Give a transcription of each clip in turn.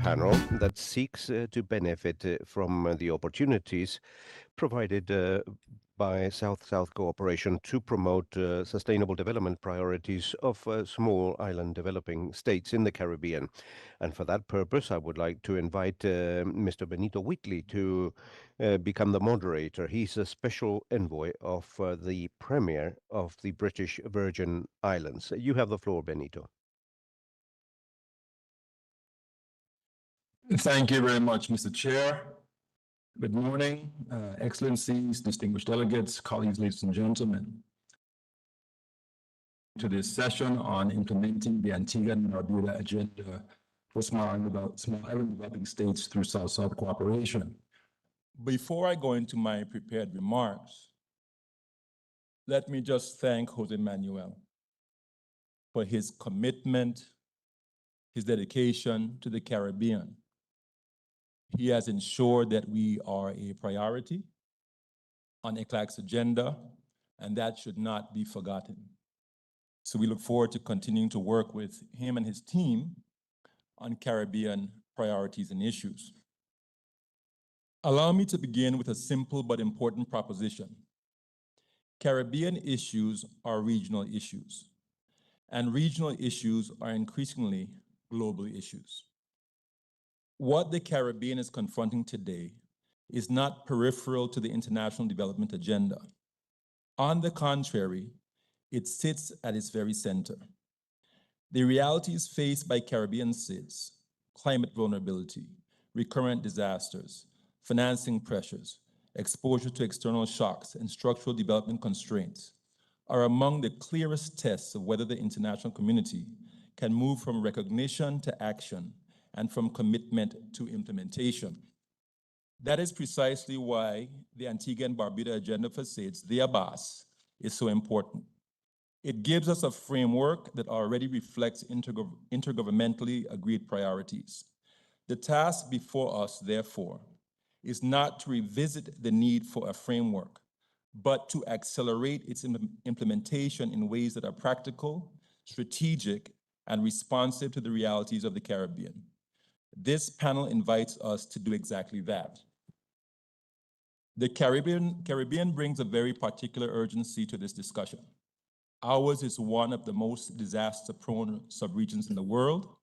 panel that seeks to benefit from the opportunities provided by South-South cooperation to promote sustainable development priorities of small island developing states in the Caribbean. And for that purpose, I would like to invite Mr. Benito Wheatley to become the moderator. He's a special envoy of the Premier of the British Virgin Islands. You have the floor, Benito. Thank you very much, Mr. Chair. Good morning, Excellencies, distinguished delegates, colleagues, ladies and gentlemen. To this session on implementing the Antigua and Barbuda agenda for small island developing states through South-South cooperation. Before I go into my prepared remarks, let me just thank Jose Manuel for his commitment, his dedication to the Caribbean. He has ensured that we are a priority on ECLAC's agenda, and that should not be forgotten. So we look forward to continuing to work with him and his team on Caribbean priorities and issues. Allow me to begin with a simple but important proposition. Caribbean issues are regional issues, and regional issues are increasingly global issues. What the Caribbean is confronting today is not peripheral to the international development agenda. On the contrary, it sits at its very center. The realities faced by Caribbean SIDS, climate vulnerability, recurrent disasters, financing pressures, exposure to external shocks, and structural development constraints are among the clearest tests of whether the international community can move from recognition to action and from commitment to implementation. That is precisely why the Antigua and Barbuda Agenda for SIDS, the ABAS, is so important. It gives us a framework that already reflects intergovernmentally agreed priorities. The task before us, therefore, is not to revisit the need for a framework, but to accelerate its implementation in ways that are practical, strategic, and responsive to the realities of the Caribbean. This panel invites us to do exactly that. The Caribbean brings a very particular urgency to this discussion. Ours is one of the most disaster-prone subregions in the world.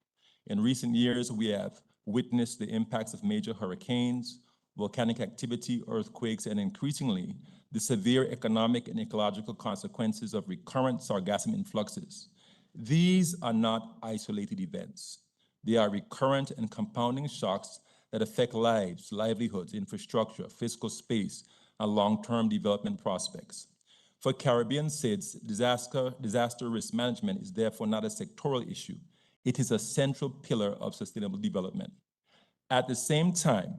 In recent years, we have witnessed the impacts of major hurricanes, volcanic activity, earthquakes, and increasingly, the severe economic and ecological consequences of recurrent sargassum influxes. These are not isolated events. They are recurrent and compounding shocks that affect lives, livelihoods, infrastructure, fiscal space, and long-term development prospects. For Caribbean SIDS, disaster risk management is therefore not a sectoral issue. It is a central pillar of sustainable development. At the same time,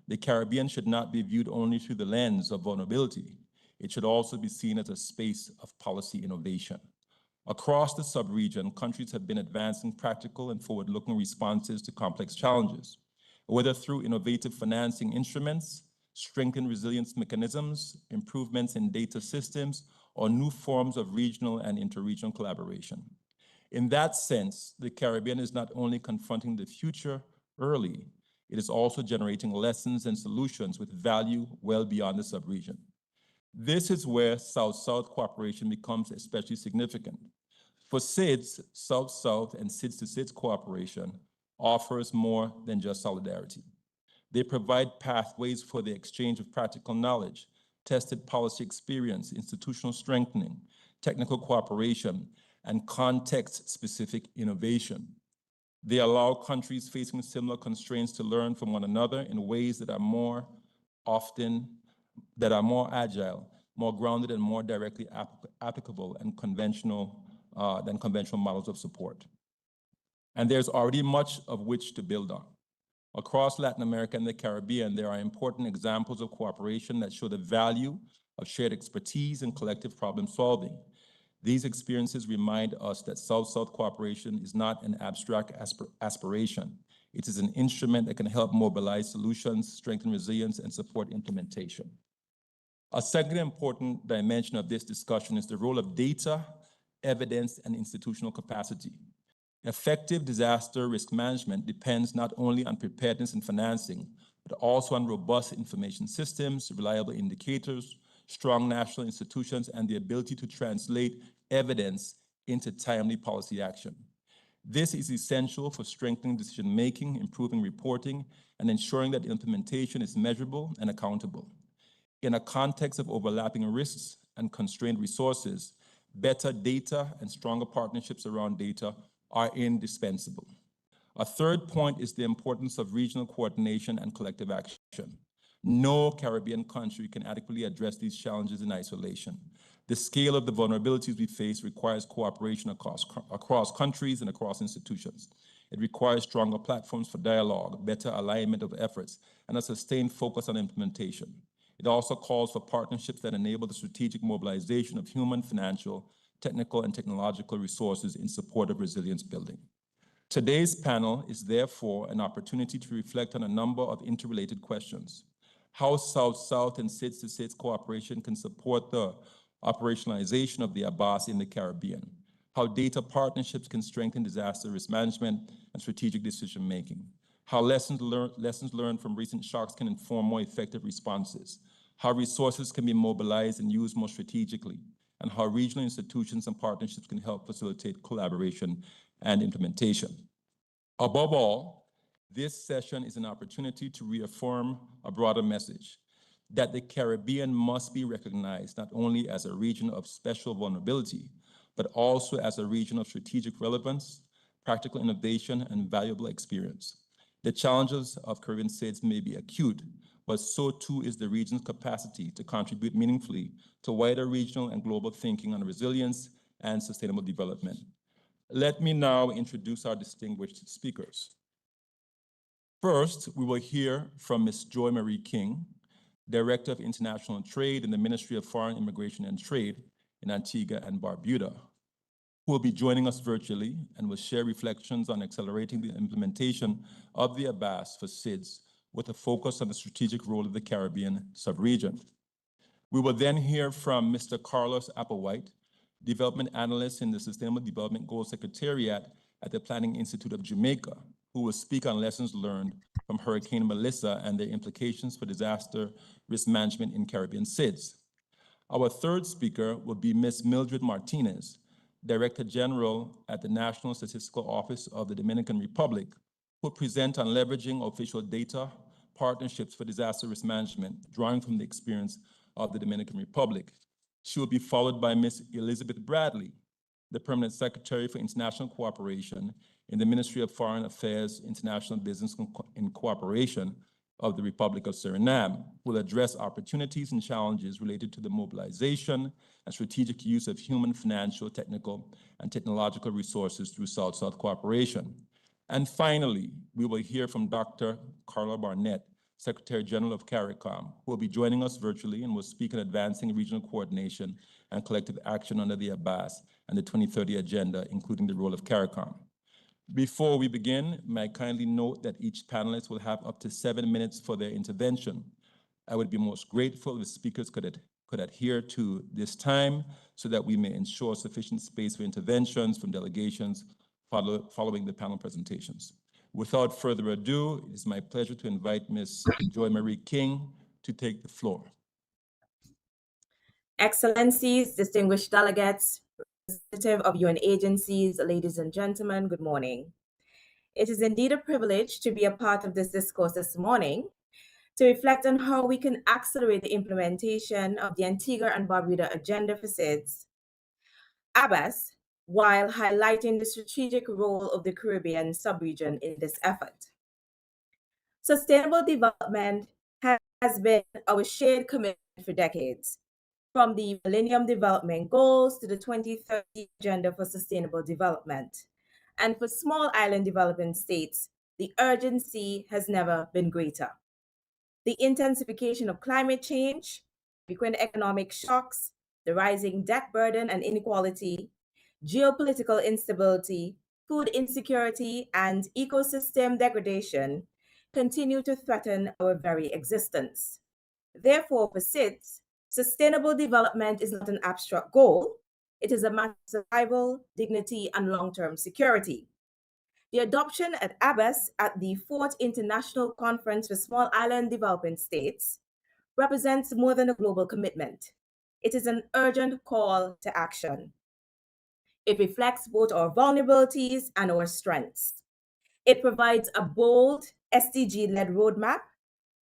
the Caribbean should not be viewed only through the lens of vulnerability. It should also be seen as a space of policy innovation. Across the subregion, countries have been advancing practical and forward-looking responses to complex challenges, whether through innovative financing instruments, strengthened resilience mechanisms, improvements in data systems, or new forms of regional and interregional collaboration. In that sense, the Caribbean is not only confronting the future early, it is also generating lessons and solutions with value well beyond the subregion. This is where South-South cooperation becomes especially significant. For SIDS, South-South and SIDS-to-SIDS cooperation offers more than just solidarity. They provide pathways for the exchange of practical knowledge, tested policy experience, institutional strengthening, technical cooperation, and context-specific innovation. They allow countries facing similar constraints to learn from one another in ways that are more agile, more grounded, and more directly applicable and than conventional models of support. And there's already much of which to build on. Across Latin America and the Caribbean, there are important examples of cooperation that show the value of shared expertise and collective problem solving. These experiences remind us that South-South cooperation is not an abstract aspiration. It is an instrument that can help mobilize solutions, strengthen resilience, and support implementation. A second important dimension of this discussion is the role of data, evidence, and institutional capacity. Effective disaster risk management depends not only on preparedness and financing, but also on robust information systems, reliable indicators, strong national institutions, and the ability to translate evidence into timely policy action. This is essential for strengthening decision-making, improving reporting, and ensuring that implementation is measurable and accountable. In a context of overlapping risks and constrained resources, better data and stronger partnerships around data are indispensable. A third point is the importance of regional coordination and collective action. No Caribbean country can adequately address these challenges in isolation. The scale of the vulnerabilities we face requires cooperation across countries and across institutions. It requires stronger platforms for dialogue, better alignment of efforts, and a sustained focus on implementation. It also calls for partnerships that enable the strategic mobilization of human, financial, technical, and technological resources in support of resilience building. Today's panel is therefore an opportunity to reflect on a number of interrelated questions. How South-South and SIDS-to-SIDS cooperation can support the operationalization of the ABAS in the Caribbean. How data partnerships can strengthen disaster risk management and strategic decision-making. How lessons learned from recent shocks can inform more effective responses. How resources can be mobilized and used more strategically. And how regional institutions and partnerships can help facilitate collaboration and implementation. Above all, this session is an opportunity to reaffirm a broader message that the Caribbean must be recognized not only as a region of special vulnerability, but also as a region of strategic relevance, practical innovation, and valuable experience. The challenges of Caribbean SIDS may be acute, but so too is the region's capacity to contribute meaningfully to wider regional and global thinking on resilience and sustainable development. Let me now introduce our distinguished speakers. First, we will hear from Ms. Joy Marie King, Director of International Trade in the Ministry of Foreign Immigration and Trade in Antigua and Barbuda, who will be joining us virtually and will share reflections on accelerating the implementation of the ABAS for SIDS with a focus on the strategic role of the Caribbean subregion. We will then hear from Mr. Carlos Applewhite, Development Analyst in the Sustainable Development Goals Secretariat at the Planning Institute of Jamaica, who will speak on lessons learned from Hurricane Melissa and their implications for disaster risk management in Caribbean SIDS. Our third speaker will be Ms. Mildred Martinez, Director General at the National Statistical Office of the Dominican Republic, who will present on leveraging official data partnerships for disaster risk management, drawing from the experience of the Dominican Republic. She will be followed by Ms. Elizabeth Bradley, the Permanent Secretary for International Cooperation in the Ministry of Foreign Affairs, International Business and Cooperation of the Republic of Suriname, who will address opportunities and challenges related to the mobilization and strategic use of human, financial, technical, and technological resources through South-South cooperation. And finally, we will hear from Dr. Carla Barnett, Secretary General of CARICOM, who will be joining us virtually and will speak on advancing regional coordination and collective action under the ABAS and the 2030 Agenda, including the role of CARICOM. Before we begin, may I kindly note that each panelist will have up to 7 minutes for their intervention. I would be most grateful if speakers could adhere to this time so that we may ensure sufficient space for interventions from delegations following the panel presentations. Without further ado, it is my pleasure to invite Ms. Joy Marie King to take the floor. Excellencies, distinguished delegates, representative of UN agencies, ladies and gentlemen, good morning. It is indeed a privilege to be a part of this discourse this morning to reflect on how we can accelerate the implementation of the Antigua and Barbuda Agenda for SIDS, ABAS, while highlighting the strategic role of the Caribbean subregion in this effort. Sustainable development has been our shared commitment for decades, from the Millennium Development Goals to the 2030 Agenda for Sustainable Development. And for small island developing states, the urgency has never been greater. The intensification of climate change, frequent economic shocks, the rising debt burden and inequality, geopolitical instability, food insecurity, and ecosystem degradation continue to threaten our very existence. Therefore, for SIDS, sustainable development is not an abstract goal. It is a matter of survival, dignity, and long-term security. The adoption at ABAS at the 4th International Conference for Small Island Developing States represents more than a global commitment. It is an urgent call to action. It reflects both our vulnerabilities and our strengths. It provides a bold, SDG-led roadmap,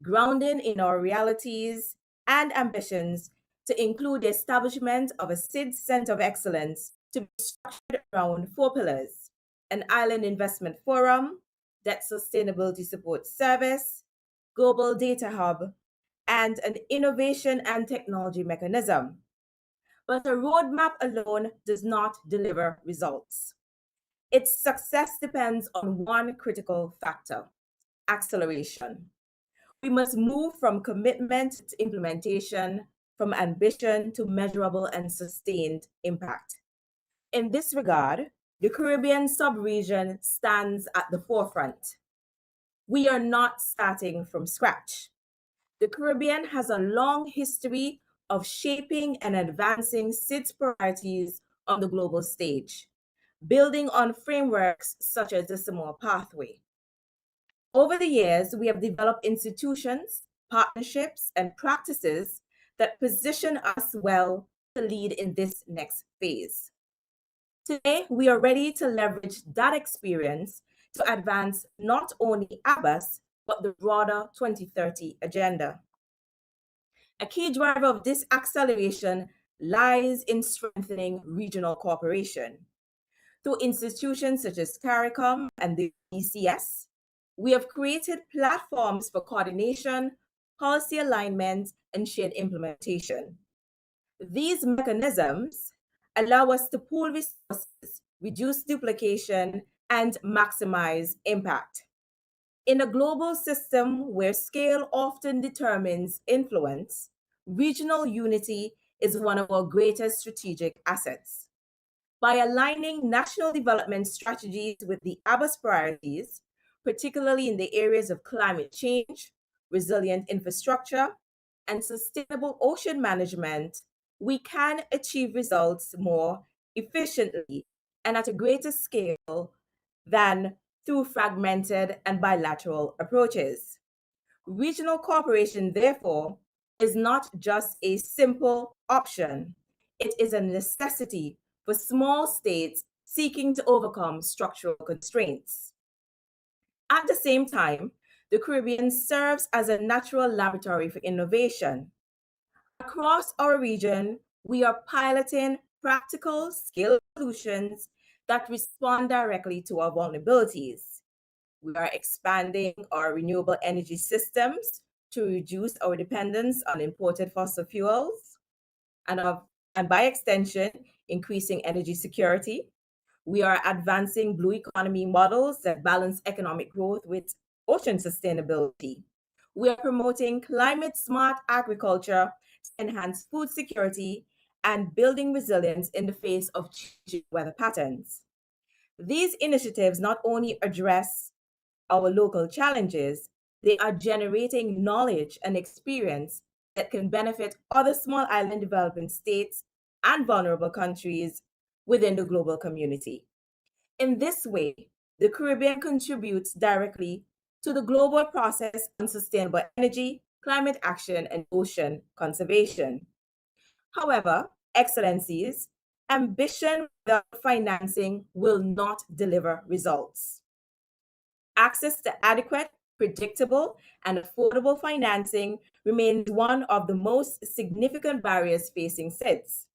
grounded in our realities and ambitions, to include the establishment of a SIDS Center of Excellence to be structured around 4 pillars: an Island Investment Forum, Debt Sustainability Support Service, Global Data Hub, and an Innovation and Technology Mechanism. But a roadmap alone does not deliver results. Its success depends on one critical factor: acceleration. We must move from commitment to implementation, from ambition to measurable and sustained impact. In this regard, the Caribbean sub-region stands at the forefront. We are not starting from scratch. The Caribbean has a long history of shaping and advancing SIDS priorities on the global stage, building on frameworks such as the Samoa Pathway. Over the years, we have developed institutions, partnerships, and practices that position us well to lead in this next phase. Today, we are ready to leverage that experience to advance not only ABAS, but the broader 2030 agenda. A key driver of this acceleration lies in strengthening regional cooperation. Through institutions such as CARICOM and the BCS, we have created platforms for coordination, policy alignment, and shared implementation. These mechanisms allow us to pool resources, reduce duplication, and maximize impact. In a global system where scale often determines influence, regional unity is one of our greatest strategic assets. By aligning national development strategies with the ABAS priorities, particularly in the areas of climate change, resilient infrastructure, and sustainable ocean management, we can achieve results more efficiently and at a greater scale than through fragmented and bilateral approaches. Regional cooperation, therefore, is not just a simple option, it is a necessity for small states seeking to overcome structural constraints. At the same time, the Caribbean serves as a natural laboratory for innovation. Across our region, we are piloting practical, scale solutions that respond directly to our vulnerabilities. We are expanding our renewable energy systems to reduce our dependence on imported fossil fuels and by extension, increasing energy security. We are advancing blue economy models that balance economic growth with ocean sustainability. We are promoting climate smart agriculture to enhance food security and building resilience in the face of changing weather patterns. These initiatives not only address our local challenges, they are generating knowledge and experience that can benefit other small island developing states and vulnerable countries within the global community. In this way, the Caribbean contributes directly to the global process on sustainable energy, climate action, and ocean conservation. However, Excellencies, ambition without financing will not deliver results. Access to adequate, predictable, and affordable financing remains one of the most significant barriers facing SIDS.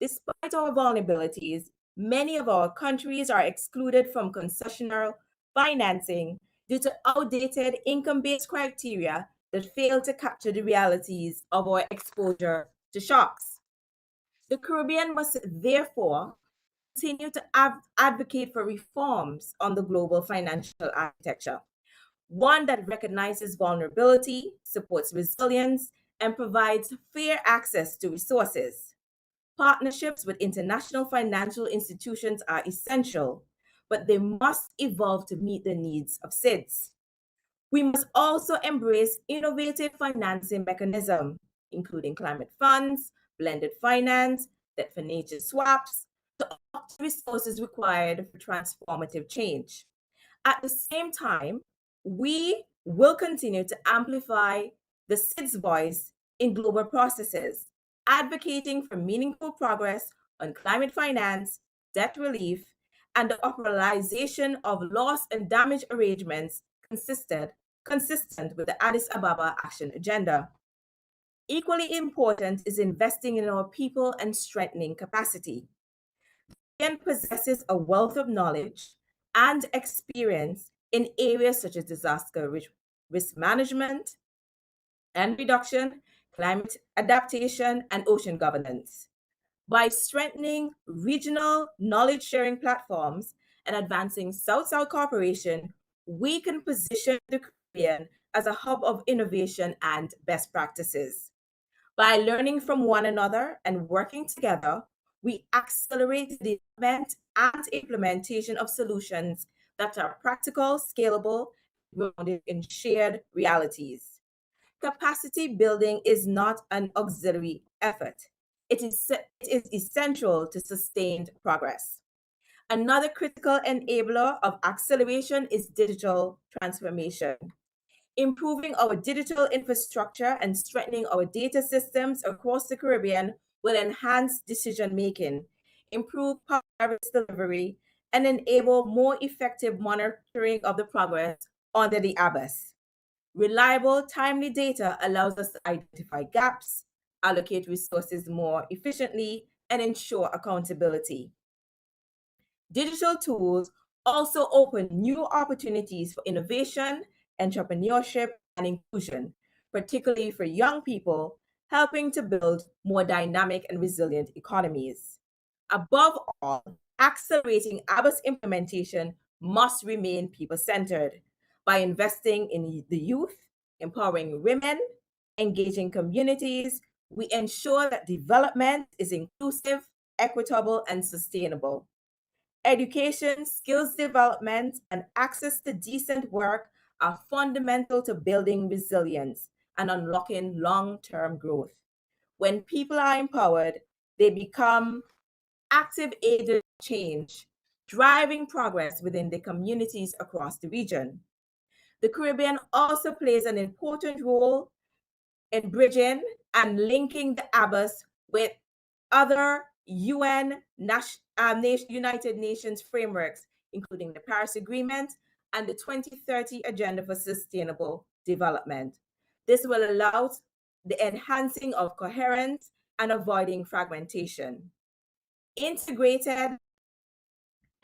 Despite our vulnerabilities, many of our countries are excluded from concessional financing due to outdated income-based criteria that fail to capture the realities of our exposure to shocks. The Caribbean must therefore continue to advocate for reforms on the global financial architecture, one that recognizes vulnerability, supports resilience, and provides fair access to resources. Partnerships with international financial institutions are essential, but they must evolve to meet the needs of SIDS. We must also embrace innovative financing mechanisms, including climate funds, blended finance, debt for nature swaps, to unlock the resources required for transformative change. At the same time, we will continue to amplify the SIDS voice in global processes, advocating for meaningful progress on climate finance, debt relief, and the operationalization of loss and damage arrangements consistent with the Addis Ababa Action Agenda. Equally important is investing in our people and strengthening capacity. It possesses a wealth of knowledge and experience in areas such as disaster risk management and reduction, climate adaptation, and ocean governance. By strengthening regional knowledge sharing platforms and advancing South-South cooperation, we can position the Caribbean as a hub of innovation and best practices. By learning from one another and working together, we accelerate the development and implementation of solutions that are practical, scalable, grounded in shared realities. Capacity building is not an auxiliary effort. It is essential to sustained progress. Another critical enabler of acceleration is digital transformation. Improving our digital infrastructure and strengthening our data systems across the Caribbean will enhance decision making, improve service delivery, and enable more effective monitoring of the progress under the ABAS. Reliable, timely data allows us to identify gaps, allocate resources more efficiently, and ensure accountability. Digital tools also open new opportunities for innovation, entrepreneurship, and inclusion, particularly for young people, helping to build more dynamic and resilient economies. Above all, accelerating ABAS implementation must remain people-centered. By investing in the youth, empowering women, engaging communities, we ensure that development is inclusive, equitable, and sustainable. Education, skills development, and access to decent work are fundamental to building resilience and unlocking long-term growth. When people are empowered, they become active agents of change, driving progress within the communities across the region. The Caribbean also plays an important role in bridging and linking the ABAS with other United Nations frameworks, including the Paris Agreement and the 2030 Agenda for Sustainable Development. This will allow the enhancing of coherence and avoiding fragmentation. Integrated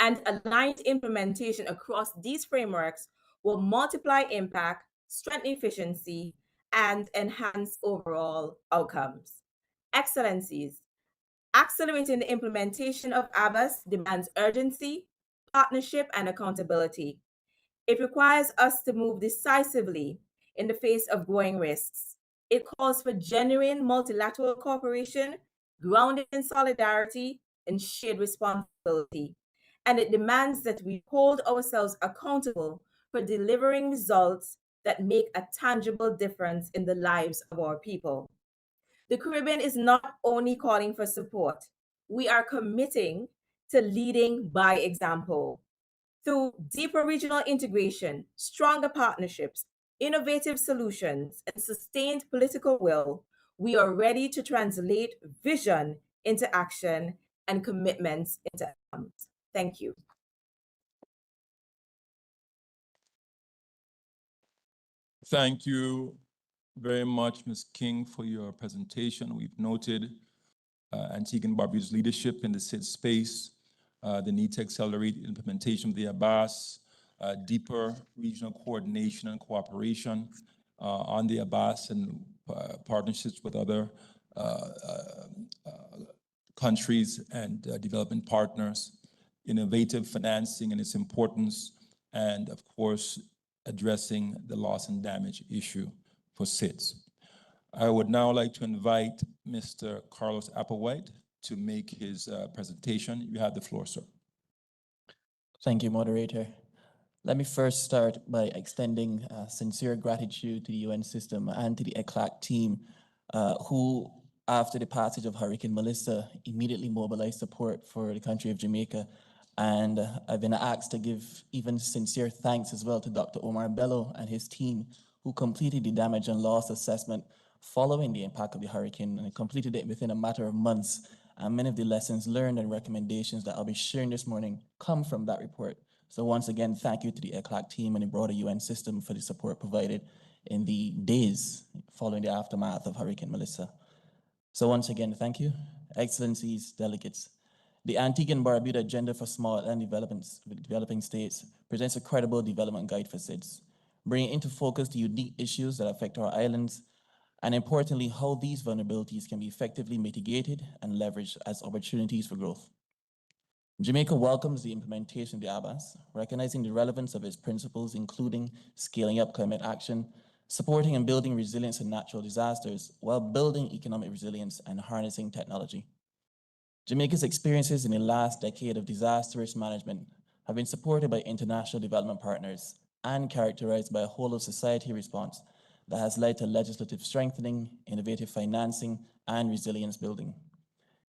and aligned implementation across these frameworks will multiply impact, strengthen efficiency, and enhance overall outcomes. Excellencies, accelerating the implementation of ABAS demands urgency, partnership, and accountability. It requires us to move decisively in the face of growing risks. It calls for genuine multilateral cooperation, grounded in solidarity and shared responsibility. And it demands that we hold ourselves accountable for delivering results that make a tangible difference in the lives of our people. The Caribbean is not only calling for support, we are committing to leading by example. Through deeper regional integration, stronger partnerships, innovative solutions, and sustained political will, we are ready to translate vision into action and commitments into outcomes. Thank you. Thank you very much, Ms. King, for your presentation. We've noted Antigua and Barbuda's leadership in the SID space, the need to accelerate implementation of the ABAS, deeper regional coordination and cooperation on the ABAS and partnerships with other countries and development partners, innovative financing and its importance, and of course, addressing the loss and damage issue for SIDS. I would now like to invite Mr. Carlos Applewhite to make his presentation. You have the floor, sir. Thank you, moderator. Let me first start by extending sincere gratitude to the UN system and to the ECLAC team, who, after the passage of Hurricane Melissa, immediately mobilized support for the country of Jamaica And I've been asked to give even sincere thanks as well to Dr. Omar Bello and his team, who completed the damage and loss assessment following the impact of the hurricane, and completed it within a matter of months. And many of the lessons learned and recommendations that I'll be sharing this morning come from that report. So once again, thank you to the ECLAC team and the broader UN system for the support provided in the days following the aftermath of Hurricane Melissa. So once again, thank you. Excellencies, delegates. The Antigua and Barbuda Agenda for Small and Developing States presents a credible development guide for SIDS, bringing into focus the unique issues that affect our islands, and importantly, how these vulnerabilities can be effectively mitigated and leveraged as opportunities for growth. Jamaica welcomes the implementation of the ABAS, recognizing the relevance of its principles, including scaling up climate action, supporting and building resilience in natural disasters, while building economic resilience and harnessing technology. Jamaica's experiences in the last decade of disaster risk management have been supported by international development partners and characterized by a whole of society response that has led to legislative strengthening, innovative financing, and resilience building.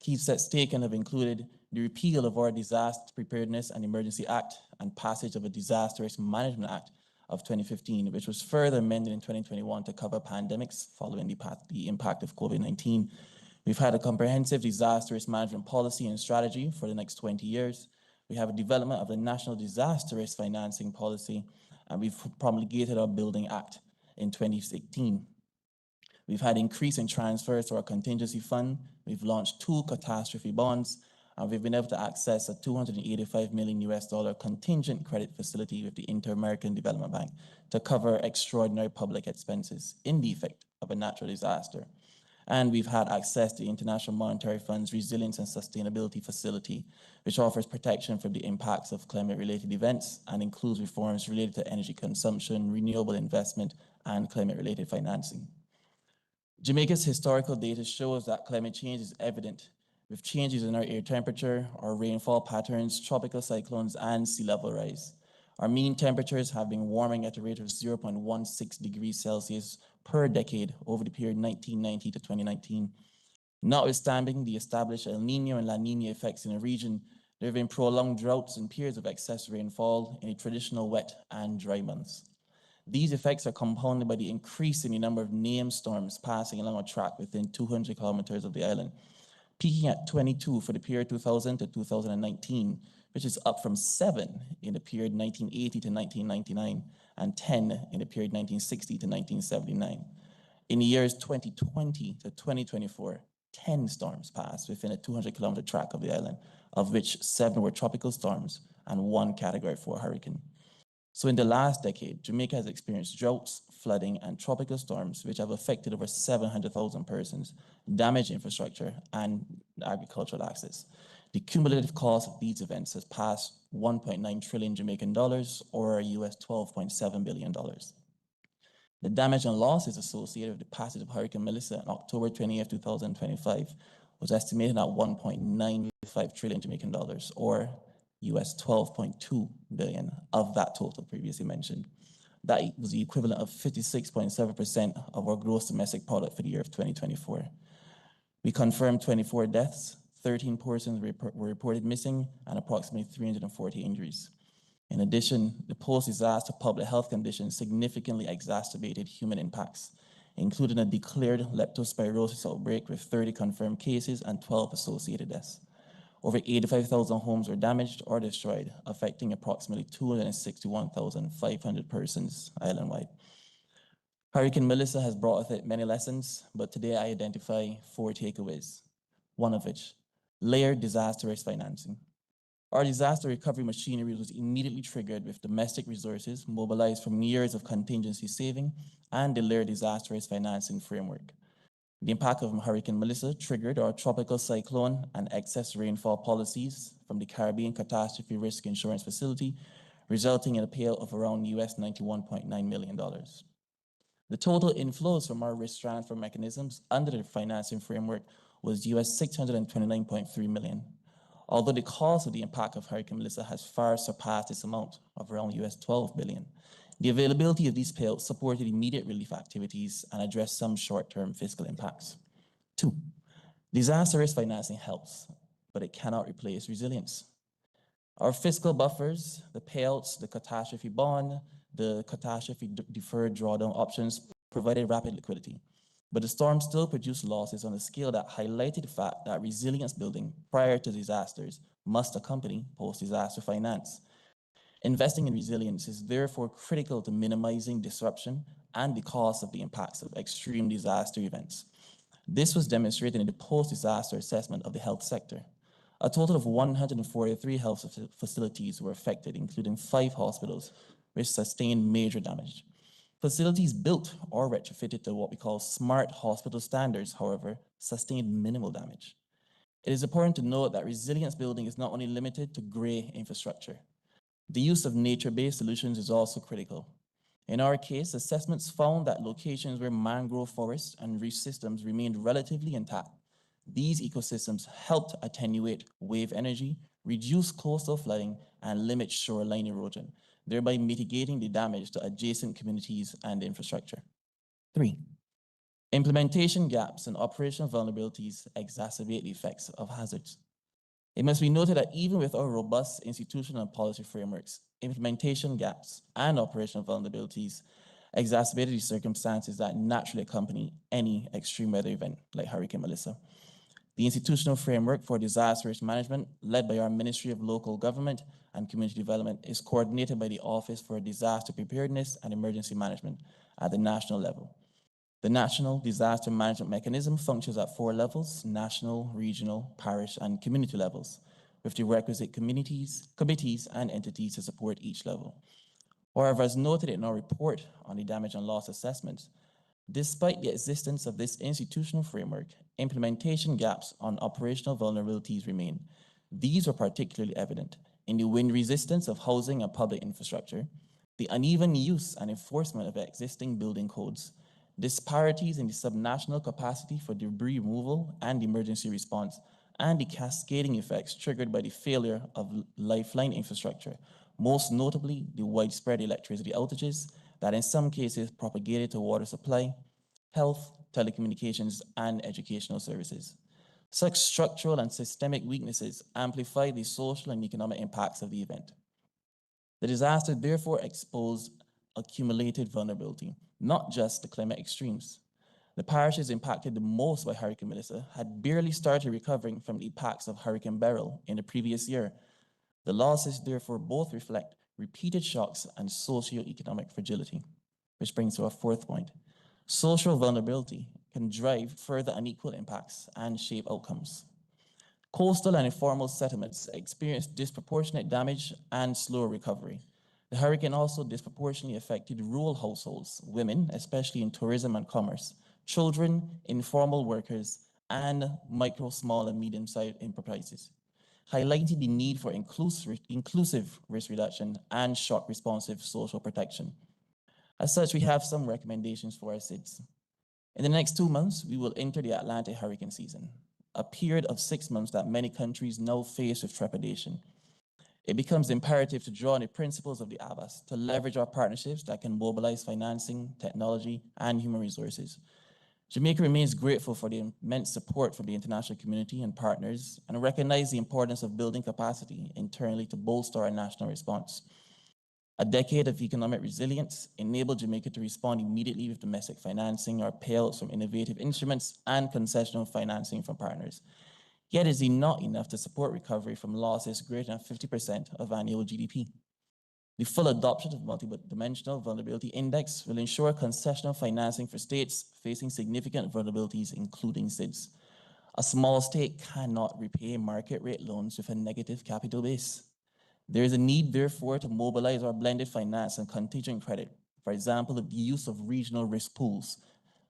Key steps taken have included the repeal of our Disaster Preparedness and Emergency Act and passage of a Disaster Risk Management Act of 2015, which was further amended in 2021 to cover pandemics following the impact of COVID-19. We've had a comprehensive disaster risk management policy and strategy for the next 20 years. We have a development of the National Disaster Risk Financing Policy, and we've promulgated our Building Act in 2016. We've had increase in transfers to our contingency fund. We've launched 2 catastrophe bonds, and we've been able to access a $285 million contingent credit facility with the Inter-American Development Bank to cover extraordinary public expenses in the event of a natural disaster. And we've had access to the International Monetary Fund's Resilience and Sustainability Facility, which offers protection from the impacts of climate-related events and includes reforms related to energy consumption, renewable investment, and climate-related financing. Jamaica's historical data shows that climate change is evident, with changes in our air temperature, our rainfall patterns, tropical cyclones, and sea level rise. Our mean temperatures have been warming at a rate of 0.16 degrees Celsius per decade over the period 1990 to 2019. Notwithstanding the established El Nino and La Nina effects in the region, there have been prolonged droughts and periods of excess rainfall in the traditional wet and dry months. These effects are compounded by the increase in the number of named storms passing along a track within 200 kilometers of the island, peaking at 22 for the period 2000 to 2019, which is up from 7 in the period 1980 to 1999 and 10 in the period 1960 to 1979. In the years 2020 to 2024, 10 storms passed within a 200-kilometer tract of the island, of which 7 were tropical storms and 1 Category 4 hurricane. So in the last decade, Jamaica has experienced droughts, flooding, and tropical storms, which have affected over 700,000 persons, damaged infrastructure, and agricultural access. The cumulative cost of these events has passed 1.9 trillion Jamaican dollars, or US $12.7 billion. The damage and losses associated with the passage of Hurricane Melissa on October 20th, 2025 was estimated at 1.95 trillion Jamaican dollars, or US 12.2 billion of that total previously mentioned. That was the equivalent of 56.7% of our gross domestic product for the year of 2024. We confirmed 24 deaths, 13 persons were reported missing, and approximately 340 injuries. In addition, the post-disaster public health conditions significantly exacerbated human impacts, including a declared leptospirosis outbreak with 30 confirmed cases and 12 associated deaths. Over 85,000 homes were damaged or destroyed, affecting approximately 261,500 persons island-wide. Hurricane Melissa has brought with it many lessons, but today I identify 4 takeaways. One of which, layered disaster risk financing. Our disaster recovery machinery was immediately triggered with domestic resources mobilized from years of contingency saving and the layered disaster risk financing framework. The impact of Hurricane Melissa triggered our tropical cyclone and excess rainfall policies from the Caribbean Catastrophe Risk Insurance Facility, resulting in a payout of around US $91.9 million. The total inflows from our risk transfer mechanisms under the financing framework was US $629.3 million. Although the cost of the impact of Hurricane Melissa has far surpassed this amount of around US $12 billion, the availability of these payouts supported immediate relief activities and addressed some short-term fiscal impacts. 2, disaster risk financing helps, but it cannot replace resilience. Our fiscal buffers, the payouts, the catastrophe bond, the catastrophe deferred drawdown options provided rapid liquidity. But the storm still produced losses on a scale that highlighted the fact that resilience building prior to disasters must accompany post-disaster finance. Investing in resilience is therefore critical to minimizing disruption and the cost of the impacts of extreme disaster events. This was demonstrated in the post-disaster assessment of the health sector. A total of 143 health facilities were affected, including 5 hospitals, which sustained major damage. Facilities built or retrofitted to what we call smart hospital standards, however, sustained minimal damage. It is important to note that resilience building is not only limited to gray infrastructure. The use of nature-based solutions is also critical. In our case, assessments found that locations where mangrove forests and reef systems remained relatively intact. These ecosystems helped attenuate wave energy, reduce coastal flooding, and limit shoreline erosion, thereby mitigating the damage to adjacent communities and infrastructure. 3, implementation gaps and operational vulnerabilities exacerbate the effects of hazards. It must be noted that even with our robust institutional and policy frameworks, implementation gaps and operational vulnerabilities exacerbated the circumstances that naturally accompany any extreme weather event like Hurricane Melissa. The institutional framework for disaster risk management, led by our Ministry of Local Government and Community Development, is coordinated by the Office for Disaster Preparedness and Emergency Management at the national level. The National Disaster Management Mechanism functions at 4 levels: national, regional, parish, and community levels, with the requisite committees, and entities to support each level. However, as noted in our report on the damage and loss assessments, despite the existence of this institutional framework, implementation gaps on operational vulnerabilities remain. These were particularly evident in the wind resistance of housing and public infrastructure, the uneven use and enforcement of existing building codes, disparities in the subnational capacity for debris removal and emergency response, and the cascading effects triggered by the failure of lifeline infrastructure, most notably the widespread electricity outages that in some cases propagated to water supply, health, telecommunications, and educational services. Such structural and systemic weaknesses amplify the social and economic impacts of the event. The disaster therefore exposed accumulated vulnerability, not just the climate extremes. The parishes impacted the most by Hurricane Melissa had barely started recovering from the impacts of Hurricane Beryl in the previous year. The losses therefore both reflect repeated shocks and socio-economic fragility, which brings to our 4th point. Social vulnerability can drive further unequal impacts and shape outcomes. Coastal and informal settlements experienced disproportionate damage and slower recovery. The hurricane also disproportionately affected rural households, women, especially in tourism and commerce, children, informal workers, and micro, small, and medium-sized enterprises, highlighting the need for inclusive risk reduction and shock-responsive social protection. As such, we have some recommendations for our SIDS. In the next 2 months, we will enter the Atlantic hurricane season, a period of 6 months that many countries now face with trepidation. It becomes imperative to draw on the principles of the ABAS to leverage our partnerships that can mobilize financing, technology, and human resources. Jamaica remains grateful for the immense support from the international community and partners and recognize the importance of building capacity internally to bolster our national response. A decade of economic resilience enabled Jamaica to respond immediately with domestic financing or payouts from innovative instruments and concessional financing from partners. Yet is it not enough to support recovery from losses greater than 50% of annual GDP. The full adoption of multidimensional vulnerability index will ensure concessional financing for states facing significant vulnerabilities, including SIDS. A small state cannot repay market rate loans with a negative capital base. There is a need, therefore, to mobilize our blended finance and contingent credit, for example, the use of regional risk pools,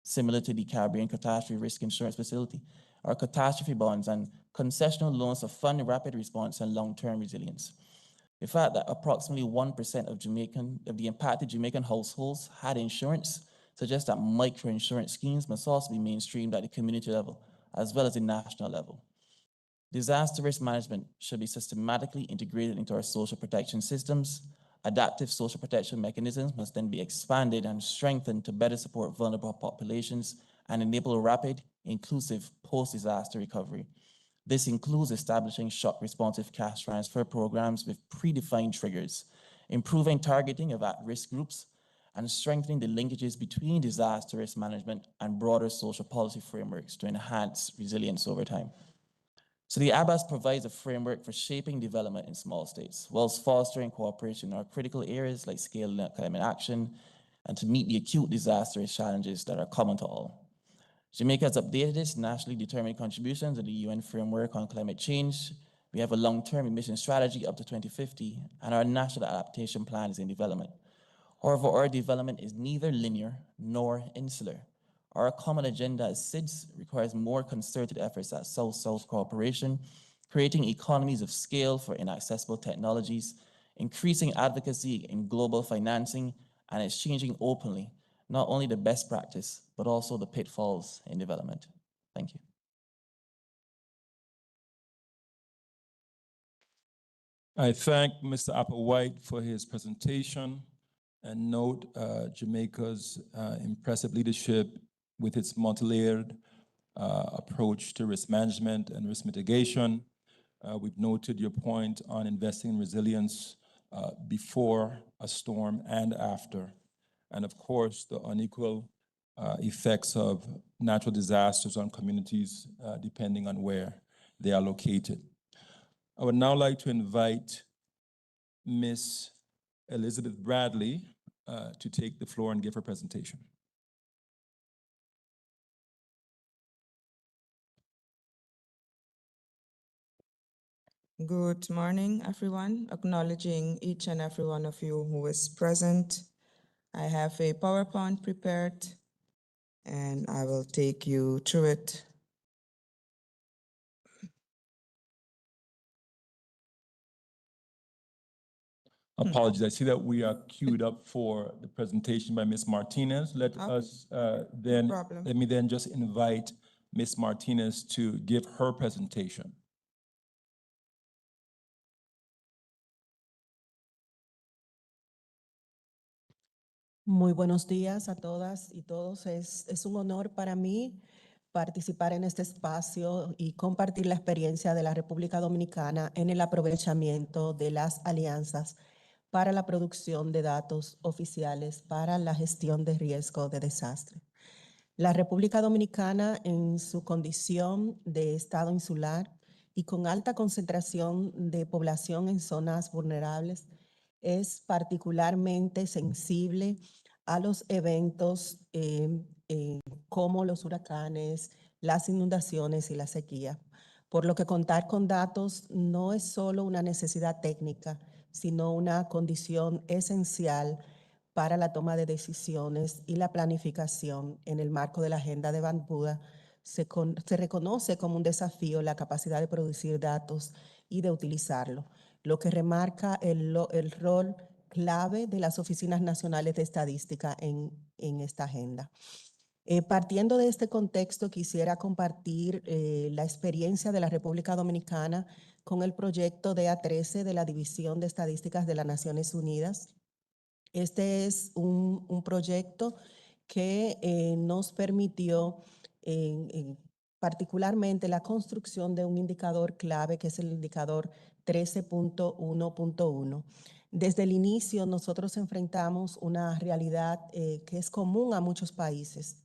similar to the Caribbean Catastrophe Risk Insurance Facility, or catastrophe bonds and concessional loans to fund rapid response and long-term resilience. The fact that approximately 1% of the impacted Jamaican households had insurance suggests that micro-insurance schemes must also be mainstreamed at the community level, as well as the national level. Disaster risk management should be systematically integrated into our social protection systems. Adaptive social protection mechanisms must then be expanded and strengthened to better support vulnerable populations and enable rapid, inclusive post-disaster recovery. This includes establishing shock responsive cash transfer programs with predefined triggers, improving targeting of at-risk groups, and strengthening the linkages between disaster risk management and broader social policy frameworks to enhance resilience over time. So the ABAS provides a framework for shaping development in small states, whilst fostering cooperation in our critical areas like scaling up climate action and to meet the acute disaster risk challenges that are common to all. Jamaica has updated its nationally determined contributions to the UN framework on climate change. We have a long-term emission strategy up to 2050, and our national adaptation plan is in development. However, our development is neither linear nor insular. Our common agenda as SIDS requires more concerted efforts at South-South cooperation, creating economies of scale for inaccessible technologies, increasing advocacy in global financing, and exchanging openly not only the best practice, but also the pitfalls in development. Thank you. I thank Mr. Applewhite for his presentation and note Jamaica's impressive leadership with its multi-layered approach to risk management and risk mitigation. We've noted your point on investing in resilience before a storm and after. And of course, the unequal effects of natural disasters on communities depending on where they are located. I would now like to invite Ms. Elizabeth Bradley to take the floor and give her presentation. Good morning, everyone. Acknowledging each and every one of you who is present. I have a PowerPoint prepared, and I will take you through it. Apologies, I see that we are queued up for the presentation by Ms. Martinez. Let me then just invite Ms. Martinez to give her presentation. Muy buenos días a todas y todos. Es un honor para mí participar en este espacio y compartir la experiencia de la República Dominicana en el aprovechamiento de las alianzas para la producción de datos oficiales para la gestión de riesgo de desastre. La República Dominicana, en su condición de estado insular y con alta concentración de población en zonas vulnerables, es particularmente sensible a los eventos como los huracanes, las inundaciones y la sequía, por lo que contar con datos no es solo una necesidad técnica, sino una condición esencial para la toma de decisiones y la planificación en el marco de la Agenda de Ban-Buda. Se reconoce como un desafío la capacidad de producir datos y de utilizarlo, lo que remarca el rol clave de las oficinas nacionales de estadística en esta agenda. Partiendo de este contexto, quisiera compartir la experiencia de la República Dominicana con el proyecto DA13 de la División de Estadísticas de las Naciones Unidas. Este es un proyecto que nos permitió particularmente la construcción de un indicador clave, que es el indicador 13.1.1. Desde el inicio nosotros enfrentamos una realidad que es común a muchos países,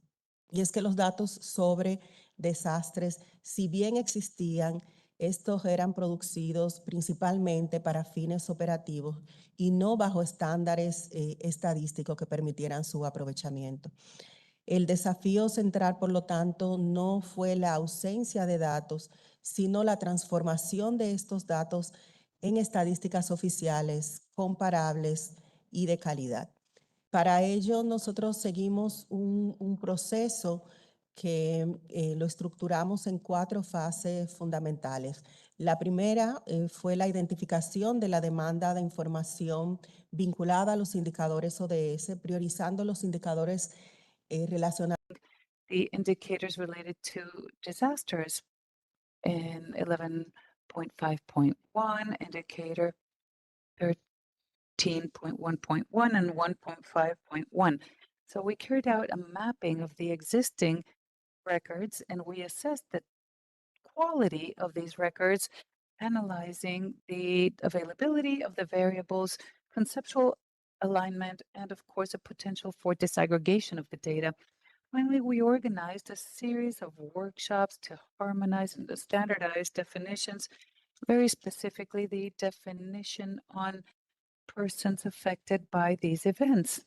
y es que los datos sobre desastres, si bien existían, estos eran producidos principalmente para fines operativos y no bajo estándares estadísticos que permitieran su aprovechamiento. El desafío central, por lo tanto, no fue la ausencia de datos, sino la transformación de estos datos en estadísticas oficiales, comparables y de calidad. Para ello, nosotros seguimos un proceso que lo estructuramos en 4 fases fundamentales. La primera fue la identificación de la demanda de información vinculada a los indicadores ODS, priorizando los indicadores relacionados. The indicators related to disasters in 11.5.1, indicator 13.1.1 and 1.5.1. So we carried out a mapping of the existing records, and we assessed the quality of these records, analyzing the availability of the variables, conceptual alignment, and of course, a potential for disaggregation of the data. Finally, we organized a series of workshops to harmonize and standardize definitions, very specifically the definition on persons affected by these events.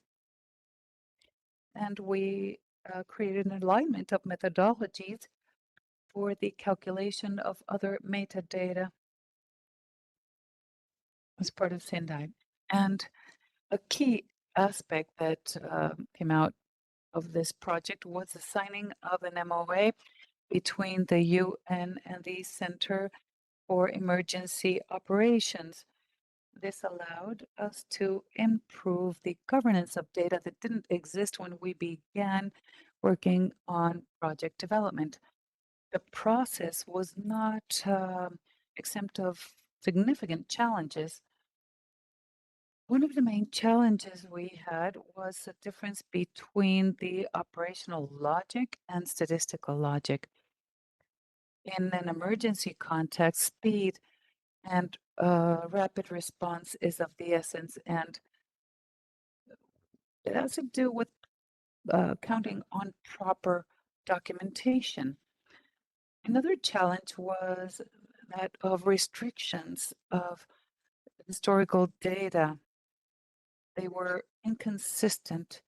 And we created an alignment of methodologies for the calculation of other metadata as part of Sendai. And a key aspect that came out of this project was the signing of an MOA between the UN and the Center for Emergency Operations. This allowed us to improve the governance of data that didn't exist when we began working on project development. The process was not exempt of significant challenges. One of the main challenges we had was the difference between the operational logic and statistical logic. In an emergency context, speed and rapid response is of the essence, and it has to do with counting on proper documentation. Another challenge was that of restrictions of historical data. They were inconsistent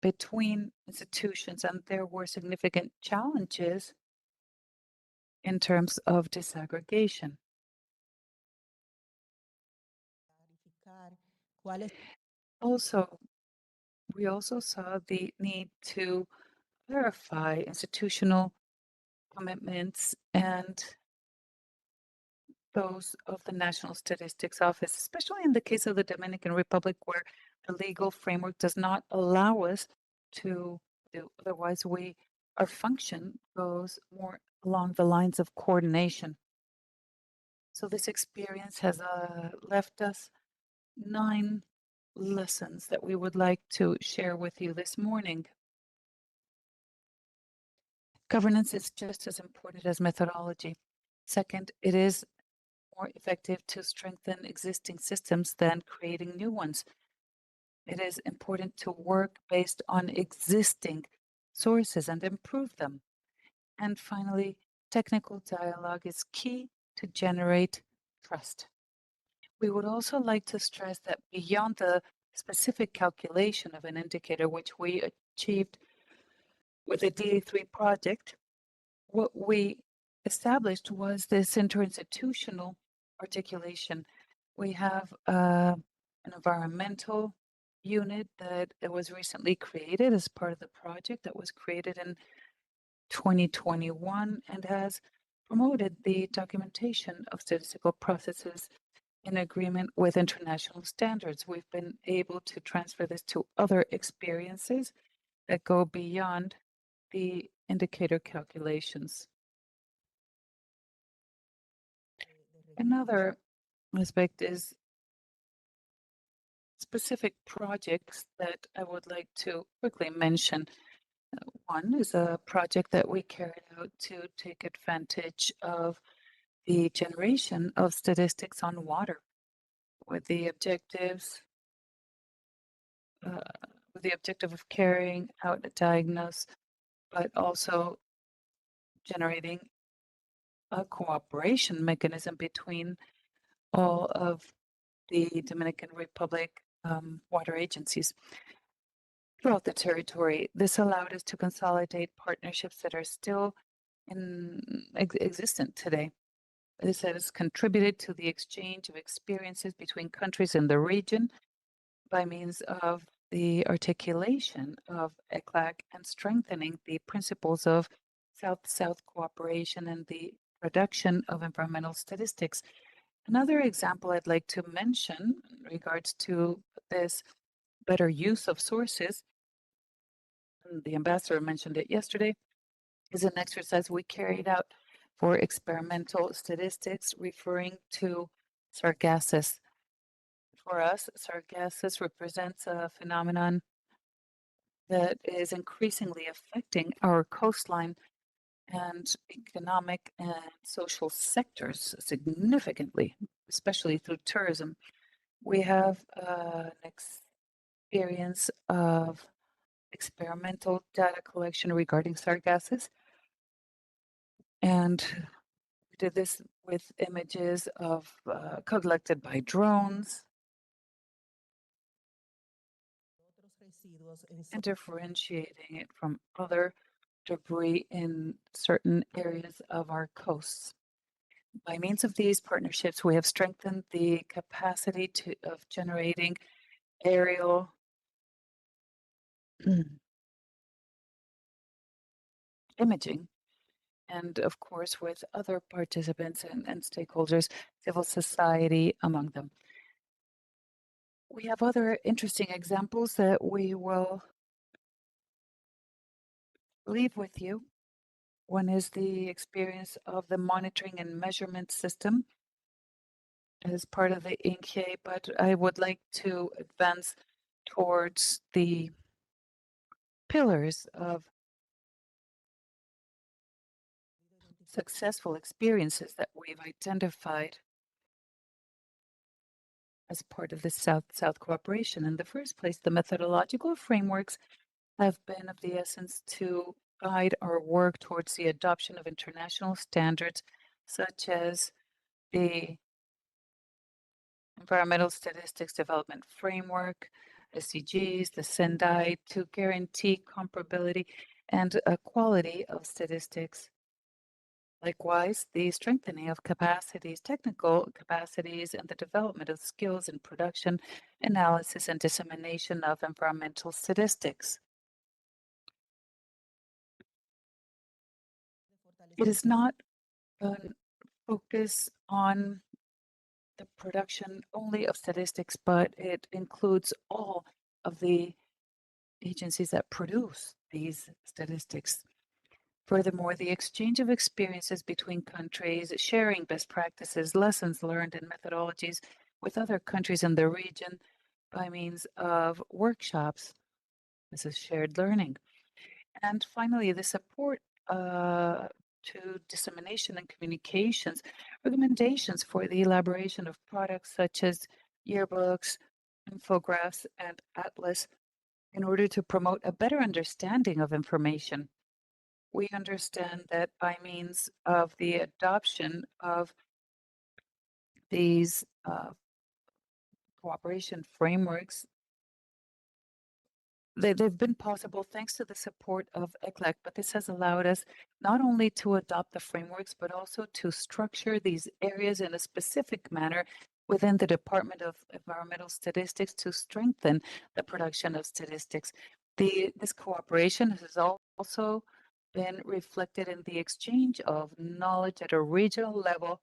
between institutions, and there were significant challenges in terms of disaggregation. Clarificar cuáles Also, we also saw the need to clarify institutional commitments and those of the National Statistics Office, especially in the case of the Dominican Republic, where the legal framework does not allow us to do. Otherwise, our function goes more along the lines of coordination. So this experience has left us 9 lessons that we would like to share with you this morning. Governance is just as important as methodology. Second, it is more effective to strengthen existing systems than creating new ones. It is important to work based on existing sources and improve them. And finally, technical dialogue is key to generate trust. We would also like to stress that beyond the specific calculation of an indicator, which we achieved with the DA3 project, what we established was this interinstitutional articulation. We have an environmental unit that was recently created as part of the project that was created in 2021 and has promoted the documentation of statistical processes in agreement with international standards. We've been able to transfer this to other experiences that go beyond the indicator calculations. Another aspect is specific projects that I would like to quickly mention. One is a project that we carried out to take advantage of the generation of statistics on water with the objective of carrying out a diagnosis, but also generating a cooperation mechanism between all of the Dominican Republic water agencies throughout the territory. This allowed us to consolidate partnerships that are still existent today. This has contributed to the exchange of experiences between countries in the region by means of the articulation of ECLAC and strengthening the principles of South-South cooperation and the production of environmental statistics. Another example I'd like to mention in regards to this better use of sources, and the ambassador mentioned it yesterday, is an exercise we carried out for experimental statistics referring to sargassus. For us, sargassus represents a phenomenon that is increasingly affecting our coastline. and economic and social sectors significantly, especially through tourism. We have an experience of experimental data collection regarding sargasses, and we did this with images of collected by drones and differentiating it from other debris in certain areas of our coasts. By means of these partnerships, we have strengthened the capacity of generating aerial imaging, and of course with other participants and stakeholders, civil society among them. We have other interesting examples that we will leave with you. One is the experience of the monitoring and measurement system as part of the INCE, but I would like to advance towards the pillars of successful experiences that we've identified as part of the South-South cooperation. In the first place, the methodological frameworks have been of the essence to guide our work towards the adoption of international standards, such as the Environmental Statistics Development Framework, SDGs, the Sendai, to guarantee comparability and quality of statistics. Likewise, the strengthening of capacities, technical capacities, and the development of skills in production, analysis, and dissemination of environmental statistics. It is not a focus on the production only of statistics, but it includes all of the agencies that produce these statistics. Furthermore, the exchange of experiences between countries, sharing best practices, lessons learned, and methodologies with other countries in the region by means of workshops. This is shared learning. And finally, the support to dissemination and communications, recommendations for the elaboration of products such as yearbooks, infographics, and atlas in order to promote a better understanding of information. We understand that by means of the adoption of these cooperation frameworks, they've been possible thanks to the support of ECLEC, but this has allowed us not only to adopt the frameworks, but also to structure these areas in a specific manner within the Department of Environmental Statistics to strengthen the production of statistics. This cooperation has also been reflected in the exchange of knowledge at a regional level,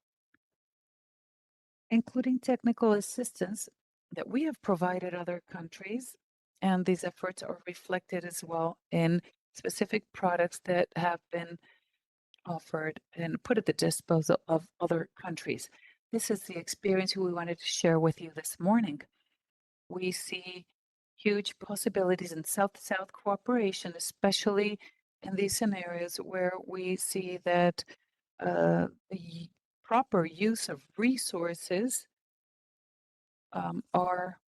including technical assistance that we have provided other countries. And these efforts are reflected as well in specific products that have been offered and put at the disposal of other countries. This is the experience we wanted to share with you this morning. We see huge possibilities in South-South cooperation, especially in these scenarios where we see that the proper use of resources are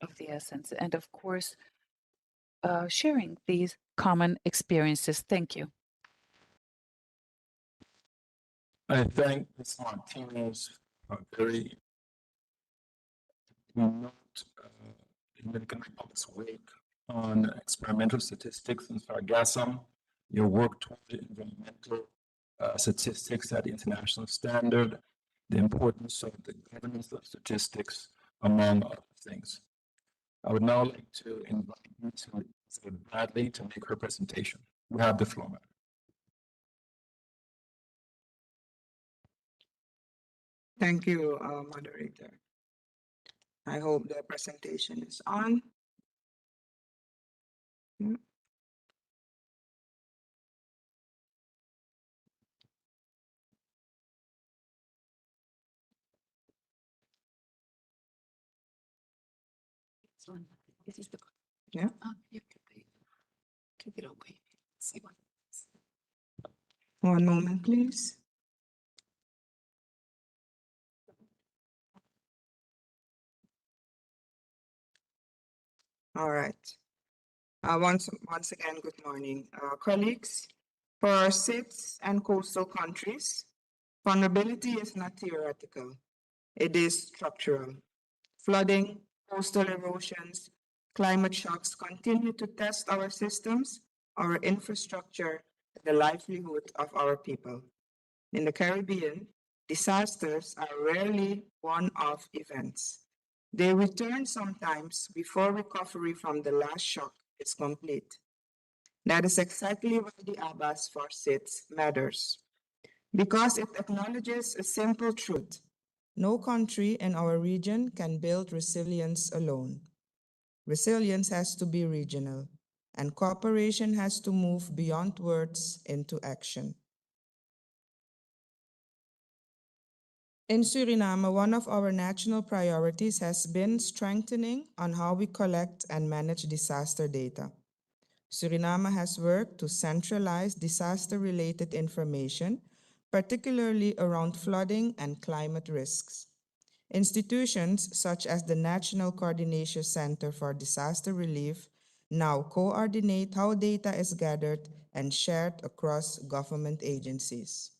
of the essence, and of course, sharing these common experiences. Thank you. I thank Ms. Martinez for a very note Dominican Republic's wake on experimental statistics and sargassum, your work toward environmental statistics at the international standard, the importance of the governance of statistics, among other things. I would now like to invite Ms. Bradley to make her presentation. You have the floor, ma'am. Thank you, moderator. I hope the presentation is on. Yeah. This is the Yeah. you can take it away. See what. One moment, please. All right. Once again, good morning, colleagues. For our SIDS and coastal countries, vulnerability is not theoretical, it is structural. Flooding, coastal erosions, climate shocks continue to test our systems, our infrastructure, and the livelihood of our people. In the Caribbean, disasters are rarely one-off events. They return sometimes before recovery from the last shock is complete. That is exactly why the Abbas for SIDS matters, because it acknowledges a simple truth. No country in our region can build resilience alone. Resilience has to be regional, and cooperation has to move beyond words into action. In Suriname, one of our national priorities has been strengthening on how we collect and manage disaster data. Suriname has worked to centralize disaster-related information, particularly around flooding and climate risks. Institutions such as the National Coordination Center for Disaster Relief now coordinate how data is gathered and shared across government agencies.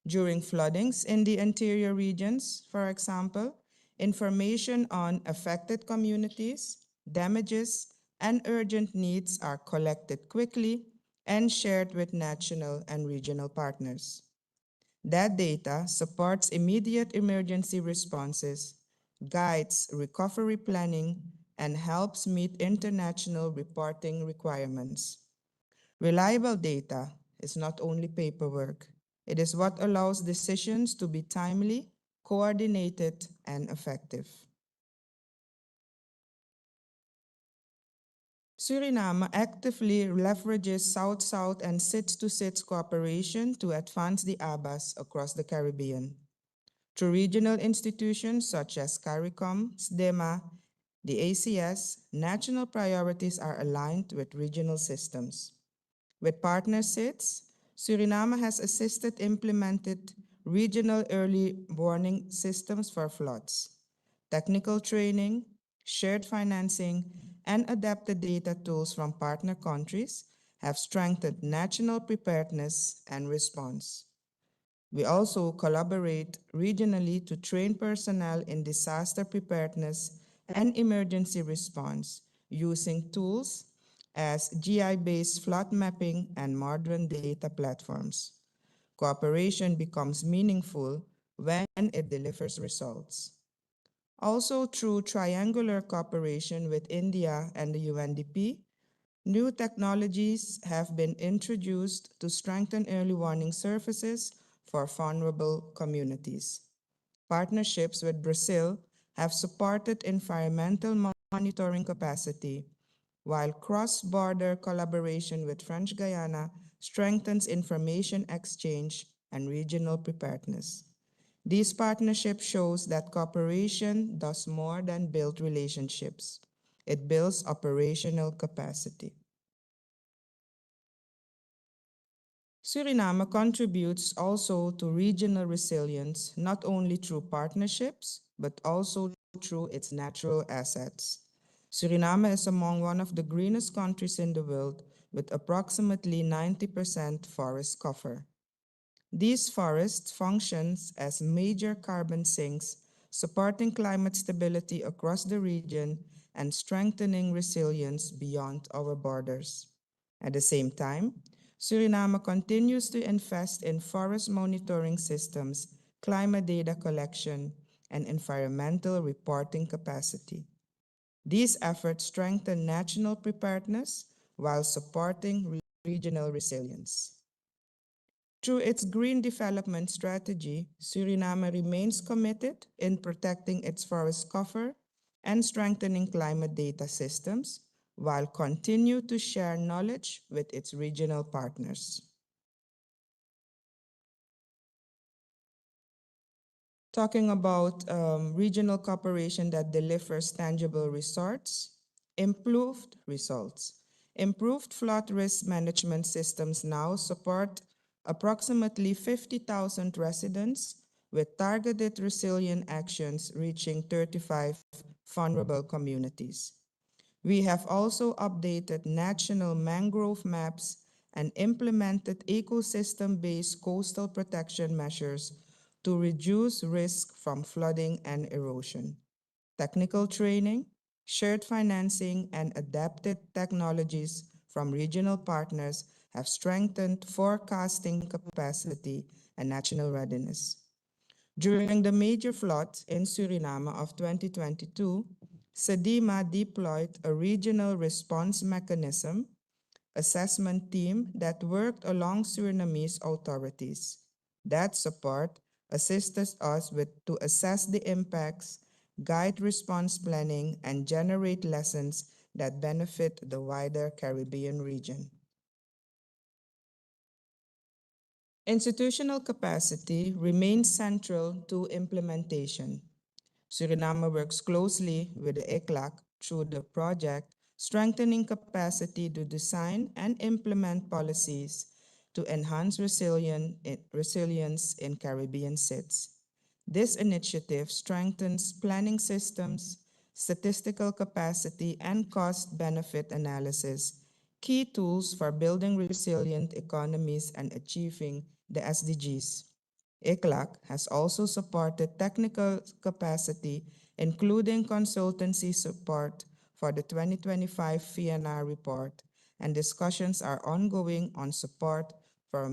During floodings in the interior regions, for example, information on affected communities, damages, and urgent needs are collected quickly and shared with national and regional partners. That data supports immediate emergency responses, guides recovery planning, and helps meet international reporting requirements. Reliable data is not only paperwork, it is what allows decisions to be timely, coordinated, and effective. Suriname actively leverages South-South and SIDS-to-SIDS cooperation to advance the Abbas across the Caribbean. Through regional institutions such as CARICOM, SDEMA, the ACS, national priorities are aligned with regional systems. With partner SIDS, Suriname has assisted implemented regional early warning systems for floods. Technical training, shared financing, and adapted data tools from partner countries have strengthened national preparedness and response. We also collaborate regionally to train personnel in disaster preparedness and emergency response using tools as GI-based flood mapping and modern data platforms. Cooperation becomes meaningful when it delivers results. Also, through triangular cooperation with India and the UNDP, new technologies have been introduced to strengthen early warning services for vulnerable communities. Partnerships with Brazil have supported environmental monitoring capacity, while cross-border collaboration with French Guiana strengthens information exchange and regional preparedness. These partnerships shows that cooperation does more than build relationships. It builds operational capacity. Suriname contributes also to regional resilience, not only through partnerships, but also through its natural assets. Suriname is among one of the greenest countries in the world, with approximately 90% forest cover. These forests function as major carbon sinks, supporting climate stability across the region and strengthening resilience beyond our borders. At the same time, Suriname continues to invest in forest monitoring systems, climate data collection, and environmental reporting capacity. These efforts strengthen national preparedness while supporting regional resilience. Through its green development strategy, Suriname remains committed in protecting its forest cover and strengthening climate data systems, while continue to share knowledge with its regional partners. Talking about regional cooperation that delivers tangible results, improved results. Improved flood risk management systems now support approximately 50,000 residents with targeted resilient actions reaching 35 vulnerable communities. We have also updated national mangrove maps and implemented ecosystem-based coastal protection measures to reduce risk from flooding and erosion. Technical training, shared financing, and adapted technologies from regional partners have strengthened forecasting capacity and national readiness. During the major floods in Suriname of 2022, SEDIMA deployed a regional response mechanism assessment team that worked along Surinamese authorities. That support assisted us to assess the impacts, guide response planning, and generate lessons that benefit the wider Caribbean region. Institutional capacity remains central to implementation. Suriname works closely with the ICLAC through the project Strengthening Capacity to Design and Implement Policies to Enhance Resilience in Caribbean SIDS. This initiative strengthens planning systems, statistical capacity, and cost-benefit analysis, key tools for building resilient economies and achieving the SDGs. ICLAC has also supported technical capacity, including consultancy support for the 2025 FIANA report, and discussions are ongoing on support for a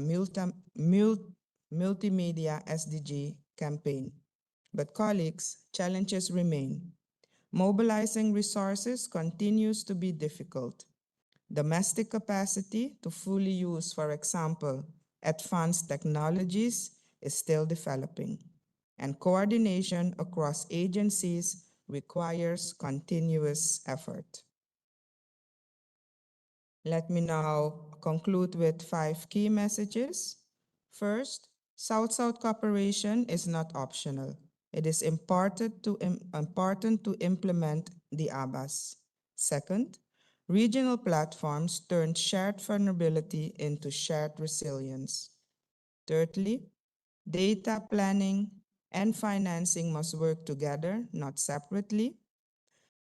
multimedia SDG campaign. But colleagues, challenges remain. Mobilizing resources continues to be difficult. Domestic capacity to fully use, for example, advanced technologies is still developing, and coordination across agencies requires continuous effort. Let me now conclude with 5 key messages. First, South-South cooperation is not optional. It is important to implement the ABAS. Second, regional platforms turn shared vulnerability into shared resilience. Thirdly, data planning and financing must work together, not separately.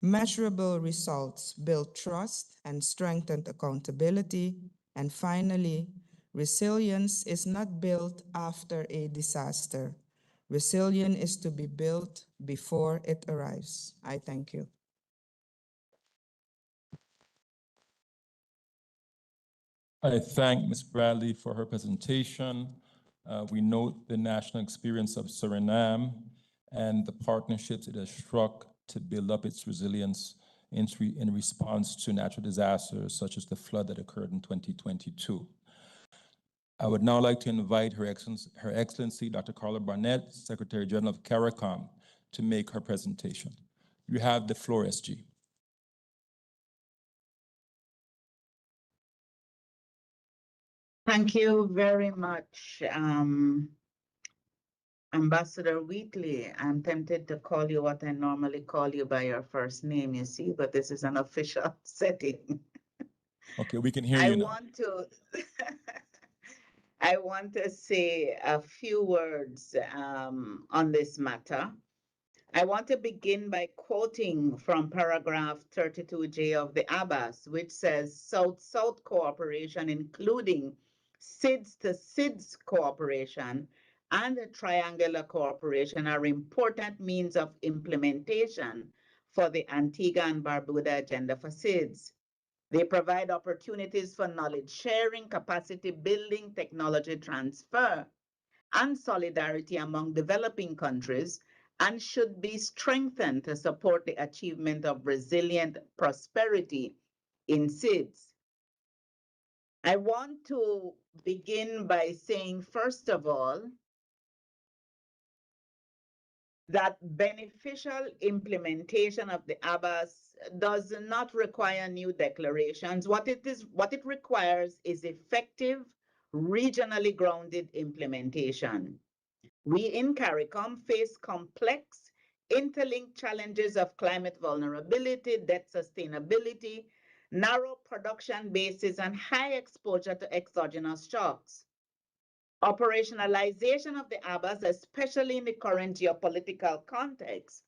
Measurable results build trust and strengthen accountability. And finally, resilience is not built after a disaster. Resilience is to be built before it arrives. I thank you. I thank Ms. Bradley for her presentation. We note the national experience of Suriname and the partnerships it has struck to build up its resilience in response to natural disasters such as the flood that occurred in 2022. I would now like to invite Her Excellency Dr. Carla Barnett, Secretary General of CARICOM, to make her presentation. You have the floor, SG. Thank you very much, Ambassador Wheatley. I'm tempted to call you what I normally call you by your first name, you see, but this is an official setting. Okay, we can hear you now. I want to say a few words on this matter. I want to begin by quoting from paragraph 32J of the ABAS, which says South-South cooperation, including SIDS to SIDS cooperation and the triangular cooperation, are important means of implementation for the Antigua and Barbuda agenda for SIDS. They provide opportunities for knowledge sharing, capacity building, technology transfer, and solidarity among developing countries, and should be strengthened to support the achievement of resilient prosperity in SIDS. I want to begin by saying, first of all, that beneficial implementation of the ABAS does not require new declarations. What it requires is effective, regionally grounded implementation. We in CARICOM face complex, interlinked challenges of climate vulnerability, debt sustainability, narrow production bases, and high exposure to exogenous shocks. Operationalization of the ABAS, especially in the current geopolitical context,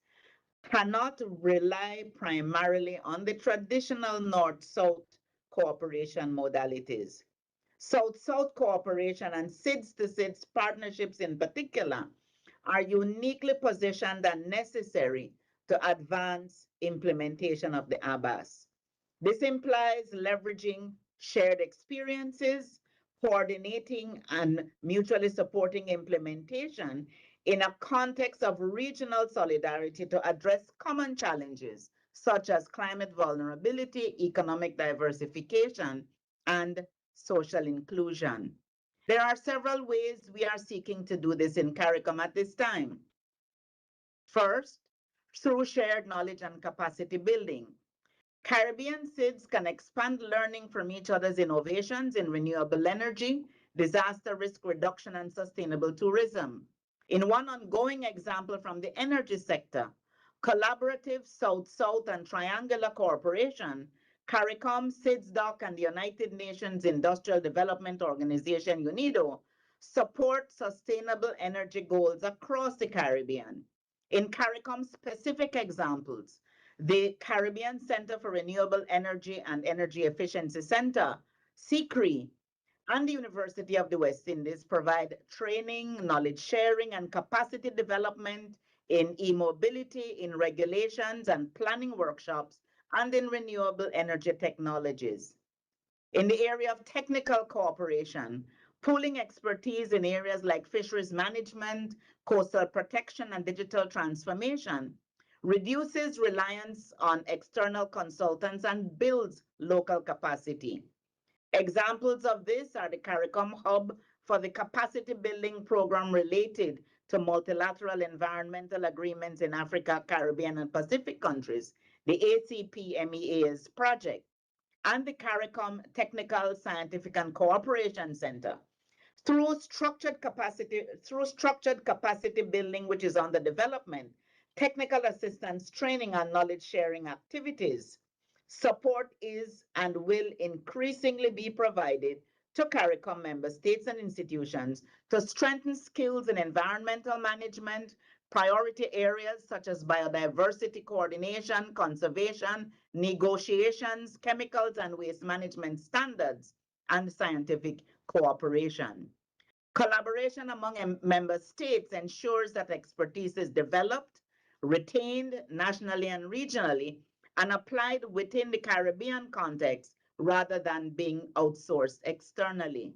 cannot rely primarily on the traditional North-South cooperation modalities. South-South cooperation and SIDS-to-SIDS partnerships in particular are uniquely positioned and necessary to advance implementation of the ABAS. This implies leveraging shared experiences, coordinating and mutually supporting implementation in a context of regional solidarity to address common challenges such as climate vulnerability, economic diversification, and social inclusion. There are several ways we are seeking to do this in CARICOM at this time. First, through shared knowledge and capacity building. Caribbean SIDS can expand learning from each other's innovations in renewable energy, disaster risk reduction, and sustainable tourism. In one ongoing example from the energy sector, collaborative South-South and triangular cooperation, CARICOM, SIDS-DOC, and the United Nations Industrial Development Organization, UNIDO, support sustainable energy goals across the Caribbean. In CARICOM specific examples, the Caribbean Center for Renewable Energy and Energy Efficiency Center, CCRE, and the University of the West Indies provide training, knowledge sharing, and capacity development in e-mobility, in regulations and planning workshops, and in renewable energy technologies. In the area of technical cooperation, pooling expertise in areas like fisheries management, coastal protection, and digital transformation reduces reliance on external consultants and builds local capacity. Examples of this are the CARICOM Hub for the capacity building program related to multilateral environmental agreements in Africa, Caribbean, and Pacific countries, the ACP-MEAS project, and the CARICOM Technical, Scientific, and Cooperation Center. Through structured capacity building, which is under development, technical assistance, training, and knowledge sharing activities, support is and will increasingly be provided to CARICOM member states and institutions to strengthen skills in environmental management, priority areas such as biodiversity coordination, conservation, negotiations, chemicals and waste management standards, and scientific cooperation. Collaboration among member states ensures that expertise is developed, retained nationally and regionally, and applied within the Caribbean context rather than being outsourced externally.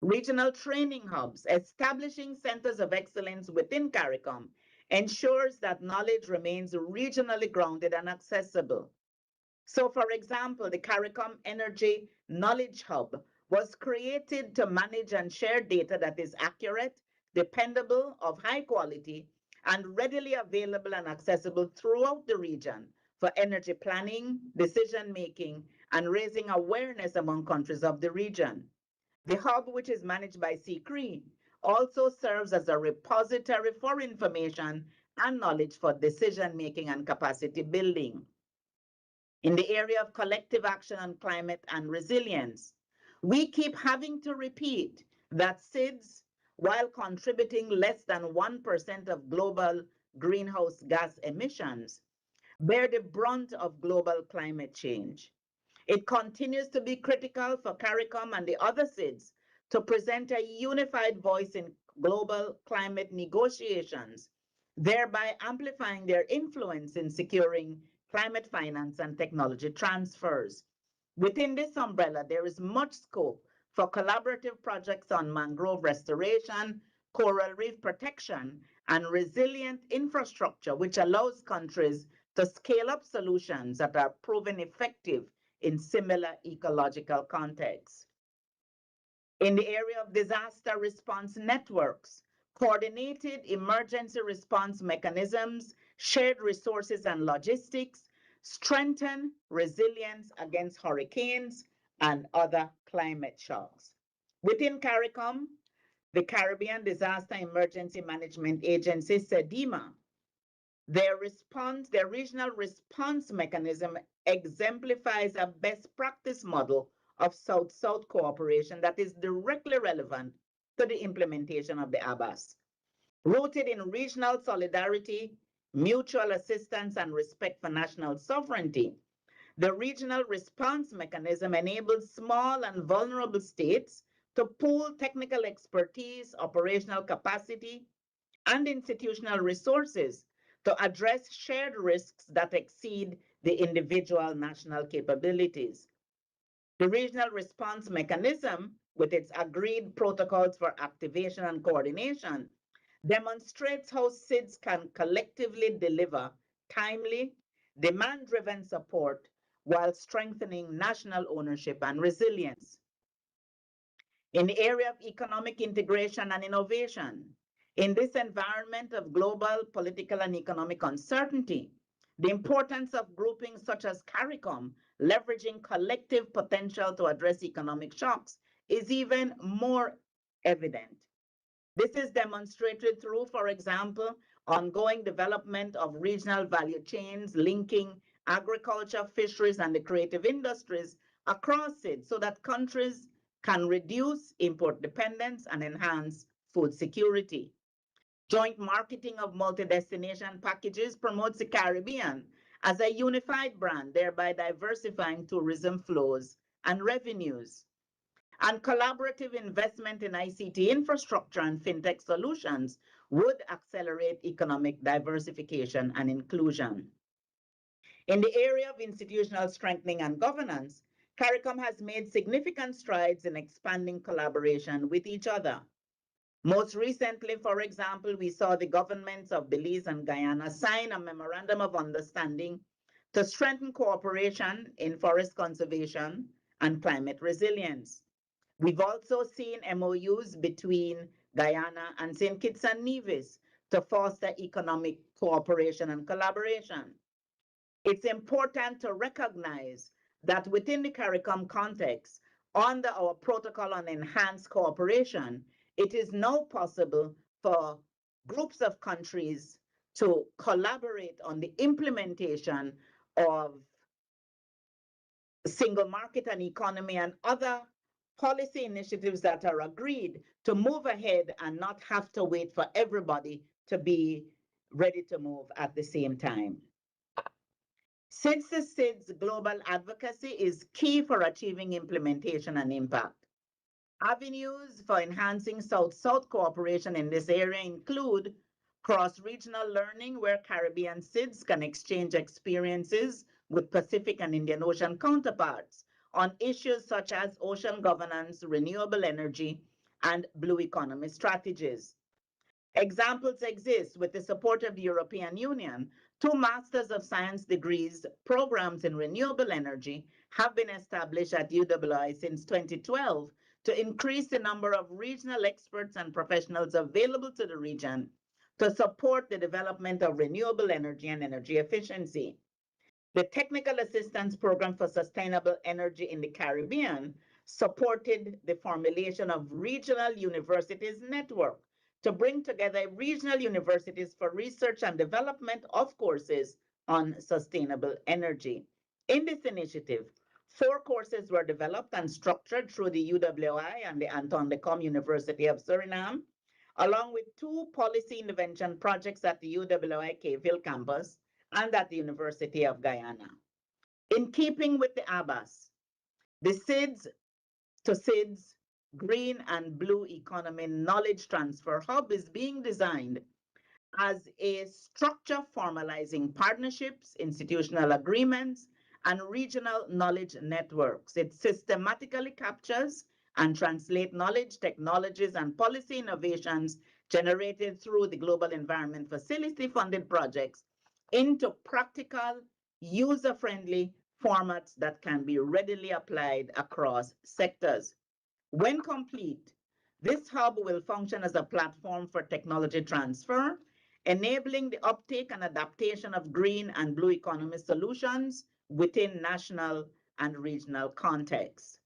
Regional training hubs, establishing centers of excellence within CARICOM, ensures that knowledge remains regionally grounded and accessible. So, for example, the CARICOM Energy Knowledge Hub was created to manage and share data that is accurate, dependable, of high quality, and readily available and accessible throughout the region for energy planning, decision making, and raising awareness among countries of the region. The hub, which is managed by CCRE, also serves as a repository for information and knowledge for decision making and capacity building. In the area of collective action on climate and resilience, we keep having to repeat that SIDS, while contributing less than 1% of global greenhouse gas emissions, bear the brunt of global climate change. It continues to be critical for CARICOM and the other SIDS to present a unified voice in global climate negotiations, thereby amplifying their influence in securing climate finance and technology transfers. Within this umbrella, there is much scope for collaborative projects on mangrove restoration, coral reef protection, and resilient infrastructure, which allows countries to scale up solutions that are proven effective in similar ecological contexts. In the area of disaster response networks, coordinated emergency response mechanisms, shared resources and logistics strengthen resilience against hurricanes and other climate shocks. Within CARICOM, the Caribbean Disaster Emergency Management Agency, SEDIMA, their regional response mechanism exemplifies a best practice model of South-South cooperation that is directly relevant to the implementation of the ABAS. Rooted in regional solidarity, mutual assistance, and respect for national sovereignty, the regional response mechanism enables small and vulnerable states to pool technical expertise, operational capacity, and institutional resources to address shared risks that exceed the individual national capabilities. The regional response mechanism, with its agreed protocols for activation and coordination, demonstrates how SIDS can collectively deliver timely, demand-driven support while strengthening national ownership and resilience. In the area of economic integration and innovation, in this environment of global political and economic uncertainty, the importance of groupings such as CARICOM, leveraging collective potential to address economic shocks, is even more evident. This is demonstrated through, for example, ongoing development of regional value chains linking agriculture, fisheries, and the creative industries across it so that countries can reduce import dependence and enhance food security. Joint marketing of multi-destination packages promotes the Caribbean as a unified brand, thereby diversifying tourism flows and revenues. And collaborative investment in ICT infrastructure and fintech solutions would accelerate economic diversification and inclusion. In the area of institutional strengthening and governance, CARICOM has made significant strides in expanding collaboration with each other. Most recently, for example, we saw the governments of Belize and Guyana sign a memorandum of understanding to strengthen cooperation in forest conservation and climate resilience. We've also seen MOUs between Guyana and St. Kitts and Nevis to foster economic cooperation and collaboration. It's important to recognize that within the CARICOM context, under our protocol on enhanced cooperation, it is now possible for groups of countries to collaborate on the implementation of single market and economy and other policy initiatives that are agreed to move ahead and not have to wait for everybody to be ready to move at the same time. Since the SIDS global advocacy is key for achieving implementation and impact. Avenues for enhancing South-South cooperation in this area include cross-regional learning, where Caribbean SIDS can exchange experiences with Pacific and Indian Ocean counterparts on issues such as ocean governance, renewable energy, and blue economy strategies. Examples exist with the support of the European Union. 2 Masters of Science degrees programs in renewable energy have been established at UWI since 2012 to increase the number of regional experts and professionals available to the region to support the development of renewable energy and energy efficiency. The Technical Assistance Program for Sustainable Energy in the Caribbean supported the formulation of regional universities network to bring together regional universities for research and development of courses on sustainable energy. In this initiative, 4 courses were developed and structured through the UWI and the Anton de Kom University of Suriname, along with 2 policy intervention projects at the UWI Caveville campus and at the University of Guyana. In keeping with the ABAS, the SIDS to SIDS Green and Blue Economy Knowledge Transfer Hub is being designed as a structure formalizing partnerships, institutional agreements, and regional knowledge networks. It systematically captures and translates knowledge, technologies, and policy innovations generated through the Global Environment Facility funded projects into practical, user-friendly formats that can be readily applied across sectors. When complete, this hub will function as a platform for technology transfer, enabling the uptake and adaptation of green and blue economy solutions within national and regional contexts.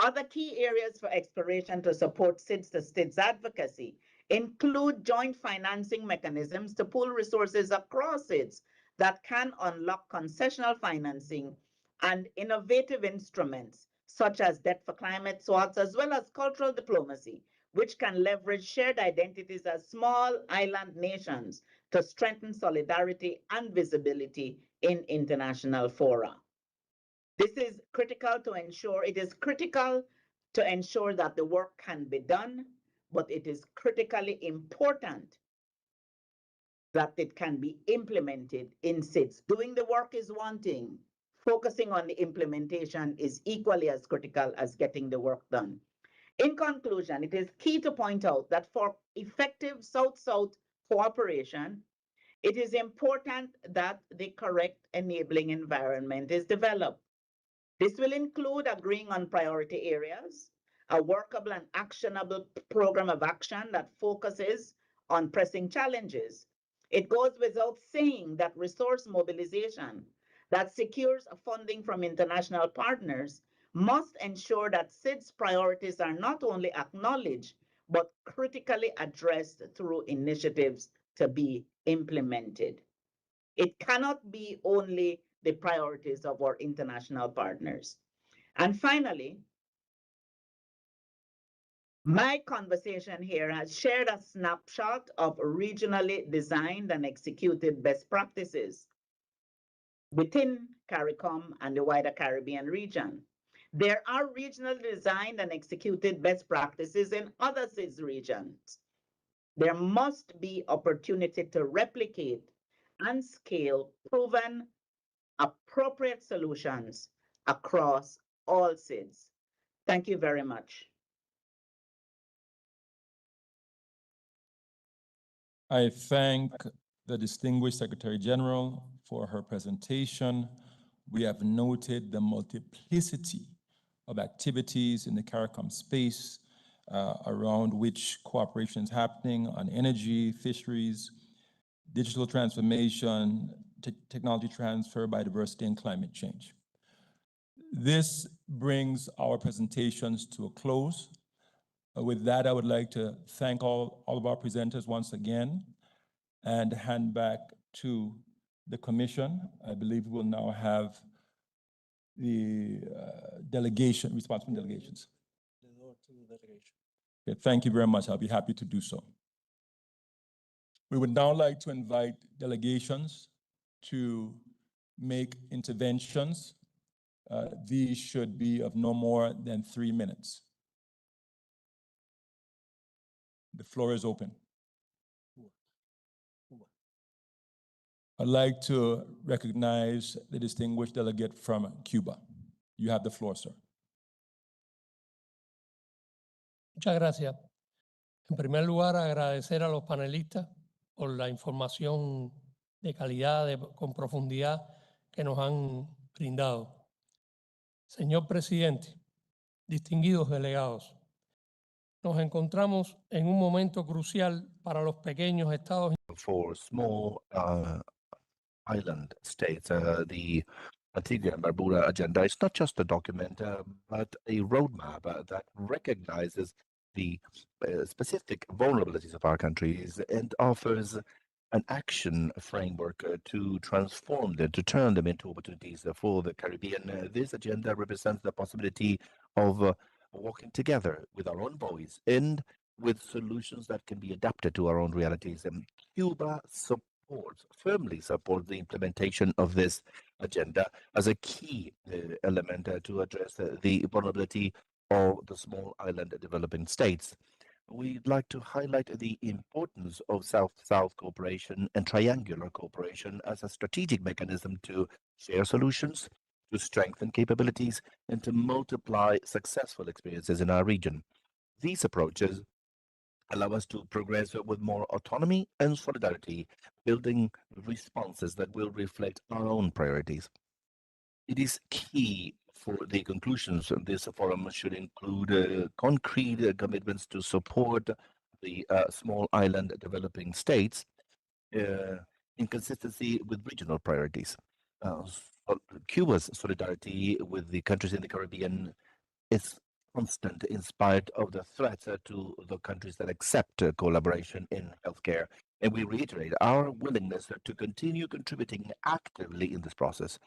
Other key areas for exploration to support SIDS to SIDS advocacy include joint financing mechanisms to pool resources across SIDS that can unlock concessional financing and innovative instruments such as debt for climate swaps, as well as cultural diplomacy, which can leverage shared identities as small island nations to strengthen solidarity and visibility in international fora. This is critical to ensure, it is critical to ensure that the work can be done, but it is critically important that it can be implemented in SIDS. Doing the work is one thing. Focusing on the implementation is equally as critical as getting the work done. In conclusion, it is key to point out that for effective South-South cooperation, it is important that the correct enabling environment is developed. This will include agreeing on priority areas, a workable and actionable program of action that focuses on pressing challenges. It goes without saying that resource mobilization that secures funding from international partners must ensure that SIDS priorities are not only acknowledged, but critically addressed through initiatives to be implemented. It cannot be only the priorities of our international partners. And finally, my conversation here has shared a snapshot of regionally designed and executed best practices within CARICOM and the wider Caribbean region. There are regionally designed and executed best practices in other SIDS regions. There must be opportunity to replicate and scale proven appropriate solutions across all SIDS. Thank you very much. I thank the distinguished Secretary General for her presentation. We have noted the multiplicity of activities in the CARICOM space around which cooperation is happening on energy, fisheries, digital transformation, technology transfer, biodiversity, and climate change. This brings our presentations to a close. With that, I would like to thank all of our presenters once again and hand back to the Commission. I believe we'll now have the delegation, responsible delegations. Okay, thank you very much. I'll be happy to do so. We would now like to invite delegations to make interventions. These should be of no more than 3 minutes. The floor is open. I'd like to recognize the distinguished delegate from Cuba. You have the floor, sir. Muchas gracias. En primer lugar, agradecer a los panelistas por la información de calidad, con profundidad que nos han brindado. Señor presidente, distinguidos delegados, nos encontramos en un momento crucial para los pequeños estados. For small island states, the Antigua and Barbuda agenda is not just a document, but a roadmap that recognizes the specific vulnerabilities of our countries and offers an action framework to transform them, to turn them into opportunities for the Caribbean. This agenda represents the possibility of working together with our own voice and with solutions that can be adapted to our own realities. And Cuba firmly supports the implementation of this agenda as a key element to address the vulnerability of the small island developing states. We'd like to highlight the importance of South-South cooperation and triangular cooperation as a strategic mechanism to share solutions, to strengthen capabilities, and to multiply successful experiences in our region. These approaches allow us to progress with more autonomy and solidarity, building responses that will reflect our own priorities. It is key for the conclusions of this forum should include concrete commitments to support the small island developing states in consistency with regional priorities. Cuba's solidarity with the countries in the Caribbean is constant in spite of the threats to the countries that accept collaboration in healthcare. And we reiterate our willingness to continue contributing actively in this process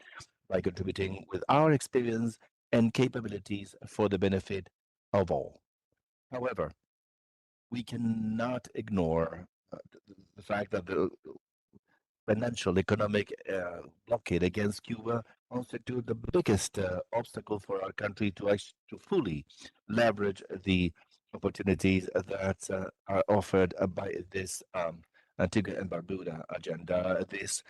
by contributing with our experience and capabilities for the benefit of all. However, we cannot ignore the fact that the financial economic blockade against Cuba constitute the biggest obstacle for our country to fully leverage the opportunities that are offered by this Antigua and Barbuda agenda. This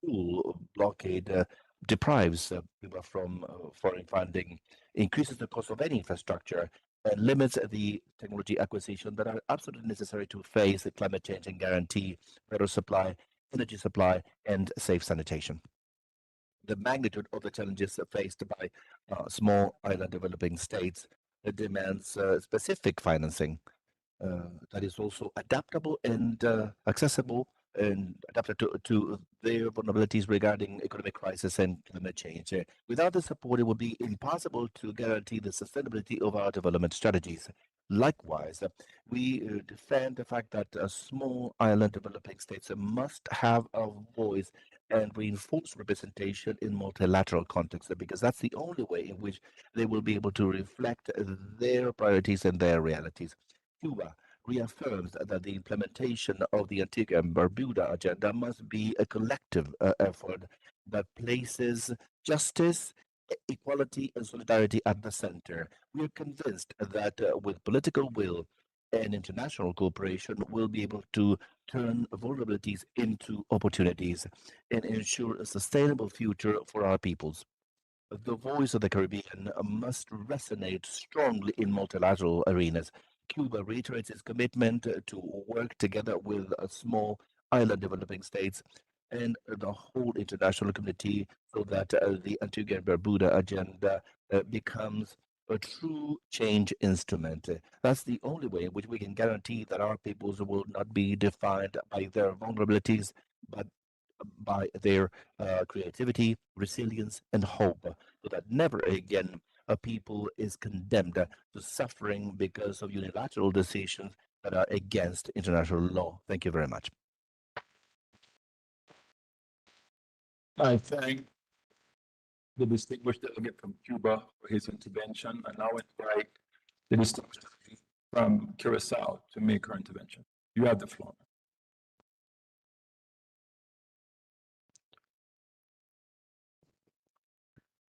full blockade deprives Cuba from foreign funding, increases the cost of any infrastructure, and limits the technology acquisition that are absolutely necessary to face the climate change and guarantee better supply, energy supply, and safe sanitation. The magnitude of the challenges faced by small island developing states demands specific financing that is also adaptable and accessible and adapted to their vulnerabilities regarding economic crisis and climate change. Without the support, it would be impossible to guarantee the sustainability of our development strategies. Likewise, we defend the fact that small island developing states must have a voice and reinforce representation in multilateral contexts because that's the only way in which they will be able to reflect their priorities and their realities. Cuba reaffirms that the implementation of the Antigua and Barbuda agenda must be a collective effort that places justice, equality, and solidarity at the center. We are convinced that with political will and international cooperation, we'll be able to turn vulnerabilities into opportunities and ensure a sustainable future for our peoples. The voice of the Caribbean must resonate strongly in multilateral arenas. Cuba reiterates its commitment to work together with small island developing states and the whole international community so that the Antigua and Barbuda agenda becomes a true change instrument. That's the only way in which we can guarantee that our peoples will not be defined by their vulnerabilities, but by their creativity, resilience, and hope, so that never again a people is condemned to suffering because of unilateral decisions that are against international law. Thank you very much. I thank the distinguished delegate from Cuba for his intervention. I now invite the distinguished delegate from Curacao to make her intervention. You have the floor.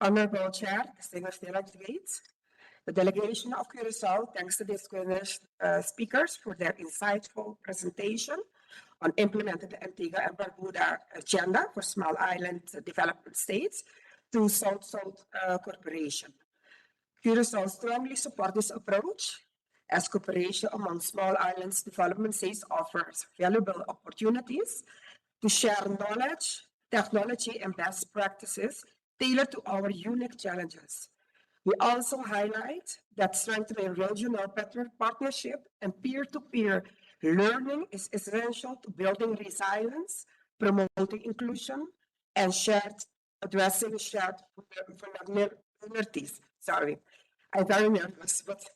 Honorable Chair, distinguished delegates, the delegation of Curacao thanks the distinguished speakers for their insightful presentation on implementing the Antigua and Barbuda agenda for small island development states through South-South cooperation. Curacao strongly supports this approach as cooperation among small islands development states offers valuable opportunities to share knowledge, technology, and best practices tailored to our unique challenges. We also highlight that strengthening regional partnership and peer-to-peer learning is essential to building resilience, promoting inclusion, and addressing shared vulnerabilities. Sorry, I'm very nervous, but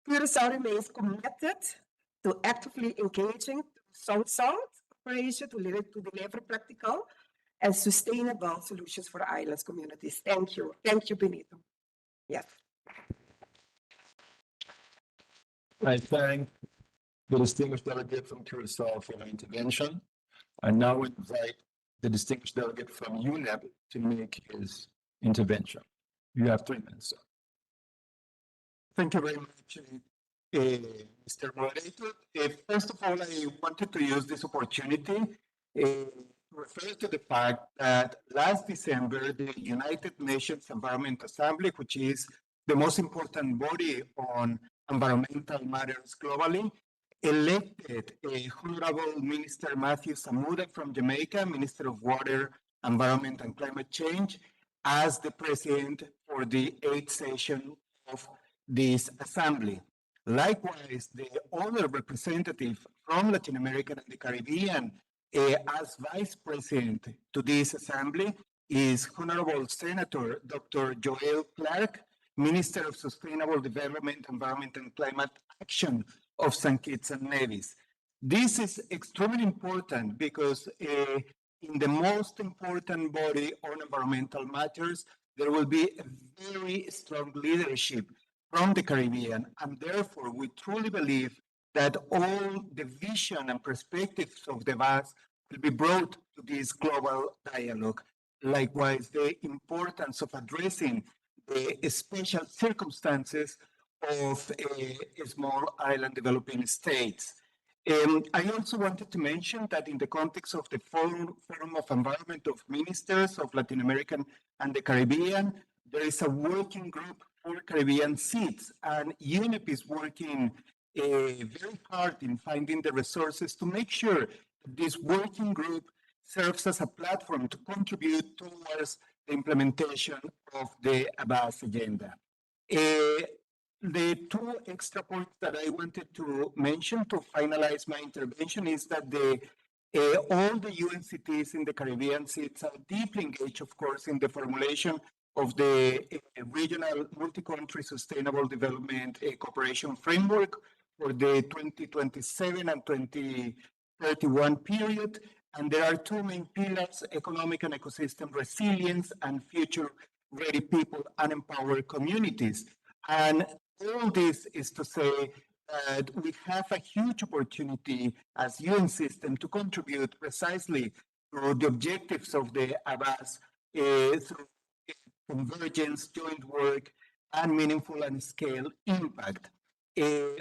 Curacao remains committed to actively engaging South-South cooperation to deliver practical and sustainable solutions for islands communities. Thank you. Thank you, Benito. Yes. I thank the distinguished delegate from Curacao for her intervention. I now invite the distinguished delegate from UNEP to make his intervention. You have 3 minutes, sir. Thank you very much, Mr. Moderator. First of all, I wanted to use this opportunity to refer to the fact that last December, the United Nations Environment Assembly, which is the most important body on environmental matters globally, elected Honorable Minister Matthew Samuda from Jamaica, Minister of Water, Environment and Climate Change, as the president for the 8th session of this assembly. Likewise, the other representative from Latin America and the Caribbean as vice president to this assembly is Honorable Senator Dr. Joel Clark, Minister of Sustainable Development, Environment and Climate Action of St. Kitts and Nevis. This is extremely important because in the most important body on environmental matters, there will be a very strong leadership from the Caribbean, and therefore we truly believe that all the vision and perspectives of the VAS will be brought to this global dialogue. Likewise, the importance of addressing the special circumstances of small island developing states. I also wanted to mention that in the context of the Forum of Environment of Ministers of Latin America and the Caribbean, there is a working group for Caribbean seeds, and UNEP is working very hard in finding the resources to make sure that this working group serves as a platform to contribute towards the implementation of the Abbas agenda. The two extra points that I wanted to mention to finalize my intervention is that all the UNCTs in the Caribbean seats are deeply engaged, of course, in the formulation of the regional multi-country sustainable development cooperation framework for the 2027 and 2031 period. And there are two main pillars: economic and ecosystem resilience and future-ready people and empowered communities. And all this is to say that we have a huge opportunity as UN system to contribute precisely to the objectives of the Abbas through convergence, joint work, and meaningful and scale impact.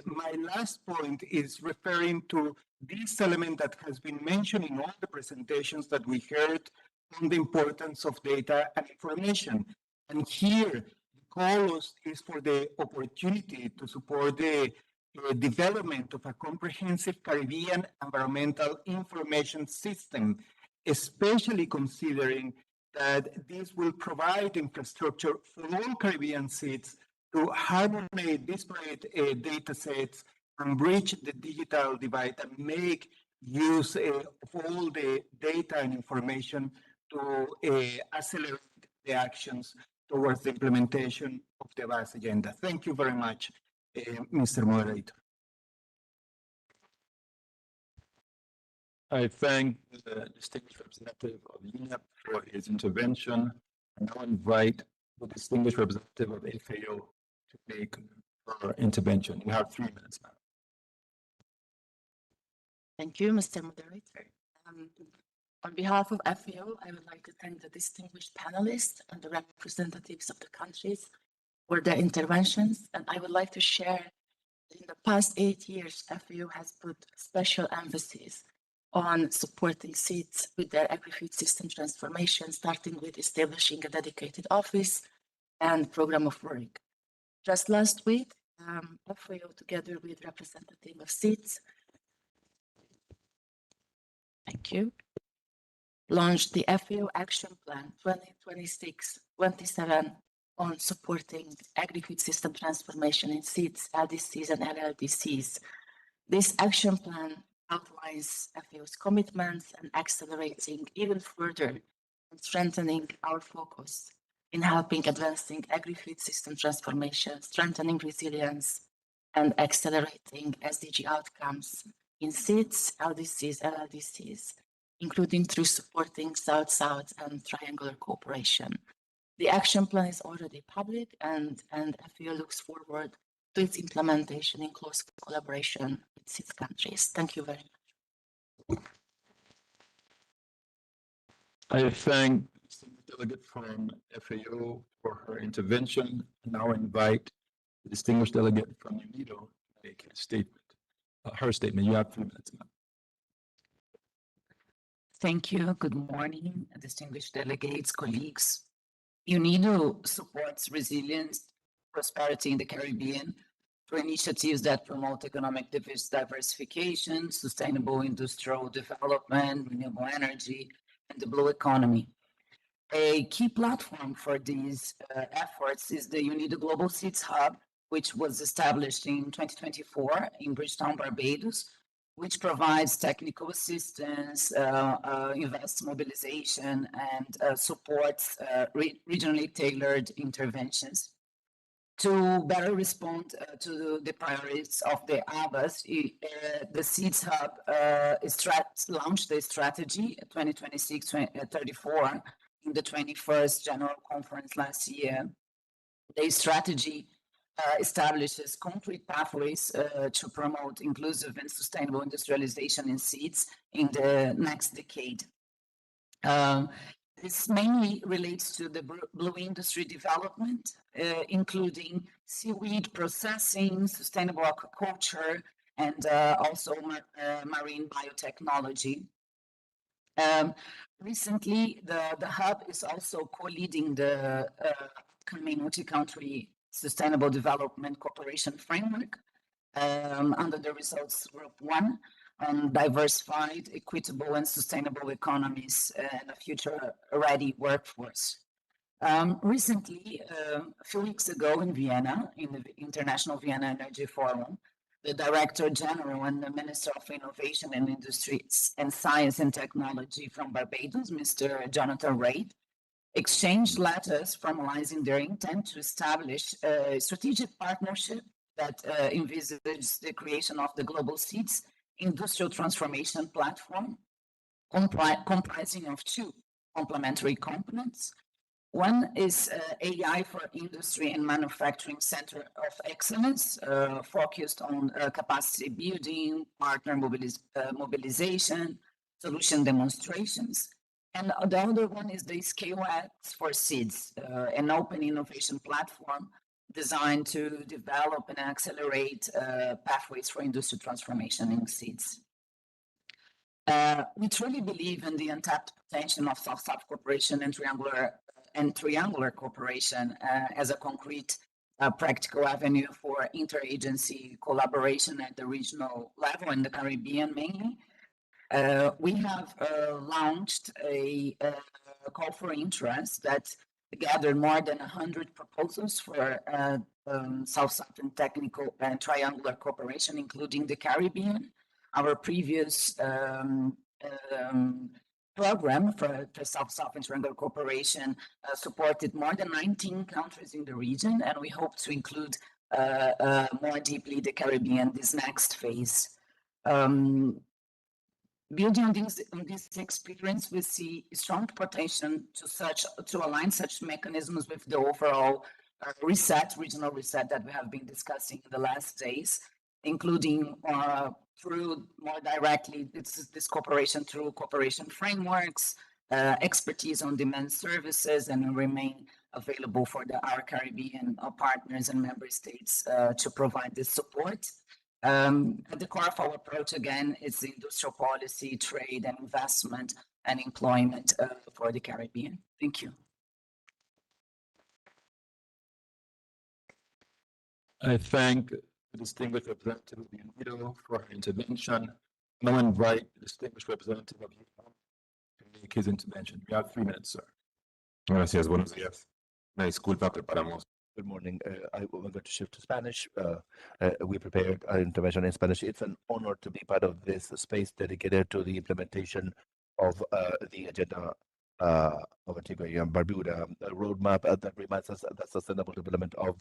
My last point is referring to this element that has been mentioned in all the presentations that we heard on the importance of data and information. And here, the call is for the opportunity to support the development of a comprehensive Caribbean environmental information system, especially considering that this will provide infrastructure for all Caribbean states to harmonize disparate data sets and bridge the digital divide and make use of all the data and information to accelerate the actions towards the implementation of the VAS agenda. Thank you very much, Mr. Moderator. I thank the distinguished representative of UNEP for his intervention. And now invite the distinguished representative of FAO to make her intervention. You have 3 minutes now. Thank you, Mr. Moderator. On behalf of FAO, I would like to thank the distinguished panelists and the representatives of the countries for their interventions. And I would like to share that in the past 8 years, FAO has put special emphasis on supporting seeds with their agri-food system transformation, starting with establishing a dedicated office and program of work. Just last week, FAO, together with representatives of seeds, thank you, launched the FAO Action Plan 2026-27 on supporting agri-food system transformation in seeds, LDCs, and LLDCs. This action plan outlines FAO's commitments and accelerating even further and strengthening our focus in helping advancing agri-food system transformation, strengthening resilience, and accelerating SDG outcomes in seeds, LDCs, and LDCs, including through supporting South-South and triangular cooperation. The action plan is already public, and FAO looks forward to its implementation in close collaboration with its countries. Thank you very much. I thank the delegate from FAO for her intervention. And now invite the distinguished delegate from UNIDO to make a statement. Her statement. You have 3 minutes now. Thank you. Good morning, distinguished delegates, colleagues. UNIDO supports resilience, prosperity in the Caribbean through initiatives that promote economic diversification, sustainable industrial development, renewable energy, and the blue economy. A key platform for these efforts is the UNIDO Global Seeds Hub, which was established in 2024 in Bridgetown, Barbados, which provides technical assistance, invests mobilization, and supports regionally tailored interventions. To better respond to the priorities of the Abbas, the Seeds Hub launched a strategy 2026-34 in the 21st General Conference last year. The strategy establishes concrete pathways to promote inclusive and sustainable industrialization in seeds in the next decade. This mainly relates to the blue industry development, including seaweed processing, sustainable aquaculture, and also marine biotechnology. Recently, the hub is also co-leading the upcoming multi-country Sustainable Development Cooperation Framework under the Results Group 1 on diversified, equitable, and sustainable economies and a future-ready workforce. Recently, a few weeks ago in Vienna, in the International Vienna Energy Forum, the Director General and the Minister of Innovation and Industry and Science and Technology from Barbados, Mr. Jonathan Reid, exchanged letters formalizing their intent to establish a strategic partnership that envisages the creation of the Global Seeds Industrial Transformation Platform, comprising of two complementary components. One is AI for Industry and Manufacturing Center of Excellence, focused on capacity building, partner mobilization, solution demonstrations. And the other one is the ScaleX for Seeds, an open innovation platform designed to develop and accelerate pathways for industry transformation in seeds. We truly believe in the untapped potential of South-South cooperation and triangular cooperation as a concrete, practical avenue for interagency collaboration at the regional level in the Caribbean mainly. We have launched a call for interest that gathered more than 100 proposals for South-South and technical and triangular cooperation, including the Caribbean. Our previous program for South-South and triangular cooperation supported more than 19 countries in the region, and we hope to include more deeply the Caribbean this next phase. Building on this experience, we see strong potential to align such mechanisms with the overall regional reset that we have been discussing in the last days, including through more directly this cooperation through cooperation frameworks, expertise on demand services, and remain available for our Caribbean partners and member states to provide this support. At the core of our approach, again, is the industrial policy, trade, and investment and employment for the Caribbean. Thank you. I thank the distinguished representative of the UNIDO for her intervention. Now invite the distinguished representative of the UNIDO to make his intervention. You have 3 minutes, sir. Gracias, buenos días. Una disculpa, preparamos. Good morning. I'm going to shift to Spanish. We prepared our intervention in Spanish. It's an honor to be part of this space dedicated to the implementation of the agenda of Antigua and Barbuda, a roadmap that reminds us of the sustainable development of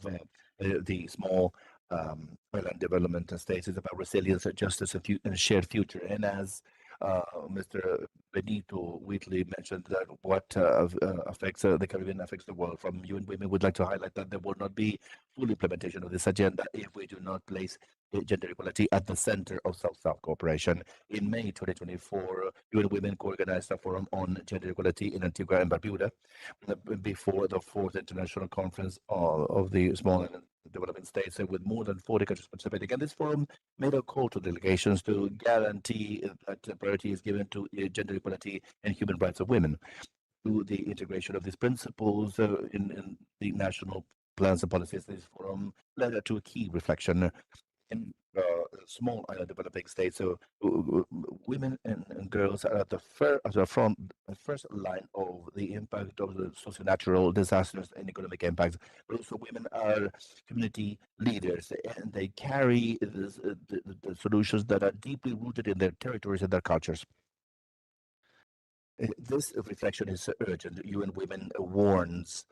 the small island development states. Is about resilience, justice, and shared future. And as Mr. Benito Wheatley mentioned, that what affects the Caribbean affects the world. From UN Women, would like to highlight that there will not be full implementation of this agenda if we do not place gender equality at the center of South-South cooperation. In May 2024, UN Women co-organized a forum on gender equality in Antigua and Barbuda before the 4th International Conference of the Small Island Developing States, with more than 40 countries participating. And this forum made a call to delegations to guarantee that priority is given to gender equality and human rights of women through the integration of these principles in the national plans and policies. This forum led to a key reflection in small island developing states. So women and girls are at the first line of the impact of the socio-natural disasters and economic impacts. But also women are community leaders, and they carry the solutions that are deeply rooted in their territories and their cultures. This reflection is urgent. UN Women warns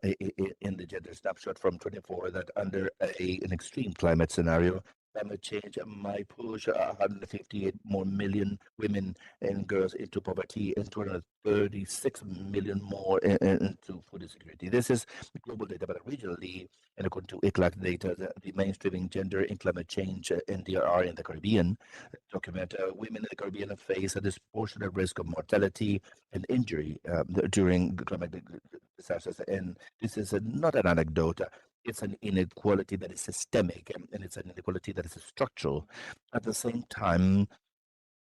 in the gender snapshot from 24 that under an extreme climate scenario, climate change might push 158 more million women and girls into poverty and 236 million more into food insecurity. This is global data, but regionally, and according to ICLAC data, the mainstreaming gender in climate change NDRR in the Caribbean document women in the Caribbean face a disproportionate risk of mortality and injury during climatic disasters. And this is not an anecdote. It's an inequality that is systemic and it's an inequality that is structural. At the same time,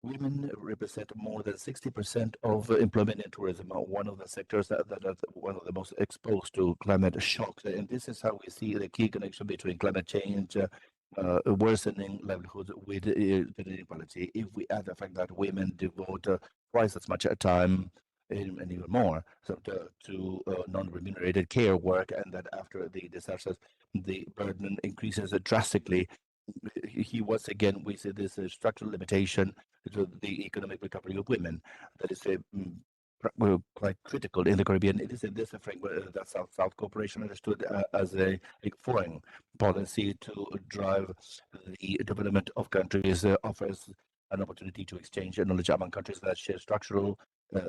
women represent more than 60% of employment in tourism, one of the sectors that are one of the most exposed to climate shocks. And this is how we see the key connection between climate change, worsening livelihoods with gender inequality. If we add the fact that women devote twice as much time and even more to non-remunerated care work, and that after the disasters, the burden increases drastically. Once again, we see this structural limitation to the economic recovery of women that is quite critical in the Caribbean. It is in this framework that South-South cooperation understood as a foreign policy to drive the development of countries, offers an opportunity to exchange knowledge among countries that share structural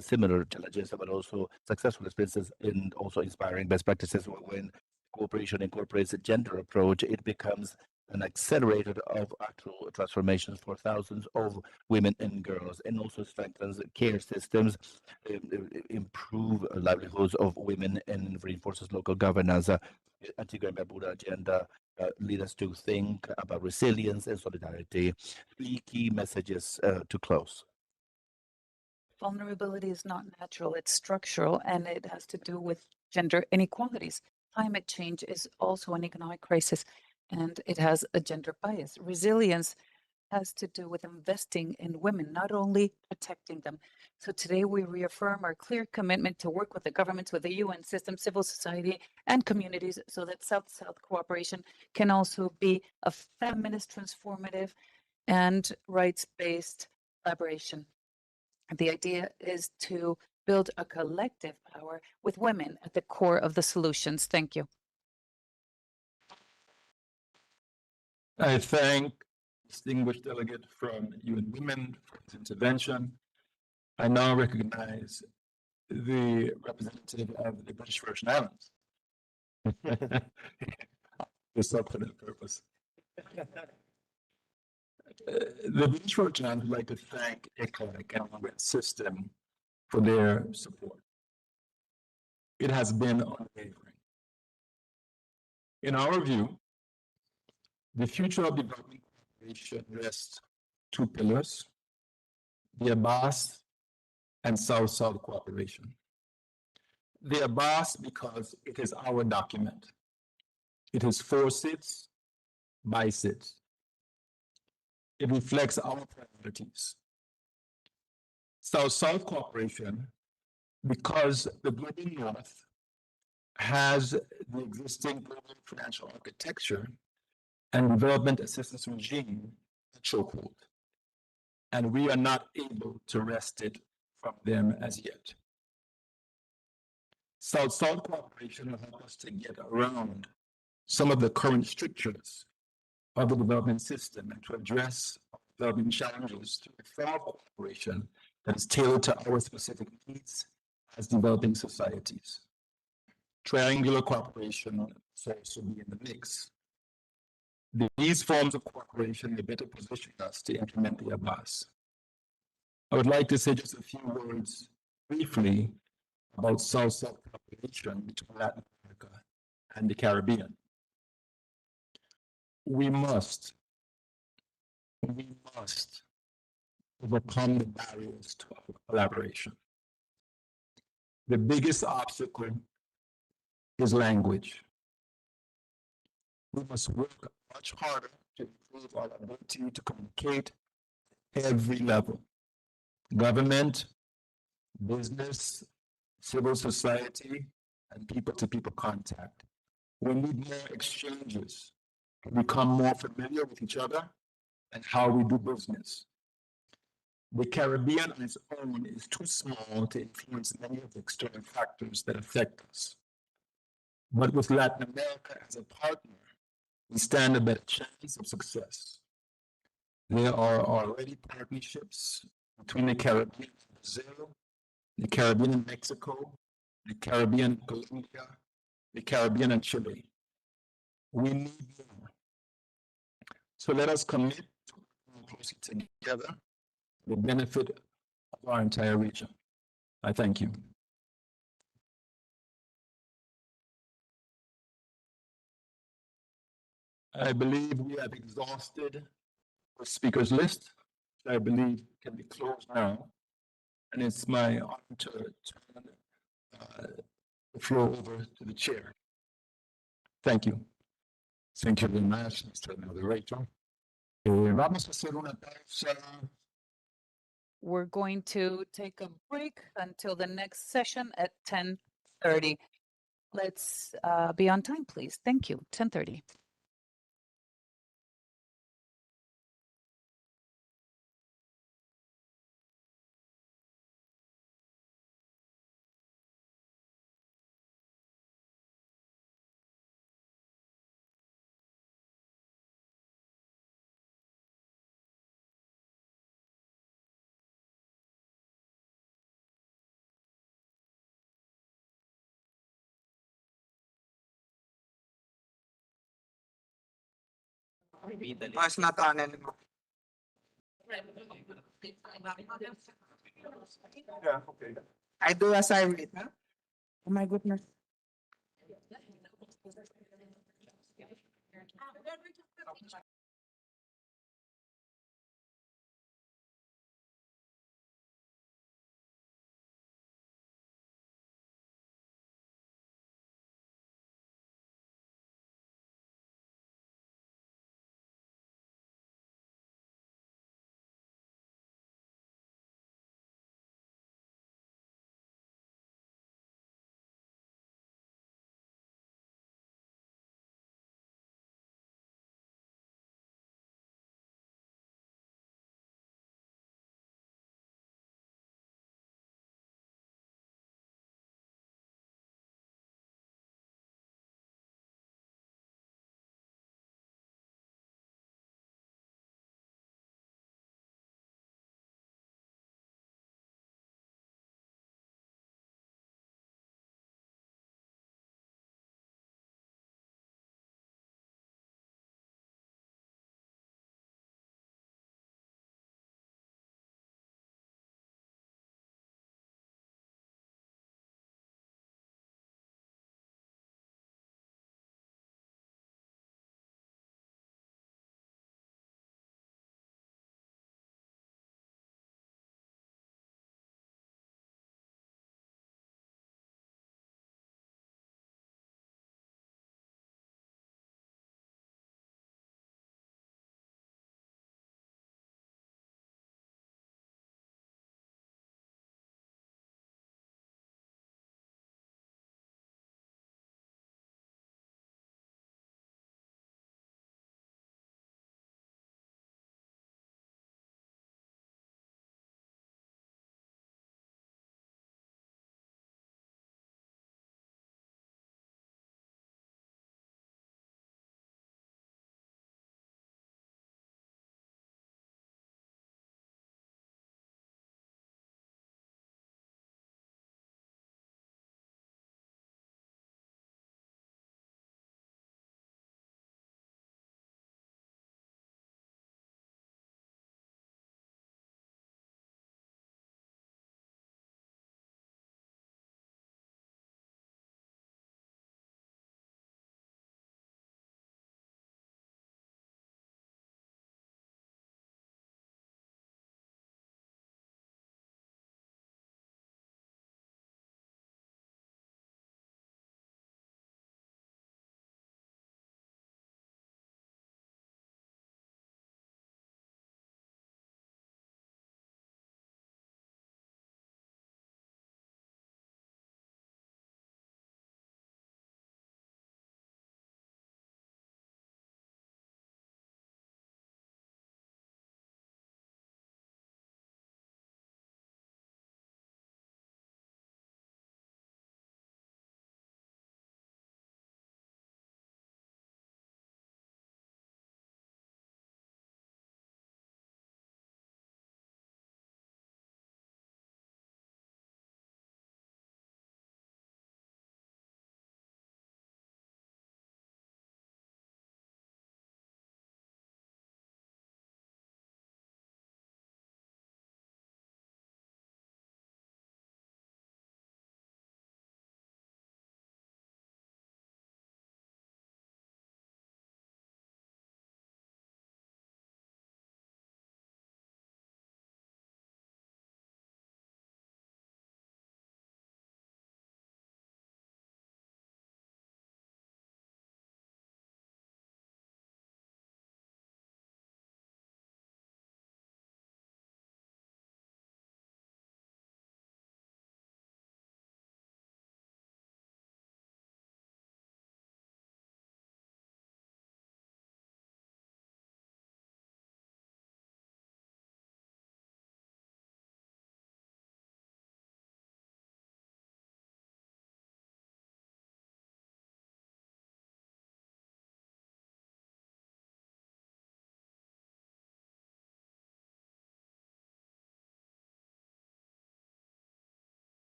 similar challenges, but also successful experiences and also inspiring best practices. When cooperation incorporates a gender approach, it becomes an accelerator of actual transformations for thousands of women and girls, and also strengthens care systems, improve livelihoods of women, and reinforces local governance. Antigua and Barbuda agenda lead us to think about resilience and solidarity. Three key messages to close. Vulnerability is not natural, it's structural, and it has to do with gender inequalities. Climate change is also an economic crisis, and it has a gender bias. Resilience has to do with investing in women, not only protecting them. So today we reaffirm our clear commitment to work with the governments, with the UN system, civil society, and communities so that South-South cooperation can also be a feminist, transformative, and rights-based collaboration. The idea is to build a collective power with women at the core of the solutions. Thank you. I thank distinguished delegate from UN Women for his intervention. I now recognize the representative of the British Virgin Islands. Just up for that purpose. The British Virgin Islands would like to thank ICLAC and the UN system for their support. It has been unwavering. In our view, the future of development cooperation rests two pillars: the Abbas and South-South cooperation. The Abbas because it is our document. It is 4 sits by sits. It reflects our priorities. South-South cooperation because the global North has the existing global financial architecture and development assistance regime at chokehold, and we are not able to wrest it from them as yet. South-South cooperation will help us to get around some of the current strictures of the development system and to address development challenges through reform cooperation that is tailored to our specific needs as developing societies. Triangular cooperation will also be in the mix. These forms of cooperation may better position us to implement the Abbas. I would like to say just a few words briefly about South-South cooperation between Latin America and the Caribbean. We must overcome the barriers to our collaboration. The biggest obstacle is language. We must work much harder to improve our ability to communicate at every level: government, business, civil society, and people-to-people contact. We need more exchanges to become more familiar with each other and how we do business. The Caribbean on its own is too small to influence many of the external factors that affect us. But with Latin America as a partner, we stand a better chance of success. There are already partnerships between the Caribbean and Brazil, the Caribbean and Mexico, the Caribbean and Colombia, the Caribbean and Chile. We need more. So let us commit to working closely together for the benefit of our entire region. I thank you. I believe we have exhausted the speakers list. I believe can be closed now. And it's my honor to turn the floor over to the chair. Thank you. Thank you very much, Mr. Moderator. Vamos a hacer una pausa. We're going to take a break until the next session at 10:30. Let's be on time, please. Thank you. 10:30. Oh, it's not on anymore. Yeah, okay. I do as I read, huh? Oh my goodness.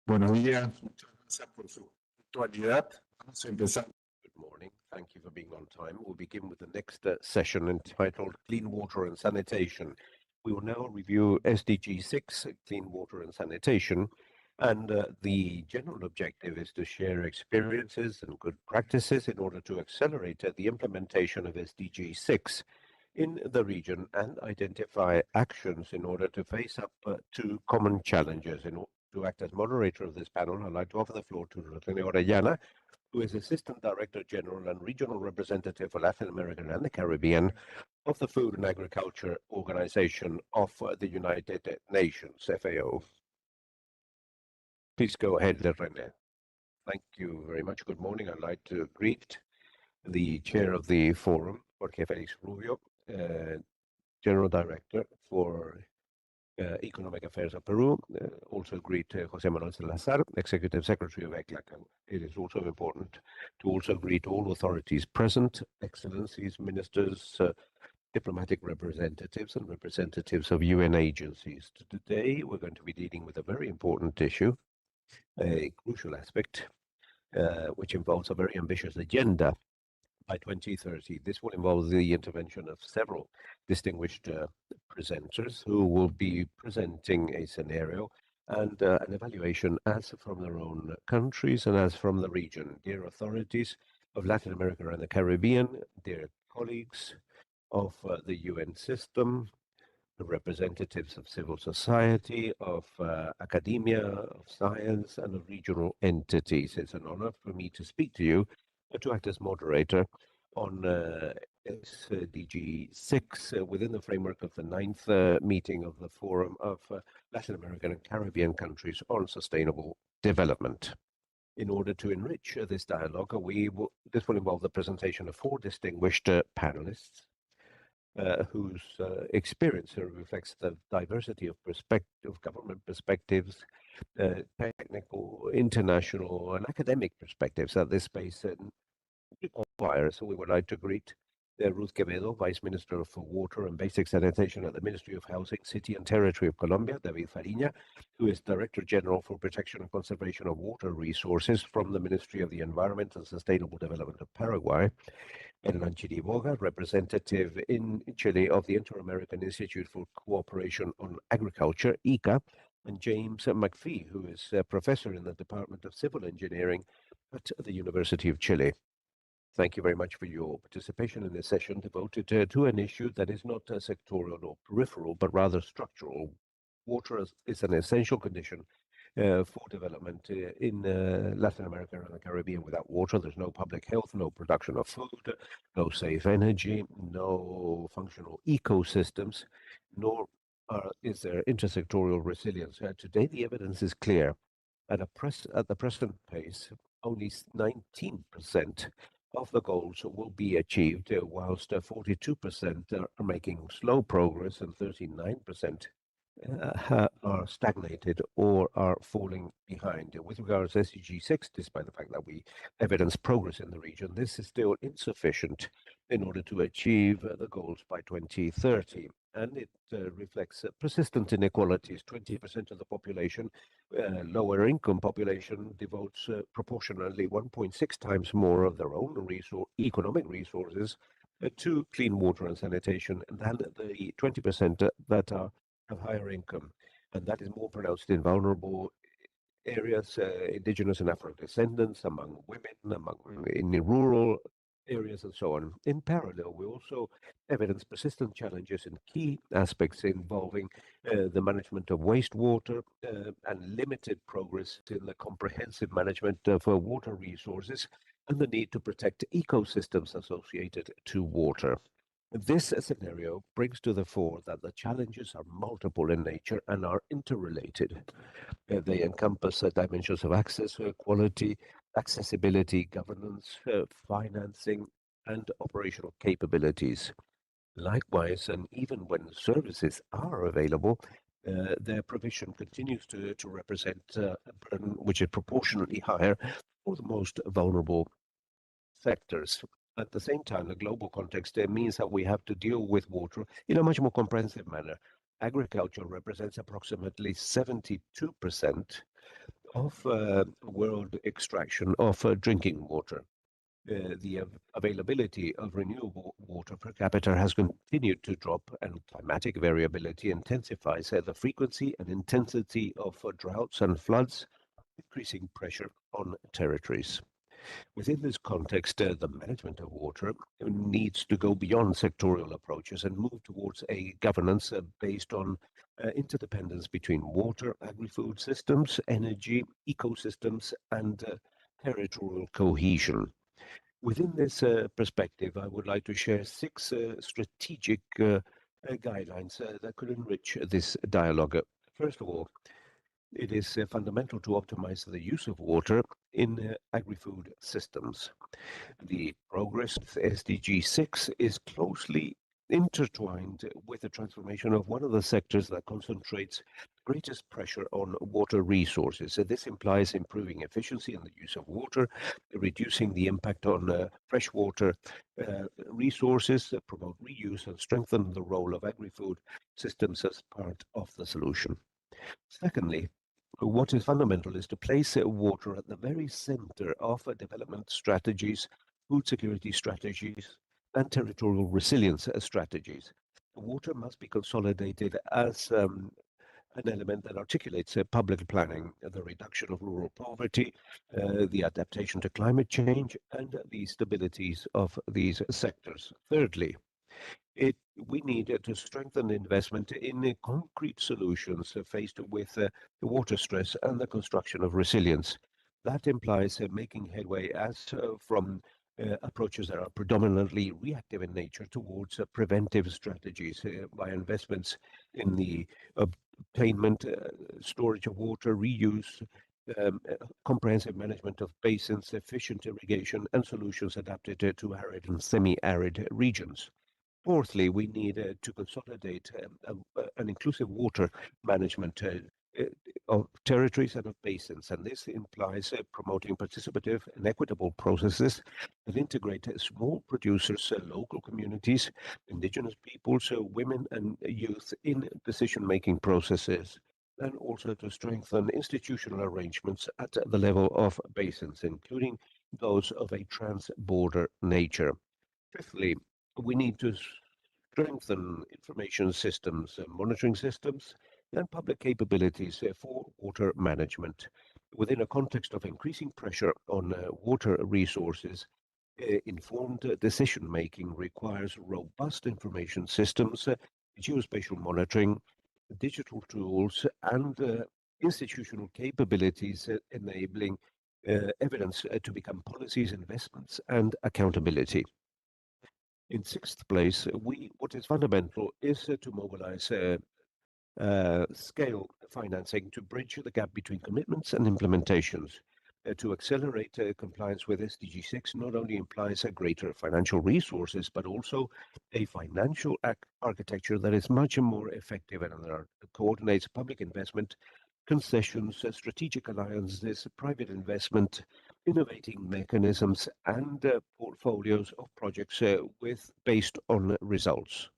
Buenos días, muchas gracias por su puntualidad. Vamos a empezar. Good morning. Thank you for being on time. We'll begin with the next session entitled Clean Water and Sanitation. We will now review SDG 6, Clean Water and Sanitation, and the general objective is to share experiences and good practices in order to accelerate the implementation of SDG 6 in the region and identify actions in order to face up to common challenges. To act as moderator of this panel, I'd like to offer the floor to Rosene Orellana, who is Assistant Director General and Regional Representative for Latin America and the Caribbean of the Food and Agriculture Organization of the United Nations, FAO. Please go ahead, Rene. Thank you very much. Good morning. I'd like to greet the chair of the forum, Jorge Felix Rubio, General Director for Economic Affairs of Peru. Also greet José Manuel Salazar, Executive Secretary of ECLAC. It is also important to also greet all authorities present, excellencies, ministers, diplomatic representatives and representatives of UN agencies. Today, we're going to be dealing with a very important issue, a crucial aspect, which involves a very ambitious agenda by 2030. This will involve the intervention of several distinguished presenters who will be presenting a scenario and an evaluation as from their own countries and as from the region. Dear authorities of Latin America and the Caribbean, dear colleagues of the UN system, the representatives of civil society, of academia, of science, and of regional entities. It's an honor for me to speak to you, to act as moderator on SDG 6 within the framework of the 9th meeting of the Forum of Latin American and Caribbean countries on sustainable development. In order to enrich this dialogue, this will involve the presentation of 4 distinguished panelists whose experience reflects the diversity of government perspectives, technical, international, and academic perspectives that this space requires. So we would like to greet Ruth Quevedo, Vice Minister for Water and Basic Sanitation at the Ministry of Housing, City and Territory of Colombia, David Fariña, who is Director General for Protection and Conservation of Water Resources from the Ministry of the Environment and Sustainable Development of Paraguay, Hernán Chiriboga, representative in Chile of the Inter-American Institute for Cooperation on Agriculture, ICA, and James McPhee, who is a professor in the Department of Civil Engineering at the University of Chile. Thank you very much for your participation in this session devoted to an issue that is not sectorial or peripheral, but rather structural. Water is an essential condition for development in Latin America and the Caribbean. Without water, there's no public health, no production of food, no safe energy, no functional ecosystems, nor is there intersectorial resilience. Today, the evidence is clear. At the present pace, only 19% of the goals will be achieved, whilst 42% are making slow progress and 39% are stagnated or are falling behind. With regards to SDG 6, despite the fact that we evidence progress in the region, this is still insufficient in order to achieve the goals by 2030. And it reflects persistent inequalities. 20% of the population, lower income population, devotes proportionally 1.6 times more of their own economic resources to clean water and sanitation than the 20% that are of higher income. And that is more pronounced in vulnerable areas, indigenous and Afro descendants, among women, in rural areas, and so on. In parallel, we also evidence persistent challenges in key aspects involving the management of wastewater and limited progress in the comprehensive management of water resources and the need to protect ecosystems associated to water. This scenario brings to the fore that the challenges are multiple in nature and are interrelated. They encompass dimensions of access, quality, accessibility, governance, financing, and operational capabilities. Likewise, and even when services are available, their provision continues to represent a burden which is proportionately higher for the most vulnerable sectors. At the same time, the global context means that we have to deal with water in a much more comprehensive manner. Agriculture represents approximately 72% of world extraction of drinking water. The availability of renewable water per capita has continued to drop, and climatic variability intensifies the frequency and intensity of droughts and floods, increasing pressure on territories. Within this context, the management of water needs to go beyond sectorial approaches and move towards a governance based on interdependence between water, agri-food systems, energy, ecosystems, and territorial cohesion. Within this perspective, I would like to share six strategic guidelines that could enrich this dialogue. First of all, it is fundamental to optimize the use of water in agri-food systems. The progress of SDG 6 is closely intertwined with the transformation of one of the sectors that concentrates greatest pressure on water resources. So this implies improving efficiency in the use of water, reducing the impact on freshwater resources, promote reuse, and strengthen the role of agri-food systems as part of the solution. Secondly, what is fundamental is to place water at the very center of development strategies, food security strategies, and territorial resilience strategies. Water must be consolidated as an element that articulates public planning, the reduction of rural poverty, the adaptation to climate change, and the stabilities of these sectors. Thirdly, we need to strengthen investment in concrete solutions faced with the water stress and the construction of resilience. That implies making headway from approaches that are predominantly reactive in nature towards preventive strategies by investments in the obtainment, storage of water, reuse, comprehensive management of basins, efficient irrigation, and solutions adapted to arid and semi-arid regions. Fourthly, we need to consolidate an inclusive water management of territories and of basins, and this implies promoting participative and equitable processes that integrate small producers, local communities, indigenous peoples, women and youth in decision-making processes, and also to strengthen institutional arrangements at the level of basins, including those of a trans-border nature. Fifthly, we need to strengthen information systems, monitoring systems, and public capabilities for water management. Within a context of increasing pressure on water resources, informed decision-making requires robust information systems, geospatial monitoring, digital tools, and institutional capabilities enabling evidence to become policies, investments, and accountability. In sixth place, what is fundamental is to mobilize scale financing to bridge the gap between commitments and implementations. To accelerate compliance with SDG 6 not only implies a greater financial resources, but also a financial architecture that is much more effective and coordinates public investment, concessions, strategic alliances, private investment, innovating mechanisms, and portfolios of projects based on results.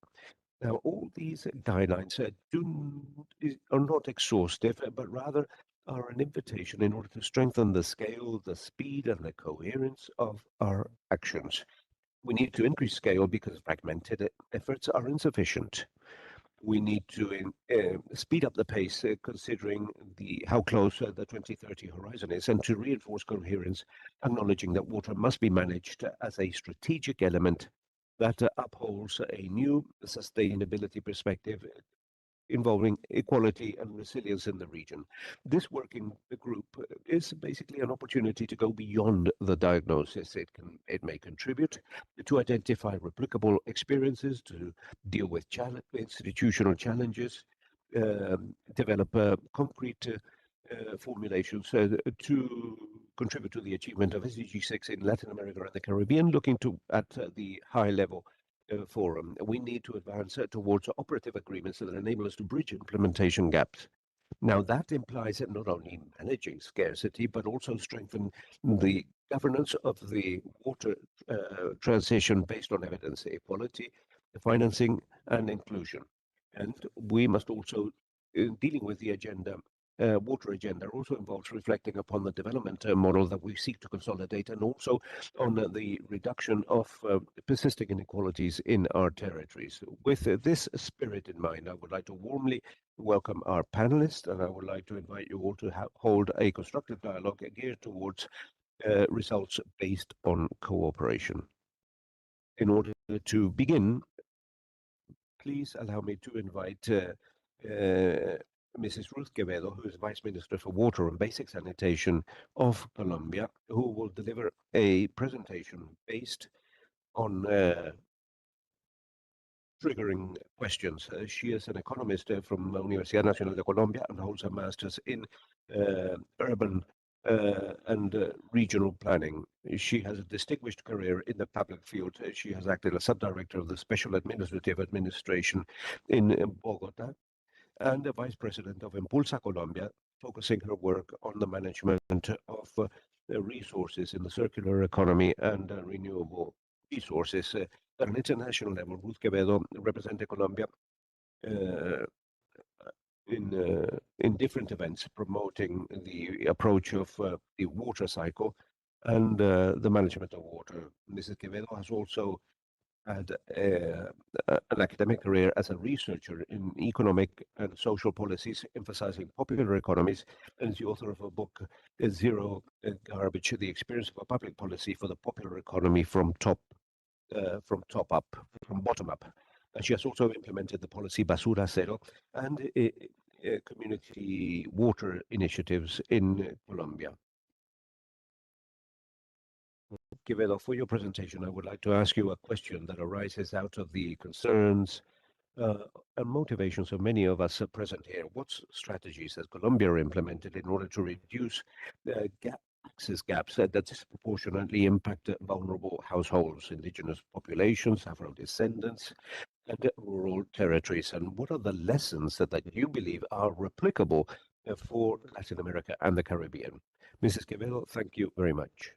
Now, all these guidelines are not exhaustive, but rather are an invitation in order to strengthen the scale, the speed, and the coherence of our actions. We need to increase scale because fragmented efforts are insufficient. We need to speed up the pace considering how close the 2030 horizon is, and to reinforce coherence, acknowledging that water must be managed as a strategic element that upholds a new sustainability perspective involving equality and resilience in the region. This working group is basically an opportunity to go beyond the diagnosis. It may contribute to identify replicable experiences, to deal with institutional challenges, develop concrete formulations to contribute to the achievement of SDG 6 in Latin America and the Caribbean, looking at the high level forum. We need to advance towards operative agreements that enable us to bridge implementation gaps. Now, that implies not only managing scarcity, but also strengthen the governance of the water transition based on evidence, equality, financing, and inclusion. And we must also, dealing with the agenda, water agenda also involves reflecting upon the development model that we seek to consolidate, and also on the reduction of persisting inequalities in our territories. With this spirit in mind, I would like to warmly welcome our panelists, and I would like to invite you all to hold a constructive dialogue geared towards results based on cooperation. In order to begin, please allow me to invite Mrs. Ruth Quevedo, who is Vice Minister for Water and Basic Sanitation of Colombia, who will deliver a presentation based on triggering questions. She is an economist from the Universidad Nacional de Colombia and holds a master's in urban and regional planning. She has a distinguished career in the public field. She has acted as subdirector of the Special Administrative Administration in Bogota and the vice president of Impulsa Colombia, focusing her work on the management of resources in the circular economy and renewable resources. At an international level, Ruth Quevedo represented Colombia in different events, promoting the approach of the water cycle and the management of water. Mrs. Quevedo has also had an academic career as a researcher in economic and social policies, emphasizing popular economies, and is the author of a book, Zero Garbage: The Experience of a Public Policy for the Popular Economy from bottom up. And she has also implemented the policy Basura Cero and community water initiatives in Colombia. Quevedo, for your presentation, I would like to ask you a question that arises out of the concerns and motivations of many of us present here. What strategies has Colombia implemented in order to reduce access gaps that disproportionately impact vulnerable households, indigenous populations, Afro-descendants, and rural territories? And what are the lessons that you believe are replicable for Latin America and the Caribbean? Mrs. Quevedo, thank you very much.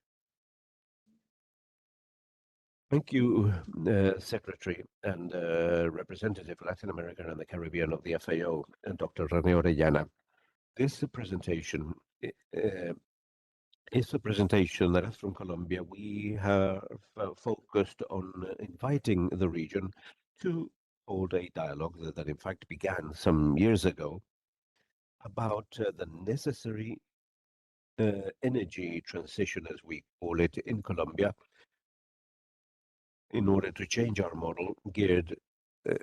Thank you, Secretary and Representative of Latin America and the Caribbean of the FAO, Dr. René Orellana. This presentation is a presentation that is from Colombia. We have focused on inviting the region to hold a dialogue that in fact began some years ago about the necessary energy transition, as we call it in Colombia, in order to change our model geared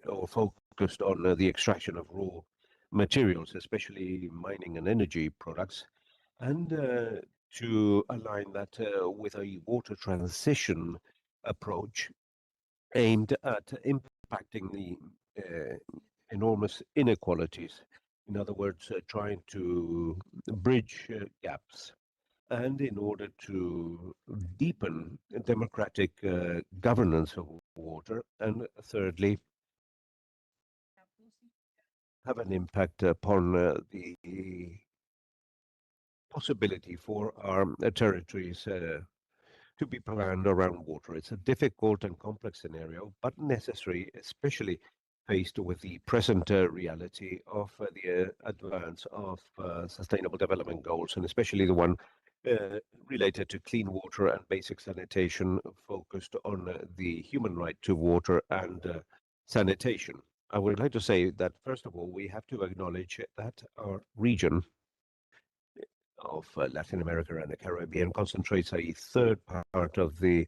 or focused on the extraction of raw materials, especially mining and energy products, and to align that with a water transition approach aimed at impacting the enormous inequalities. In other words, trying to bridge gaps, and in order to deepen democratic governance of water, and thirdly, have an impact upon the possibility for our territories to be planned around water. It's a difficult and complex scenario, but necessary, especially faced with the present reality of the advance of sustainable development goals, and especially the one related to clean water and basic sanitation, focused on the human right to water and sanitation. I would like to say that, first of all, we have to acknowledge that our region of Latin America and the Caribbean concentrates a third part of the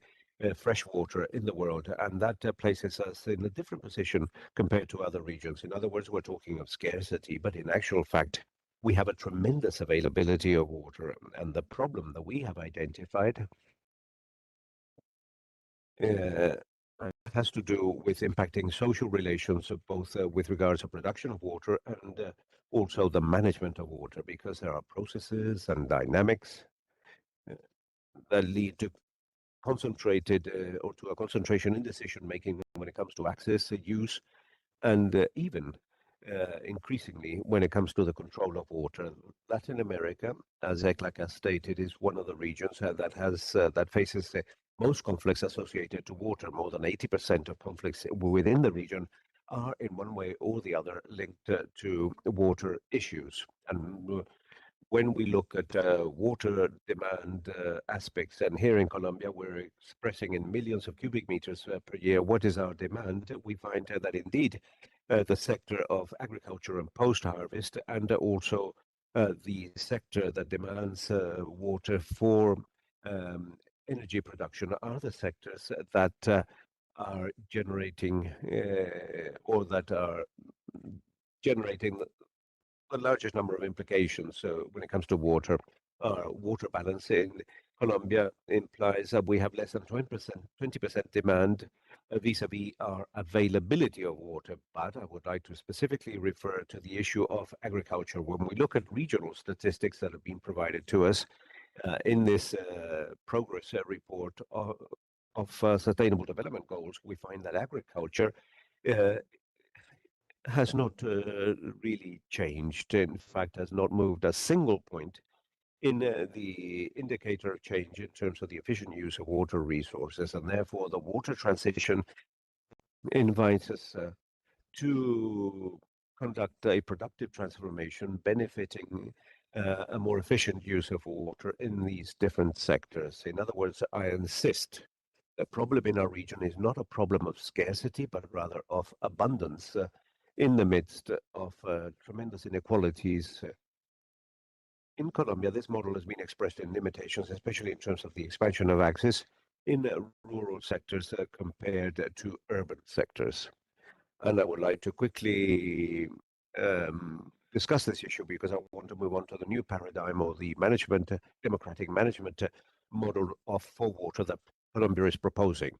fresh water in the world, and that places us in a different position compared to other regions. In other words, we're talking of scarcity, but in actual fact, we have a tremendous availability of water, and the problem that we have identified has to do with impacting social relations, both with regards to production of water and also the management of water, because there are processes and dynamics that lead to concentrated or to a concentration in decision making when it comes to access, use, and even increasingly when it comes to the control of water. Latin America, as Eklak has stated, is one of the regions that faces the most conflicts associated to water. More than 80% of conflicts within the region are in one way or the other linked to water issues. And when we look at water demand aspects, and here in Colombia, we're expressing in millions of cubic meters per year what is our demand, we find that indeed the sector of agriculture and post-harvest, and also the sector that demands water for energy production are the sectors that are generating or that are generating the largest number of implications. So when it comes to water, water balance in Colombia implies that we have less than 20% demand vis-a-vis our availability of water. But I would like to specifically refer to the issue of agriculture. When we look at regional statistics that have been provided to us in this progress report of Sustainable Development Goals, we find that agriculture has not really changed. In fact, has not moved a single point in the indicator of change in terms of the efficient use of water resources. And therefore, the water transition invites us to conduct a productive transformation benefiting a more efficient use of water in these different sectors. In other words, I insist the problem in our region is not a problem of scarcity, but rather of abundance in the midst of tremendous inequalities. In Colombia, this model has been expressed in limitations, especially in terms of the expansion of access in rural sectors compared to urban sectors. And I would like to quickly discuss this issue because I want to move on to the new paradigm or the management, democratic management model for water that Colombia is proposing.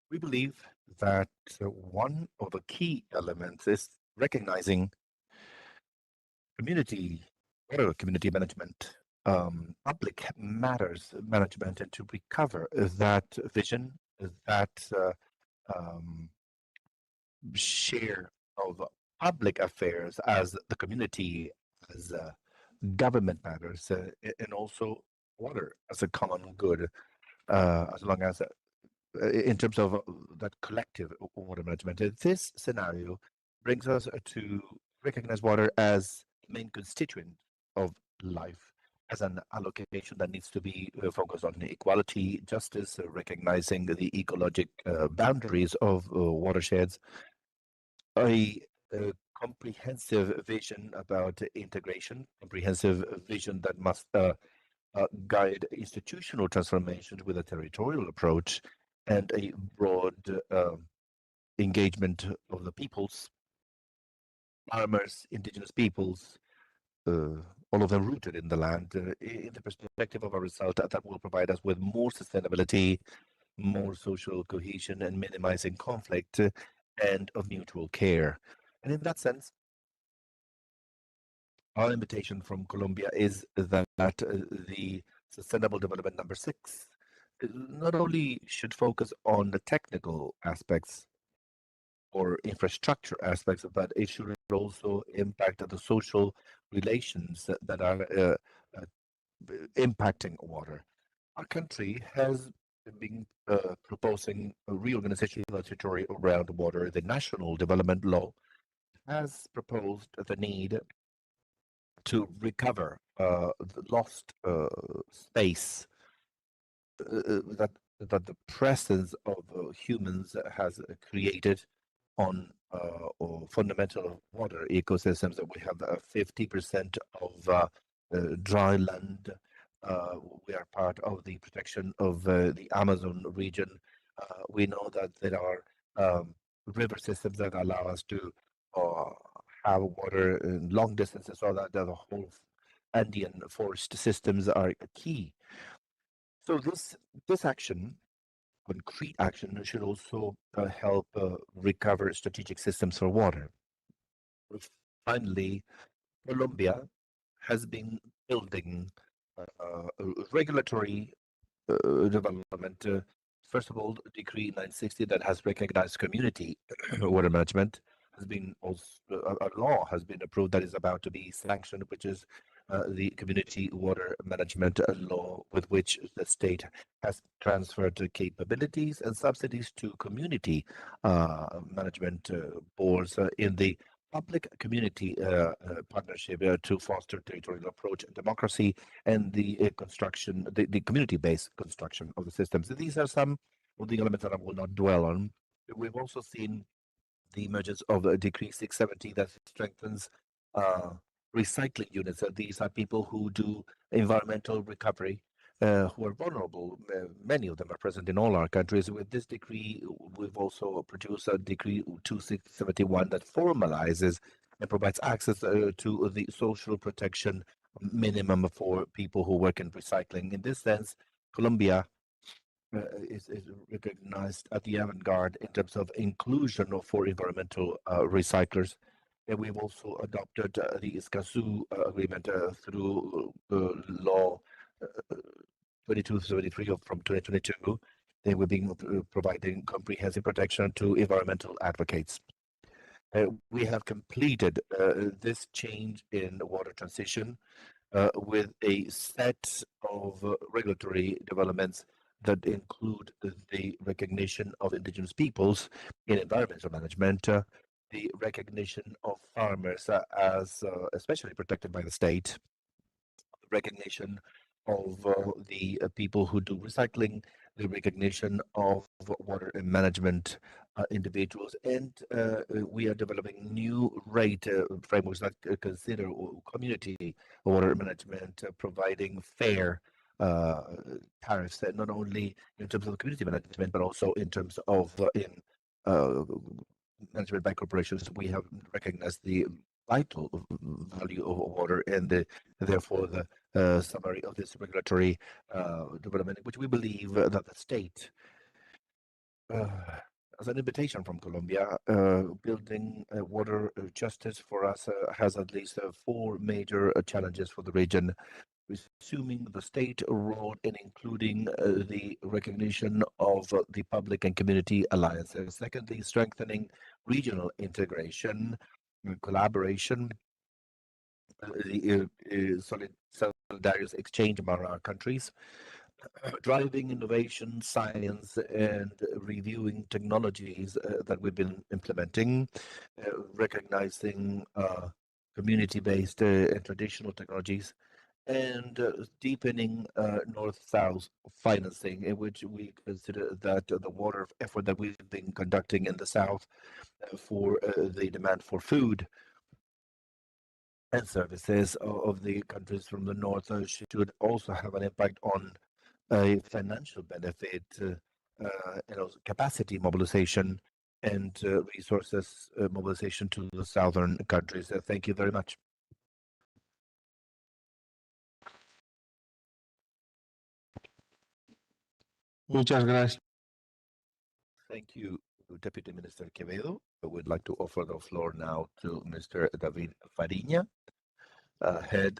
We believe that one of the key elements is recognizing water community management, public matters management, and to recover that vision, that share of public affairs as the community, as government matters, and also water as a common good, as long as in terms of that collective water management. This scenario brings us to recognize water as main constituent of life, as an allocation that needs to be focused on equality, justice, recognizing the ecologic boundaries of watersheds, a comprehensive vision about integration, comprehensive vision that must guide institutional transformation with a territorial approach and a broad engagement of the peoples, farmers, indigenous peoples, all of them rooted in the land, in the perspective of a result that will provide us with more sustainability, more social cohesion, and minimizing conflict, and of mutual care. And in that sense, our invitation from Colombia is that the Sustainable Development number 6 not only should focus on the technical aspects or infrastructure aspects, but it should also impact the social relations that are impacting water. Our country has been proposing a reorganization of the territory around water. The National Development Law has proposed the need to recover the lost space that the presence of humans has created on fundamental water ecosystems. That we have 50% of dry land. We are part of the protection of the Amazon region. We know that there are river systems that allow us to have water in long distances, so that the whole Andean forest systems are key. So this action, concrete action, should also help recover strategic systems for water. Finally, Colombia has been building regulatory development. First of all, Decree 960 that has recognized community water management has been also, a law has been approved that is about to be sanctioned, which is the community water management law, with which the state has transferred capabilities and subsidies to community management boards in the public-community partnership to foster territorial approach, democracy, and the construction, the community-based construction of the systems. These are some of the elements that I will not dwell on. We've also seen the emergence of Decree 670 that strengthens recycling units. These are people who do environmental recovery, who are vulnerable. Many of them are present in all our countries. With this decree, we've also produced a Decree 2671 that formalizes and provides access to the social protection minimum for people who work in recycling. In this sense, Colombia is recognized at the avant-garde in terms of inclusion for environmental recyclers. And we've also adopted the Escazú agreement through law 2273 from 2022. They were being providing comprehensive protection to environmental advocates. We have completed this change in water transition with a set of regulatory developments that include the recognition of indigenous peoples in environmental management, the recognition of farmers as especially protected by the state, recognition of the people who do recycling, the recognition of water management individuals, and we are developing new rate frameworks that consider community water management, providing fair tariffs, not only in terms of community management, but also in terms of management by corporations. We have recognized the vital value of water and therefore the summary of this regulatory development, which we believe that the state, as an invitation from Colombia, building water justice for us has at least four major challenges for the region. Resuming the state role in including the recognition of the public and community alliances. Secondly, strengthening regional integration, collaboration, the solidarious exchange among our countries, driving innovation, science, and reviewing technologies that we've been implementing, recognizing community-based and traditional technologies, and deepening north-south financing, in which we consider that the water effort that we've been conducting in the south for the demand for food and services of the countries from the north should also have an impact on a financial benefit, capacity mobilization and resources mobilization to the southern countries. Thank you very much. Muchas gracias. Thank you, Deputy Minister Quevedo. I would like to offer the floor now to Mr. David Fariña, head.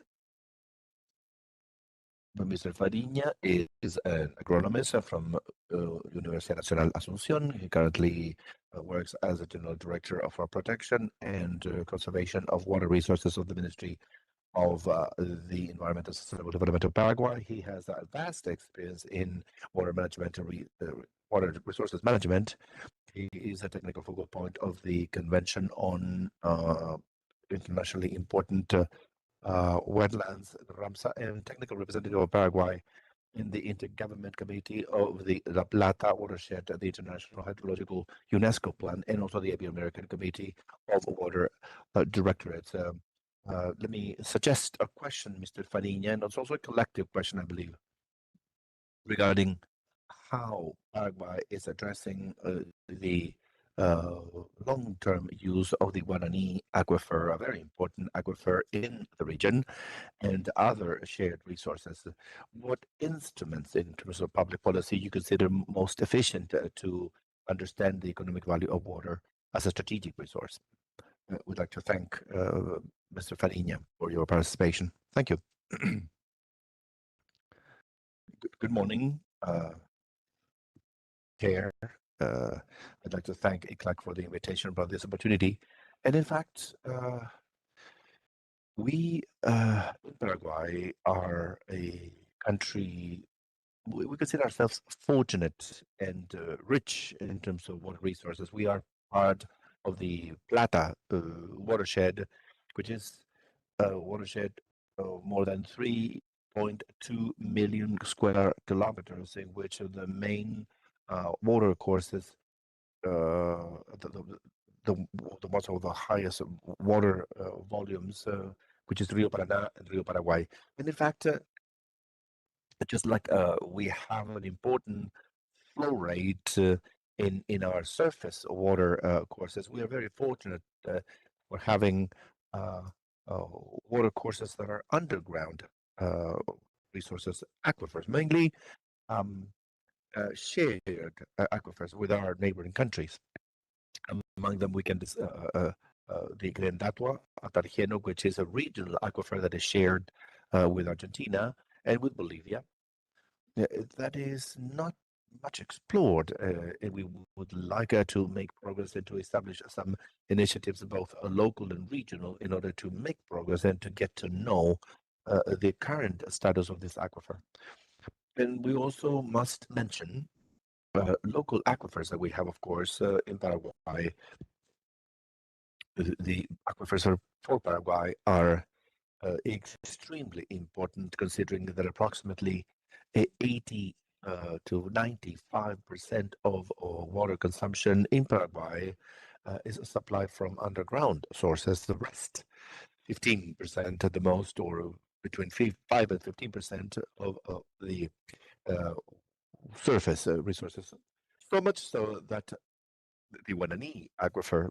Mr. Fariña is an agronomist from Universidad Nacional Asunción. He currently works as a General Director of Our Protection and Conservation of Water Resources of the Ministry of the Environment and Sustainable Development of Paraguay. He has a vast experience in water management and water resources management. He is a technical focal point of the Convention on internationally important wetlands, Ramsar, and technical representative of Paraguay in the Intergovernment Committee of the La Plata watershed, the International Hydrological UNESCO Plan, and also the Ibero-American Committee of Water Directorates. Let me suggest a question, Mr. Fariña, and it's also a collective question, I believe, regarding how Paraguay is addressing the long-term use of the Guarani aquifer, a very important aquifer in the region, and other shared resources. What instruments in terms of public policy you consider most efficient to understand the economic value of water as a strategic resource? We'd like to thank Mr. Fariña for your participation. Thank you. Good morning, Chair. I'd like to thank ICLAC for the invitation for this opportunity. And in fact, we in Paraguay are a country, we consider ourselves fortunate and rich in terms of water resources. We are part of the Plata watershed, which is a watershed of more than 3.2 million square kilometers, in which the main water courses, the ones of the highest water volumes, which is Rio Paraná and Rio Paraguay. And in fact, just like we have an important flow rate in our surface water courses, we are very fortunate for having water courses that are underground resources, aquifers, mainly shared aquifers with our neighboring countries. Among them, we can the Grendatua Atarjeno, which is a regional aquifer that is shared with Argentina and with Bolivia. That is not much explored, and we would like to make progress and to establish some initiatives, both local and regional, in order to make progress and to get to know the current status of this aquifer. And we also must mention local aquifers that we have, of course, in Paraguay. The aquifers for Paraguay are extremely important, considering that approximately 80 to 95% of water consumption in Paraguay is supplied from underground sources. The rest, 15% at the most, or between 5 and 15% of the surface resources. So much so that the Guarani aquifer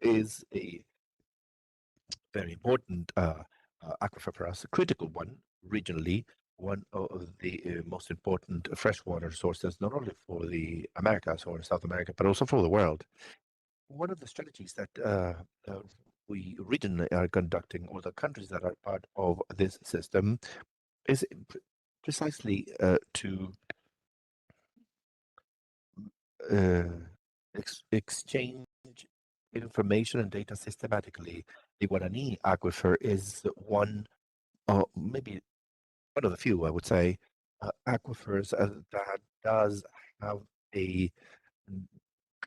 is a very important aquifer for us, a critical one regionally, one of the most important freshwater sources, not only for the Americas or South America, but also for the world. One of the strategies that we regionally are conducting, or the countries that are part of this system, is precisely to exchange information and data systematically. The Guarani aquifer is one, maybe one of the few, I would say, aquifers that does have a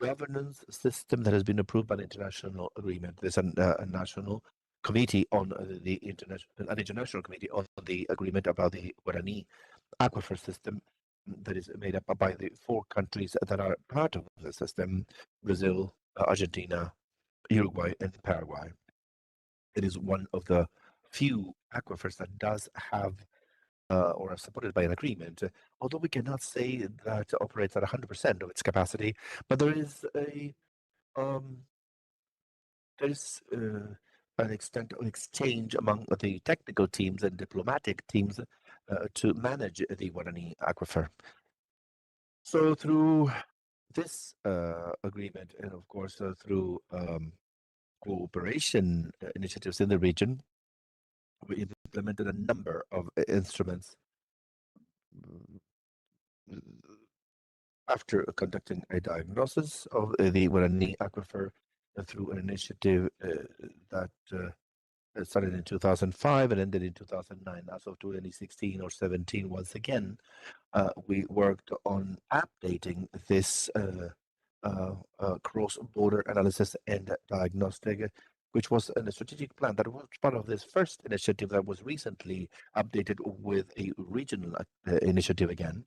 governance system that has been approved by an international agreement. There's a national committee on the international committee on the agreement about the Guarani aquifer system that is made up by the 4 countries that are part of the system: Brazil, Argentina, Uruguay, and Paraguay. It is one of the few aquifers that does have or are supported by an agreement, although we cannot say that it operates at 100% of its capacity, but there is an extent of exchange among the technical teams and diplomatic teams to manage the Guarani aquifer. So through this agreement, and of course through cooperation initiatives in the region, we implemented a number of instruments after conducting a diagnosis of the Guarani aquifer through an initiative that started in 2005 and ended in 2009. As of 2016 or 17, once again, we worked on updating this cross-border analysis and diagnostic, which was a strategic plan that was part of this first initiative that was recently updated with a regional initiative again,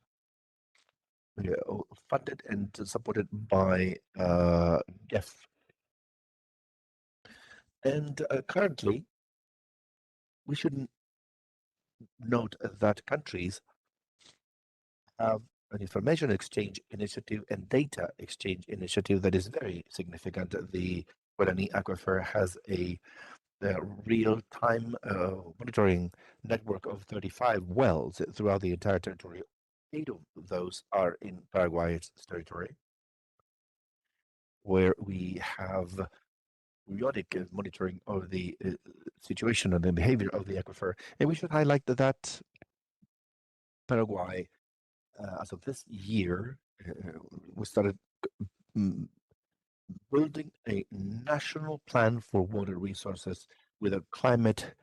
funded and supported by GEF. And currently, we should note that countries have an information exchange initiative and data exchange initiative that is very significant. The Guarani aquifer has a real-time monitoring network of 35 wells throughout the entire territory. 8 of those are in Paraguay's territory, where we have periodic monitoring of the situation and the behavior of the aquifer. And we should highlight that Paraguay, as of this year, we started building a national plan for water resources with a climate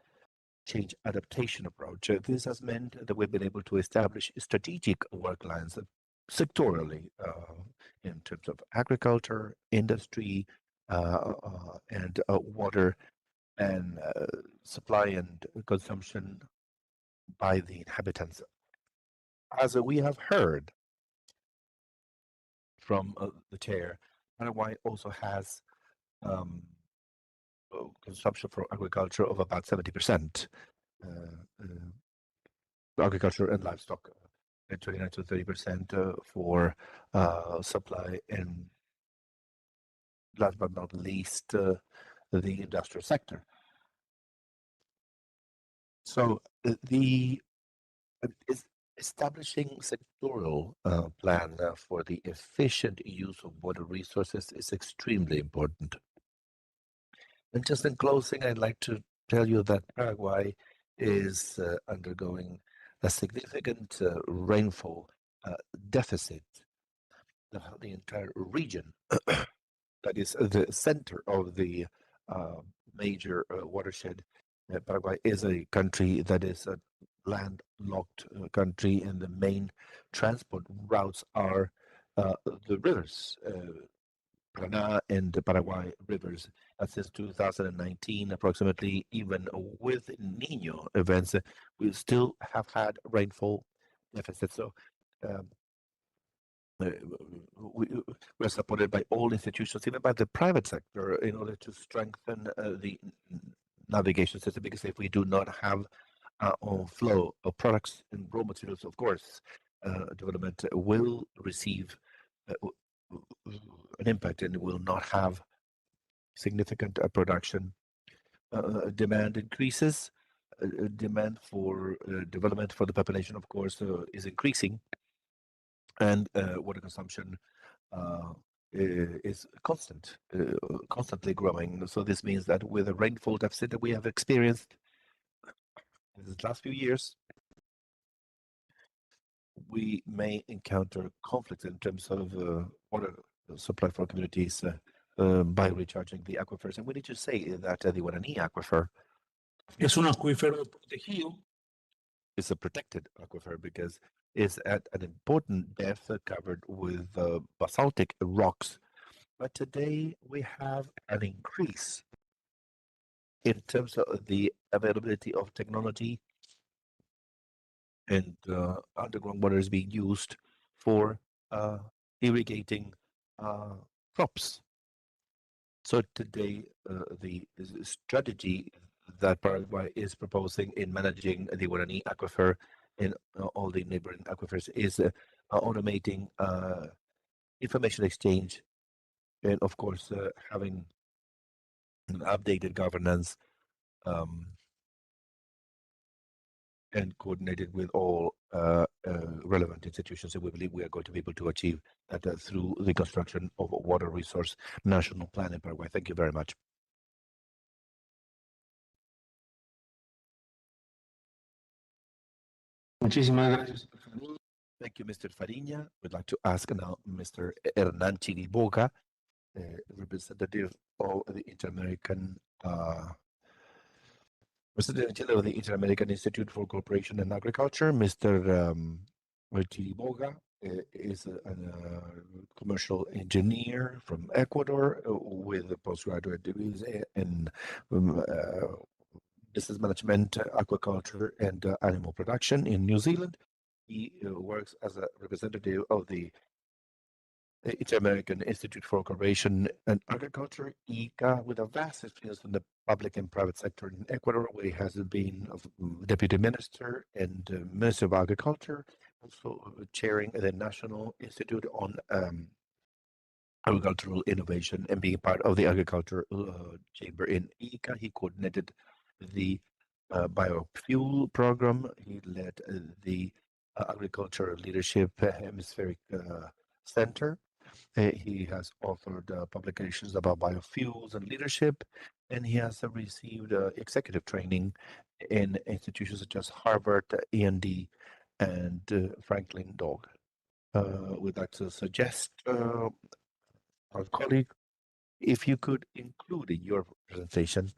change adaptation approach. This has meant that we've been able to establish strategic work lines sectorially in terms of agriculture, industry, and water and supply and consumption by the inhabitants. As we have heard from the chair, Paraguay also has consumption for agriculture of about 70%. Agriculture and livestock, and 29 to 30% for supply, and last but not least, the industrial sector. So the establishing sectoral plan for the efficient use of water resources is extremely important. And just in closing, I'd like to tell you that Paraguay is undergoing a significant rainfall deficit. The entire region, that is the center of the major watershed. Paraguay is a country that is a landlocked country, and the main transport routes are the rivers, Paraná and the Paraguay rivers. Since 2019, approximately, even with Niño events, we still have had rainfall deficits. So we're supported by all institutions, even by the private sector, in order to strengthen the navigation system, because if we do not have a flow of products and raw materials, of course, development will receive an impact and will not have significant production. Demand increases. Demand for development for the population, of course, is increasing, and water consumption is constantly growing. So this means that with the rainfall deficit that we have experienced in the last few years, we may encounter conflicts in terms of water supply for communities by recharging the aquifers. And we need to say that the Guaraní aquifer Es un acuífero protegido. is a protected aquifer because it's at an important depth covered with basaltic rocks. But today we have an increase in terms of the availability of technology, and underground water is being used for irrigating crops. So today, the strategy that Paraguay is proposing in managing the Guarani aquifer and all the neighboring aquifers is automating information exchange, and of course having an updated governance and coordinated with all relevant institutions. And we believe we are going to be able to achieve that through the construction of a water resource national plan in Paraguay. Thank you very much. Muchísimas gracias. Thank you, Mr. Fariña. We'd like to ask now Mr. Hernán Chiriboga, representative of the Inter-American of the Inter-American Institute for Cooperation and Agriculture. Mr. Chiriboga is a commercial engineer from Ecuador with postgraduate degrees in business management, aquaculture, and animal production in New Zealand. He works as a representative of the Inter-American Institute for Cooperation and Agriculture, ICA, with a vast experience in the public and private sector in Ecuador, where he has been deputy minister and minister of agriculture, also chairing the National Institute on Agricultural Innovation and being part of the agriculture chamber in ICA. He coordinated the biofuel program. He led the agriculture leadership hemispheric center. He has authored publications about biofuels and leadership, and he has received executive training in institutions such as Harvard, END, and Franklin Dog. We'd like to suggest our colleague, if you could include in your presentation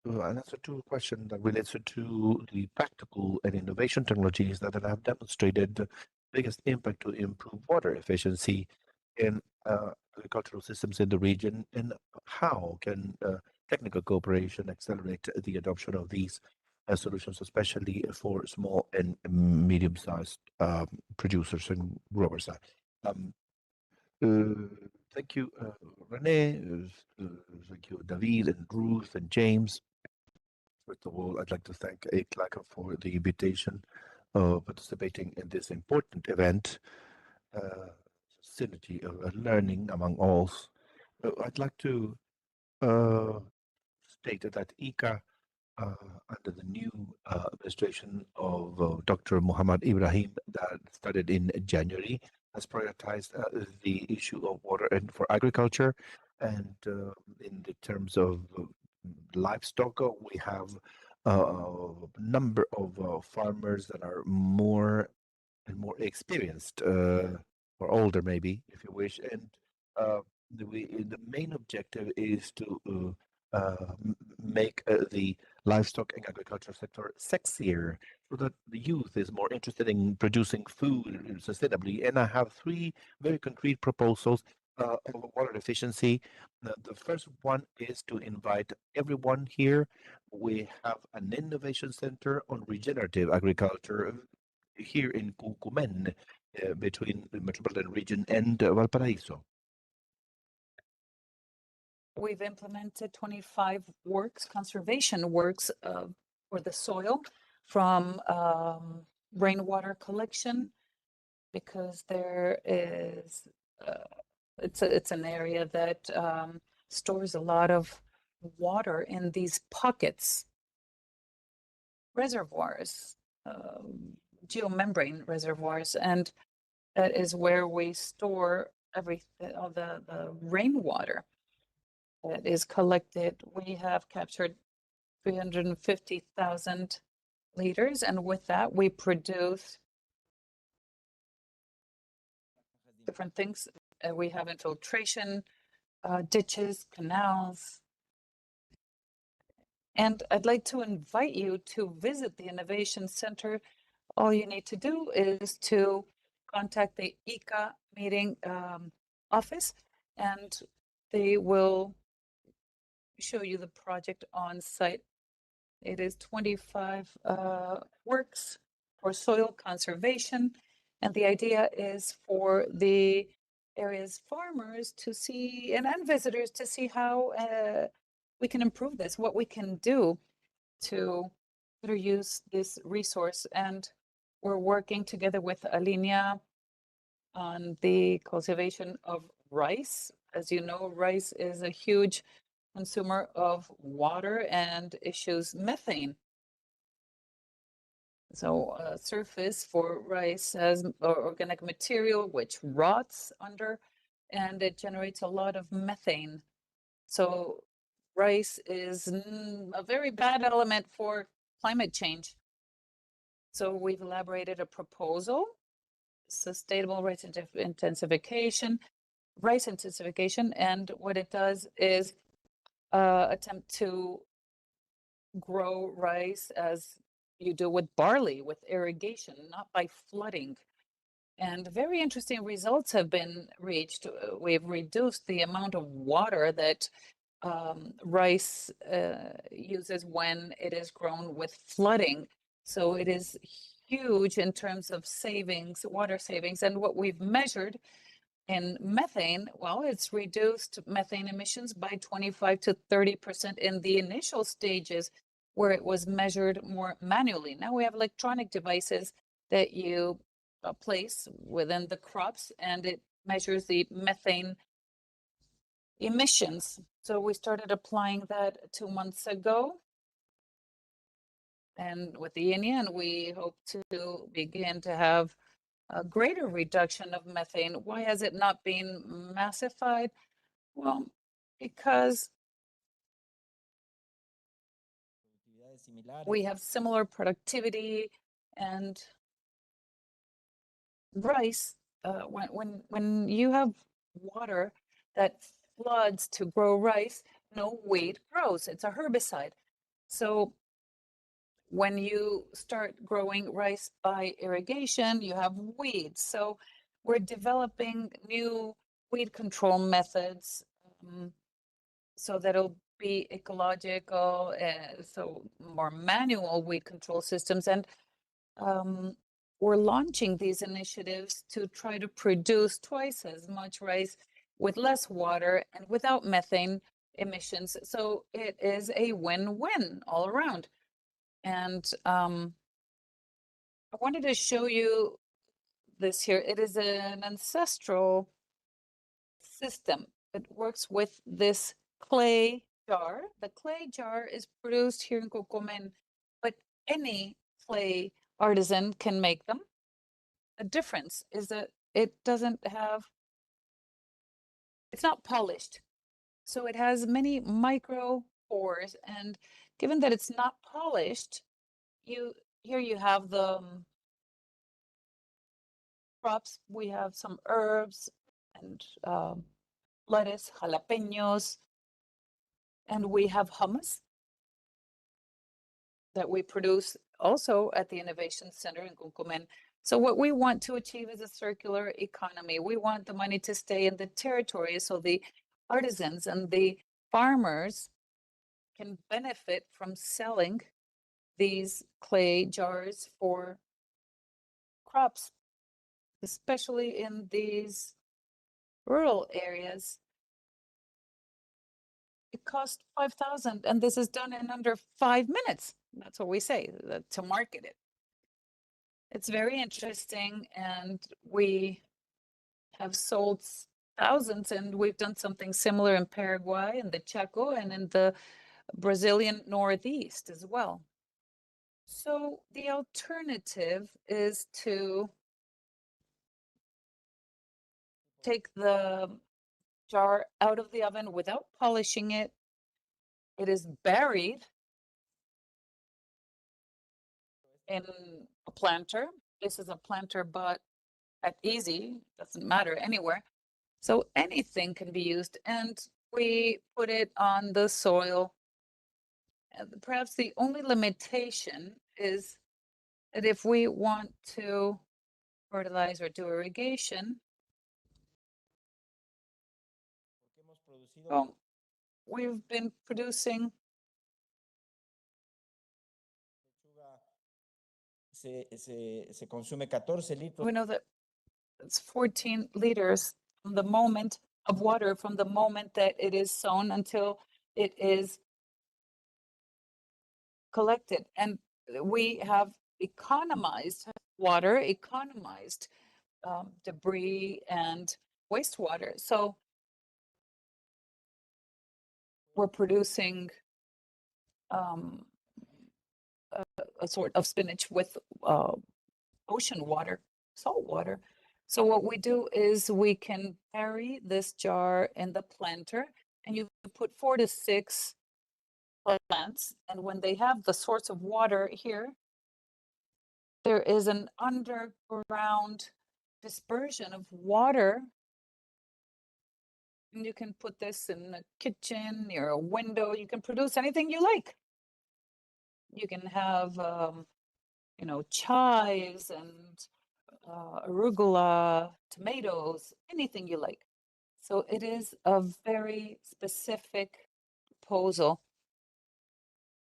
an answer to a question that relates to the practical and innovation technologies that have demonstrated the biggest impact to improve water efficiency in agricultural systems in the region, and how can technical cooperation accelerate the adoption of these solutions, especially for small and medium-sized producers and growers. Um, Thank you, Renee. Thank you, David and Ruth and James. First of all, I'd like to thank ACLACA for the invitation of participating in this important event, facility of learning among all. I'd like to state that ICA, under the new administration of Dr. Muhammad Ibrahim that started in January, has prioritized the issue of water and for agriculture. And in the terms of livestock, we have a number of farmers that are more and more experienced, or older maybe, if you wish. And the main objective is to make the livestock and agriculture sector sexier so that the youth is more interested in producing food sustainably. And I have three very concrete proposals of water efficiency. The first one is to invite everyone here. We have an innovation center on regenerative agriculture here in Cucumen, between the metropolitan region and Valparaiso. We've implemented 25 works, conservation works for the soil, from rainwater collection, because there is, it's an area that stores a lot of water in these pockets, reservoirs, geomembrane reservoirs, and that is where we store all the rainwater that is collected. We have captured 350,000 liters, and with that we produce different things. We have infiltration, ditches, canals. And I'd like to invite you to visit the Innovation Center. All you need to do is to contact the ICA meeting office, and they will show you the project on site. It is 25 works for soil conservation, and the idea is for the area's farmers to see, and visitors to see how we can improve this, what we can do to better use this resource. And we're working together with Alinea on the cultivation of rice. As you know, rice is a huge consumer of water and issues methane. So surface for rice has organic material which rots under, and it generates a lot of methane. So rice is a very bad element for climate change. So we've elaborated a proposal, sustainable rice intensification, and what it does is attempt to grow rice as you do with barley, with irrigation, not by flooding. And very interesting results have been reached. We've reduced the amount of water that rice uses when it is grown with flooding. So it is huge in terms of savings, water savings. And what we've measured in methane, well, it's reduced methane emissions by 25 to 30% in the initial stages where it was measured more manually. Now we have electronic devices that you place within the crops, and it measures the methane emissions. So we started applying that 2 months ago, and with the INEA, and we hope to begin to have a greater reduction of methane. Why has it not been massified? Well, because we have similar productivity, and rice, when you have water that floods to grow rice, no weed grows. It's a herbicide. So when you start growing rice by irrigation, you have weeds. So we're developing new weed control methods, so that it'll be ecological, so more manual weed control systems. And we're launching these initiatives to try to produce twice as much rice with less water and without methane emissions. So it is a win-win all around. And I wanted to show you this here. It is an ancestral system. It works with this clay jar. The clay jar is produced here in Cocomen, but any clay artisan can make them. The difference is that it doesn't have, it's not polished. So it has many micro pores, and given that it's not polished, here you have the crops. We have some herbs and lettuce, jalapenos, and we have hummus that we produce also at the Innovation Center in Cuncumen. So what we want to achieve is a circular economy. We want the money to stay in the territory so the artisans and the farmers can benefit from selling these clay jars for crops, especially in these rural areas. It costs 5,000, and this is done in under 5 minutes. That's what we say to market it. It's very interesting, and we have sold thousands, and we've done something similar in Paraguay, in the Chaco, and in the Brazilian Northeast as well. So the alternative is to take the jar out of the oven without polishing it. It is buried in a planter. This is a planter, but at easy, doesn't matter anywhere. So anything can be used, and we put it on the soil. And perhaps the only limitation is that if we want to fertilize or do irrigation, well, we've been producing se consume 14 litros. we know that it's 14 liters from the moment of water from the moment that it is sown until it is collected. And we have economized water, economized debris and wastewater. So we're producing a sort of spinach with ocean water, salt water. So what we do is we can bury this jar in the planter, and you put 4 to 6 plants. And when they have the source of water here, there is an underground dispersion of water. And you can put this in a kitchen, near a window. You can produce anything you like. You can have, you know, chives and arugula, tomatoes, anything you like. So it is a very specific proposal.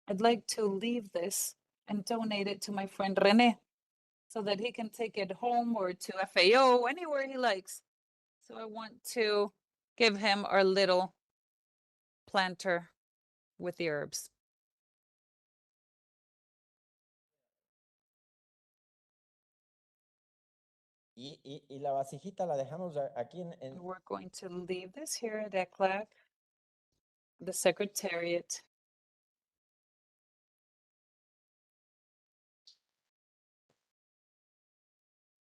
I'd like to leave this and donate it to my friend Rene so that he can take it home or to FAO, anywhere he likes. So I want to give him our little planter with the herbs. Y la vasijita la dejamos aquí en. We're going to leave this here at ECLAC, the Secretariat.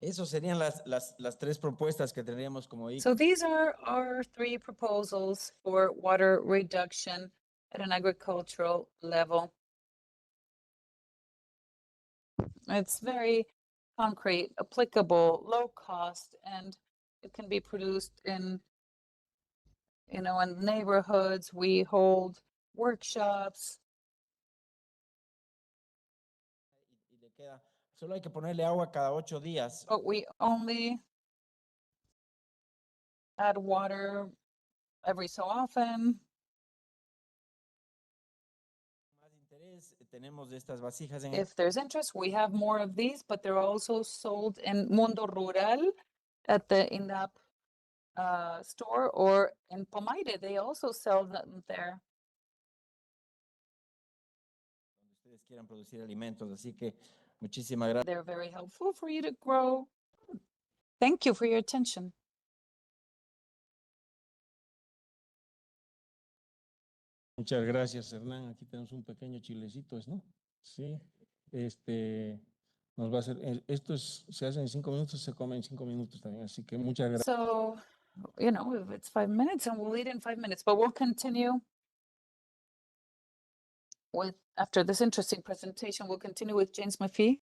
Esas serían las tres propuestas que tendríamos como. So these are our 3 proposals for water reduction at an agricultural level. It's very concrete, applicable, low cost, and it can be produced in, you know, in neighborhoods. We hold workshops. Solo hay que ponerle agua cada 8 días. But we only add water every so often. If there's interest, we have more of these, but they're also sold in Mundo Rural at the INDAP store, or in Pomaire. They also sell them there. They're very helpful for you to grow. Thank you for your attention. Muchas gracias, Hernán. Aquí tenemos un pequeño chilecito, ¿no? Sí. Nos va a hacer, se hace en 5 minutos, se come en 5 minutos también. Así que muchas gracias. So, you know, if it's 5 minutes, and we'll eat in 5 minutes, but we'll continue with, after this interesting presentation, we'll continue with James McPhee.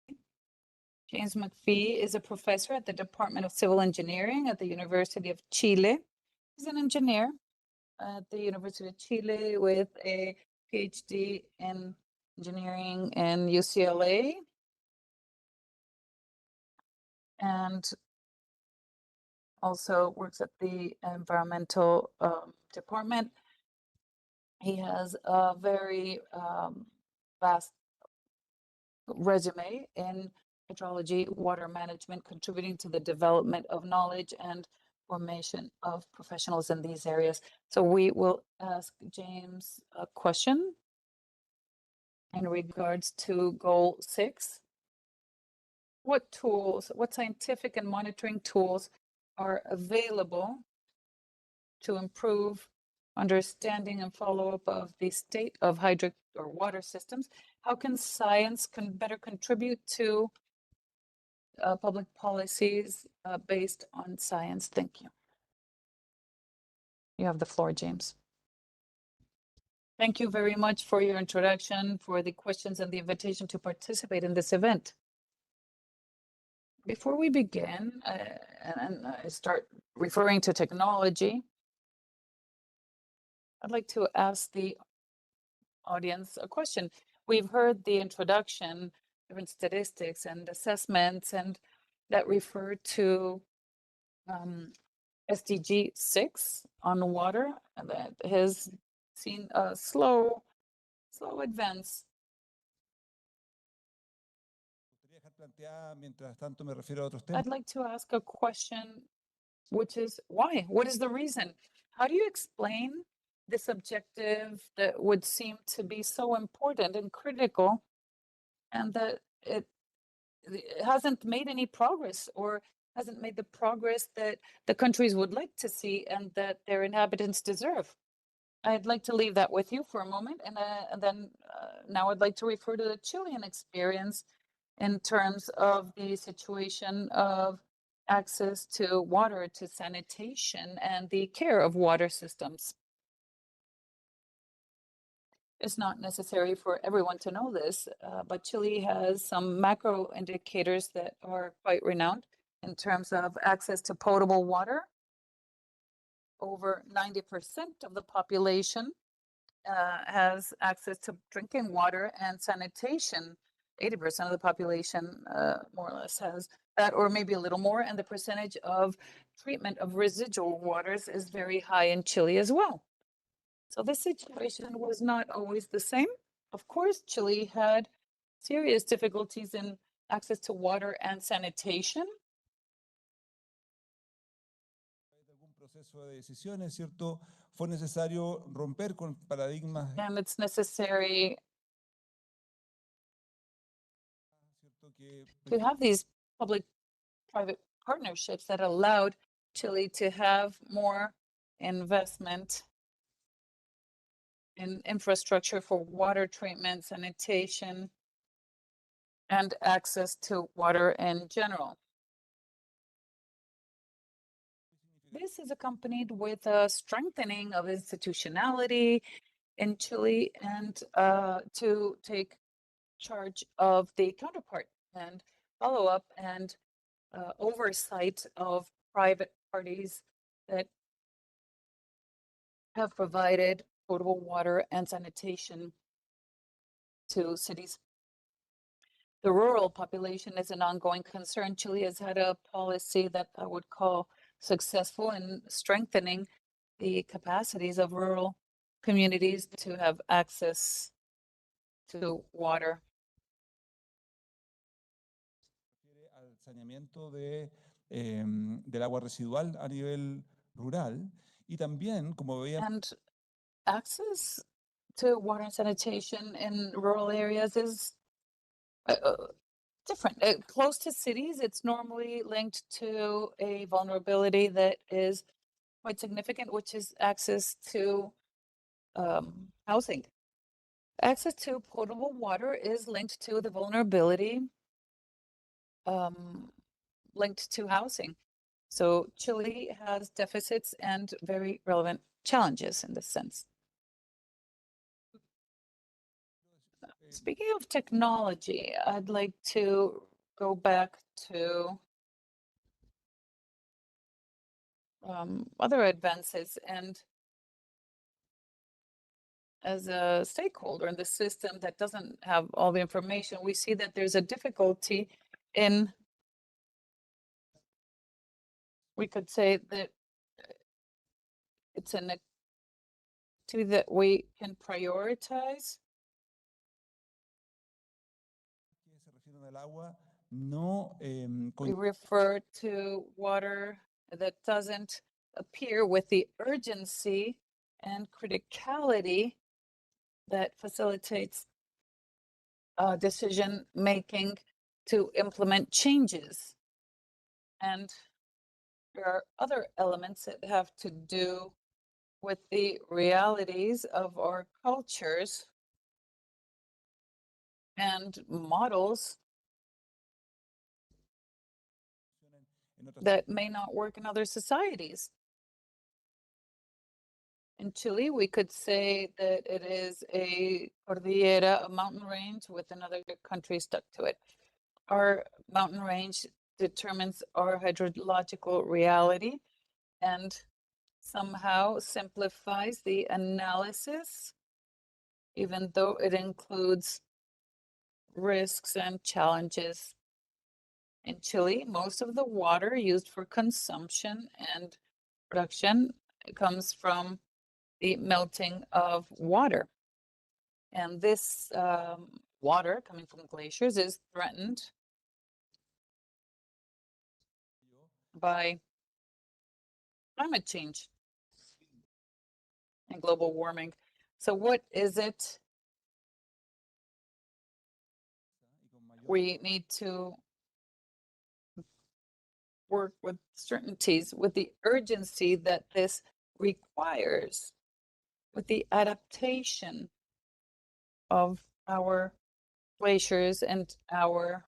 James McPhee is a professor at the Department of Civil Engineering at the University of Chile. He's an engineer at the University of Chile with a PhD in engineering in UCLA. And also works at the environmental department. He has a very vast resume in hydrology, water management, contributing to the development of knowledge and formation of professionals in these areas. So we will ask James a question in regards to goal 6. What tools, what scientific and monitoring tools are available to improve understanding and follow-up of the state of hydric or water systems? How can science better contribute to public policies based on science? Thank you. You have the floor, James. Thank you very much for your introduction, for the questions and the invitation to participate in this event. Before we begin and start referring to technology, I'd like to ask the audience a question. We've heard the introduction, different statistics and assessments, and that refer to SDG 6 on water, and that has seen a slow advance. I'd like to ask a question, which is why? What is the reason? How do you explain this objective that would seem to be so important and critical, and that it hasn't made any progress, or hasn't made the progress that the countries would like to see and that their inhabitants deserve? I'd like to leave that with you for a moment, and then now I'd like to refer to the Chilean experience in terms of the situation of access to water, to sanitation, and the care of water systems. It's not necessary for everyone to know this, but Chile has some macro indicators that are quite renowned in terms of access to potable water. Over 90% of the population has access to drinking water, and sanitation. 80% of the population more or less has that, or maybe a little more, and the percentage of treatment of residual waters is very high in Chile as well. So this situation was not always the same. Of course, Chile had serious difficulties in access to water and sanitation. And it's necessary to have these public-private partnerships that allowed Chile to have more investment in infrastructure for water treatment, sanitation, and access to water in general. This is accompanied with a strengthening of institutionality in Chile, and to take charge of the counterpart and follow-up and oversight of private parties that have provided potable water and sanitation to cities. The rural population is an ongoing concern. Chile has had a policy that I would call successful in strengthening the capacities of rural communities to have access to water. Al saneamiento del agua residual a nivel rural y también, como veíamos, And access to water and sanitation in rural areas is different. Close to cities, it's normally linked to a vulnerability that is quite significant, which is access to housing. Access to potable water is linked to the vulnerability linked to housing. So Chile has deficits and very relevant challenges in this sense. Speaking of technology, I'd like to go back to other advances. And as a stakeholder in the system that doesn't have all the information, we see that there's a difficulty in, we could say that it's an activity that we can prioritize. We refer to water that doesn't appear with the urgency and criticality that facilitates decision making to implement changes. And there are other elements that have to do with the realities of our cultures and models that may not work in other societies. In Chile, we could say that it is a cordillera, a mountain range with another country stuck to it. Our mountain range determines our hydrological reality and somehow simplifies the analysis, even though it includes risks and challenges. In Chile, most of the water used for consumption and production comes from the melting of water. And this water coming from glaciers is threatened by climate change and global warming. So what is it we need to work with certainties, with the urgency that this requires, with the adaptation of our glaciers and our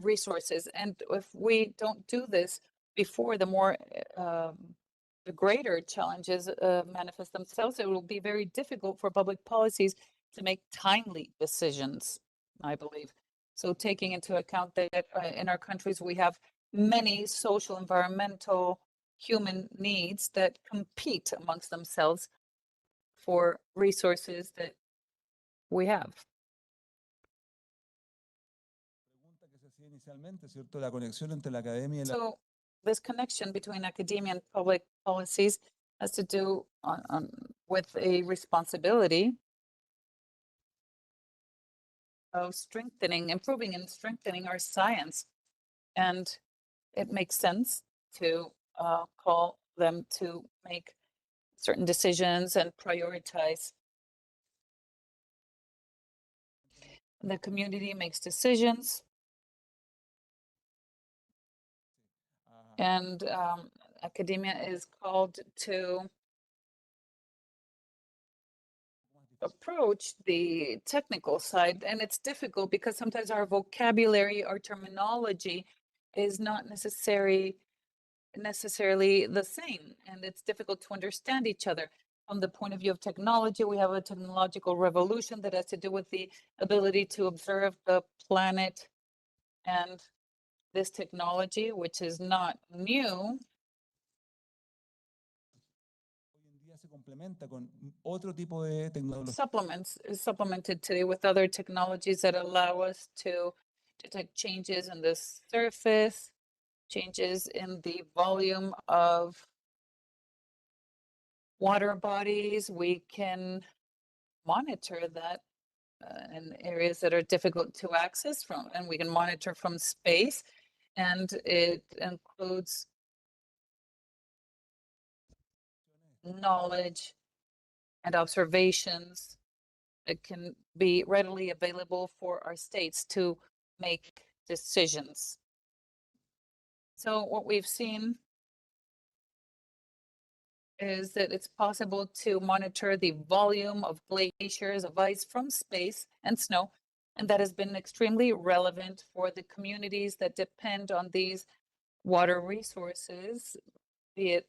resources. And if we don't do this before the more the greater challenges manifest themselves, it will be very difficult for public policies to make timely decisions, I believe. So taking into account that in our countries we have many social, environmental, human needs that compete amongst themselves for resources that we have. So this connection between academia and public policies has to do with a responsibility of strengthening, improving and strengthening our science. And it makes sense to call them to make certain decisions and prioritize. The community makes decisions. And academia is called to approach the technical side. And it's difficult because sometimes our vocabulary, our terminology is not necessarily the same. And it's difficult to understand each other. From the point of view of technology, we have a technological revolution that has to do with the ability to observe the planet. And this technology, which is not new, is supplemented today with other technologies that allow us to detect changes in the surface, changes in the volume of water bodies. We can monitor that in areas that are difficult to access from, and we can monitor from space. And it includes knowledge and observations that can be readily available for our states to make decisions. So what we've seen is that it's possible to monitor the volume of glaciers, of ice from space and snow, and that has been extremely relevant for the communities that depend on these water resources, be it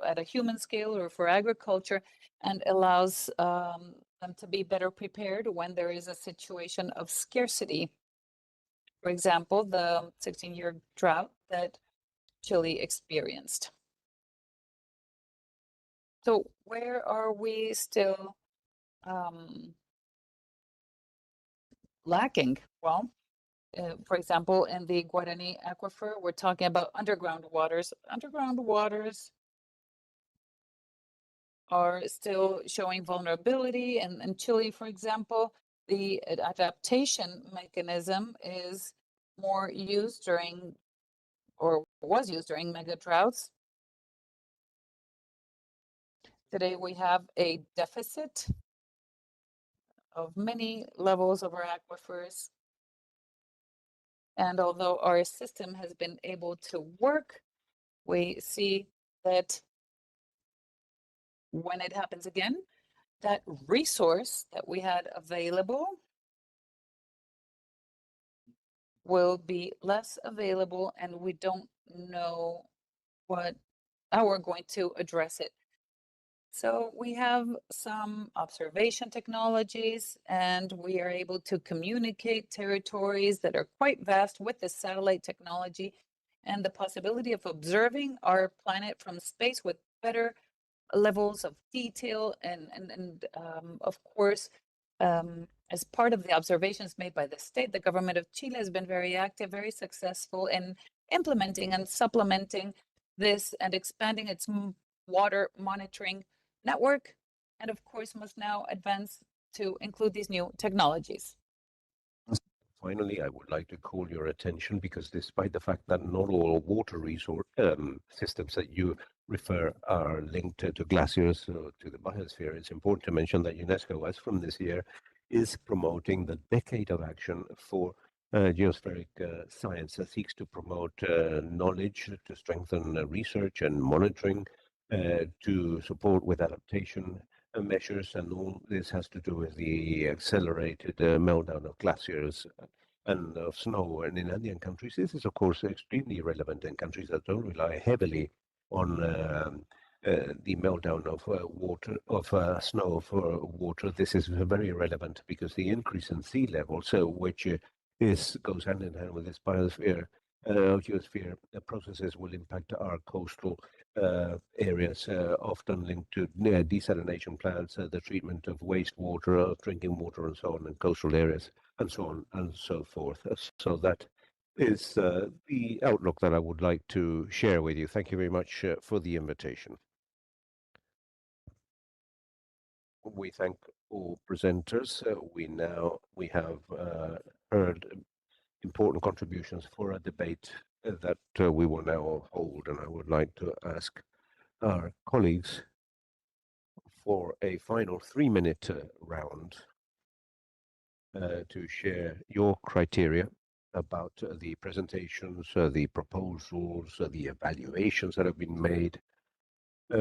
at a human scale or for agriculture, and allows them to be better prepared when there is a situation of scarcity. For example, the 16-year drought that Chile experienced. So where are we still lacking? Well, for example, in the Guarani aquifer, we're talking about underground waters. Underground waters are still showing vulnerability. And in Chile, for example, the adaptation mechanism is more used during, or was used during mega droughts. Today, we have a deficit of many levels of our aquifers. And although our system has been able to work, we see that when it happens again, that resource that we had available will be less available, and we don't know how we're going to address it. So we have some observation technologies, and we are able to communicate territories that are quite vast with the satellite technology and the possibility of observing our planet from space with better levels of detail. And of course, as part of the observations made by the state, the government of Chile has been very active, very successful in implementing and supplementing this and expanding its water monitoring network, and of course must now advance to include these new technologies. Finally, I would like to call your attention, because despite the fact that not all water resource systems that you refer are linked to glaciers or to the biosphere, it's important to mention that UNESCO, as from this year, is promoting the Decade of Action for geospheric science that seeks to promote knowledge, to strengthen research and monitoring, to support with adaptation measures, and all this has to do with the accelerated meltdown of glaciers and of snow. And in Andean countries, this is of course extremely relevant in countries that don't rely heavily on the meltdown of snow for water. This is very relevant because the increase in sea level, which goes hand in hand with this biosphere geosphere processes, will impact our coastal areas, often linked to desalination plants, the treatment of wastewater, of drinking water, and so on, in coastal areas, and so on and so forth. So that is the outlook that I would like to share with you. Thank you very much for the invitation. We thank all presenters. We have heard important contributions for a debate that we will now hold, and I would like to ask our colleagues for a final 3-minute round to share your criteria about the presentations, the proposals, the evaluations that have been made.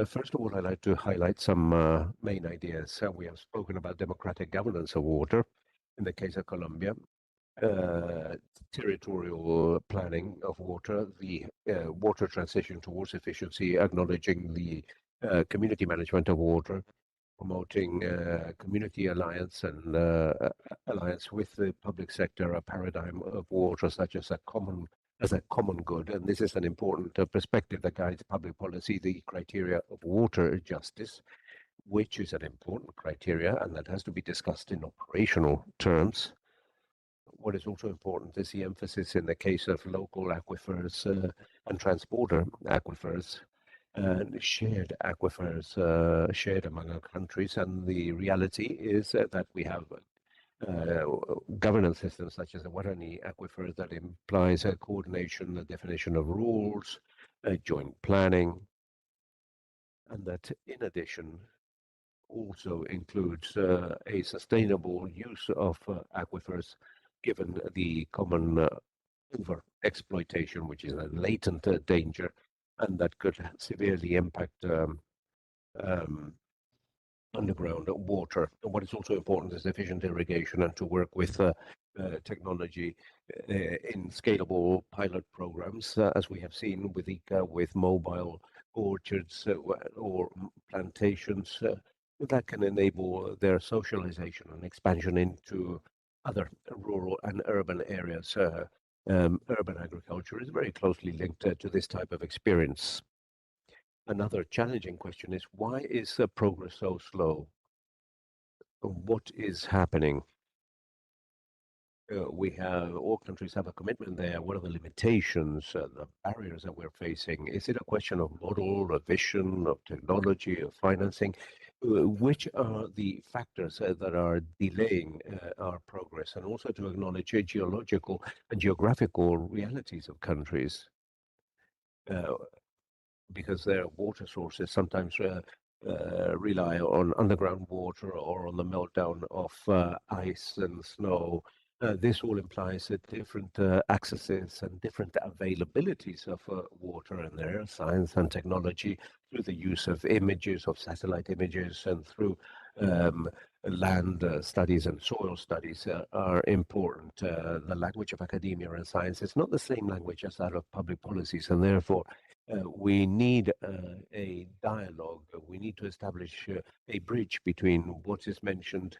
First of all, I'd like to highlight some main ideas. We have spoken about democratic governance of water in the case of Colombia, territorial planning of water, the water transition towards efficiency, acknowledging the community management of water, promoting community alliance and alliance with the public sector, a paradigm of water such as a common good. And this is an important perspective that guides public policy, the criteria of water justice, which is an important criteria and that has to be discussed in operational terms. What is also important is the emphasis in the case of local aquifers and transporter aquifers and shared aquifers shared among our countries. And the reality is that we have governance systems such as the Guarani aquifer that implies a coordination, the definition of rules, joint planning, and that in addition also includes a sustainable use of aquifers given the common over exploitation, which is a latent danger, and that could severely impact underground water. And what is also important is efficient irrigation and to work with technology in scalable pilot programs, as we have seen with ICA, with mobile orchards or plantations that can enable their socialization and expansion into other rural and urban areas. Urban agriculture is very closely linked to this type of experience. Another challenging question is, why is progress so slow? What is happening? All countries have a commitment there. What are the limitations, the barriers that we're facing? Is it a question of model, of vision, of technology, of financing? Which are the factors that are delaying our progress? And also to acknowledge geological and geographical realities of countries. Because their water sources sometimes rely on underground water or on the meltdown of ice and snow. This all implies different accesses and different availabilities of water, and there science and technology through the use of images, of satellite images, and through land studies and soil studies are important. The language of academia and science is not the same language as that of public policies, and therefore we need a dialogue. We need to establish a bridge between what is mentioned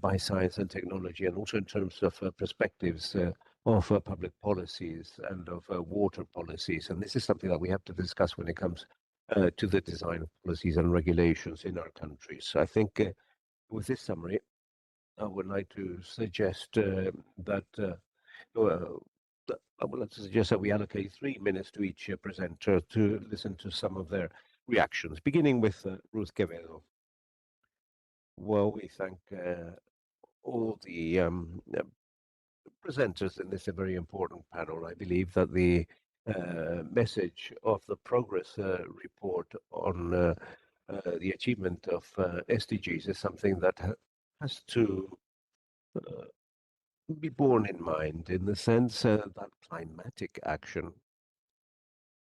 by science and technology, and also in terms of perspectives of public policies and of water policies. And this is something that we have to discuss when it comes to the design of policies and regulations in our countries. I think with this summary, I would like to suggest that I would like to suggest that we allocate 3 minutes to each presenter to listen to some of their reactions, beginning with Ruth Quevedo. Well, we thank all the presenters in this very important panel. I believe that the message of the progress report on the achievement of SDGs is something that has to be borne in mind in the sense that climatic action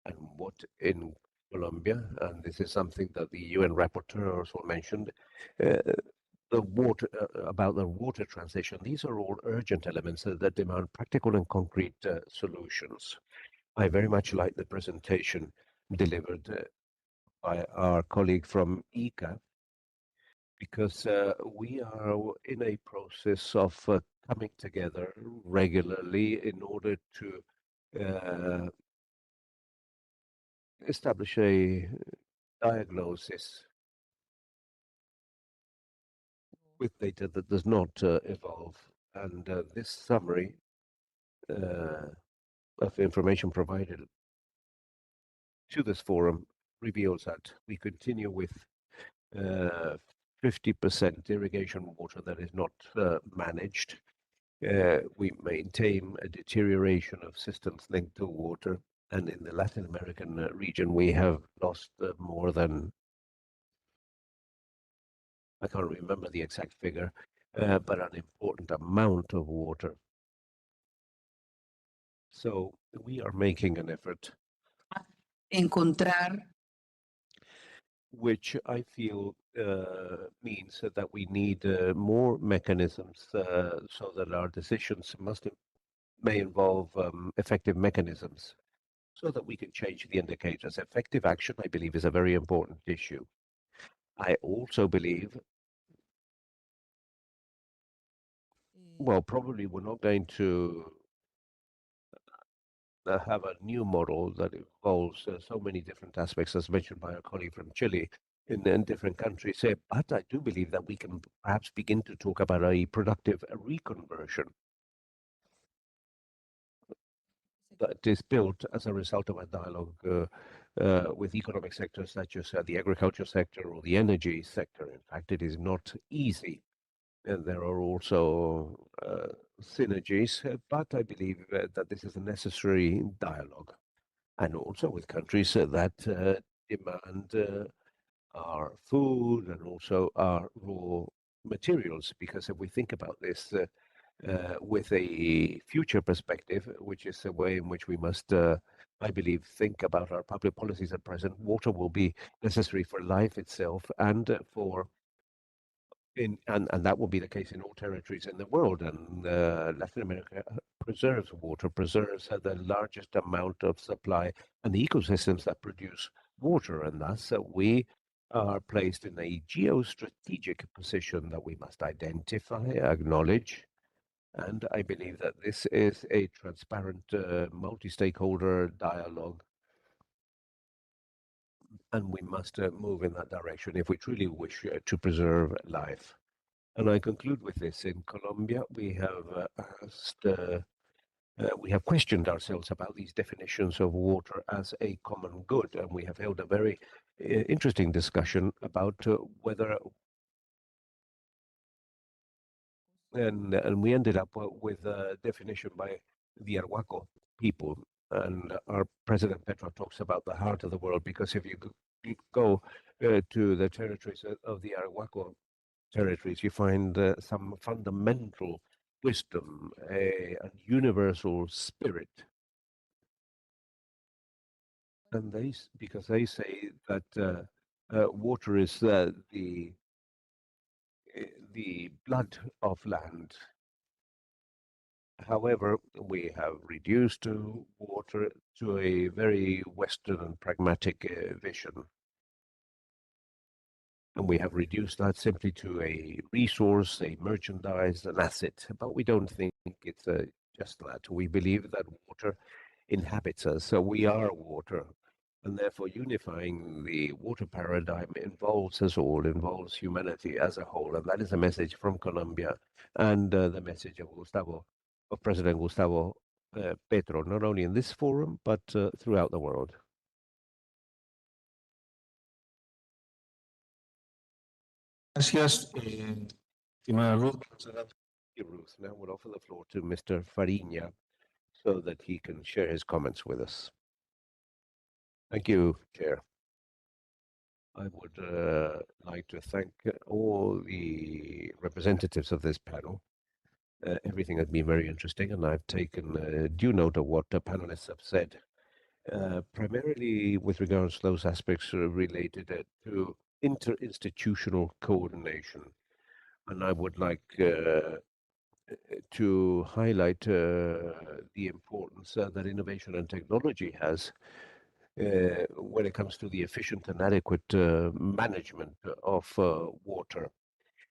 and what in Colombia, and this is something that the UN rapporteur also mentioned, the water about the water transition. These are all urgent elements that demand practical and concrete solutions. I very much like the presentation delivered by our colleague from ICA, because we are in a process of coming together regularly in order to establish a diagnosis with data that does not evolve. And this summary of information provided to this forum reveals that we continue with 50% irrigation water that is not managed. We maintain a deterioration of systems linked to water. And in the Latin American region, we have lost more than, I can't remember the exact figure, but an important amount of water. So we are making an effort, Encontrar which I feel means that we need more mechanisms so that our decisions may involve effective mechanisms so that we can change the indicators. Effective action, I believe, is a very important issue. I also believe, well, probably we're not going to have a new model that involves so many different aspects, as mentioned by our colleague from Chile, in different countries. But I do believe that we can perhaps begin to talk about a productive reconversion. that is built as a result of a dialogue with economic sectors such as the agriculture sector or the energy sector. In fact, it is not easy. And there are also synergies, but I believe that this is a necessary dialogue. And also with countries that demand our food and also our raw materials. Because if we think about this with a future perspective, which is the way in which we must, I believe, think about our public policies at present, water will be necessary for life itself and and that will be the case in all territories in the world. And Latin America preserves water, preserves the largest amount of supply and the ecosystems that produce water. And thus we are placed in a geostrategic position that we must identify, acknowledge. And I believe that this is a transparent multi-stakeholder dialogue. And we must move in that direction if we truly wish to preserve life. And I conclude with this. In Colombia, we have we have questioned ourselves about these definitions of water as a common good, and we have held a very interesting discussion about whether, and we ended up with a definition by the Arhuaco people. And our President Petro talks about the heart of the world, because if you go to the territories of the Arhuaco territories, you find some fundamental wisdom, a universal spirit. And because they say that water is the blood of land. However, we have reduced water to a very Western and pragmatic vision. And we have reduced that simply to a resource, a merchandise, an asset. But we don't think it's just that. We believe that water inhabits us. So we are water. And therefore, unifying the water paradigm involves us all, involves humanity as a whole. And that is a message from Colombia and the message of President Gustavo Petro, not only in this forum, but throughout the world. Gracias, estimada Ruth. Ruth, now we'll offer the floor to Mr. Fariña so that he can share his comments with us. Thank you, Chair. I would like to thank all the representatives of this panel. Everything has been very interesting, and I've taken due note of what the panelists have said, primarily with regards to those aspects related to interinstitutional coordination. And I would like to highlight the importance that innovation and technology has when it comes to the efficient and adequate management of water.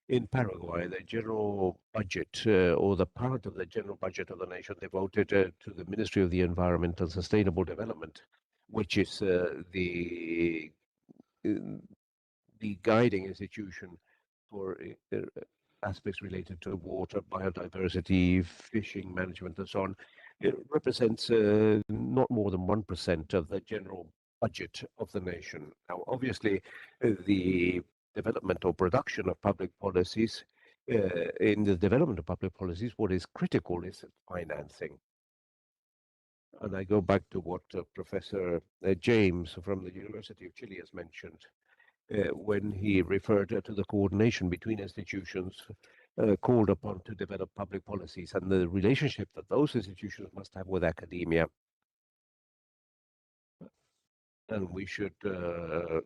In Paraguay, the general budget, or the part of the general budget of the nation devoted to the Ministry of the Environment and Sustainable Development, which is the guiding institution for aspects related to water, biodiversity, fishing management, and so on. It represents not more than 1% of the general budget of the nation. Now, obviously, the development or production of public policies, in the development of public policies, what is critical is financing. And I go back to what Professor James from the University of Chile has mentioned when he referred to the coordination between institutions called upon to develop public policies and the relationship that those institutions must have with academia. And we should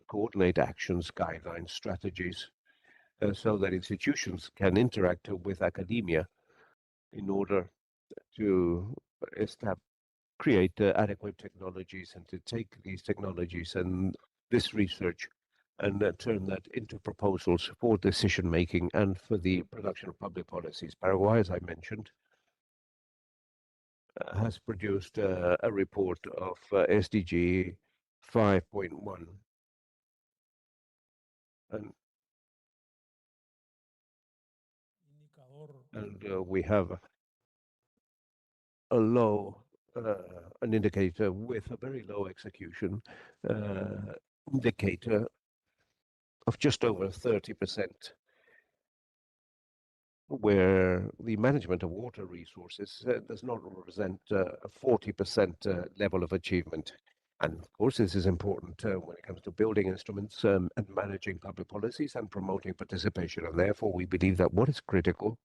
coordinate actions, guidelines, strategies, so that institutions can interact with academia in order to create adequate technologies and to take these technologies and this research and turn that into proposals for decision making and for the production of public policies. Paraguay, as I mentioned, has produced a report of SDG 5.1. And we have a low an indicator with a very low execution indicator of just over 30%, where the management of water resources does not represent a 40% level of achievement. And of course, this is important when it comes to building instruments and managing public policies and promoting participation. And therefore, we believe that what is critical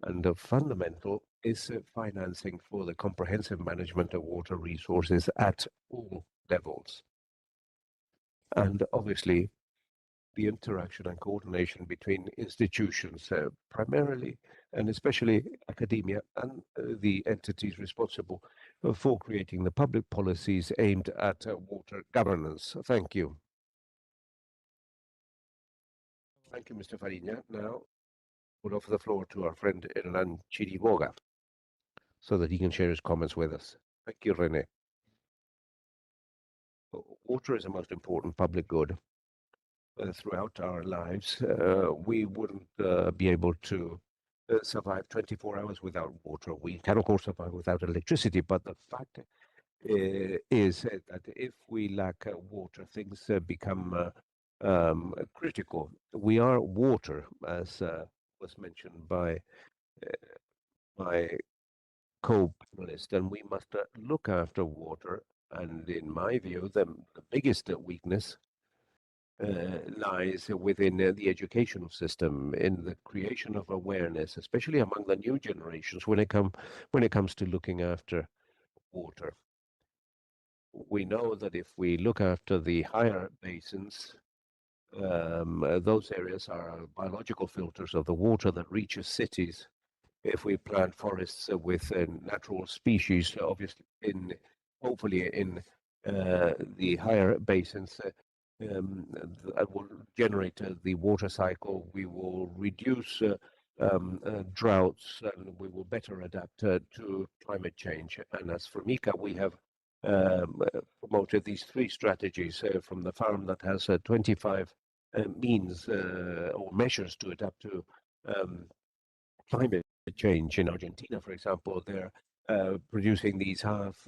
and fundamental is financing for the comprehensive management of water resources at all levels. And obviously, the interaction and coordination between institutions, primarily and especially academia and the entities responsible for creating the public policies aimed at water governance. Thank you. Thank you, Mr. Fariña. Now, we'll offer the floor to our friend Hernan Chiriboga so that he can share his comments with us. Thank you, René. Water is the most important public good. Throughout our lives, we wouldn't be able to survive 24 hours without water. We can, of course, survive without electricity, but the fact is that if we lack water, things become critical. We are water, as was mentioned by my co-panelist, and we must look after water. And in my view, the biggest weakness lies within the educational system, in the creation of awareness, especially among the new generations when it comes to looking after water. We know that if we look after the higher basins, those areas are biological filters of the water that reaches cities. If we plant forests with natural species, obviously, hopefully in the higher basins, that will generate the water cycle. We will reduce droughts, and we will better adapt to climate change. And as for MICA, we have promoted these 3 strategies from the farm that has 25 means or measures to adapt to climate change. In Argentina, for example, they're producing these half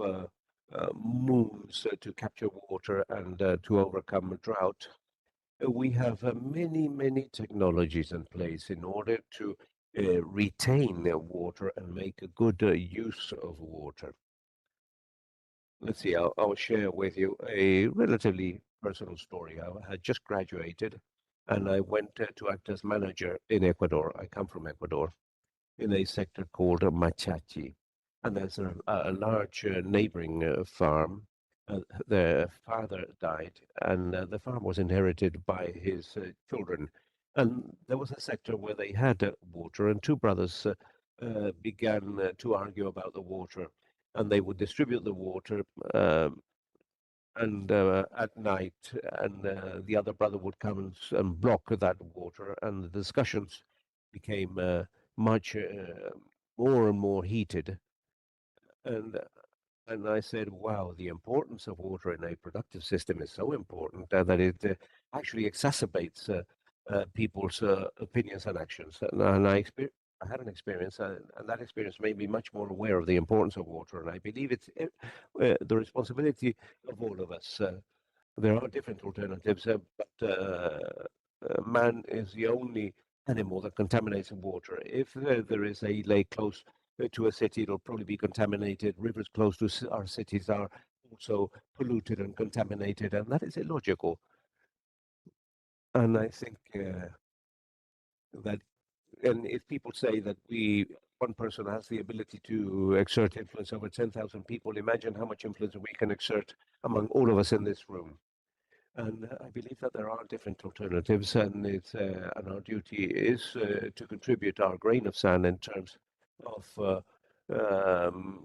moons to capture water and to overcome drought. We have many technologies in place in order to retain water and make a good use of water. Let's see, I'll share with you a relatively personal story. I had just graduated and I went to act as manager in Ecuador. I come from Ecuador, in a sector called Machachi. And there's a large neighboring farm. The father died, and the farm was inherited by his children. And there was a sector where they had water, and 2 brothers began to argue about the water. And they would distribute the water and at night, and the other brother would come and block that water, and the discussions became much more and more heated. And I said, wow, the importance of water in a productive system is so important that it actually exacerbates people's opinions and actions. And I had an experience, and that experience made me much more aware of the importance of water. And I believe it's the responsibility of all of us. There are different alternatives, but man is the only animal that contaminates water. If there is a lake close to a city, it'll probably be contaminated. Rivers close to our cities are also polluted and contaminated, and that is illogical. And I think that, and if people say that one person has the ability to exert influence over 10,000 people, imagine how much influence we can exert among all of us in this room. And I believe that there are different alternatives, and and our duty is to contribute our grain of sand in terms of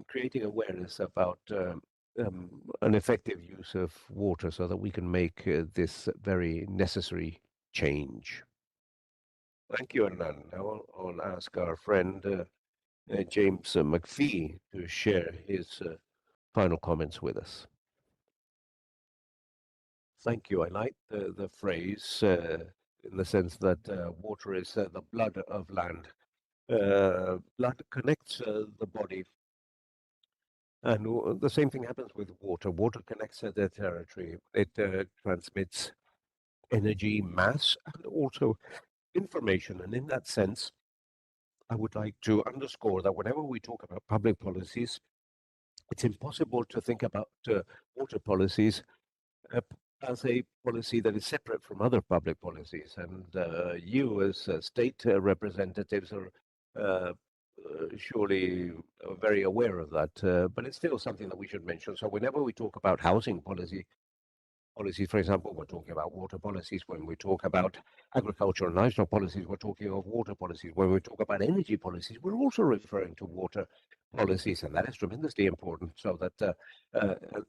creating awareness about an effective use of water, so that we can make this very necessary change. Thank you, Hernan. Now I'll ask our friend James McPhee to share his final comments with us. Thank you. I like the phrase in the sense that water is the blood of land. Blood connects the body And the same thing happens with water. Water connects the territory. It transmits energy, mass, and also information. And in that sense, I would like to underscore that whenever we talk about public policies, it's impossible to think about water policies as a policy that is separate from other public policies. And you, as state representatives, are surely very aware of that. But it's still something that we should mention. So whenever we talk about housing policies, for example, we're talking about water policies. When we talk about agricultural and livestock policies, we're talking of water policies. When we talk about energy policies, we're also referring to water policies, and that is tremendously important. So that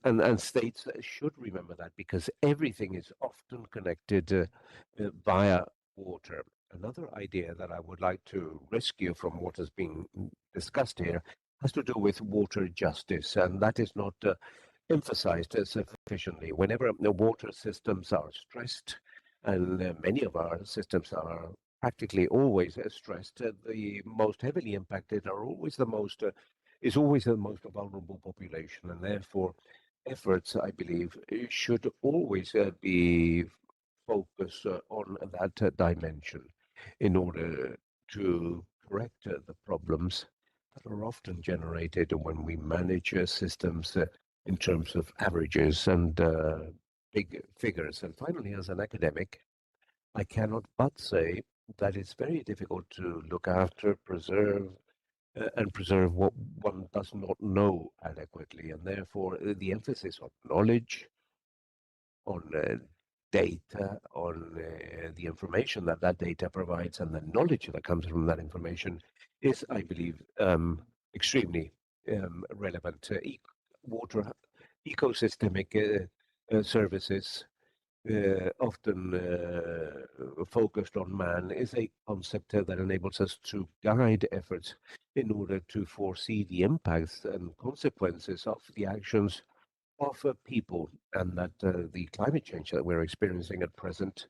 and states should remember that, because everything is often connected via water. Another idea that I would like to rescue from what is being discussed here has to do with water justice, and that is not emphasized sufficiently. Whenever the water systems are stressed, and many of our systems are practically always stressed, the most heavily impacted are always the most is always the most vulnerable population, and therefore efforts, I believe, should always be focused on that dimension in order to correct the problems that are often generated when we manage systems in terms of averages and big figures. And finally, as an academic, I cannot but say that it's very difficult to look after, preserve, and preserve what one does not know adequately. And therefore, the emphasis on knowledge, on data, on the information that that data provides, and the knowledge that comes from that information is, I believe, extremely relevant. Water ecosystemic services, often focused on man, is a concept that enables us to guide efforts in order to foresee the impacts and consequences of the actions of people, and that the climate change that we're experiencing at present,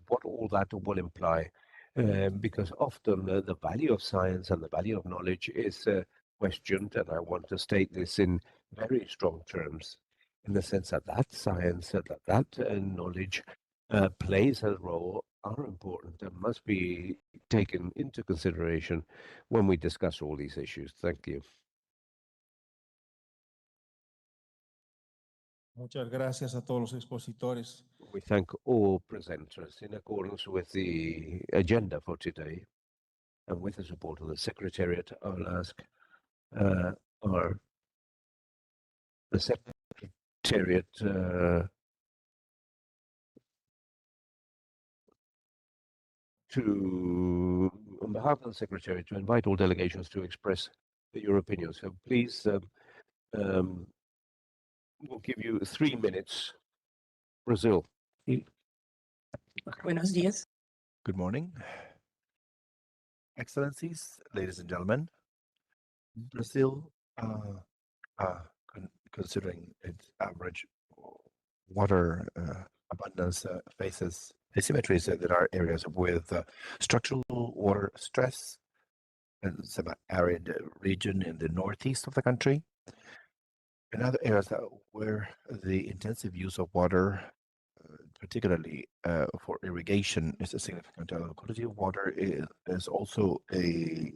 what all that will imply, because often the value of science and the value of knowledge is questioned, and I want to state this in very strong terms, in the sense that that science, that knowledge plays a role, are important and must be taken into consideration when we discuss all these issues. Thank you. Muchas gracias a todos los expositores. We thank all presenters in accordance with the agenda for today, and with the support of the Secretariat. I'll ask the Secretariat to, on behalf of the Secretariat, to invite all delegations to express your opinions. So please, we'll give you 3 minutes. Brazil. Buenos días. Good morning. Excellencies, ladies and gentlemen, Brazil, considering its average water abundance, faces asymmetries. There are areas with structural water stress, and semi-arid region in the northeast of the country, and other areas where the intensive use of water, particularly for irrigation, is a significant. Quality of water is also a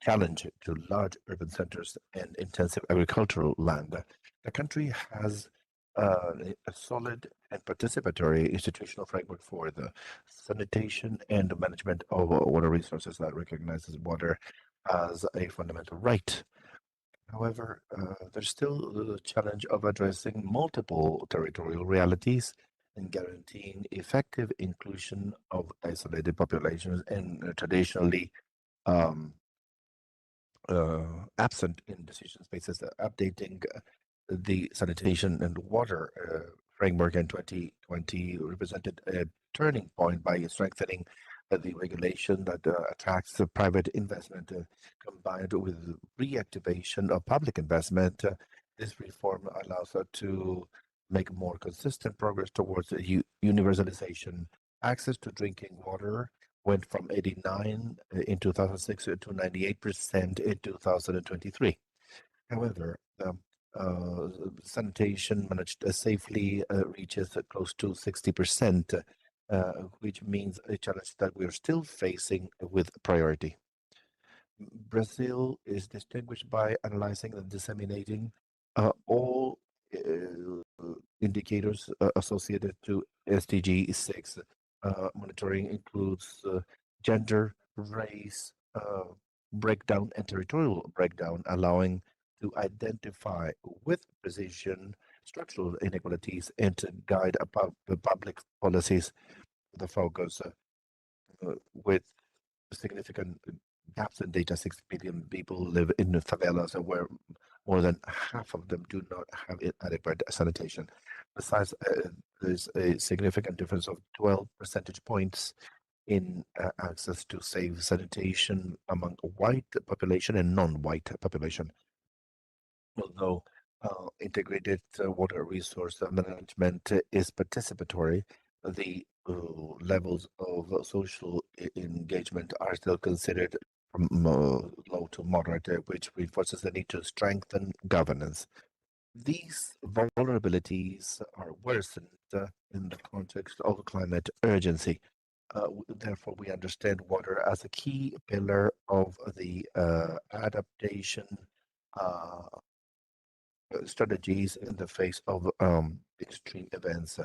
challenge to large urban centers and intensive agricultural land. The country has a solid and participatory institutional framework for the sanitation and the management of water resources that recognizes water as a fundamental right. However, there's still the challenge of addressing multiple territorial realities and guaranteeing effective inclusion of isolated populations and traditionally absent in decision spaces. Updating the sanitation and water framework in 2020 represented a turning point by strengthening the regulation that attracts the private investment combined with reactivation of public investment. This reform allows us to make more consistent progress towards universalization. Access to drinking water went from 89 in 2006 to 98% in 2023. However, sanitation managed safely reaches close to 60%, which means a challenge that we are still facing with priority. Brazil is distinguished by analyzing and disseminating all indicators associated to SDG 6. Monitoring includes gender, race, breakdown, and territorial breakdown, allowing to identify with precision structural inequalities and to guide the public policies. The focus with significant gaps in data. 6 billion people live in the favelas, where more than half of them do not have adequate sanitation. Besides, there's a significant difference of 12 percentage points in access to safe sanitation among white population and non-white population. Although integrated water resource management is participatory, the levels of social engagement are still considered low to moderate, which reinforces the need to strengthen governance. These vulnerabilities are worsened in the context of climate urgency. Therefore, we understand water as a key pillar of the adaptation strategies in the face of extreme events.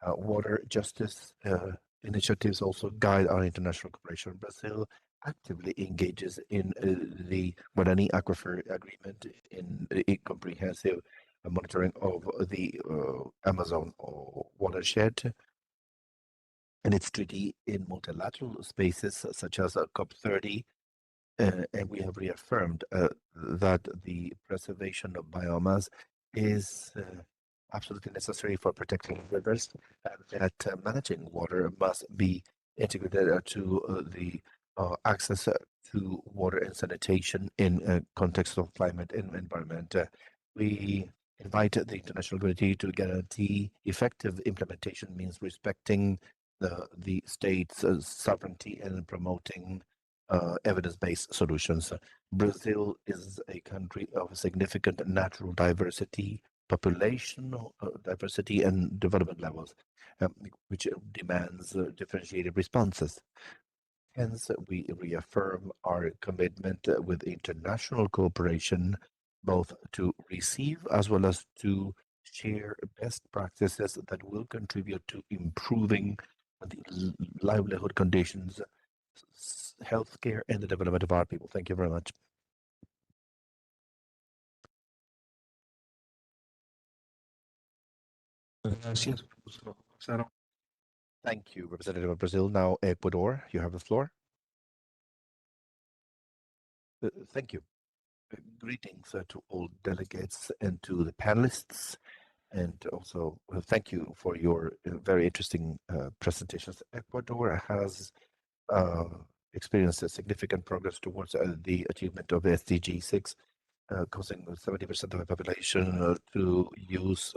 Water justice initiatives also guide our international cooperation. Brazil actively engages in the Guarani Aquifer Agreement in comprehensive monitoring of the Amazon watershed and its treaty in multilateral spaces such as COP30. And we have reaffirmed that the preservation of biomass is absolutely necessary for protecting rivers, and that managing water must be integrated to the access to water and sanitation in context of climate and environment. We invite the international community to guarantee effective implementation means respecting the state's sovereignty and promoting evidence-based solutions. Brazil is a country of significant natural diversity, populational diversity, and development levels, which demands differentiated responses. Hence, we reaffirm our commitment with international cooperation, both to receive as well as to share best practices that will contribute to improving the livelihood conditions, healthcare, and the development of our people. Thank you very much. Thank you, Representative of Brazil. Now, Ecuador, you have the floor. Thank you. Greetings to all delegates and to the panelists, and also thank you for your very interesting presentations. Ecuador has experienced a significant progress towards the achievement of SDG 6, causing 70% of the population to use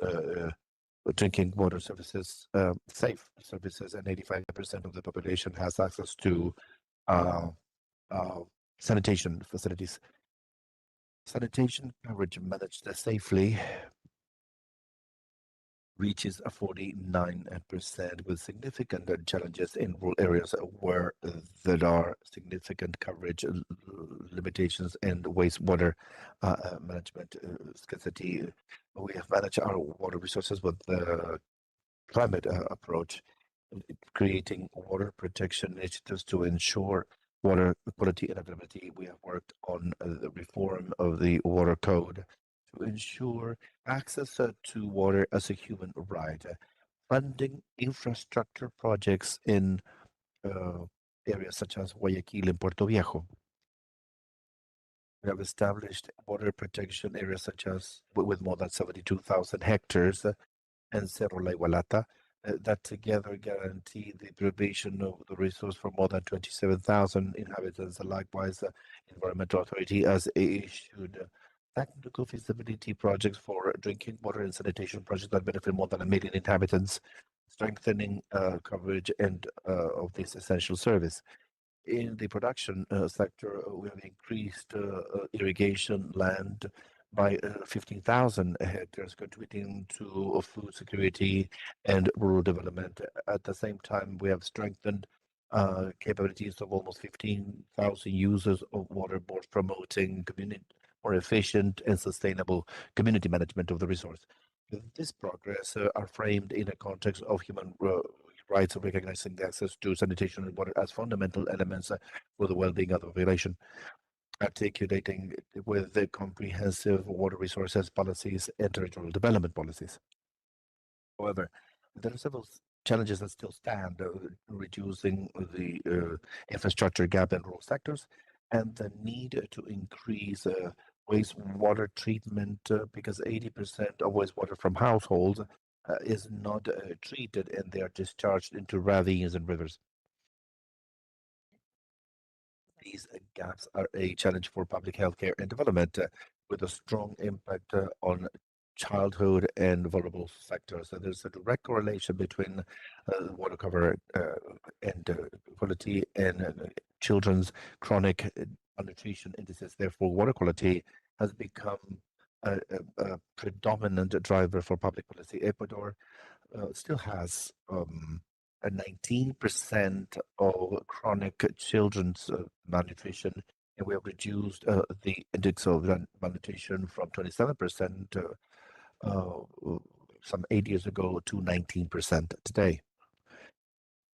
drinking water services, safe services, and 85% of the population has access to sanitation facilities. Sanitation coverage managed safely reaches 49%, with significant challenges in rural areas where there are significant coverage limitations and wastewater management scarcity. We have managed our water resources with the climate approach, creating water protection initiatives to ensure water quality and availability. We have worked on the reform of the water code to ensure access to water as a human right, funding infrastructure projects in areas such as Guayaquil and Puerto Viejo. We have established water protection areas such as with more than 72,000 hectares and Cerro La Igualata that together guarantee the preservation of the resource for more than 27,000 inhabitants. Likewise, Environmental Authority has issued technical feasibility projects for drinking water and sanitation projects that benefit more than 1 million inhabitants. strengthening coverage and of this essential service. In the production sector, we have increased irrigation land by 15,000 hectares, contributing to food security and rural development. At the same time, we have strengthened capabilities of almost 15,000 users of water boards, promoting more efficient and sustainable community management of the resource. This progress are framed in a context of human rights of recognizing the access to sanitation and water as fundamental elements for the well-being of the population, articulating with the comprehensive water resources policies and territorial development policies. However, there are several challenges that still stand, reducing the infrastructure gap in rural sectors and the need to increase wastewater treatment because 80% of wastewater from households is not treated and they are discharged into ravines and rivers. These gaps are a challenge for public health care and development with a strong impact on childhood and vulnerable sectors. So there's a direct correlation between water cover and quality and children's chronic malnutrition indices. Therefore, water quality has become a predominant driver for public policy. Ecuador still has a 19% of chronic children's malnutrition, and we have reduced the index of malnutrition from 27% some 8 years ago to 19% today.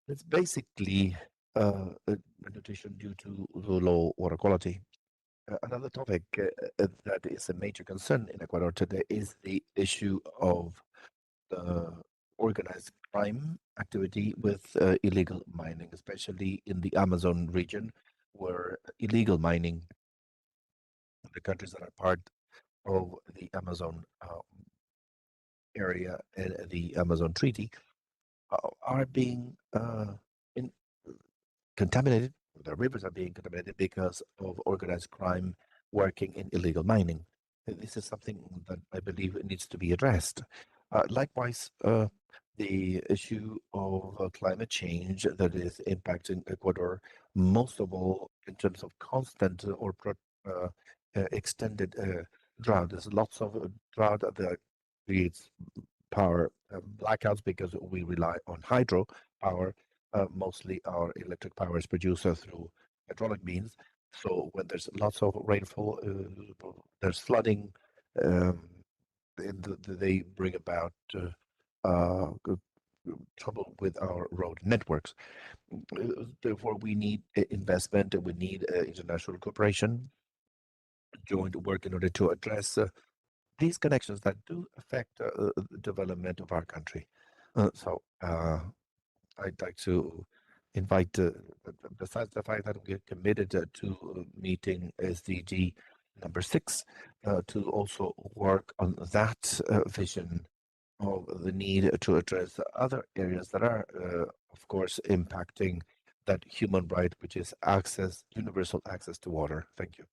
It's basically malnutrition due to the low water quality. Another topic that is a major concern in Ecuador today is the issue of the organized crime activity with illegal mining, especially in the Amazon region, where illegal mining, the countries that are part of the Amazon area and the Amazon Treaty, are being contaminated. The rivers are being contaminated because of organized crime working in illegal mining. This is something that I believe needs to be addressed. Likewise, the issue of climate change that is impacting Ecuador, most of all in terms of constant or extended drought. There's lots of drought that creates power blackouts because we rely on hydro power. Mostly our electric power is produced through hydraulic means. So when there's lots of rainfall, there's flooding. They bring about trouble with our road networks. Therefore, we need investment and we need international cooperation, joint work in order to address these connections that do affect the development of our country. So I'd like to invite, besides the fact that we're committed to meeting SDG number 6, to also work on that vision of the need to address other areas that are, of course, impacting that human right, which is access, universal access to water. Thank you.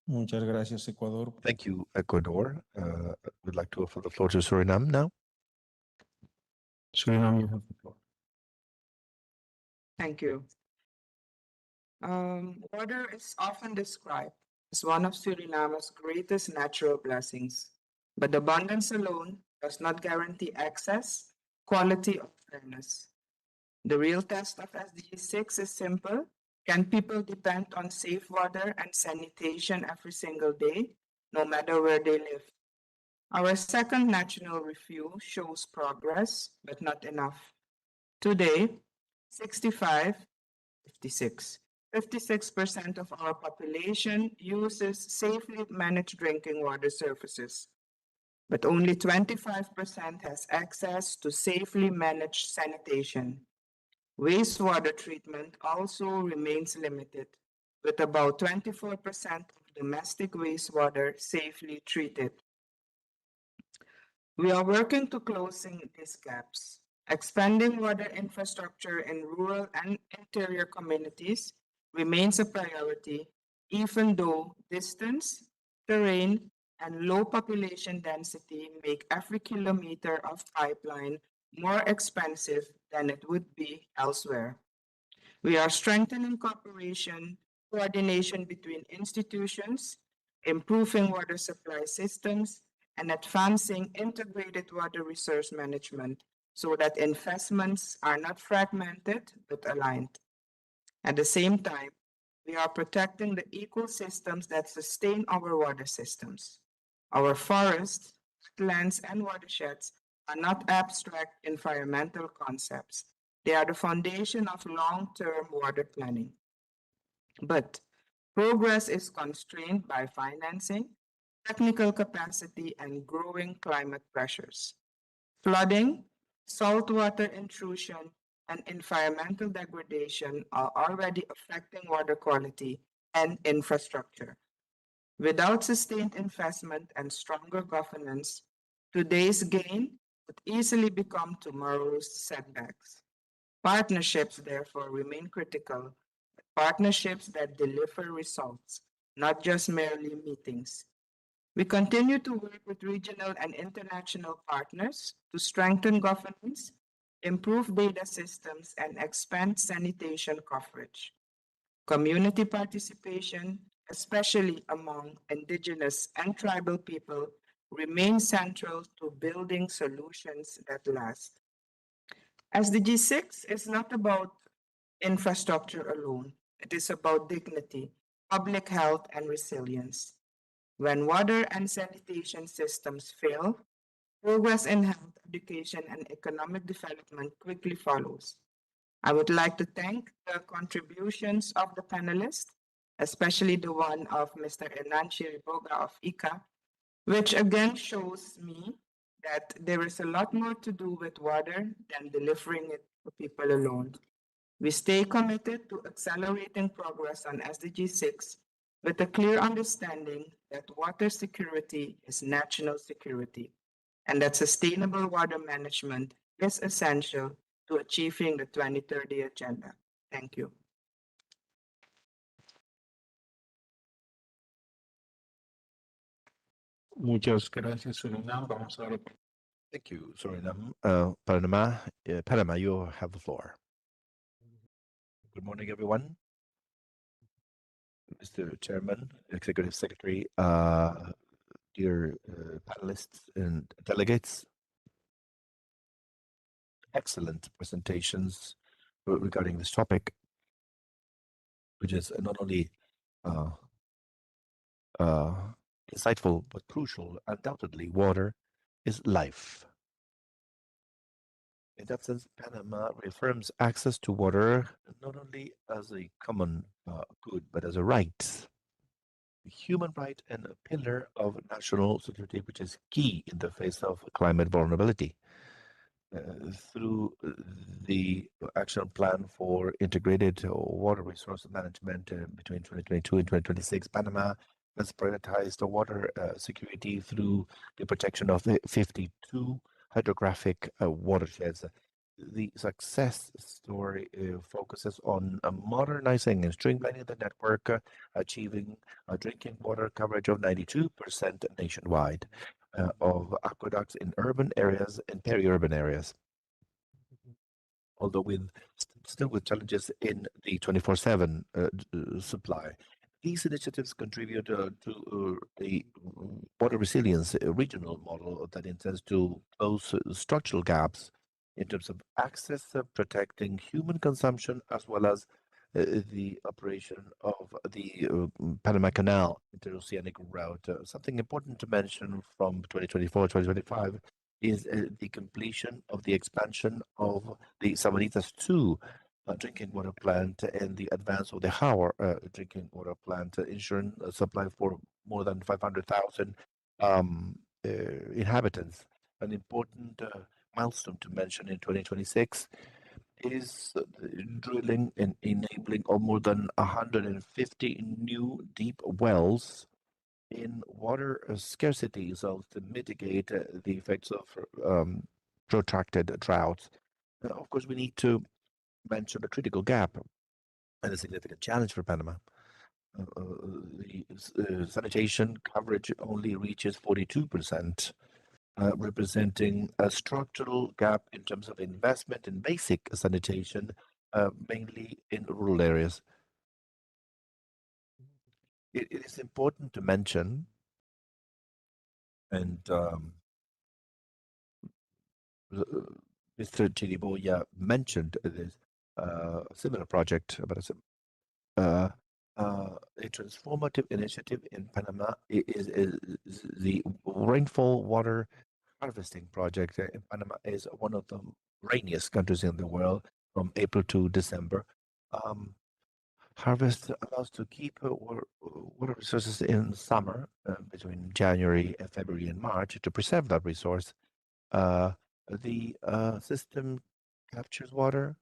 Muchas gracias, Ecuador. Thank you, Ecuador. We'd like to offer the floor to Suriname now. Suriname, you have the floor. Thank you. Water is often described as one of Suriname's greatest natural blessings, but abundance alone does not guarantee access, quality, or fairness. The real test of SDG 6 is simple. Can people depend on safe water and sanitation every single day, no matter where they live? Our second national review shows progress, but not enough. Today, 56% of our population uses safely managed drinking water services, but only 25% has access to safely managed sanitation. Wastewater treatment also remains limited, with about 24% of domestic wastewater safely treated. We are working to closing these gaps. Expanding water infrastructure in rural and interior communities remains a priority, even though distance, terrain, and low population density make every kilometer of pipeline more expensive than it would be elsewhere. We are strengthening cooperation, coordination between institutions, improving water supply systems, and advancing integrated water resource management so that investments are not fragmented but aligned. At the same time, we are protecting the ecosystems that sustain our water systems. Our forests, wetlands, and watersheds are not abstract environmental concepts. They are the foundation of long-term water planning. But progress is constrained by financing, technical capacity, and growing climate pressures. Flooding, saltwater intrusion, and environmental degradation are already affecting water quality and infrastructure. Without sustained investment and stronger governance, today's gain would easily become tomorrow's setbacks. Partnerships, therefore, remain critical, partnerships that deliver results, not just merely meetings. We continue to work with regional and international partners to strengthen governance, improve data systems, and expand sanitation coverage. Community participation, especially among indigenous and tribal people, remains central to building solutions that last. SDG 6 is not about infrastructure alone. It is about dignity, public health, and resilience. When water and sanitation systems fail, progress in health, education, and economic development quickly follows. I would like to thank the contributions of the panelists, especially the one of Mr. Hernan Chiriboga of ICA, which again shows me that there is a lot more to do with water than delivering it to people alone. We stay committed to accelerating progress on SDG 6 with a clear understanding that water security is national security and that sustainable water management is essential to achieving the 2030 agenda. Thank you. Muchas gracias, Surinam. Vamos a ver. Thank you, Surinam. Panama, you have the floor. Good morning, everyone. Mr. Chairman, Executive Secretary, dear panelists and delegates. Excellent presentations regarding this topic, which is not only insightful but crucial. Undoubtedly, water is life. In that sense, Panama reaffirms access to water not only as a common good, but as a right, a human right and a pillar of national security, which is key in the face of climate vulnerability. Through the action plan for integrated water resource management between 2022 and 2026, Panama has prioritized the water security through the protection of the 52 hydrographic watersheds. The success story focuses on modernizing and streamlining the network, achieving a drinking water coverage of 92% nationwide, of aqueducts in urban areas and peri-urban areas. Although still with challenges in the 24/7 supply. These initiatives contribute to a water resilience regional model that intends to close structural gaps in terms of access, protecting human consumption, as well as the operation of the Panama Canal interoceanic route. Something important to mention from 2024-2025 is the completion of the expansion of the Sabanitas 2 drinking water plant and the advance of the Howard drinking water plant, ensuring a supply for more than 500,000 inhabitants. An important milestone to mention in 2026 is drilling and enabling of more than 150 new deep wells in water scarcity zones to mitigate the effects of protracted droughts. Of course, we need to mention a critical gap and a significant challenge for Panama. the sanitation coverage only reaches 42%, representing a structural gap in terms of investment in basic sanitation, mainly in rural areas. It is important to mention, and Mr. Chiriboya mentioned this similar project, but a transformative initiative in Panama is the rainfall water harvesting project in Panama. Is one of the rainiest countries in the world from April to December. Harvest allows to keep water resources in summer between January, February, and March to preserve that resource. The system captures water,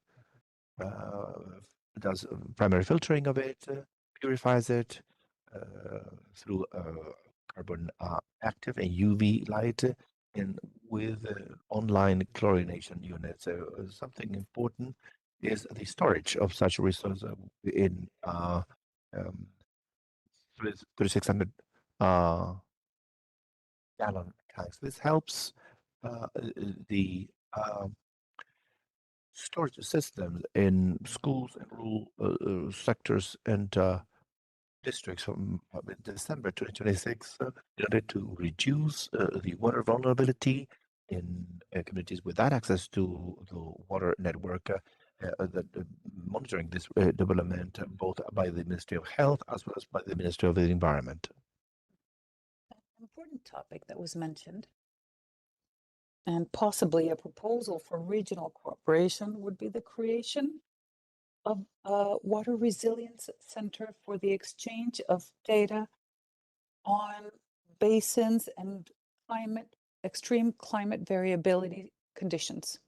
does primary filtering of it, purifies it through carbon active and UV light, and with online chlorination units. So something important is the storage of such resources in 3,600 gallon tanks. This helps the storage systems in schools and rural sectors and districts from December 2026 in order to reduce the water vulnerability in communities without access to the water network. Monitoring this development both by the Ministry of Health as well as by the Ministry of the Environment. An important topic that was mentioned, and possibly a proposal for regional cooperation, would be the creation of a water resilience center for the exchange of data on basins and extreme climate variability conditions.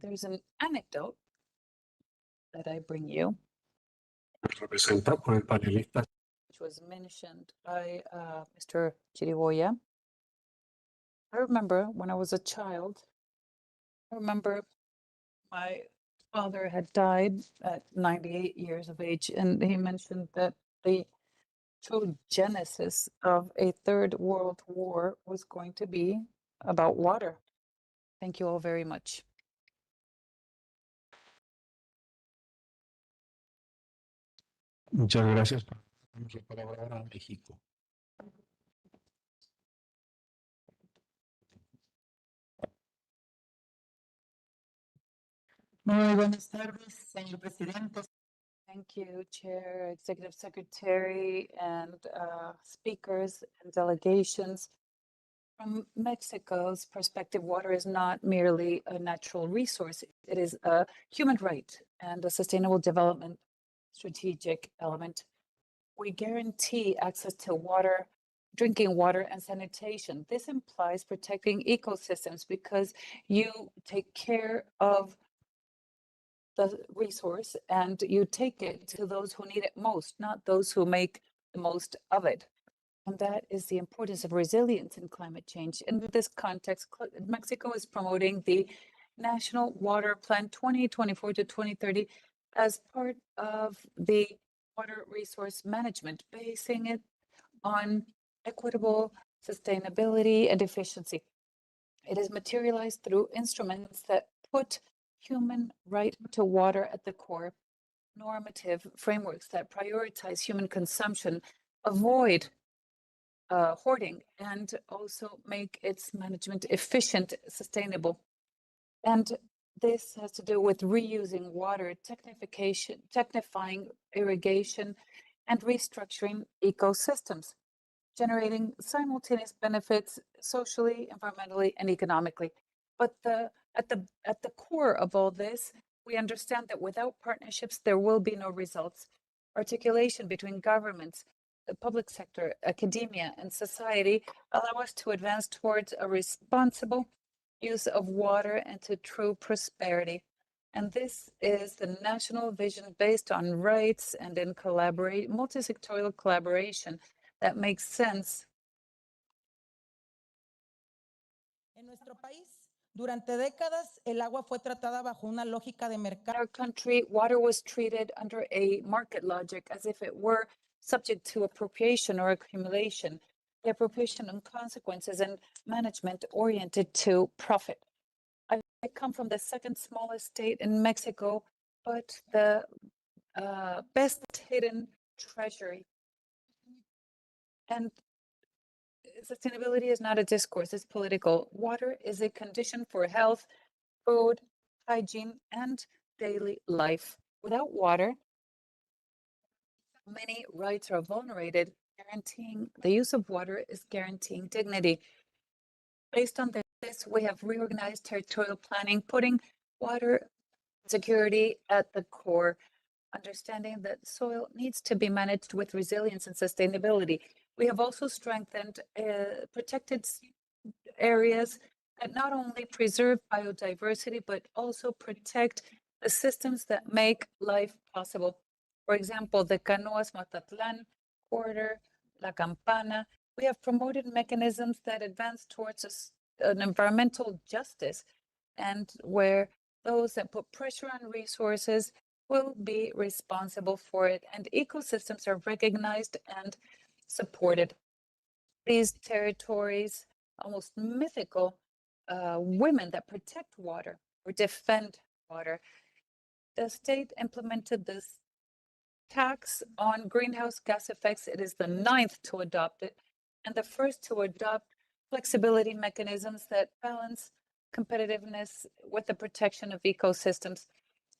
There's an anecdote that I bring you, which was mentioned by Mr. Chiriboya. I remember when I was a child, my father had died at 98 years of age, and he mentioned that the true genesis of a third world war was going to be about water. Thank you all very much. Muchas gracias. Vamos a palabra ahora a México. Muy buenas tardes, señor presidente. Thank you, Chair, Executive Secretary, and speakers and delegations. From Mexico's perspective, water is not merely a natural resource. It is a human right and a sustainable development strategic element. We guarantee access to water, drinking water, and sanitation. This implies protecting ecosystems because you take care of the resource and you take it to those who need it most, not those who make the most of it. And that is the importance of resilience in climate change. In this context, Mexico is promoting the National Water Plan 2024 to 2030 as part of the water resource management, basing it on equitable sustainability and efficiency. It is materialized through instruments that put human right to water at the core, normative frameworks that prioritize human consumption, avoid hoarding, and also make its management efficient, sustainable. And this has to do with reusing water, technifying irrigation, and restructuring ecosystems, generating simultaneous benefits socially, environmentally, and economically. But at the core of all this, we understand that without partnerships, there will be no results. Articulation between governments, the public sector, academia, and society allow us to advance towards a responsible use of water and to true prosperity. And this is the national vision based on rights and in multi-sectorial collaboration that makes sense. En nuestro país, Durante décadas, el agua fue tratada bajo una lógica de In mercado. our country, water was treated under a market logic as if it were subject to appropriation or accumulation. The appropriation and consequences and management oriented to profit. I come from the second smallest state in Mexico, but the best hidden treasury. And sustainability is not a discourse, it's political. Water is a condition for health, food, hygiene, and daily life. Without water, many rights are vulnerated. Guaranteeing the use of water is guaranteeing dignity. Based on this, we have reorganized territorial planning, putting water security at the core, understanding that soil needs to be managed with resilience and sustainability. We have also strengthened protected areas that not only preserve biodiversity, but also protect the systems that make life possible. For example, the Canoas Matatlan corridor, La Campana. We have promoted mechanisms that advance towards an environmental justice, and where those that put pressure on resources will be responsible for it, and ecosystems are recognized and supported. These territories, almost mythical, women that protect water or defend water. The state implemented this tax on greenhouse gas effects. It is the 9th to adopt it, and the first to adopt flexibility mechanisms that balance competitiveness with the protection of ecosystems.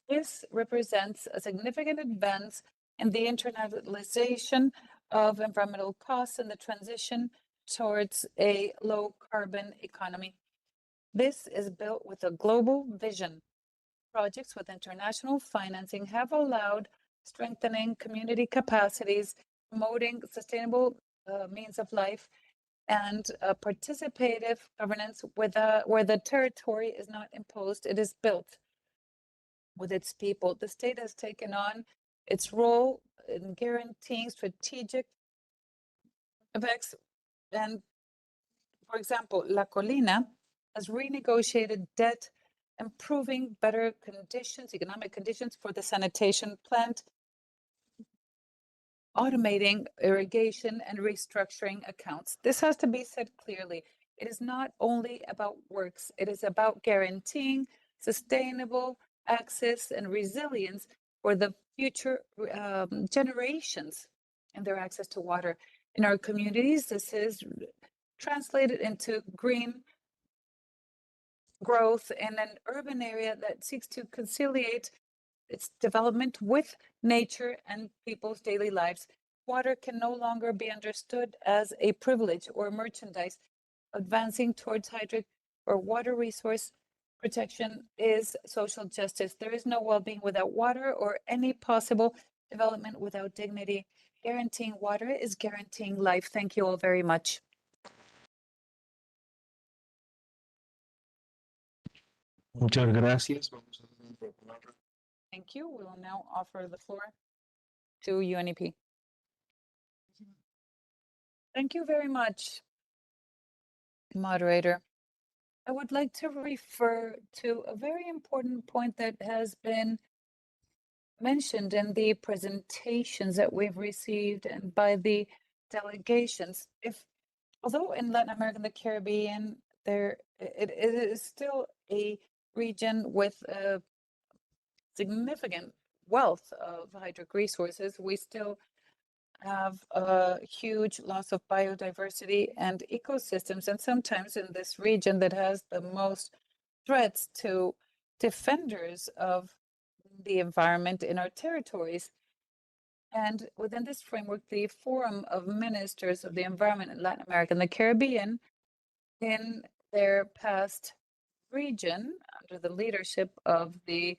This represents a significant advance in the internationalization of environmental costs and the transition towards a low carbon economy. This is built with a global vision. Projects with international financing have allowed strengthening community capacities, promoting sustainable means of life, and participative governance where the territory is not imposed, it is built with its people. The state has taken on its role in guaranteeing strategic effects. And for example, La Colina has renegotiated debt, improving better conditions, economic conditions for the sanitation plant, automating irrigation and restructuring accounts. This has to be said clearly. It is not only about works, it is about guaranteeing sustainable access and resilience for the future generations and their access to water. In our communities, this is translated into green growth in an urban area that seeks to conciliate its development with nature and people's daily lives. Water can no longer be understood as a privilege or merchandise. Advancing towards hydric or water resource protection is social justice. There is no well-being without water or any possible development without dignity. Guaranteeing water is guaranteeing life. Thank you all very much. Muchas gracias. Thank you. We will now offer the floor to UNEP. Thank you very much, moderator. I would like to refer to a very important point that has been mentioned in the presentations that we've received and by the delegations. Although in Latin America and the Caribbean, it is still a region with a significant wealth of hydric resources, we still have a huge loss of biodiversity and ecosystems. And sometimes in this region that has the most threats to defenders of the environment in our territories. And within this framework, the Forum of Ministers of the Environment in Latin America and the Caribbean, in their past region, under the leadership of the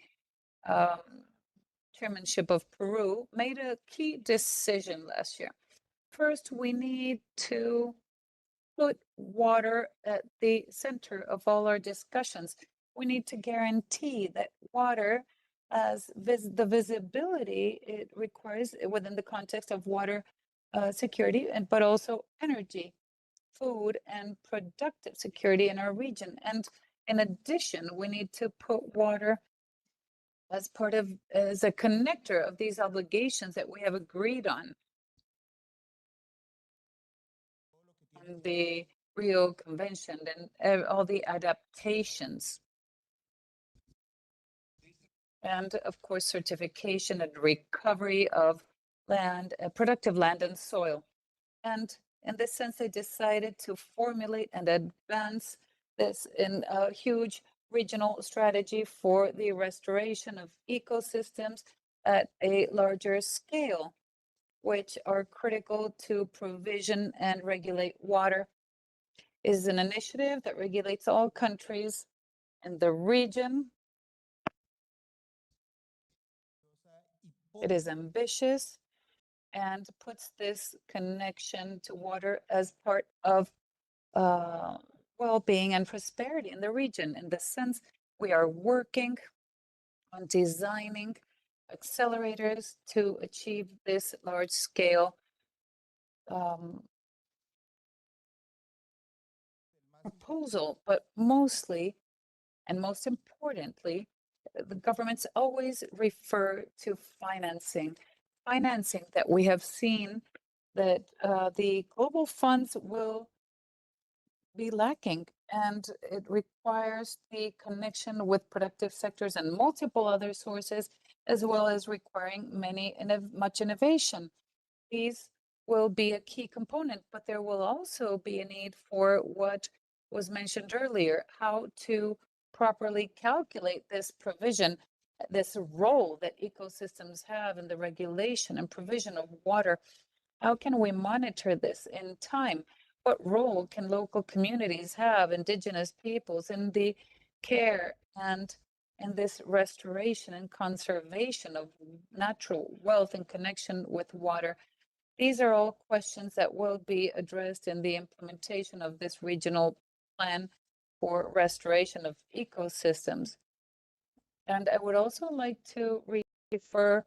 chairmanship of Peru, made a key decision last year. First, we need to put water at the center of all our discussions. We need to guarantee that water has the visibility it requires within the context of water security, but also energy, food, and productive security in our region. And In addition, we need to put water as a connector of these obligations that we have agreed on. And the Rio Convention and all the adaptations. And of course, certification and recovery of land, productive land and soil. And in this sense, they decided to formulate and advance this in a huge regional strategy for the restoration of ecosystems at a larger scale, which are critical to provision and regulate water. It is an initiative that regulates all countries in the region. It is ambitious and puts this connection to water as part of well-being and prosperity in the region. In this sense, we are working on designing accelerators to achieve this large-scale proposal, but mostly and most importantly, the governments always refer to financing that we have seen that the global funds will be lacking, and it requires the connection with productive sectors and multiple other sources, as well as requiring much innovation. These will be a key component, but there will also be a need for what was mentioned earlier, how to properly calculate this provision, this role that ecosystems have in the regulation and provision of water. How can we monitor this in time? What role can local communities have, indigenous peoples, in the care and in this restoration and conservation of natural wealth in connection with water? These are all questions that will be addressed in the implementation of this regional plan for restoration of ecosystems. And I would also like to refer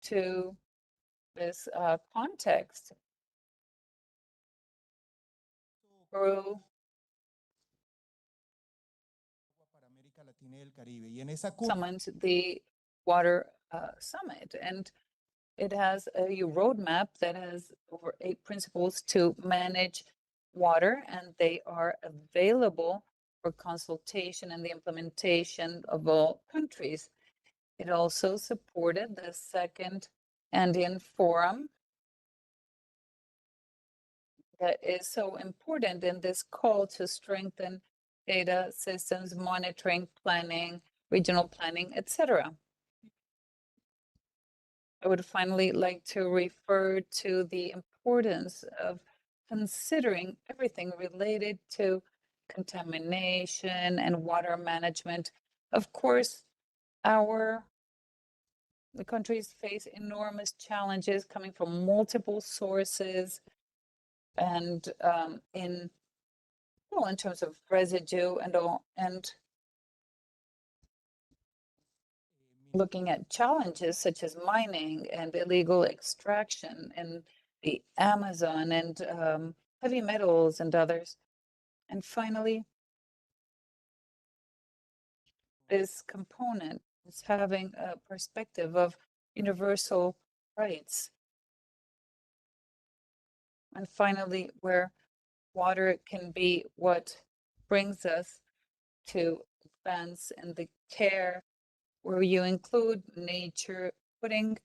to this context. Peru summoned the Water Summit, and it has a roadmap that has over 8 principles to manage water, and they are available for consultation and the implementation of all countries. It also supported the Second Andean Forum that is so important in this call to strengthen data systems, monitoring, planning, regional planning, etc. I would finally like to refer to the importance of considering everything related to contamination and water management. Of course, the countries face enormous challenges coming from multiple sources and in terms of residue and all, and looking at challenges such as mining and illegal extraction in the Amazon and heavy metals and others. And finally, this component is having a perspective of universal rights. And finally, where water can be what brings us to advance in the care, where you include nature, putting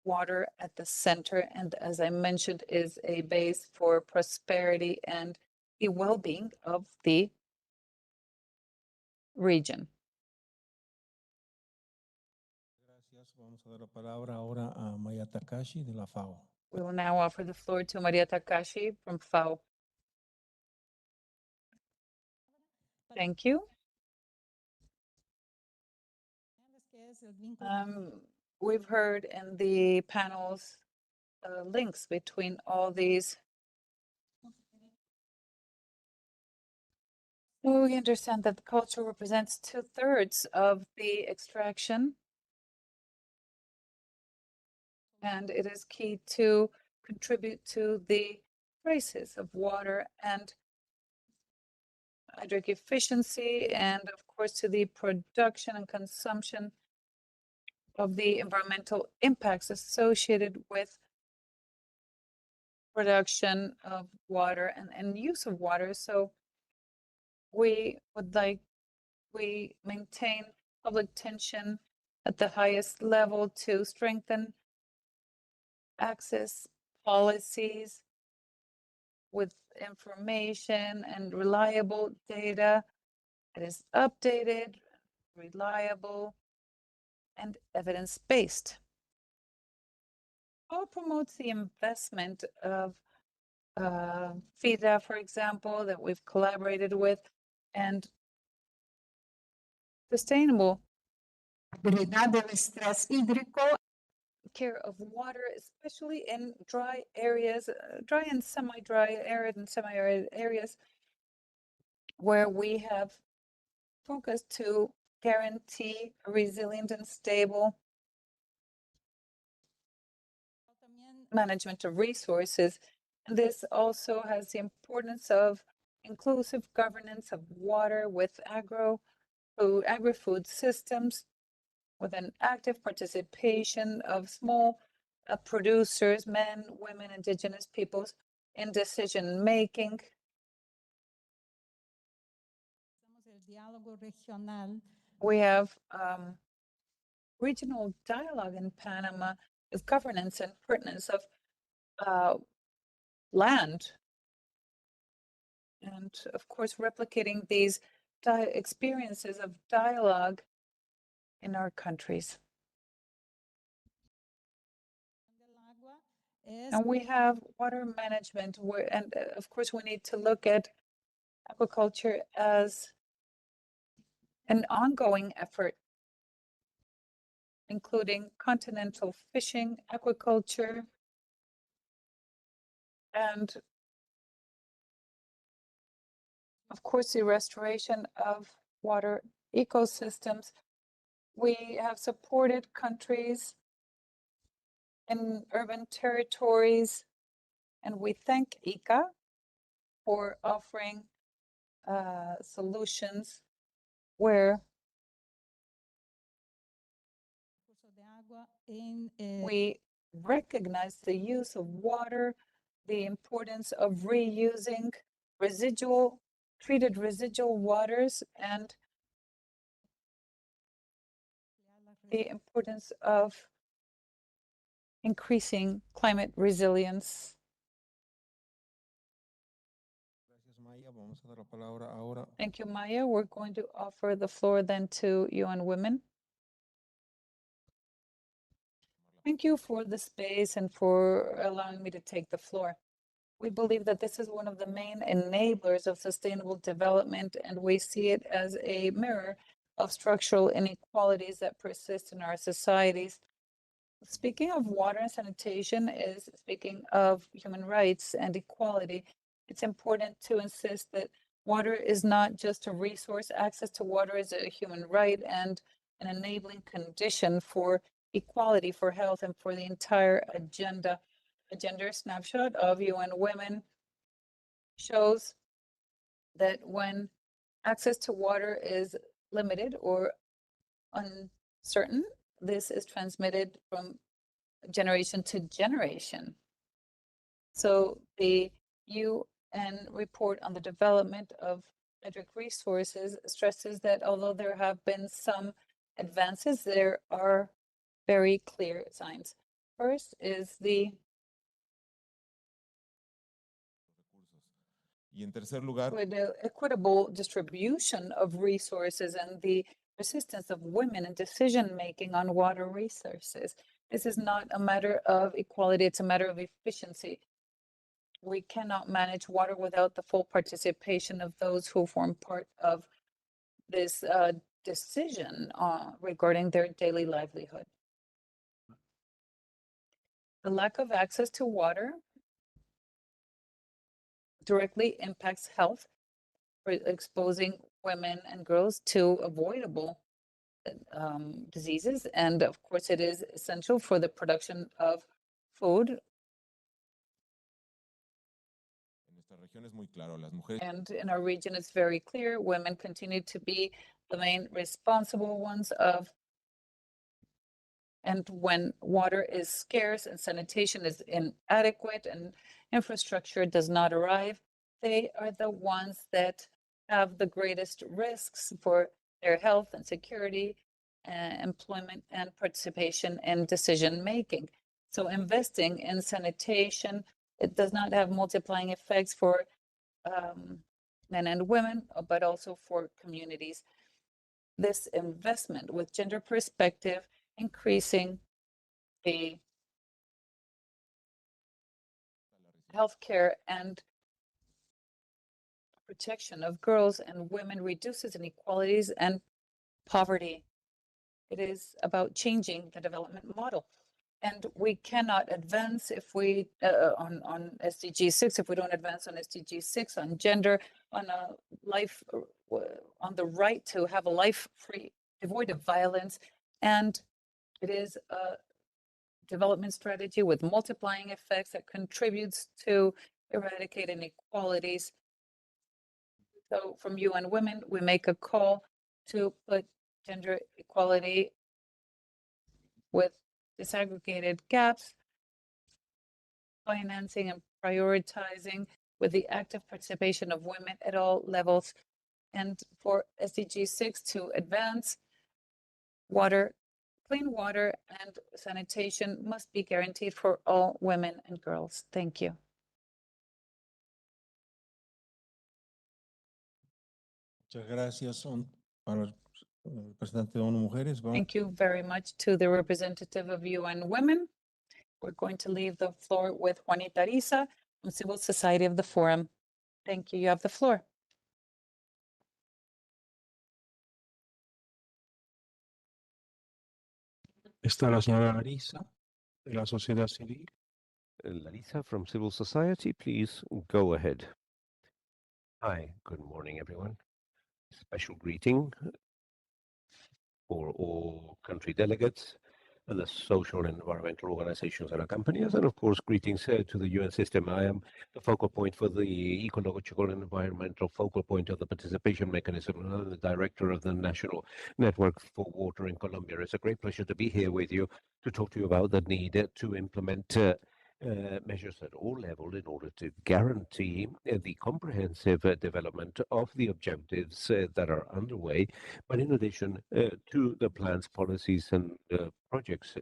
water at the center, and as I mentioned, is a base for prosperity and the well-being of the region. Vamos a dar la palabra ahora a Maya Takashi de la FAO. We will now offer the floor to Maria Takashi from FAO. Thank you. We've heard in the panels links between all these. We understand that the culture represents 2/3 of the extraction, and it is key to contribute to the prices of water and hydric efficiency, and of course to the production and consumption of the environmental impacts associated with production of water and use of water. So we maintain public tension at the highest level to strengthen access policies with information and reliable data that is updated, reliable, and evidence-based. How promotes the investment of FIDA, for example, that we've collaborated with, and sustainable care of water, especially in dry areas, dry and semi-dry, arid and semi-arid areas, where we have focused to guarantee a resilient and stable management of resources. And this also has the importance of inclusive governance of water with agri-food systems, with an active participation of small producers, men, women, indigenous peoples in decision making. We have regional dialogue in Panama with governance and pertinence of land. And of course, replicating these experiences of dialogue in our countries. And we have water management, and of course, we need to look at aquaculture as an ongoing effort, including continental fishing, aquaculture, and of course, the restoration of water ecosystems. We have supported countries in urban territories, and we thank ICA for offering solutions where we recognize the use of water, the importance of reusing treated residual waters, and the importance of increasing climate resilience. Thank you, Maya. We're going to offer the floor then to UN Women. Thank you for the space and for allowing me to take the floor. We believe that this is one of the main enablers of sustainable development, and we see it as a mirror of structural inequalities that persist in our societies. Speaking of water and sanitation is speaking of human rights and equality. It's important to insist that water is not just a resource. Access to water is a human right and an enabling condition for equality, for health, and for the entire agenda. A gender snapshot of UN Women shows that when access to water is limited or uncertain, this is transmitted from generation to generation. So the UN report on the development of hydric resources stresses that although there have been some advances, there are very clear signs. First is the equitable distribution of resources and the persistence of women in decision-making on water resources. This is not a matter of equality, it's a matter of efficiency. We cannot manage water without the full participation of those who form part of this decision regarding their daily livelihood. The lack of access to water directly impacts health, exposing women and girls to avoidable diseases. And of course, it is essential for the production of food. And in our region, it's very clear, women continue to be the main responsible ones of, and when water is scarce and sanitation is inadequate and infrastructure does not arrive, they are the ones that have the greatest risks for their health and security, employment and participation in decision making. So investing in sanitation, it does not have multiplying effects for men and women, but also for communities. This investment with gender perspective, increasing the healthcare and protection of girls and women, reduces inequalities and poverty. It is about changing the development model. And we cannot advance if we on SDG 6 if we don't advance on SDG 6 on gender, on a life, on the right to have a life free, devoid of violence. And it is a development strategy with multiplying effects that contributes to eradicate inequalities. So from UN Women, we make a call to put gender equality with disaggregated gaps, financing and prioritizing with the active participation of women at all levels. And for SDG 6 to advance, water, clean water and sanitation must be guaranteed for all women and girls. Thank you. Muchas gracias para el representante de ONU Mujeres. Thank you very much to the representative of UN Women. We're going to leave the floor with Juanita Ariza from Civil Society of the Forum. Thank you. You have the floor. Está la señora Larisa de la sociedad civil. Larissa from civil society, please go ahead. Hi, good morning, everyone. Special greeting for all country delegates and the social and environmental organizations that accompany us, and of course, greetings to the UN system. I am the focal point for the ecological and environmental focal point of the participation mechanism, and I'm the director of the National Network for Water in Colombia. It's a great pleasure to be here with you to talk to you about the need to implement measures at all levels in order to guarantee the comprehensive development of the objectives that are underway, but in addition to the plans, policies, and projects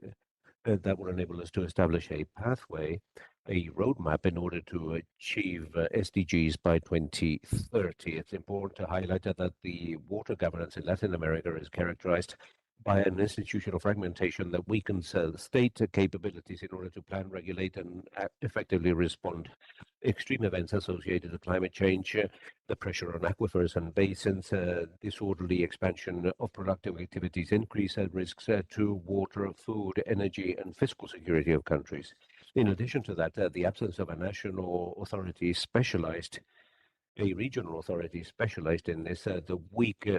that will enable us to establish a pathway, a roadmap in order to achieve SDGs by 2030. It's important to highlight that the water governance in Latin America is characterized by an institutional fragmentation that weakens state capabilities in order to plan, regulate, and effectively respond. Extreme events associated with climate change, the pressure on aquifers and basins, disorderly expansion of productive activities increase risks to water, food, energy, and fiscal security of countries. In addition to that, the absence of a national authority specialized, a regional authority specialized in this, the weak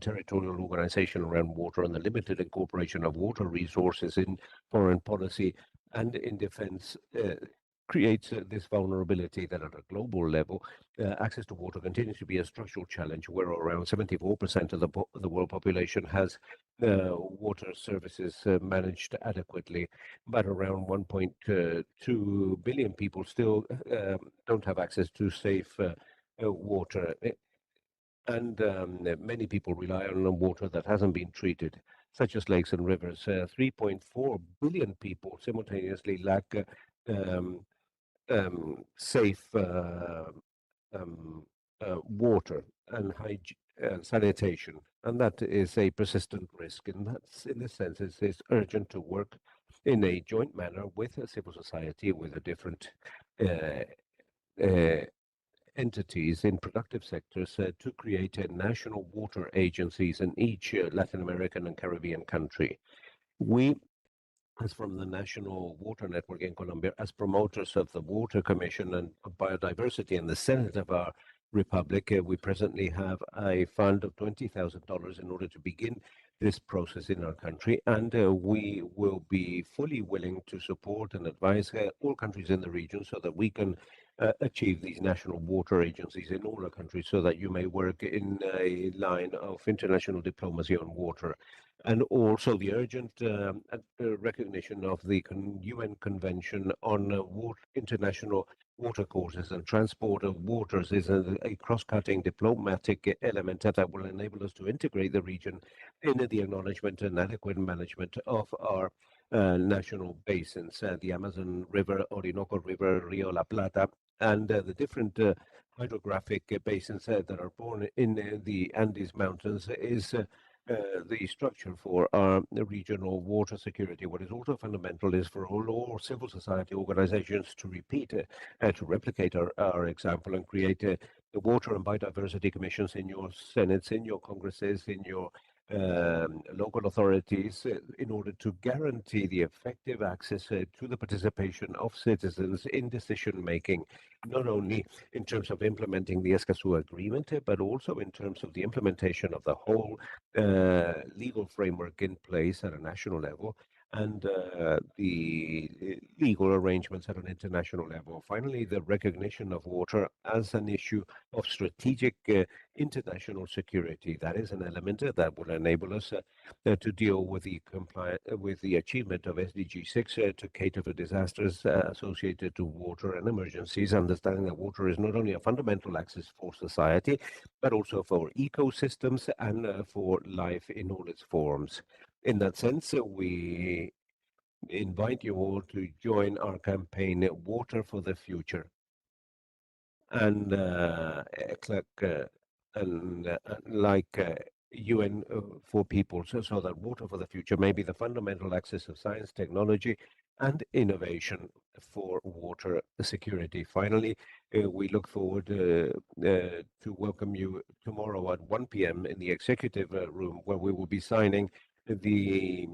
territorial organization around water, and the limited incorporation of water resources in foreign policy and in defense creates this vulnerability that at a global level, access to water continues to be a structural challenge, where around 74% of the world population has water services managed adequately, but around 1.2 billion people still don't have access to safe water. And many people rely on water that hasn't been treated, such as lakes and rivers. 3.4 billion people simultaneously lack safe water and sanitation, and that is a persistent risk. And that's, in this sense, it's urgent to work in a joint manner with civil society, with the different entities in productive sectors to create national water agencies in each Latin American and Caribbean country. We, as from the National Water Network in Colombia, as promoters of the Water Commission and Biodiversity in the Senate of our Republic, we presently have a fund of $20,000 in order to begin this process in our country, and we will be fully willing to support and advise all countries in the region so that we can achieve these national water agencies in all our countries so that you may work in a line of international diplomacy on water. And also the urgent recognition of the UN Convention on international water courses and transport of waters is a cross-cutting diplomatic element that will enable us to integrate the region in the acknowledgement and adequate management of our national basins, the Amazon River, Orinoco River, Rio La Plata, and the different hydrographic basins that are born in the Andes Mountains is the structure for our regional water security. What is also fundamental is for all civil society organizations to to replicate our example and create the water and biodiversity commissions in your senates, in your congresses, in your local authorities in order to guarantee the effective access to the participation of citizens in decision making, not only in terms of implementing the Escazú agreement, but also in terms of the implementation of the whole legal framework in place at a national level and the legal arrangements at an international level. Finally, the recognition of water as an issue of strategic international security. That is an element that will enable us to deal with the achievement of SDG 6 to cater for disasters associated to water and emergencies, understanding that water is not only a fundamental access for society, but also for ecosystems and for life in all its forms. In that sense, we invite you all to join our campaign, Water for the Future. And UN for People, so that water for the future may be the fundamental access of science, technology, and innovation for water security. Finally, we look forward to welcome you tomorrow at 1 p.m. in the executive room, where we will be signing the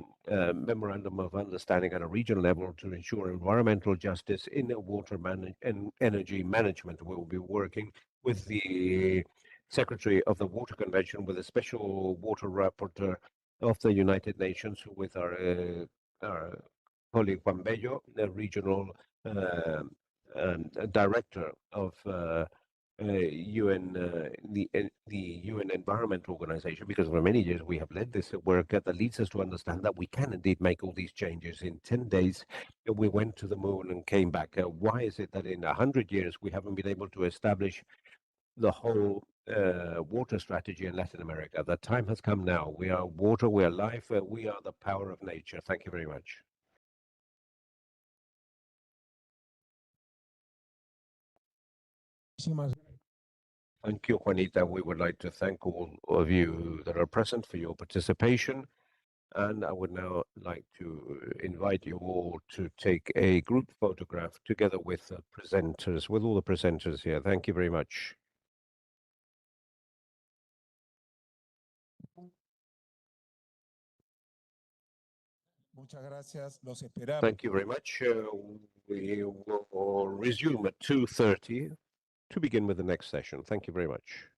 memorandum of understanding at a regional level to ensure environmental justice in water and energy management. We will be working with the Secretary of the Water Convention, with a special water rapporteur of the United Nations, with our colleague Juan Bello, the regional director of UN, the UN Environment Organization, because for many years we have led this work that leads us to understand that we can indeed make all these changes. In 10 days, we went to the moon and came back. Why is it that in 100 years we haven't been able to establish the whole water strategy in Latin America? The time has come now. We are water, we are life, we are the power of nature. Thank you very much. Thank you, Juanita. We would like to thank all of you that are present for your participation. And I would now like to invite you all to take a group photograph together with the presenters, with all the presenters here. Thank you very much. Thank you very much. We will resume at 2:30 to begin with the next session. Thank you very much.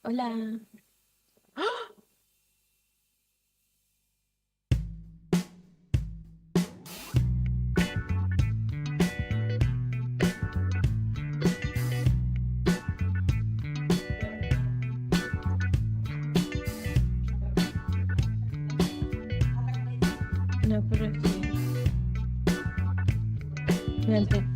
Hola. No, pero sí. Fíjate.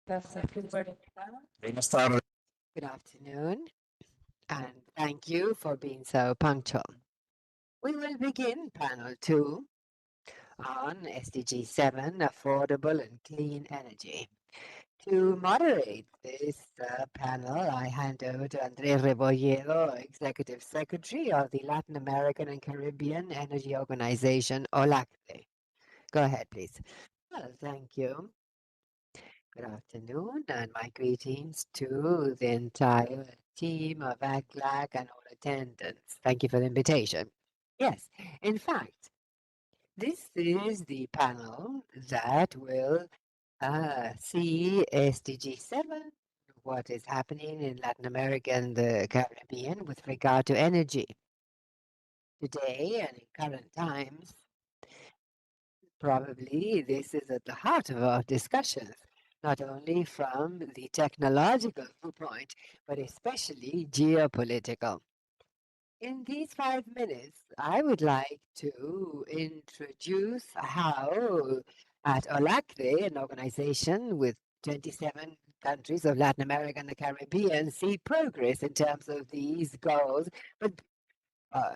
Buenas tardes. Good afternoon, and thank you for being so punctual. We will begin panel 2 on SDG 7, affordable and clean energy. To moderate this panel, I hand over to Andrés Rebolledo, Executive Secretary of the Latin American and Caribbean Energy Organization, OLACTE. Go ahead, please. Well, thank you. Good afternoon, and my greetings to the entire team of ACLAC and all attendants. Thank you for the invitation. Yes, in fact, this is the panel that will see SDG 7, what is happening in Latin America and the Caribbean with regard to energy. Today and in current times, probably this is at the heart of our discussions, not only from the technological viewpoint, but especially geopolitical. In these 5 minutes, I would like to introduce how at OLACTE, an organization with 27 countries of Latin America and the Caribbean, see progress in terms of these goals, but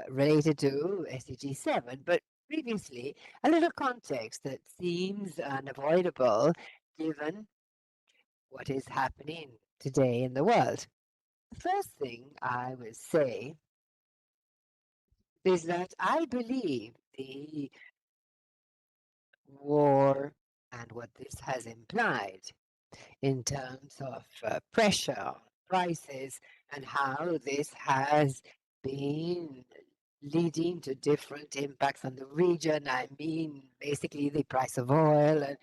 related to SDG 7. But previously, a little context that seems unavoidable given what is happening today in the world. The first thing I would say is that I believe the war and what this has implied in terms of pressure, prices, and how this has been leading to different impacts on the region. I mean, basically the price of oil and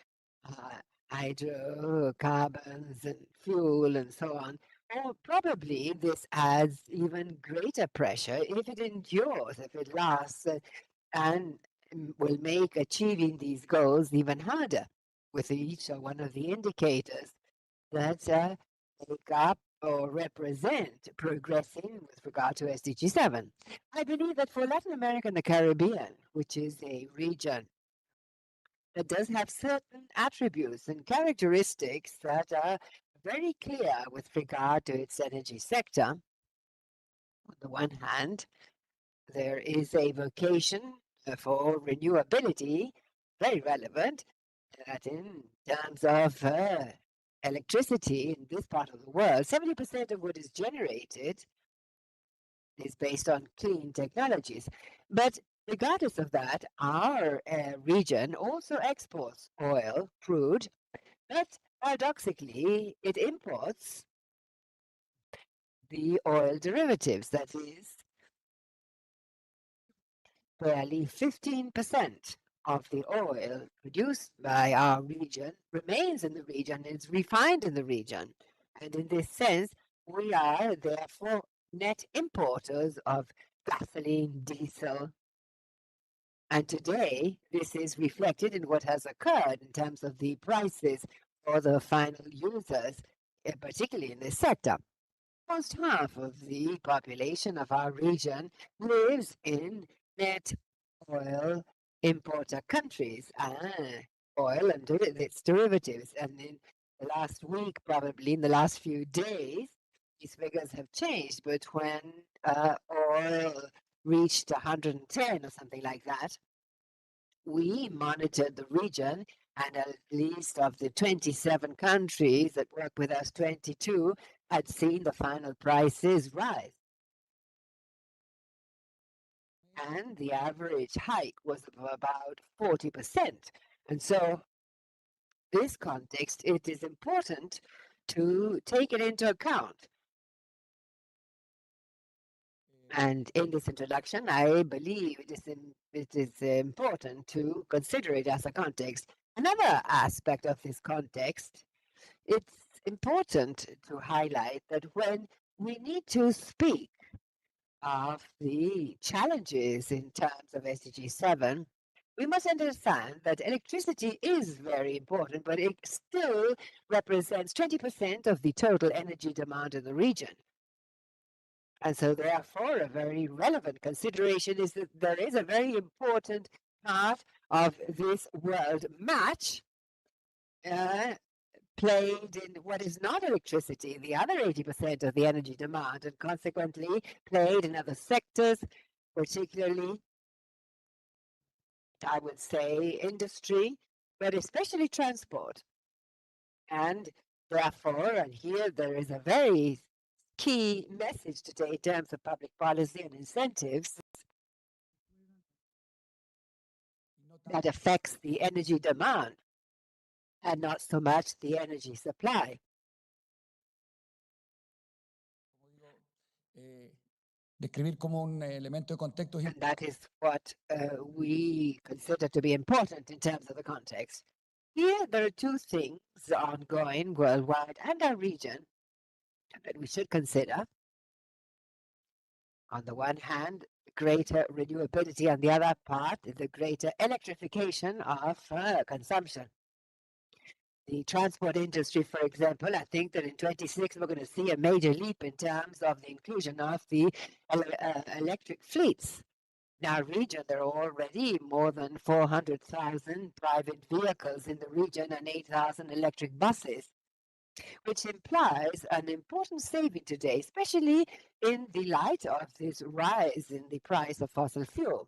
hydrocarbons and fuel and so on. Or probably this adds even greater pressure if it endures, if it lasts, and will make achieving these goals even harder with each one of the indicators that make up or represent progressing with regard to SDG 7. I believe that for Latin America and the Caribbean, which is a region that does have certain attributes and characteristics that are very clear with regard to its energy sector. On the one hand, there is a vocation for renewability, very relevant, that in terms of electricity in this part of the world, 70% of what is generated is based on clean technologies. But regardless of that, our region also exports oil, crude, but paradoxically, it imports the oil derivatives, that is, barely 15% of the oil produced by our region remains in the region, is refined in the region. And in this sense, we are therefore net importers of gasoline, diesel. And today, this is reflected in what has occurred in terms of the prices for the final users, particularly in this sector. Almost half of the population of our region lives in net oil importer countries, oil and its derivatives. And in the last week, probably in the last few days, these figures have changed. But when oil reached 110 or something like that, we monitored the region, and at least of the 27 countries that work with us, 22 had seen the final prices rise. And the average hike was of about 40%. And so, this context, it is important to take it into account. And in this introduction, I believe it is important to consider it as a context. Another aspect of this context, it's important to highlight that when we need to speak of the challenges in terms of SDG 7, we must understand that electricity is very important, but it still represents 20% of the total energy demand in the region. And so therefore, a very relevant consideration is that there is a very important part of this world match played in what is not electricity, the other 80% of the energy demand, and consequently played in other sectors, particularly, I would say, industry, but especially transport. And therefore, and here there is a very key message today in terms of public policy and incentives that affects the energy demand and not so much the energy supply. Describir como un elemento de contexto. And that is what we consider to be important in terms of the context. Here, there are two things ongoing worldwide and our region that we should consider. On the one hand, greater renewability, on the other part, the greater electrification of consumption. The transport industry, for example, I think that in 26 we're going to see a major leap in terms of the inclusion of the electric fleets. In our region, there are already more than 400,000 private vehicles in the region and 8,000 electric buses, which implies an important saving today, especially in the light of this rise in the price of fossil fuel.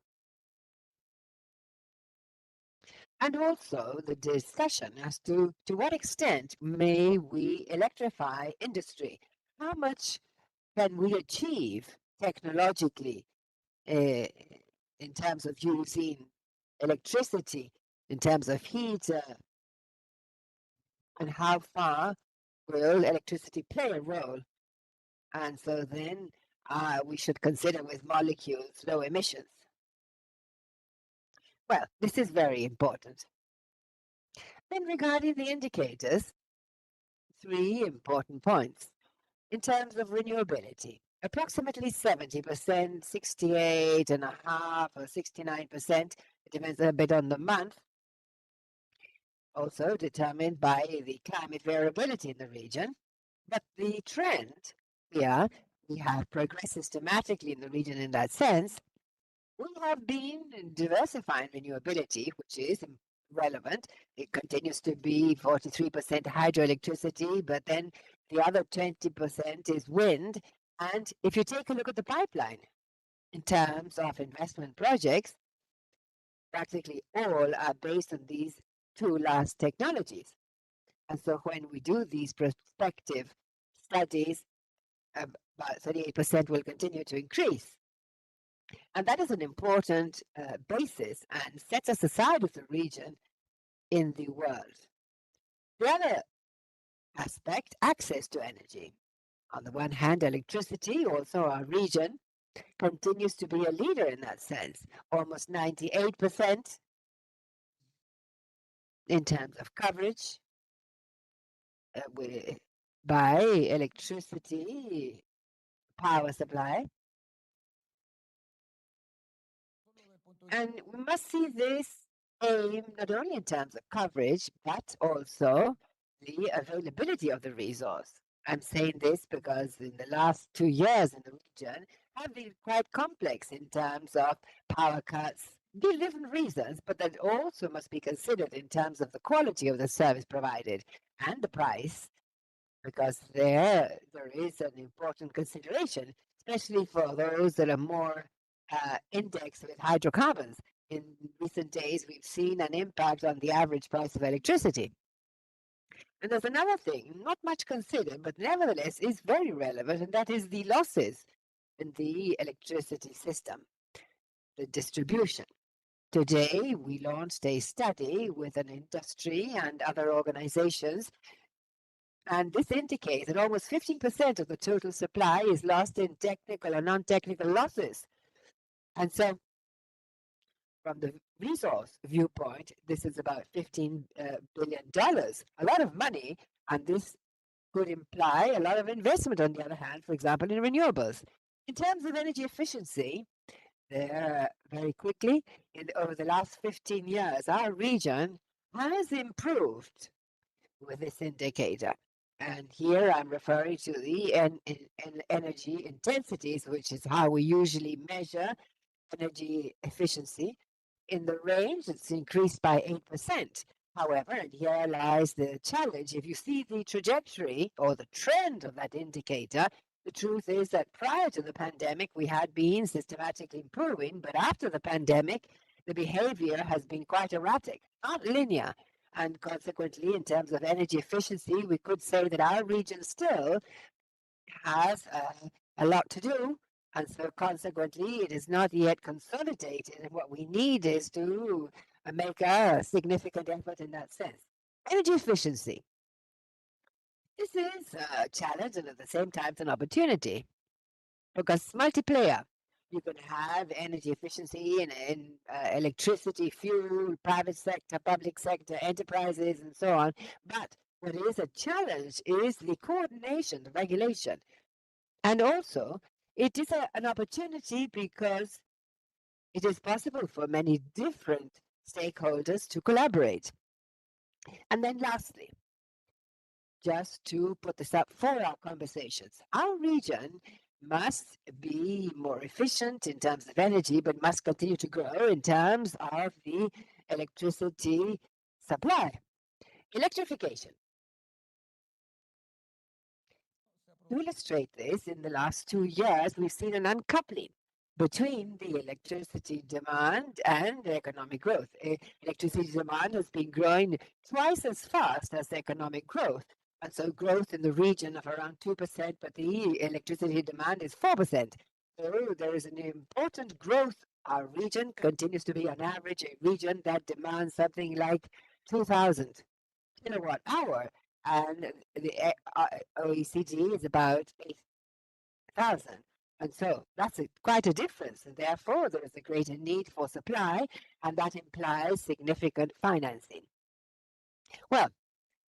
And also the discussion as to what extent may we electrify industry? How much can we achieve technologically in terms of using electricity, in terms of heat, and how far will electricity play a role? And so then we should consider with molecules low emissions. Well, this is very important. Then regarding the indicators, 3 important points. In terms of renewability, approximately 70%, 68.5% or 69%, it depends a bit on the month, also determined by the climate variability in the region. But the trend, yeah, we have progressed systematically in the region in that sense. We have been diversifying renewability, which is relevant. It continues to be 43% hydroelectricity, but then the other 20% is wind. And if you take a look at the pipeline in terms of investment projects, practically all are based on these 2 last technologies. And so when we do these prospective studies, about 38% will continue to increase. And that is an important basis and sets us aside as a region in the world. The other aspect, access to energy. On the one hand, electricity, also our region, continues to be a leader in that sense, almost 98% in terms of coverage by electricity power supply. And we must see this aim not only in terms of coverage, but also the availability of the resource. I'm saying this because in the last 2 years in the region have been quite complex in terms of power cuts, different reasons, but that also must be considered in terms of the quality of the service provided and the price, because there is an important consideration, especially for those that are more indexed with hydrocarbons. In recent days, we've seen an impact on the average price of electricity. And there's another thing, not much considered, but nevertheless is very relevant, and that is the losses in the electricity system, the distribution. Today, we launched a study with an industry and other organizations, and this indicates that almost 15% of the total supply is lost in technical or non-technical losses. And so, from the resource viewpoint, this is about $15 billion, a lot of money, and this could imply a lot of investment, on the other hand, for example, in renewables. In terms of energy efficiency, there very quickly, over the last 15 years, our region has improved with this indicator. And here I'm referring to the energy intensities, which is how we usually measure energy efficiency. In the range, it's increased by 8%. However, and here lies the challenge, if you see the trajectory or the trend of that indicator, the truth is that prior to the pandemic, we had been systematically improving, but after the pandemic, the behavior has been quite erratic, not linear. And consequently, in terms of energy efficiency, we could say that our region still has a lot to do. And so consequently, it is not yet consolidated. And what we need is to make a significant effort in that sense. Energy efficiency. This is a challenge and at the same time it's an opportunity because it's multiplayer. You can have energy efficiency in electricity, fuel, private sector, public sector, enterprises, and so on. But what is a challenge is the coordination, the regulation. And also, it is an opportunity because it is possible for many different stakeholders to collaborate. And then lastly, just to put this up for our conversations, our region must be more efficient in terms of energy, but must continue to grow in terms of the electricity supply. Electrification. To illustrate this, in the last 2 years, we've seen an uncoupling between the electricity demand and the economic growth. Electricity demand has been growing twice as fast as the economic growth. And so growth in the region of around 2%, but the electricity demand is 4%. So there is an important growth. Our region continues to be, on average, a region that demands something like 2,000 kilowatt hour. And the OECD is about 8,000. And so that's quite a difference. And therefore, there is a greater need for supply, and that implies significant financing. Well,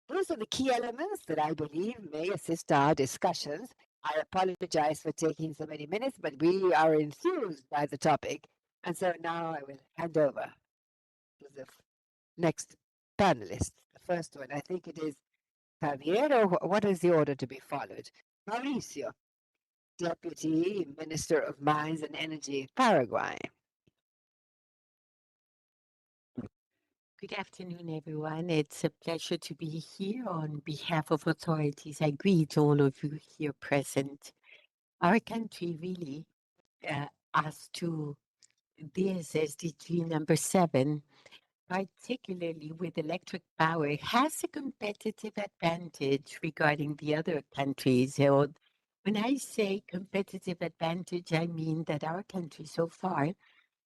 those are the key elements that I believe may assist our discussions. I apologize for taking so many minutes, but we are enthused by the topic. And so now I will hand over to the next panelist. The first one, I think it is Javier, or what is the order to be followed? Mauricio, Deputy Minister of Mines and Energy, Paraguay. Good afternoon, everyone. It's a pleasure to be here on behalf of authorities. I greet all of you here present. Our country really, as to this SDG number 7, particularly with electric power, has a competitive advantage regarding the other countries. So when I say competitive advantage, I mean that our country so far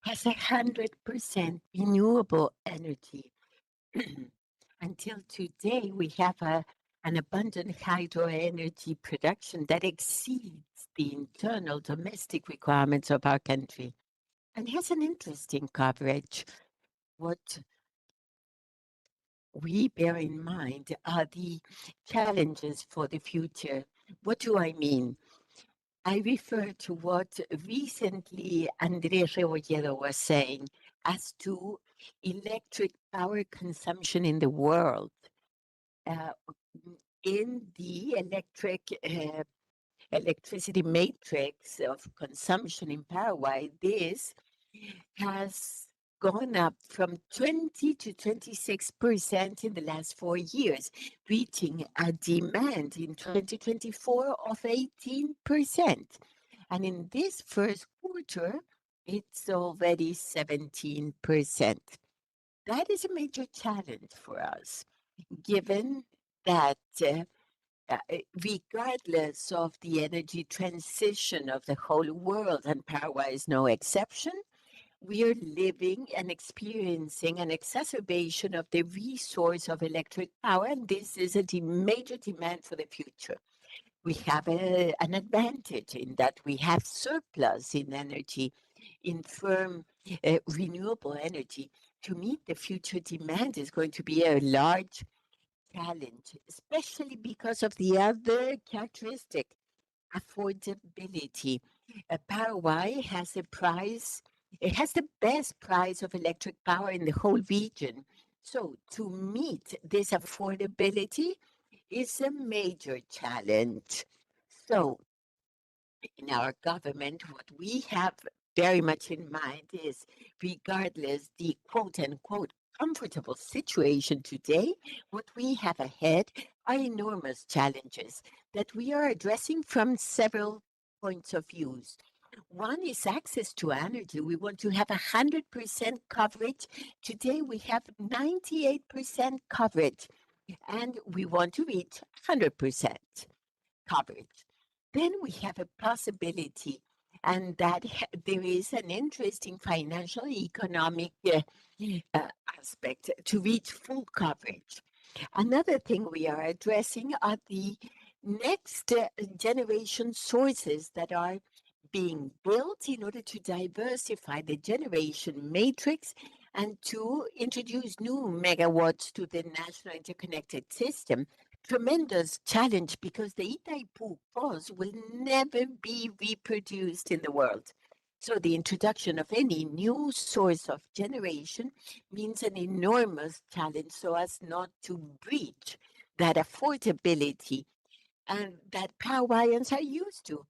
has 100% renewable energy. Until today, we have an abundant hydro energy production that exceeds the internal domestic requirements of our country and has an interesting coverage. What we bear in mind are the challenges for the future. What do I mean? I refer to what recently Andrés Rebolledo was saying as to electric power consumption in the world. In the electricity matrix of consumption in Paraguay, this has gone up from 20 to 26% in the last 4 years, reaching a demand in 2024 of 18%. And in this first quarter, it's already 17%. That is a major challenge for us, given that regardless of the energy transition of the whole world, and Paraguay is no exception, we are living and experiencing an exacerbation of the resource of electric power, and this is a major demand for the future. We have an advantage in that we have surplus in energy, in firm renewable energy. To meet the future demand is going to be a large challenge, especially because of the other characteristic, affordability. Paraguay has a price, it has the best price of electric power in the whole region. So to meet this affordability is a major challenge. So in our government, what we have very much in mind is, regardless the quote unquote comfortable situation today, what we have ahead are enormous challenges that we are addressing from several points of views. One is access to energy. We want to have 100% coverage. Today we have 98% coverage, and we want to reach 100% coverage. Then we have a possibility, and that there is an interesting financial economic aspect to reach full coverage. Another thing we are addressing are the next generation sources that are being built in order to diversify the generation matrix and to introduce new megawatts to the national interconnected system. Tremendous challenge because the Itaipu pause will never be reproduced in the world. So the introduction of any new source of generation means an enormous challenge so as not to breach that affordability and that Paraguayans are used to.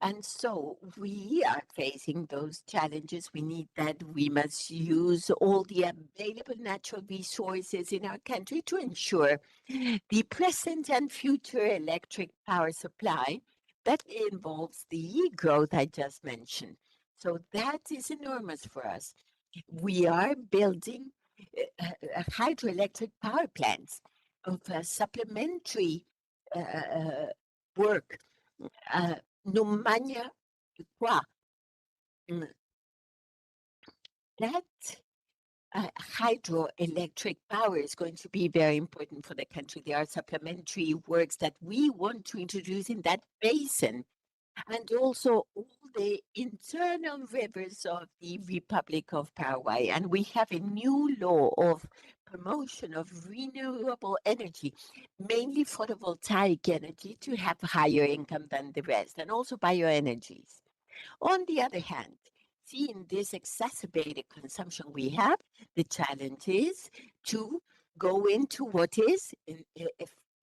And so we are facing those challenges. We need that. We must use all the available natural resources in our country to ensure the present and future electric power supply that involves the growth I just mentioned. So that is enormous for us. We are building hydroelectric power plants of supplementary work. Numanya Kwa. That hydroelectric power is going to be very important for the country. There are supplementary works that we want to introduce in that basin, and also all the internal rivers of the Republic of Paraguay. And we have a new law of promotion of renewable energy, mainly photovoltaic energy, to have higher income than the rest, and also bioenergies. On the other hand, seeing this exacerbated consumption we have, the challenge is to go into what is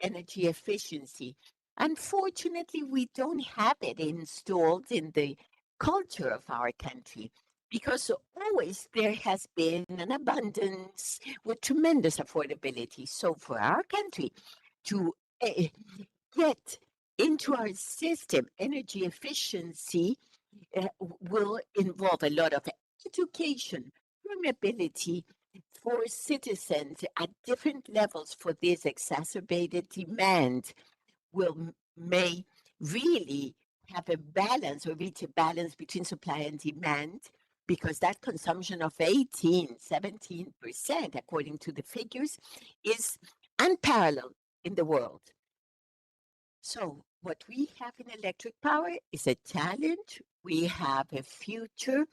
energy efficiency. Unfortunately, we don't have it installed in the culture of our country because always there has been an abundance with tremendous affordability. So for our country to get into our system energy efficiency will involve a lot of education, permeability for citizens at different levels for this exacerbated demand may really have a balance or reach a balance between supply and demand, because that consumption of 17% according to the figures is unparalleled in the world. So what we have in electric power is a challenge. We have a future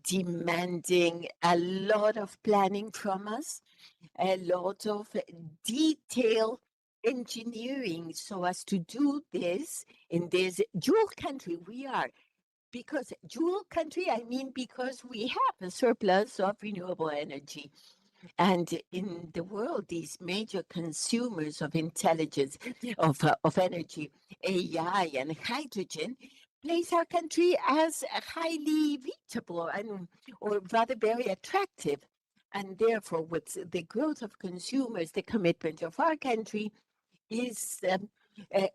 demanding a lot of planning from us, a lot of detailed engineering so as to do this in this dual country we are. Because dual country, I mean because we have a surplus of renewable energy. And in the world, these major consumers of intelligence, of energy, AI and hydrogen, place our country as highly reachable and, or rather very attractive. And therefore, with the growth of consumers, the commitment of our country is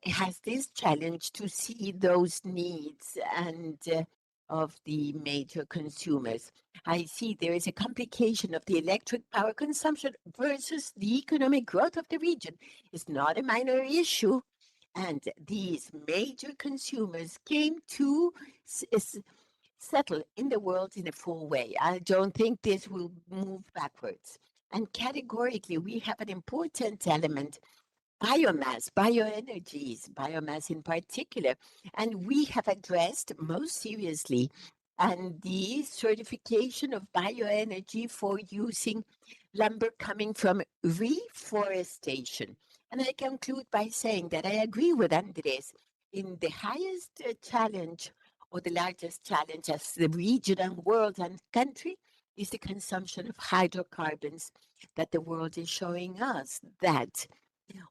has this challenge to see those needs and of the major consumers. I see there is a complication of the electric power consumption versus the economic growth of the region. It's not a minor issue. And these major consumers came to settle in the world in a full way. I don't think this will move backwards. And categorically, we have an important element: biomass, bioenergies, biomass in particular. And we have addressed most seriously and the certification of bioenergy for using lumber coming from reforestation. And I conclude by saying that I agree with Andres in the highest challenge or the largest challenge as the region and world and country is the consumption of hydrocarbons, that the world is showing us that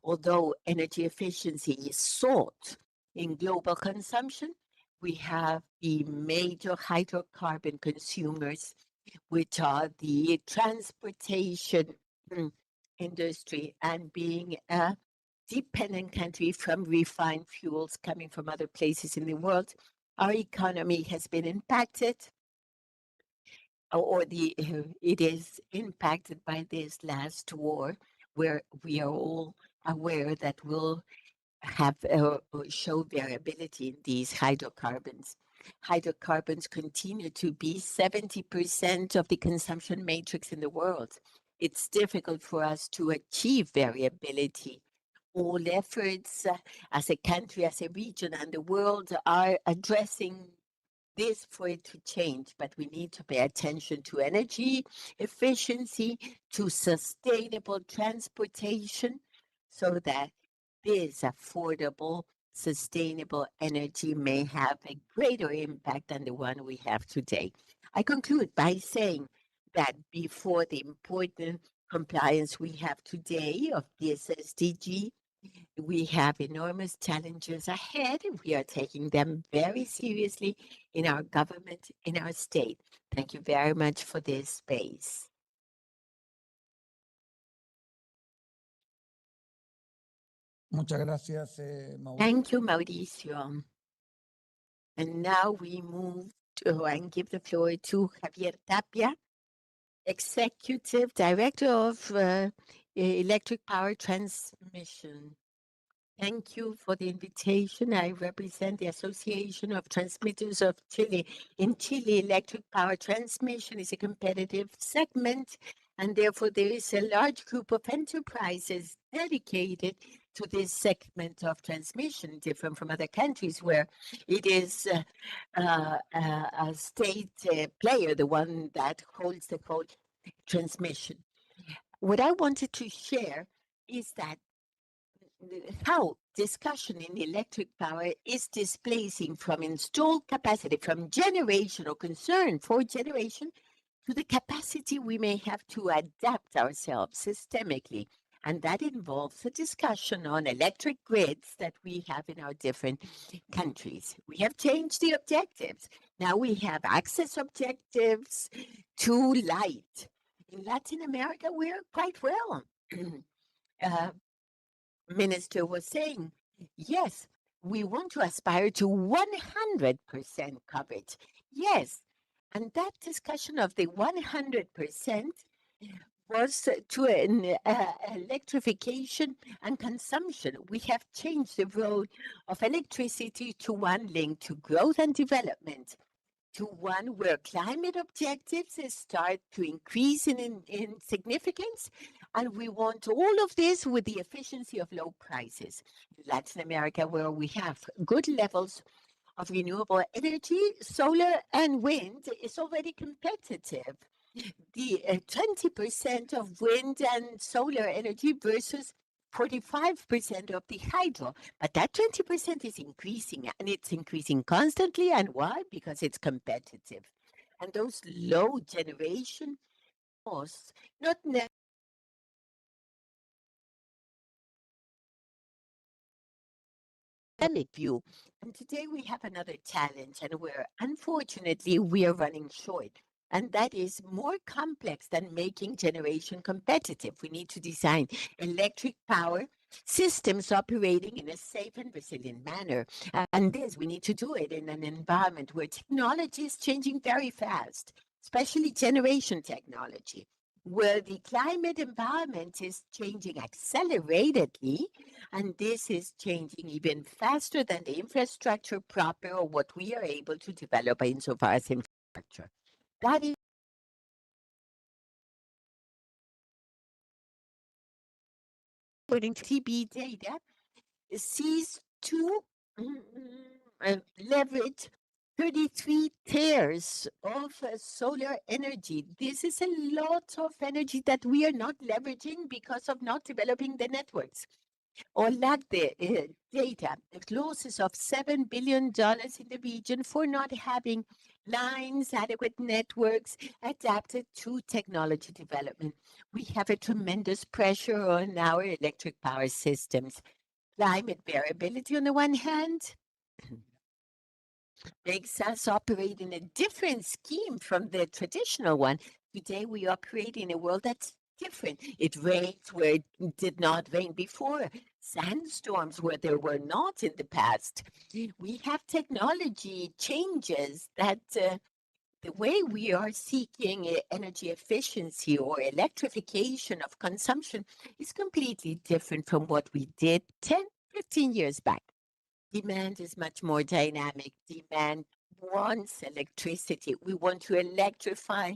although energy efficiency is sought in global consumption, we have the major hydrocarbon consumers which are the transportation industry, and being a dependent country from refined fuels coming from other places in the world, our economy has been impacted, or it is impacted by this last war, where we are all aware that will have show variability in these hydrocarbons. Hydrocarbons continue to be 70% of the consumption matrix in the world. It's difficult for us to achieve variability. All efforts as a country, as a region, and the world are addressing this for it to change, but we need to pay attention to energy efficiency, to sustainable transportation, so that this affordable, sustainable energy may have a greater impact than the one we have today. I conclude by saying that before the important compliance we have today of this SDG, we have enormous challenges ahead. We are taking them very seriously in our government, in our state. Thank you very much for this space. Muchas gracias, Thank you, Mauricio. And now we move to and give the floor to Javier Tapia, Executive Director of Electric Power Transmission. Thank you for the invitation. I represent the Association of Transmitters of Chile. In Chile, electric power transmission is a competitive segment, and therefore there is a large group of enterprises dedicated to this segment of transmission, different from other countries where it is a state player, the one that holds the whole transmission. What I wanted to share is that how discussion in electric power is displacing from installed capacity, from generation or concern for generation, to the capacity we may have to adapt ourselves systemically. And that involves a discussion on electric grids that we have in our different countries. We have changed the objectives. Now we have access objectives to light. In Latin America, we're quite well. Minister was saying, yes, we want to aspire to 100% coverage. Yes, and that discussion of the 100% was to an electrification and consumption. We have changed the road of electricity to one linked to growth and development, to one where climate objectives start to increase in significance, and we want all of this with the efficiency of low prices. In Latin America, where we have good levels of renewable energy, solar and wind is already competitive. The 20% of wind and solar energy versus 45% of the hydro, but that 20% is increasing, and it's increasing constantly. And why? Because it's competitive. And those low generation costs, not necessarily view. And today we have another challenge, and unfortunately we are running short. And that is more complex than making generation competitive. We need to design electric power systems operating in a safe and resilient manner. And this, we need to do it in an environment where technology is changing very fast, especially generation technology, where the climate environment is changing acceleratedly, and this is changing even faster than the infrastructure proper or what we are able to develop insofar as infrastructure. That is according to TB data, sees to leverage 33 teras of solar energy. This is a lot of energy that we are not leveraging because of not developing the networks or lack the data. Losses of $7 billion in the region for not having lines, adequate networks adapted to technology development. We have a tremendous pressure on our electric power systems. Climate variability on the one hand, makes us operate in a different scheme from the traditional one. Today, we operate in a world that's different. It rains where it did not rain before, sandstorms where there were not in the past. We have technology changes that the way we are seeking energy efficiency or electrification of consumption is completely different from what we did 10, 15 years back. Demand is much more dynamic. Demand wants electricity. We want to electrify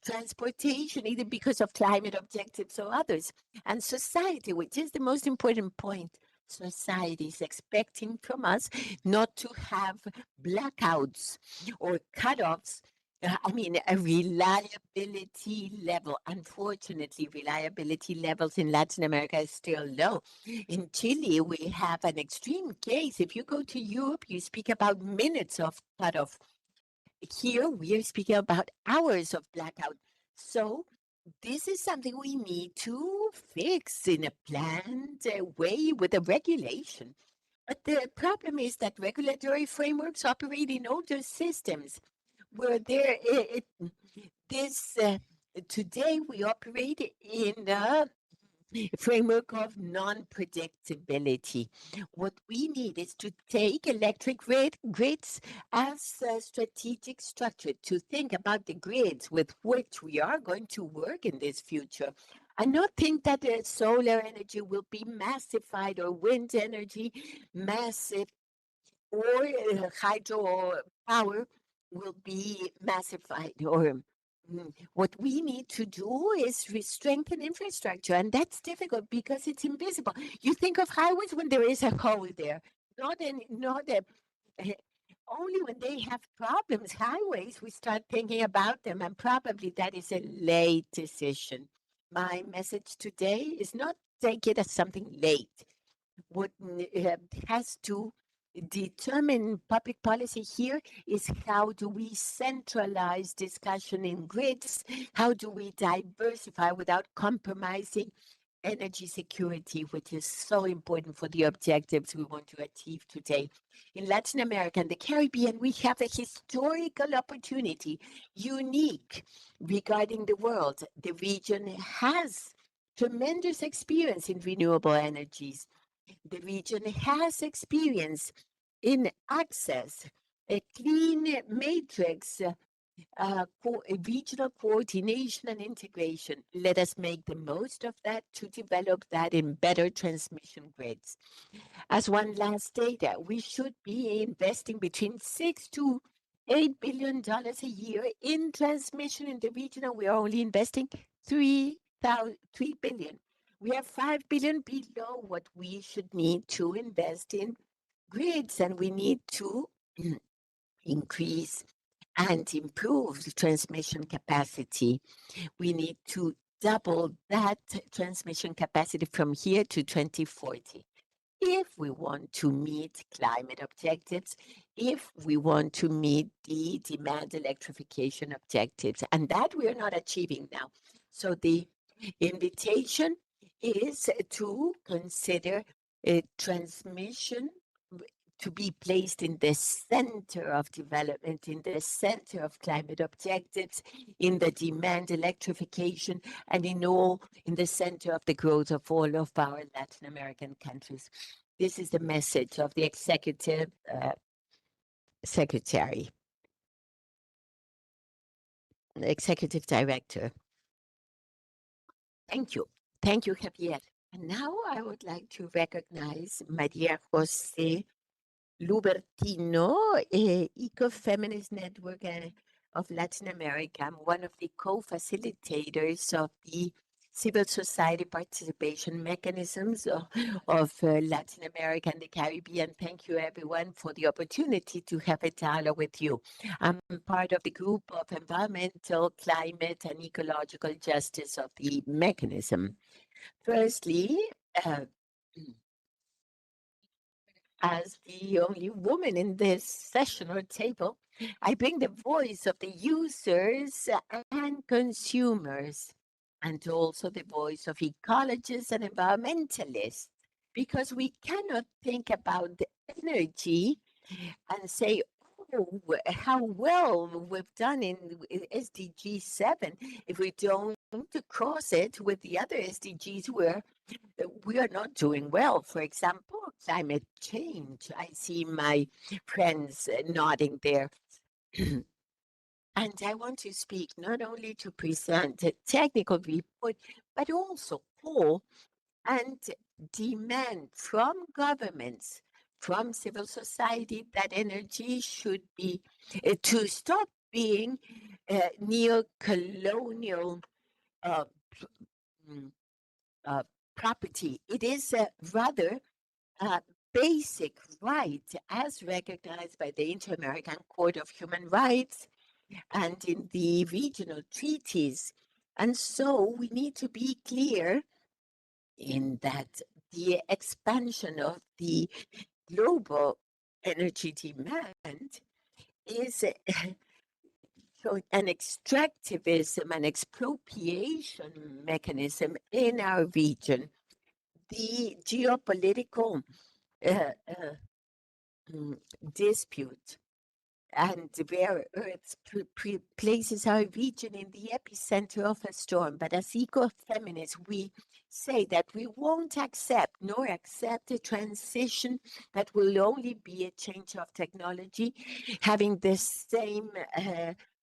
transportation, either because of climate objectives or others. And society, which is the most important point, society is expecting from us not to have blackouts or cutoffs. I mean, a reliability level. Unfortunately, reliability levels in Latin America is still low. In Chile, we have an extreme case. If you go to Europe, you speak about minutes of cutoff. Here, we are speaking about hours of blackout. So, this is something we need to fix in a planned way with a regulation. But the problem is that regulatory frameworks operate in older systems where today we operate in a framework of non-predictability. What we need is to take electric grids as a strategic structure, to think about the grids with which we are going to work in this future. I not think that solar energy will be massified or wind energy massive or hydro power will be massified. Or what we need to do is strengthen infrastructure, and that's difficult because it's invisible. You think of highways when there is a hole there, only when they have problems. Highways, we start thinking about them, and probably that is a late decision. My message today is not take it as something late. What has to determine public policy here is how do we centralize discussion in grids? How do we diversify without compromising energy security, which is so important for the objectives we want to achieve today? In Latin America and the Caribbean, we have a historical opportunity, unique regarding the world. The region has tremendous experience in renewable energies. The region has experience in access, a clean matrix, regional coordination and integration. Let us make the most of that to develop that in better transmission grids. As one last data, we should be investing between $6 to $8 billion a year in transmission in the region, and we are only investing $3 billion. We are $5 billion below what we should need to invest in grids, and we need to increase and improve the transmission capacity. We need to double that transmission capacity from here to 2040. If we want to meet climate objectives, if we want to meet the demand electrification objectives, and that we are not achieving now. So the invitation is to consider transmission to be placed in the center of development, in the center of climate objectives, in the demand electrification, and in the center of the growth of all of our Latin American countries. This is the message of the executive secretary, the executive director. Thank you. Thank you, Javier. And now I would like to recognize Maria Jose Lubertino, Ecofeminist Network of Latin America. I'm one of the co-facilitators of the civil society participation mechanisms of Latin America and the Caribbean. Thank you, everyone, for the opportunity to have a dialogue with you. I'm part of the group of environmental, climate, and ecological justice of the mechanism. Firstly, as the only woman in this session or table, I bring the voice of the users and consumers, and also the voice of ecologists and environmentalists, because we cannot think about the energy and say, oh, how well we've done in SDG 7 if we don't cross it with the other SDGs where we are not doing well. For example, climate change. I see my friends nodding there. And I want to speak not only to present a technical report, but also call and demand from governments, from civil society, that energy should be to stop being neo-colonial property. It is rather a basic right as recognized by the Inter-American Court of Human Rights and in the regional treaties. And so we need to be clear in that the expansion of the global energy demand is showing an extractivism, an expropriation mechanism in our region. The geopolitical dispute and rare earths places our region in the epicenter of a storm. But as eco-feminists, we say that we won't accept nor accept a transition that will only be a change of technology having the same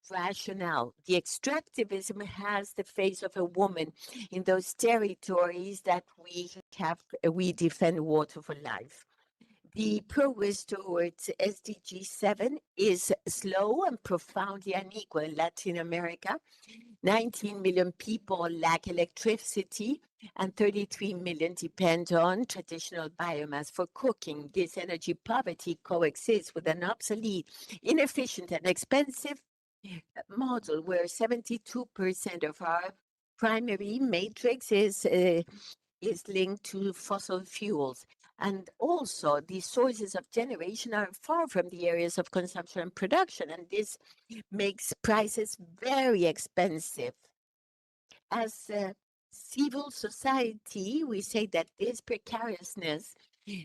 rationale. The extractivism has the face of a woman in those territories that we defend water for life. The progress towards SDG 7 is slow and profoundly unequal in Latin America. 19 million people lack electricity and 33 million depend on traditional biomass for cooking. This energy poverty coexists with an obsolete, inefficient, and expensive model where 72% of our primary matrix is linked to fossil fuels. And also, the sources of generation are far from the areas of consumption and production, and this makes prices very expensive. As a civil society, we say that this precariousness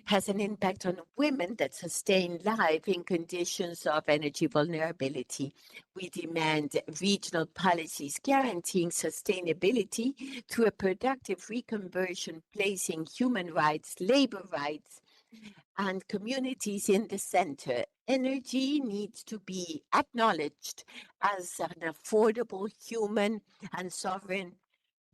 has an impact on women that sustain life in conditions of energy vulnerability. We demand regional policies guaranteeing sustainability through a productive reconversion, placing human rights, labor rights, and communities in the center. Energy needs to be acknowledged as an affordable human and sovereign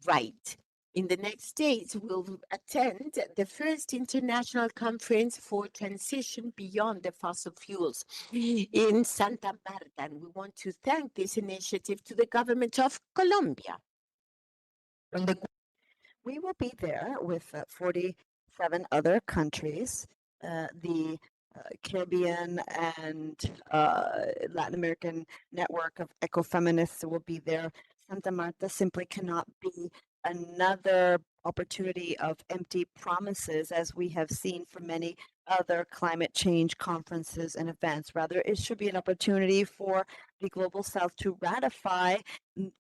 right. In the next days, we'll attend the first international conference for transition beyond the fossil fuels in Santa Marta. And we want to thank this initiative to the government of Colombia. We will be there with 47 other countries. The Caribbean and Latin American network of ecofeminists will be there. Santa Marta simply cannot be another opportunity of empty promises, as we have seen for many other climate change conferences and events. Rather, it should be an opportunity for the Global South to ratify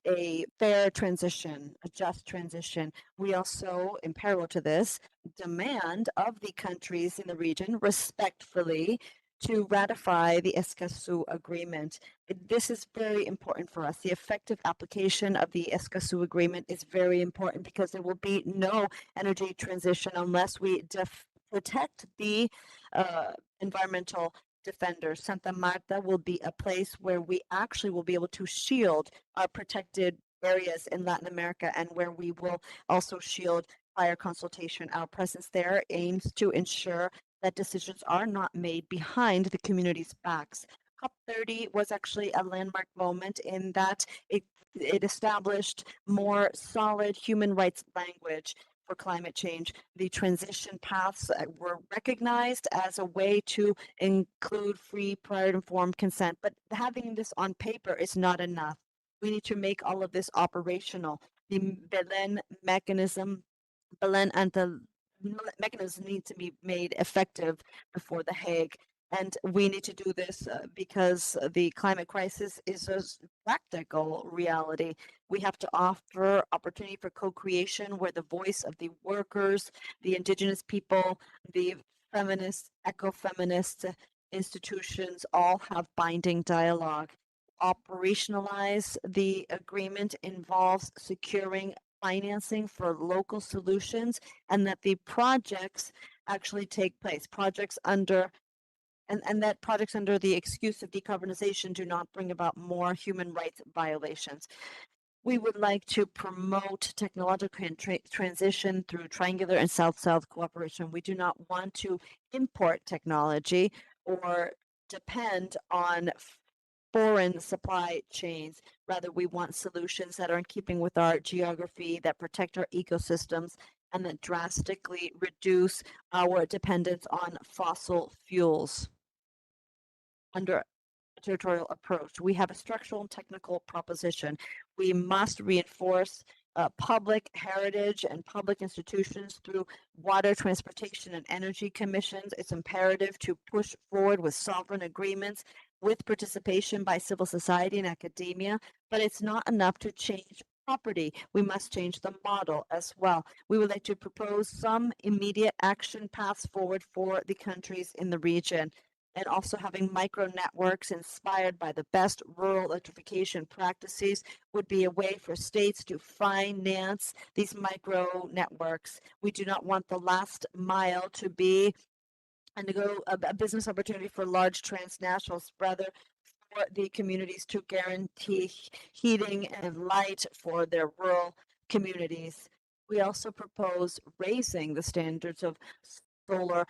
a fair transition, a just transition. We also, in parallel to this, demand of the countries in the region respectfully to ratify the Escazú Agreement. This is very important for us. The effective application of the Escazú Agreement is very important because there will be no energy transition unless we protect the environmental defenders. Santa Marta will be a place where we actually will be able to shield our protected areas in Latin America and where we will also shield fire consultation. Our presence there aims to ensure that decisions are not made behind the community's backs. COP30 was actually a landmark moment in that it established more solid human rights language for climate change. The transition paths were recognized as a way to include free, prior informed consent, but having this on paper is not enough. We need to make all of this operational. The Belén mechanism need to be made effective before The Hague. And we need to do this because the climate crisis is a practical reality. We have to offer opportunity for co-creation where the voice of the workers, the indigenous people, the feminists, ecofeminists, institutions all have binding dialogue. Operationalize the agreement involves securing financing for local solutions and that the projects actually take place. Projects under and that projects under the excuse of decarbonization do not bring about more human rights violations. We would like to promote technological transition through triangular and south-south cooperation. We do not want to import technology or depend on foreign supply chains. Rather, we want solutions that are in keeping with our geography, that protect our ecosystems, and that drastically reduce our dependence on fossil fuels. Under a territorial approach, we have a structural and technical proposition. We must reinforce public heritage and public institutions through water, transportation, and energy commissions. It's imperative to push forward with sovereign agreements with participation by civil society and academia, but it's not enough to change property. We must change the model as well. We would like to propose some immediate action paths forward for the countries in the region, and also having micro networks inspired by the best rural electrification practices would be a way for states to finance these micro networks. We do not want the last mile to be a business opportunity for large transnationals, rather for the communities to guarantee heating and light for their rural communities. We also propose raising the standards of solar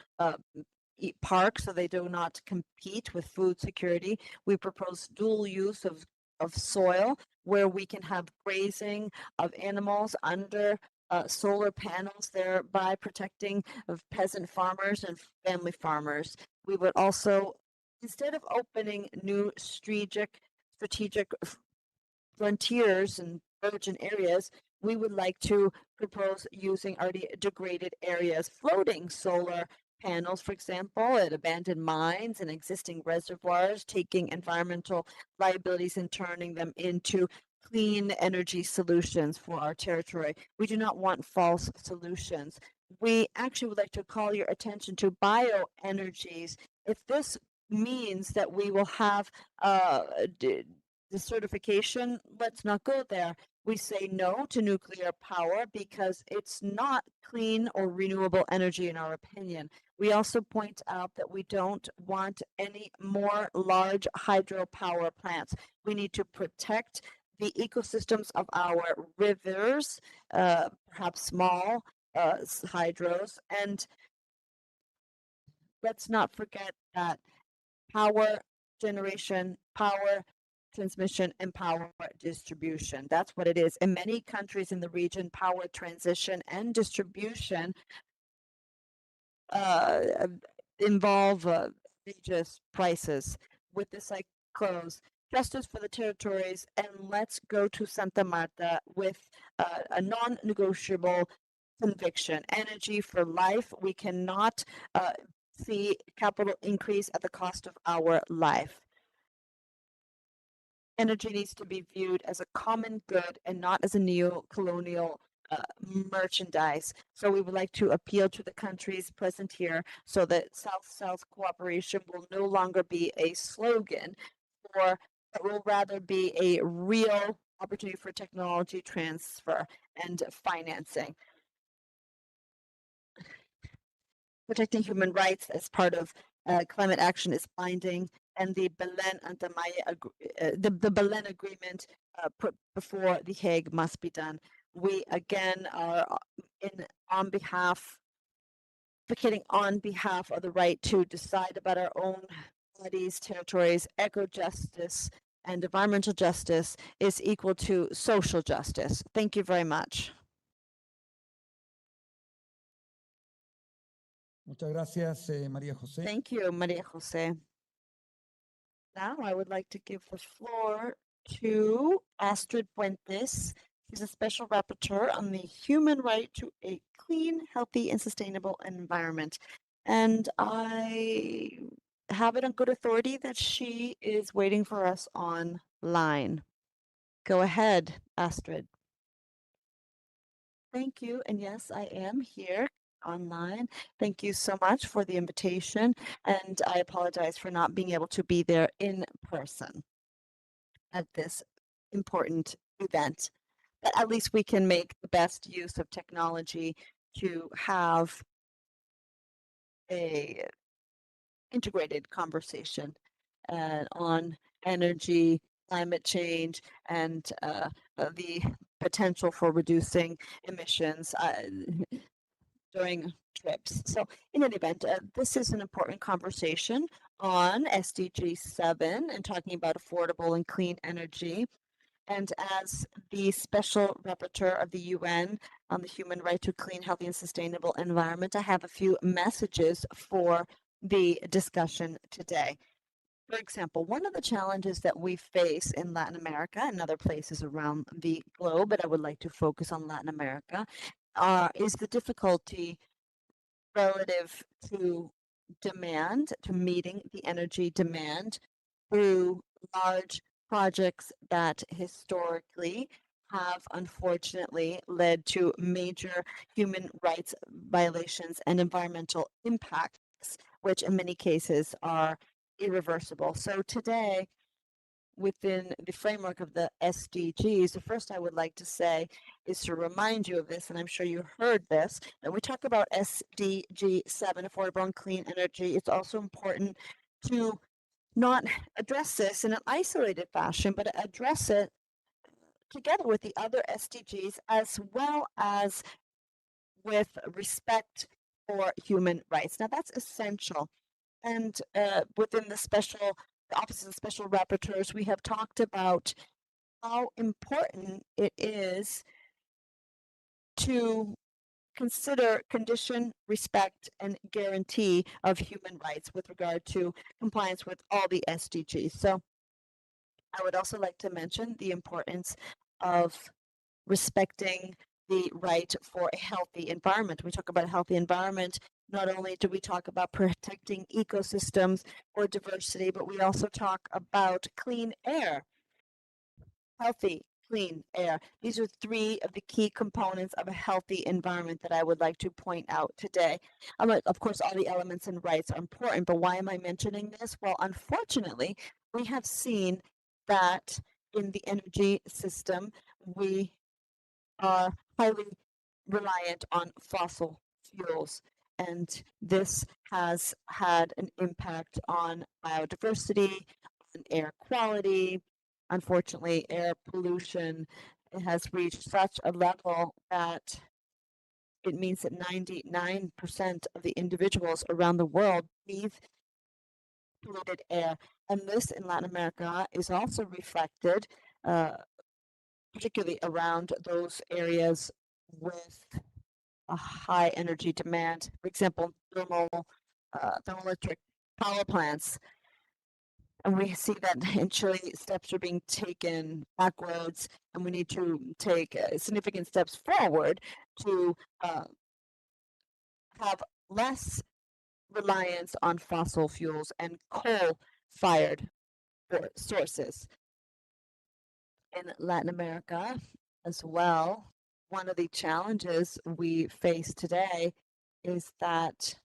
parks so they do not compete with food security. We propose dual use of soil where we can have grazing of animals under solar panels, thereby protecting of peasant farmers and family farmers. We would also, instead of opening new strategic frontiers and virgin areas, we would like to propose using already degraded areas, floating solar panels, for example, at abandoned mines and existing reservoirs, taking environmental liabilities and turning them into clean energy solutions for our territory. We do not want false solutions. We actually would like to call your attention to bioenergies. If this means that we will have the certification, let's not go there. We say no to nuclear power because it's not clean or renewable energy in our opinion. We also point out that we don't want any more large hydropower plants. We need to protect the ecosystems of our rivers, perhaps small hydros, and let's not forget that power generation, power transmission, and power distribution. That's what it is. In many countries in the region, power transition and distribution involve outrageous prices. With this, I close. Justice for the territories, and let's go to Santa Marta with a non-negotiable conviction. Energy for life. We cannot see capital increase at the cost of our life. Energy needs to be viewed as a common good and not as a neo-colonial merchandise. So we would like to appeal to the countries present here so that South-South cooperation will no longer be a slogan, or it will rather be a real opportunity for technology transfer and financing. Protecting human rights as part of climate action is binding, and the Belen Agreement put before The Hague must be done. We again are advocating on behalf of the right to decide about our own bodies, territories. Eco-justice and environmental justice is equal to social justice. Thank you very much. Muchas gracias, María José. Thank you, Maria Jose. Now I would like to give the floor to Astrid Puentes. She's a special rapporteur on the human right to a clean, healthy, and sustainable environment. And I have it on good authority that she is waiting for us online. Go ahead, Astrid. Thank you. And yes, I am here. online. Thank you so much for the invitation, and I apologize for not being able to be there in person at this important event. But at least we can make the best use of technology to have a integrated conversation on energy, climate change, and the potential for reducing emissions during trips. So in any event, this is an important conversation on SDG 7 and talking about affordable and clean energy. And as the Special Rapporteur of the UN on the human right to clean, healthy, and sustainable environment, I have a few messages for the discussion today. For example, one of the challenges that we face in Latin America and other places around the globe, but I would like to focus on Latin America, is the difficulty relative to demand, to meeting the energy demand through large projects that historically have unfortunately led to major human rights violations and environmental impacts, which in many cases are irreversible. So today, within the framework of the SDGs, the first I would like to say is to remind you of this, and I'm sure you heard this, that we talk about SDG 7, affordable and clean energy. It's also important to not address this in an isolated fashion, but address it together with the other SDGs, as well as with respect for human rights. Now, that's essential. And within the Office of the Special Rapporteurs, we have talked about how important it is to consider condition, respect, and guarantee of human rights with regard to compliance with all the SDGs. So I would also like to mention the importance of respecting the right for a healthy environment. We talk about a healthy environment. Not only do we talk about protecting ecosystems or diversity, but we also talk about clean air, healthy, clean air. These are three of the key components of a healthy environment that I would like to point out today. Of course, all the elements and rights are important, but why am I mentioning this? Well, unfortunately, we have seen that in the energy system, we are highly reliant on fossil fuels, and this has had an impact on biodiversity, on air quality. Unfortunately, air pollution has reached such a level that it means that 99% of the individuals around the world breathe polluted air. And this in Latin America is also reflected, particularly around those areas with a high energy demand. For example, thermoelectric power plants. And we see that in Chile, steps are being taken backwards, and we need to take significant steps forward to have less reliance on fossil fuels and coal-fired sources. In Latin America as well, one of the challenges we face today is that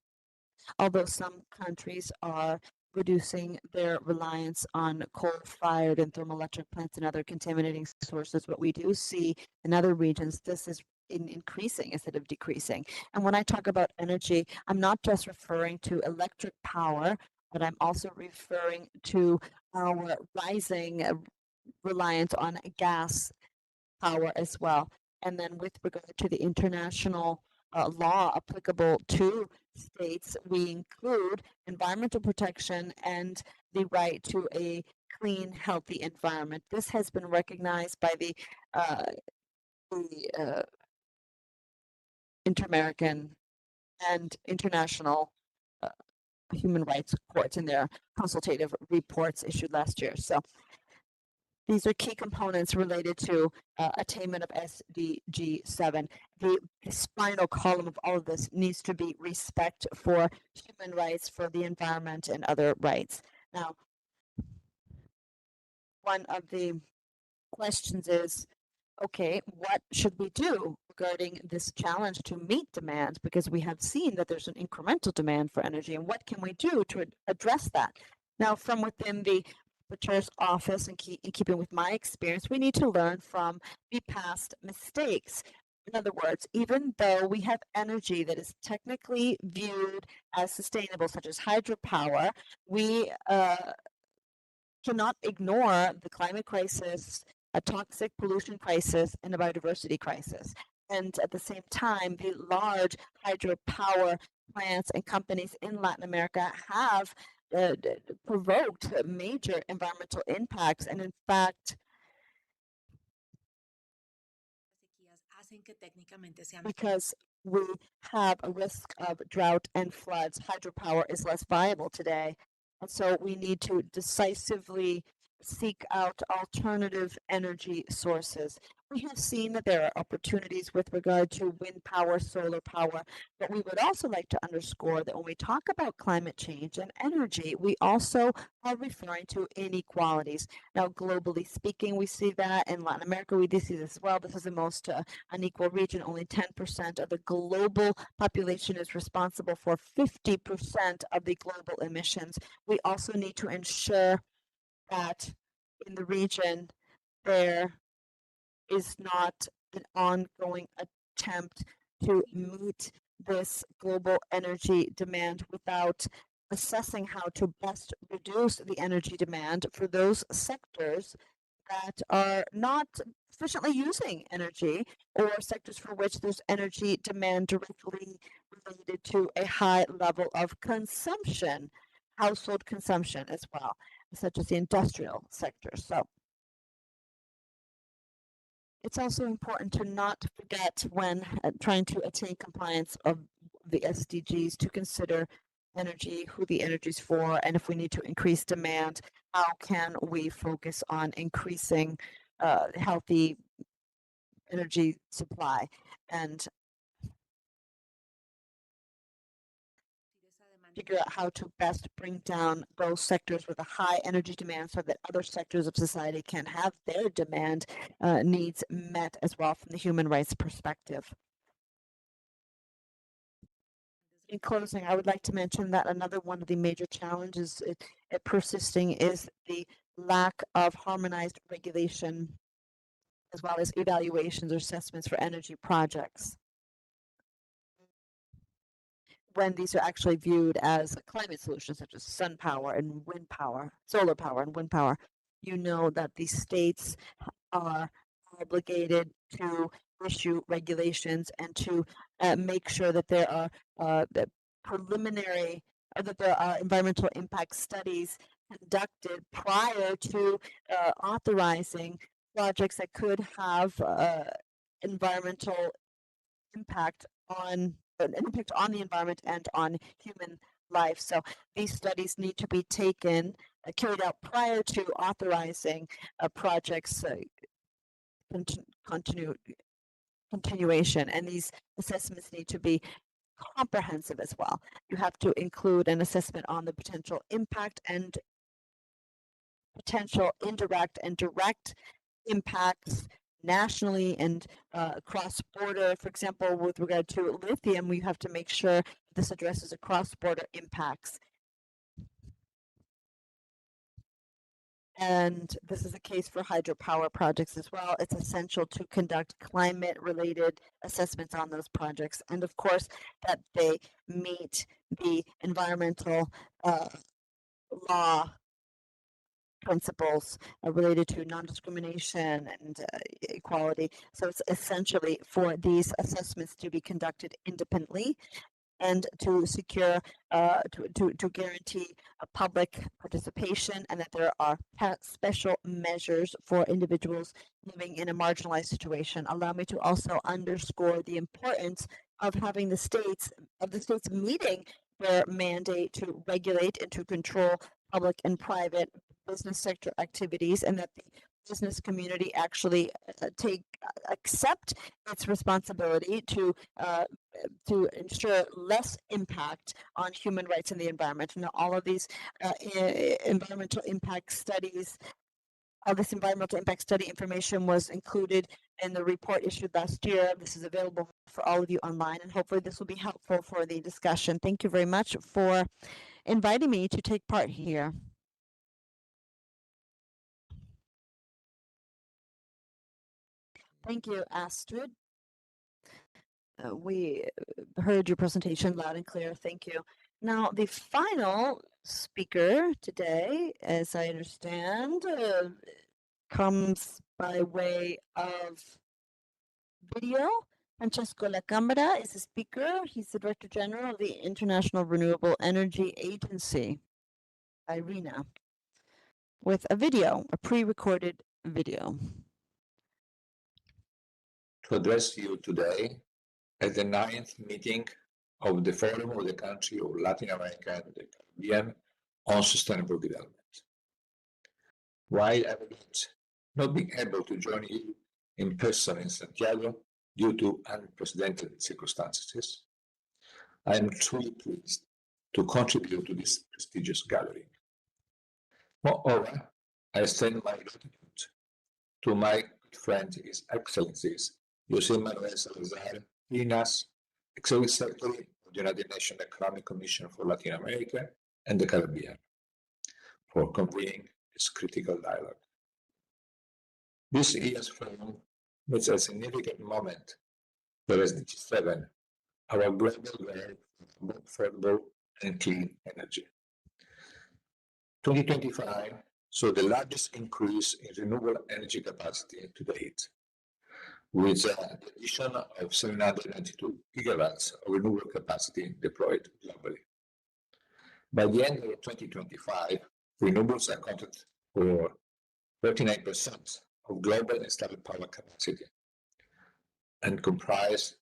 although some countries are reducing their reliance on coal-fired and thermoelectric plants and other contaminating sources, what we do see in other regions, this is increasing instead of decreasing. And when I talk about energy, I'm not just referring to electric power, but I'm also referring to our rising reliance on gas power as well. And then with regard to the international law applicable to states, we include environmental protection and the right to a clean, healthy environment. This has been recognized by the Inter-American and international human rights courts in their consultative reports issued last year. So these are key components related to attainment of SDG 7. The spinal column of all of this needs to be respect for human rights, for the environment, and other rights. Now, one of the questions is, okay, what should we do regarding this challenge to meet demand? Because we have seen that there's an incremental demand for energy, and what can we do to address that? Now, from within the rapporteur's office, and in keeping with my experience, we need to learn from the past mistakes. In other words, even though we have energy that is technically viewed as sustainable, such as hydropower, we cannot ignore the climate crisis, a toxic pollution crisis, and a biodiversity crisis. And at the same time, the large hydropower plants and companies in Latin America have provoked major environmental impacts. And in fact, because we have a risk of drought and floods, hydropower is less viable today. And so we need to decisively seek out alternative energy sources. We have seen that there are opportunities with regard to wind power, solar power, but we would also like to underscore that when we talk about climate change and energy, we also are referring to inequalities. Now, globally speaking, we see that in Latin America, we do see this as well. This is the most unequal region. Only 10% of the global population is responsible for 50% of the global emissions. We also need to ensure that in the region there is not an ongoing attempt to meet this global energy demand without assessing how to best reduce the energy demand for those sectors that are not efficiently using energy, or sectors for which there's energy demand directly related to a high level of consumption, household consumption as well, such as the industrial sector. So it's also important to not forget, when trying to attain compliance of the SDGs, to consider energy, who the energy is for, and if we need to increase demand, how can we focus on increasing healthy energy supply and figure out how to best bring down those sectors with a high energy demand so that other sectors of society can have their demand needs met as well from the human rights perspective. In closing, I would like to mention that another one of the major challenges persisting is the lack of harmonized regulation as well as evaluations or assessments for energy projects, when these are actually viewed as climate solutions such as sun power and wind power, solar power and wind power. You know that the states are obligated to issue regulations and to make sure that there are the preliminary, or that there are environmental impact studies conducted prior to authorizing projects that could have environmental impact on an impact on the environment and on human life. So these studies need to be taken, carried out prior to authorizing projects continuation, and these assessments need to be comprehensive as well. You have to include an assessment on the potential impact and potential indirect and direct impacts nationally and cross-border. For example, with regard to lithium, we have to make sure this addresses a cross-border impacts. And this is the case for hydropower projects as well. It's essential to conduct climate-related assessments on those projects, and of course, that they meet the environmental law principles related to non-discrimination and equality. So it's essentially for these assessments to be conducted independently and to secure, to guarantee a public participation, and that there are special measures for individuals living in a marginalized situation. Allow me to also underscore the importance of having the states meeting their mandate to regulate and to control public and private business sector activities, and that the business community actually accept its responsibility to ensure less impact on human rights and the environment. Now, all of these environmental impact studies All this environmental impact study information was included in the report issued last year. This is available for all of you online, and hopefully this will be helpful for the discussion. Thank you very much for inviting me to take part here. Thank you, Astrid. We heard your presentation loud and clear. Thank you. Now, the final speaker today, as I understand, comes by way of video. Francesco La Cambra is the speaker. He's the Director General of the International Renewable Energy Agency, IRENA, with a video, a pre-recorded video. To address you today at the 9th meeting of the Forum of the Country of Latin America and the Caribbean on Sustainable Development. While I regret not being able to join you in person in Santiago due to unprecedented circumstances, I am truly pleased to contribute to this prestigious gathering. Moreover, I extend my gratitude to my good friend, His Excellencies, José Manuel Salazar Linas, Executive Secretary of the United Nations Economic Commission for Latin America and the Caribbean, for convening this critical dialogue. This year's forum is a significant moment for SDG 7, our global goal for affordable and clean energy. 2025 saw the largest increase in renewable energy capacity to date, with the addition of 792 gigawatts of renewable capacity deployed globally. By the end of 2025, renewables accounted for 39% of global installed power capacity and comprise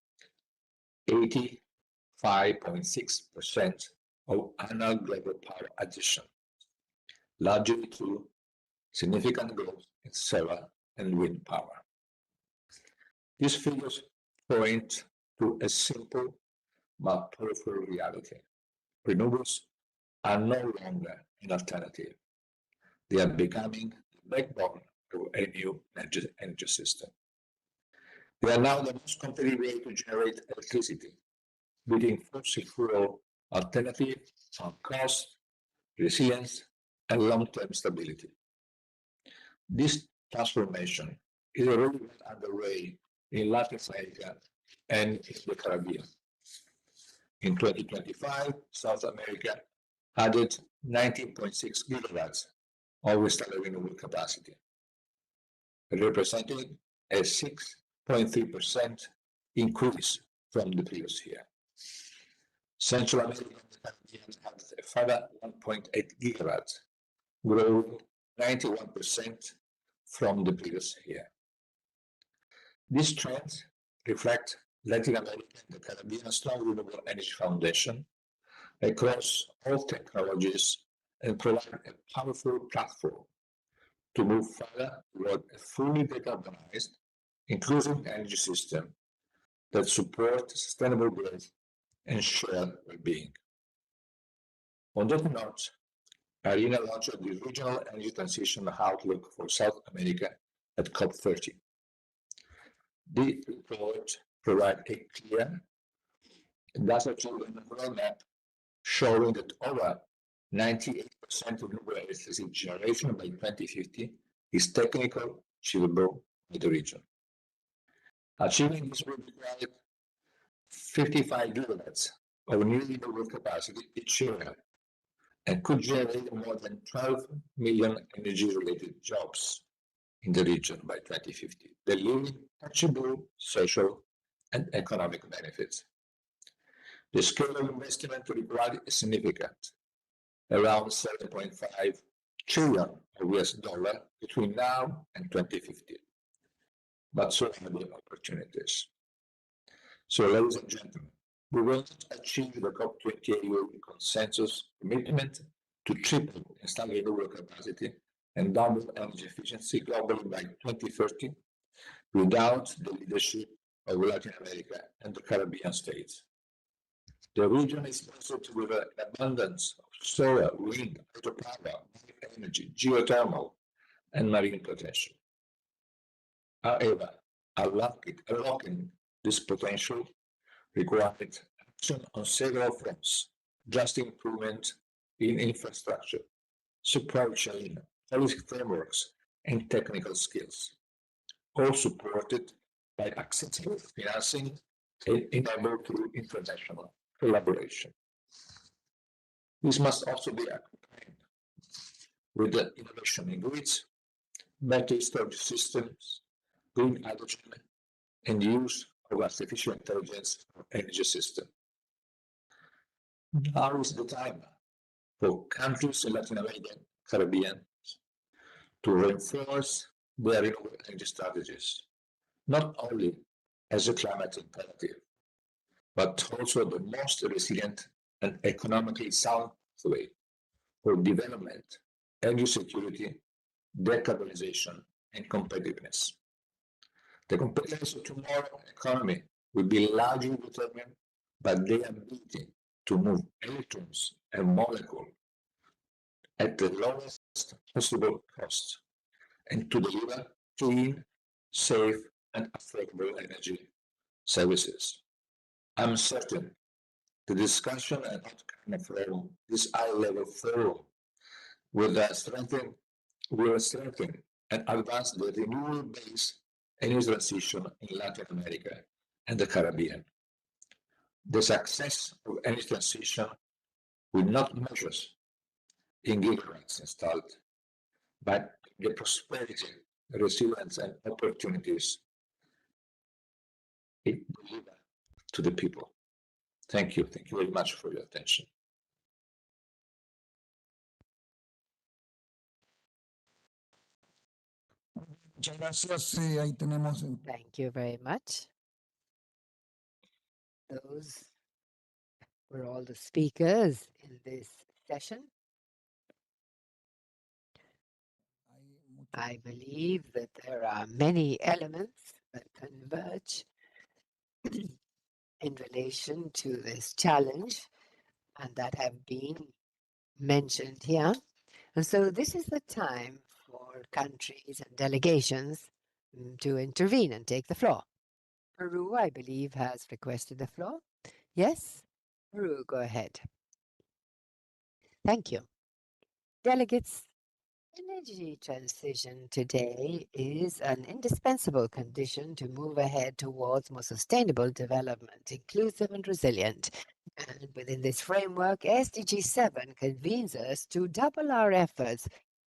85.6% of annual global power addition, largely through significant growth in solar and wind power. These figures point to a simple but powerful reality. Renewables are no longer an alternative. They are becoming the backbone of a new energy system. They are now the most competitive way to generate electricity, beating fossil fuel alternatives on cost, resilience, and long-term stability. This transformation is already underway in Latin America and in the Caribbean. In 2025, South America added 19.6 gigawatts of installed renewable capacity, representing a 6.3% increase from the previous year. Central America and the Caribbean had a further 1.8 gigawatts, growing 91% from the previous year. These trends reflect Latin America and the Caribbean's strong renewable energy foundation across all technologies and provide a powerful platform to move further toward a fully decarbonized, inclusive energy system that supports sustainable growth and shared well-being. On that note, IRENA launched the Regional Energy Transition Outlook for South America at COP30. The report provides a clear, data-driven roadmap showing that over 98% of renewable electricity generation by 2050 is technically achievable in the region. Achieving this will require 55 gigawatts of new renewable capacity each year and could generate more than 12 million energy-related jobs in the region by 2050, delivering tangible social and economic benefits. The scale of investment required is significant, around $7.5 trillion between now and 2050. But so are the opportunities. So, ladies and gentlemen, we will achieve the COP28 consensus commitment to triple installed renewable capacity and double energy efficiency globally by 2030 without the leadership of Latin America and the Caribbean states. The region is blessed with an abundance of solar, wind, hydropower, energy, geothermal, and marine potential. However, unlocking this potential required action on several fronts: drastic improvement in infrastructure, supply chain, policy frameworks, and technical skills, all supported by accessible financing and enabled through international collaboration. This must also be accompanied with the innovation in grids, battery storage systems, green hydrogen, and use of artificial intelligence for energy system. Now is the time for countries in Latin America and Caribbean to reinforce their renewable energy strategies, not only as a climate imperative, but also the most resilient and economically sound way for development, energy security, decarbonization, and competitiveness. The competitiveness of tomorrow's economy will be largely determined by their ability to move electrons and molecules at the lowest possible cost and to deliver clean, safe, and affordable energy services. I'm certain the discussion and outcome from this high-level forum will strengthen and advance the renewable-based energy transition in Latin America and the Caribbean. The success of energy transition will not measure in gigawatts installed, but the prosperity, resilience, and opportunities it delivers to the people. Thank you. Thank you very much for your attention. Muchas gracias. Ahí tenemos. Thank you very much. Those were all the speakers in this session. I believe that there are many elements that converge in relation to this challenge and that have been mentioned here. And so this is the time for countries and delegations to intervene and take the floor. Peru, I believe, has requested the floor. Yes? Peru, go ahead. Thank you. Delegates, energy transition today is an indispensable condition to move ahead towards more sustainable development, inclusive and resilient. And within this framework, SDG 7 convenes us to double our efforts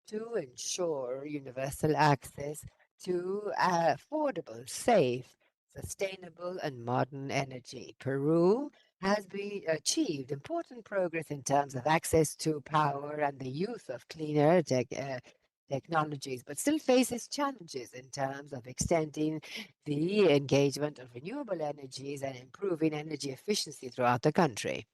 to ensure universal access to affordable, safe, sustainable, and modern energy. Peru has achieved important progress in terms of access to power and the use of cleaner technologies, but still faces challenges in terms of extending the engagement of renewable energies and improving energy efficiency throughout the country.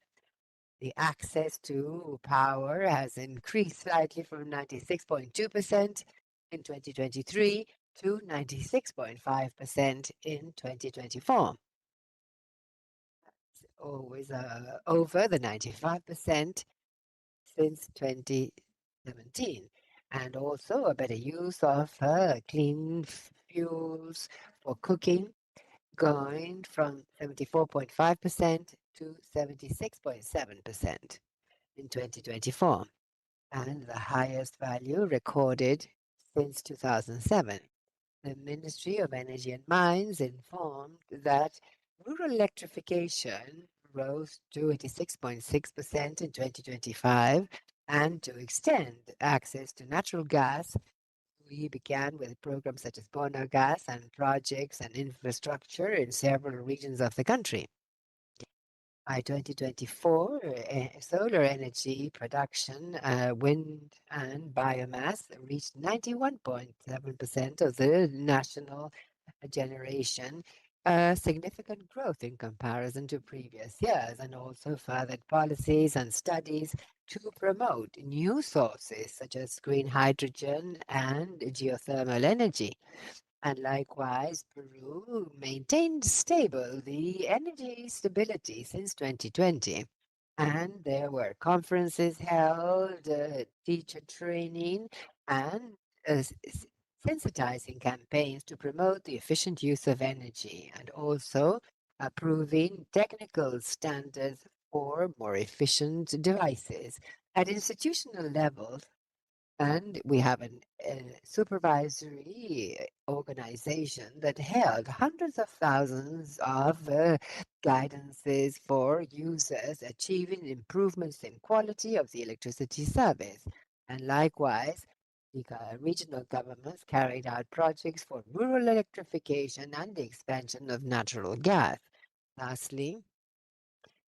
The access to power has increased slightly from 96.2% in 2023 to 96.5% in 2024. It's always over the 95% since 2017. And also a better use of clean fuels for cooking, going from 74.5% to 76.7% in 2024, and the highest value recorded since 2007. The Ministry of Energy and Mines informed that rural electrification rose to 86.6% in 2025, and to extend access to natural gas, we began with programs such as Bono Gas and projects and infrastructure in several regions of the country. By 2024, solar energy production, wind and biomass reached 91.7% of the national generation, a significant growth in comparison to previous years, and also furthered policies and studies to promote new sources such as green hydrogen and geothermal energy. And likewise, Peru maintained stable the energy stability since 2020. And there were conferences held, teacher training, and sensitizing campaigns to promote the efficient use of energy and also approving technical standards for more efficient devices. At institutional levels, and we have a supervisory organization that held hundreds of thousands of guidances for users, achieving improvements in quality of the electricity service. And likewise, the regional governments carried out projects for rural electrification and the expansion of natural gas. Lastly,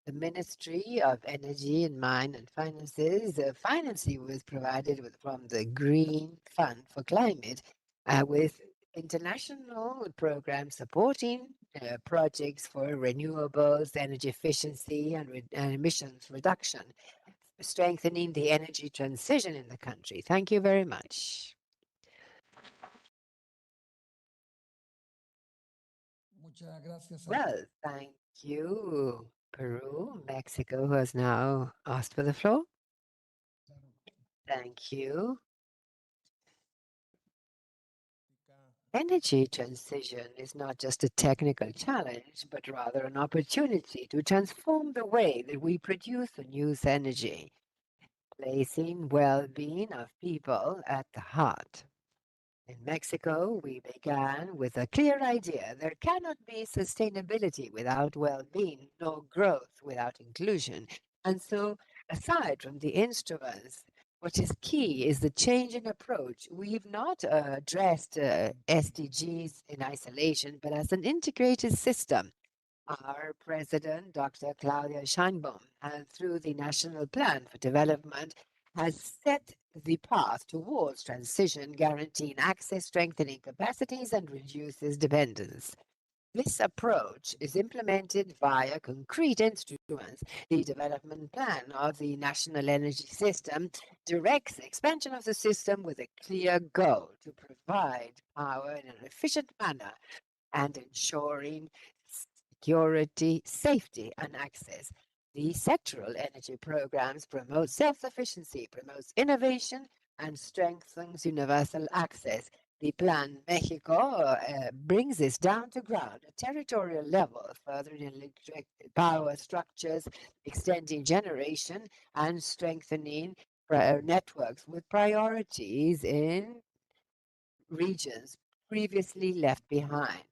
the Ministry of Energy and Mine and Finances, financing was provided from the Green Fund for Climate with international programs supporting projects for renewables, energy efficiency, and emissions reduction, strengthening the energy transition in the country. Thank you very much. Well, thank you. Peru, Mexico, who has now asked for the floor. Thank you. Energy transition is not just a technical challenge, but rather an opportunity to transform the way that we produce and use energy, placing well-being of people at the heart. In Mexico, we began with a clear idea: there cannot be sustainability without well-being, nor growth without inclusion. And so, aside from the instruments, what is key is the change in approach. We've not addressed SDGs in isolation, but as an integrated system. Our president, Dr. Claudia Sheinbaum, and through the National Plan for Development, has set the path towards transition, guaranteeing access, strengthening capacities, and reduces dependence. This approach is implemented via concrete instruments. The development plan of the national energy system directs the expansion of the system with a clear goal to provide power in an efficient manner and ensuring security, safety, and access. The sectoral energy programs promote self-sufficiency, promotes innovation, and strengthens universal access. The Plan Mexico brings this down to ground at territorial level, furthering electric power structures, extending generation, and strengthening networks with priorities in regions previously left behind.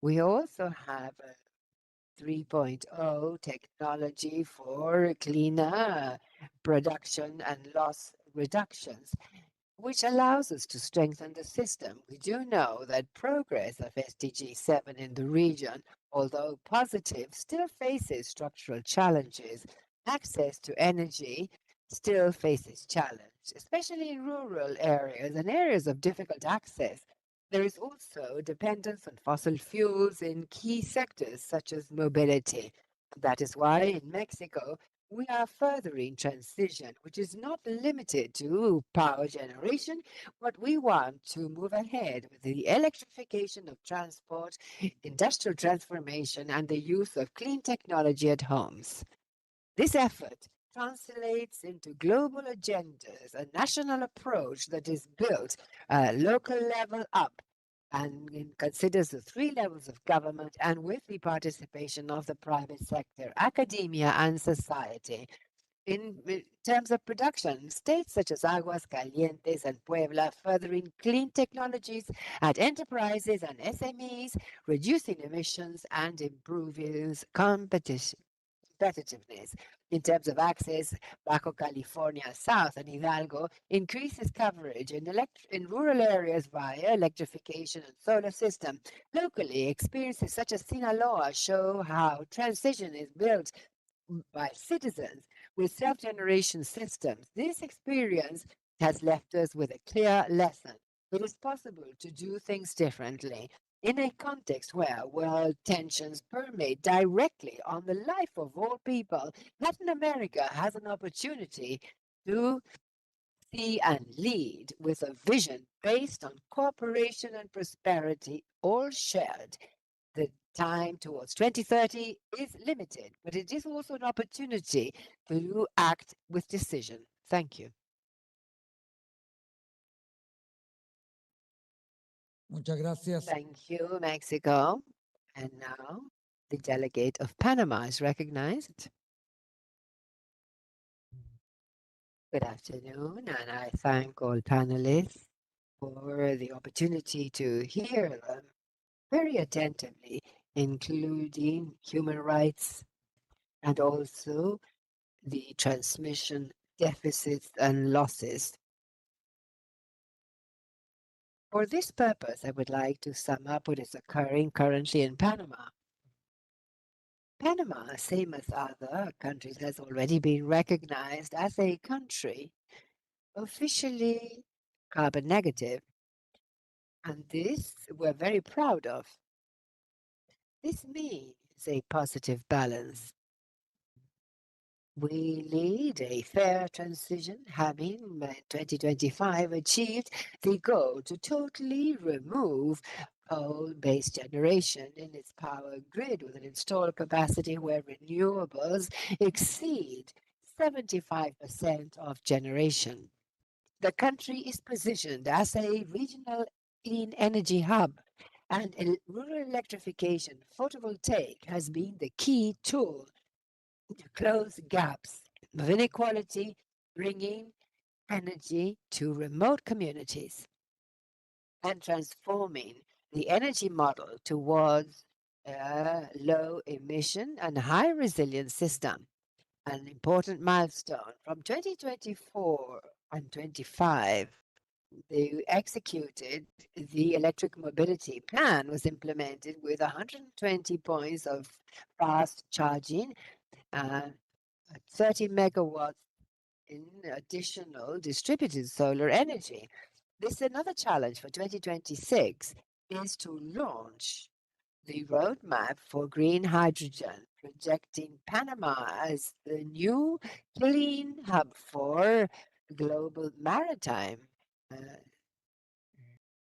We also have a 3.0 technology for cleaner production and loss reductions, which allows us to strengthen the system. We do know that progress of SDG 7 in the region, although positive, still faces structural challenges. Access to energy still faces challenge, especially in rural areas and areas of difficult access. There is also dependence on fossil fuels in key sectors such as mobility. That is why in Mexico, we are furthering transition, which is not limited to power generation, but we want to move ahead with the electrification of transport, industrial transformation, and the use of clean technology at homes. This effort translates into global agendas, a national approach that is built local level up and considers the 3 levels of government and with the participation of the private sector, academia, and society. In terms of production, states such as Aguascalientes and Puebla furthering clean technologies at enterprises and SMEs, reducing emissions and improving competitiveness. In terms of access, Baja California South and Hidalgo increases coverage in rural areas via electrification and solar system. Locally, experiences such as Sinaloa show how transition is built by citizens with self-generation systems. This experience has left us with a clear lesson. It is possible to do things differently. In a context where world tensions permeate directly on the life of all people, Latin America has an opportunity to see and lead with a vision based on cooperation and prosperity, all shared. The time towards 2030 is limited, but it is also an opportunity to act with decision. Thank you. Muchas gracias. Thank you, Mexico. And now the delegate of Panama is recognized. Good afternoon, and I thank all panelists for the opportunity to hear them very attentively, including human rights and also the transmission deficits and losses. For this purpose, I would like to sum up what is occurring currently in Panama. Panama, same as other countries, has already been recognized as a country officially carbon negative, and this we're very proud of. This means a positive balance. We lead a fair transition, having by 2025 achieved the goal to totally remove coal-based generation in its power grid with an installed capacity where renewables exceed 75% of generation. The country is positioned as a regional clean energy hub, and rural electrification photovoltaic has been the key tool to close gaps of inequality, bringing energy to remote communities and transforming the energy model towards a low emission and high resilience system. An important milestone from 2024 and 25. They executed the electric mobility plan was implemented with 120 points of fast charging, 30 megawatts in additional distributed solar energy. This is another challenge for 2026 is to launch the roadmap for green hydrogen, projecting Panama as the new clean hub for global maritime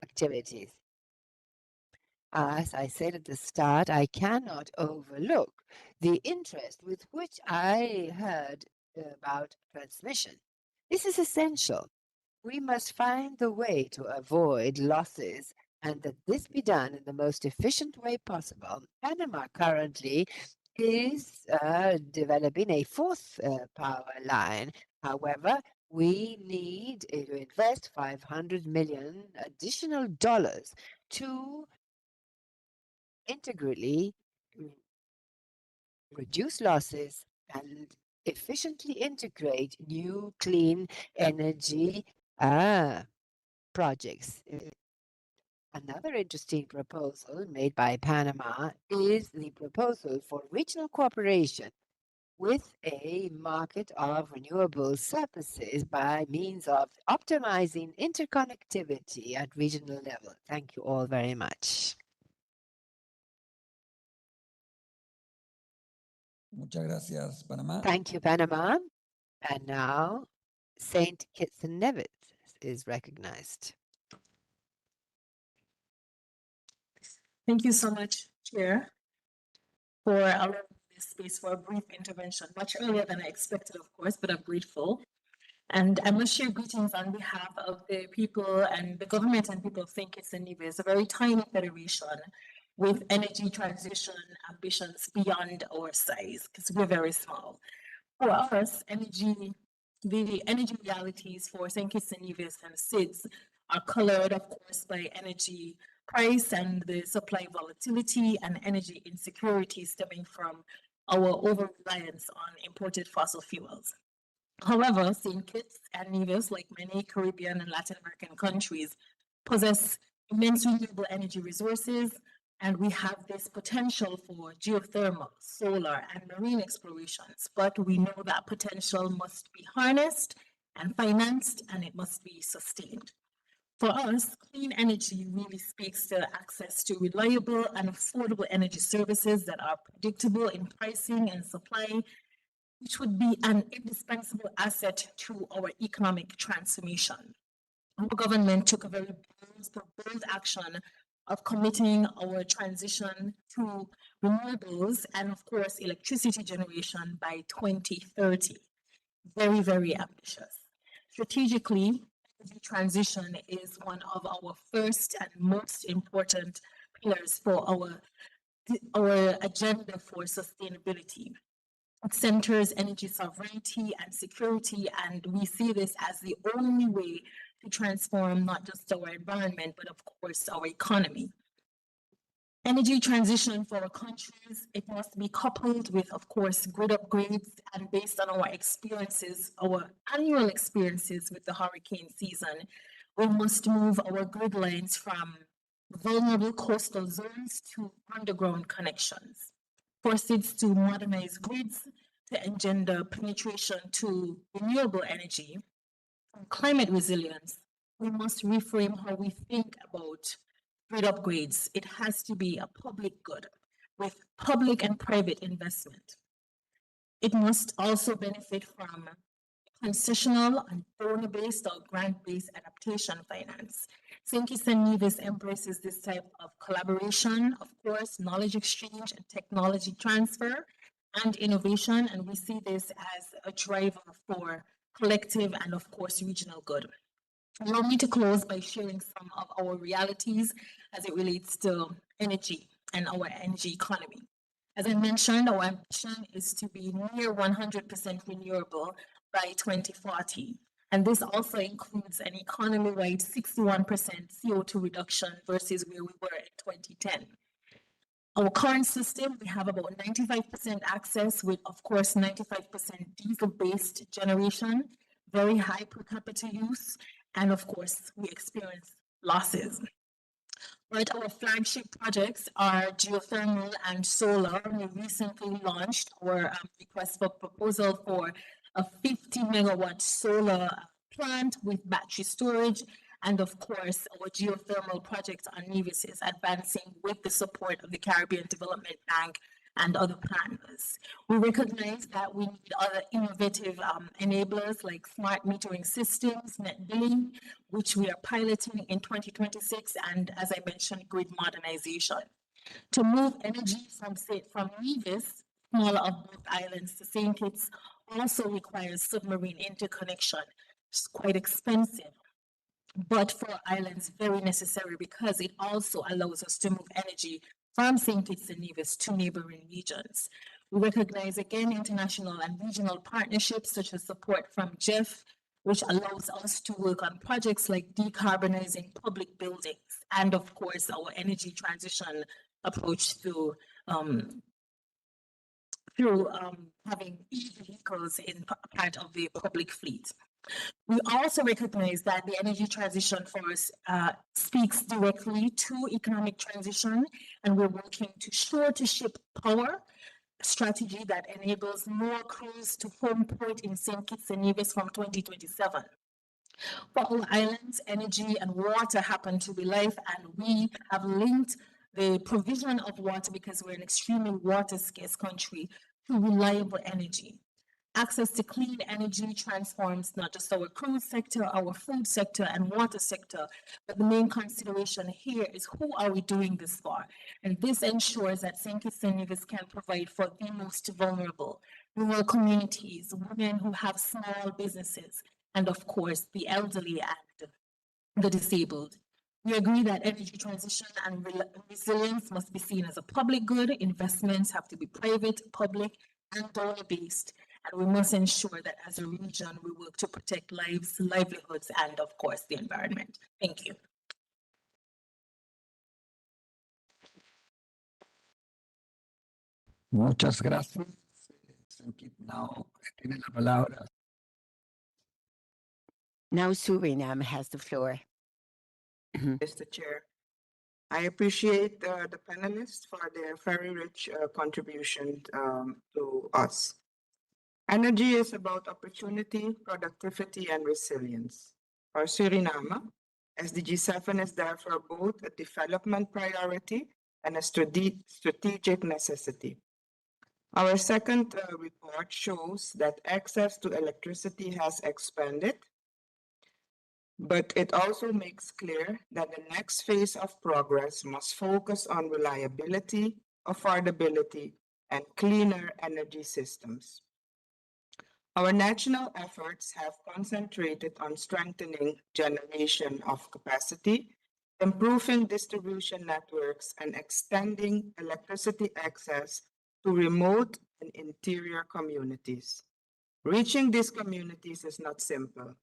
activities. As I said at the start, I cannot overlook the interest with which I heard about transmission. This is essential. We must find the way to avoid losses and that this be done in the most efficient way possible. Panama currently is developing a fourth power line. However, we need to invest $500 million additional dollars to integrally reduce losses and efficiently integrate new clean energy projects. Another interesting proposal made by Panama is the proposal for regional cooperation with a market of renewable services by means of optimizing interconnectivity at regional level. Thank you all very much. Muchas gracias, Panamá. Thank you, Panama. And now, Saint Kitts and Nevis is recognized. Thank you so much, Chair, for allowing this space for a brief intervention, much earlier than I expected, of course, but I'm grateful. And I must share greetings on behalf of the people and the government and people of St. Kitts and Nevis, a very tiny federation with energy transition ambitions beyond our size, because we're very small. For us, the energy realities for St. Kitts and Nevis and SIDS are colored, of course, by energy price and the supply volatility and energy insecurity stemming from our over-reliance on imported fossil fuels. However, St. Kitts and Nevis, like many Caribbean and Latin American countries, possess immense renewable energy resources, and we have this potential for geothermal, solar, and marine explorations. But we know that potential must be harnessed and financed, and it must be sustained. For us, clean energy really speaks to access to reliable and affordable energy services that are predictable in pricing and supply, which would be an indispensable asset to our economic transformation. Our government took a very bold action of committing our transition to renewables and, of course, electricity generation by 2030. Very, very ambitious. Strategically, energy transition is one of our first and most important pillars for our agenda for sustainability. It centers energy sovereignty and security, and we see this as the only way to transform not just our environment, but of course our economy. Energy transition for our countries, it must be coupled with, of course, grid upgrades, and based on our experiences, our annual experiences with the hurricane season, we must move our grid lines from vulnerable coastal zones to underground connections. Proceeds to modernize grids, to engender penetration to renewable energy, and climate resilience, we must reframe how we think about grid upgrades. It has to be a public good with public and private investment. It must also benefit from concessional and donor-based or grant-based adaptation finance. St. Kitts and Nevis embraces this type of collaboration, of course, knowledge exchange and technology transfer and innovation, and we see this as a driver for collective and, of course, regional good. Allow me to close by sharing some of our realities as it relates to energy and our energy economy. As I mentioned, our ambition is to be near 100% renewable by 2040. And this also includes an economy-wide 61% CO2 reduction versus where we were in 2010. Our current system, we have about 95% access with, of course, 95% diesel-based generation, very high per capita use, and of course, we experience losses. Right, our flagship projects are geothermal and solar. We recently launched our request for proposal for a 50 megawatt solar plant with battery storage. And of course, our geothermal project on Nevis is advancing with the support of the Caribbean Development Bank and other partners. We recognize that we need other innovative enablers like smart metering systems, net billing, which we are piloting in 2026, and as I mentioned, grid modernization. To move energy from Nevis, smaller of both islands, to St. Kitts also requires submarine interconnection. It's quite expensive, but for islands, very necessary because it also allows us to move energy from St. Kitts and Nevis to neighboring regions. We recognize again international and regional partnerships such as support from GEF, which allows us to work on projects like decarbonizing public buildings and of course our energy transition approach through having e-vehicles in part of the public fleet. We also recognize that the energy transition for us speaks directly to economic transition, and we're working to shore-to-ship power strategy that enables more crews to home port in St. Kitts and Nevis from 2027. For all islands, energy and water happen to be life, and we have linked the provision of water, because we're an extremely water-scarce country, to reliable energy. Access to clean energy transforms not just our cruise sector, our food sector, and water sector, but the main consideration here is who are we doing this for? And this ensures that St. Kitts and Nevis can provide for the most vulnerable, rural communities, women who have small businesses, and of course, the elderly and the disabled. We agree that energy transition and resilience must be seen as a public good. Investments have to be private, public, and donor-based. And we must ensure that as a region, we work to protect lives, livelihoods, and of course, the environment. Thank you. Muchas gracias. Now, tiene la palabra. Now Suriname has the floor. Mr. Chair, I appreciate the panelists for their very rich contribution to us. Energy is about opportunity, productivity, and resilience. For Suriname, SDG 7 is therefore both a development priority and a strategic necessity. Our second report shows that access to electricity has expanded, but it also makes clear that the next phase of progress must focus on reliability, affordability, and cleaner energy systems. Our national efforts have concentrated on strengthening generation of capacity, improving distribution networks, and extending electricity access to remote and interior communities. Reaching these communities is not simple.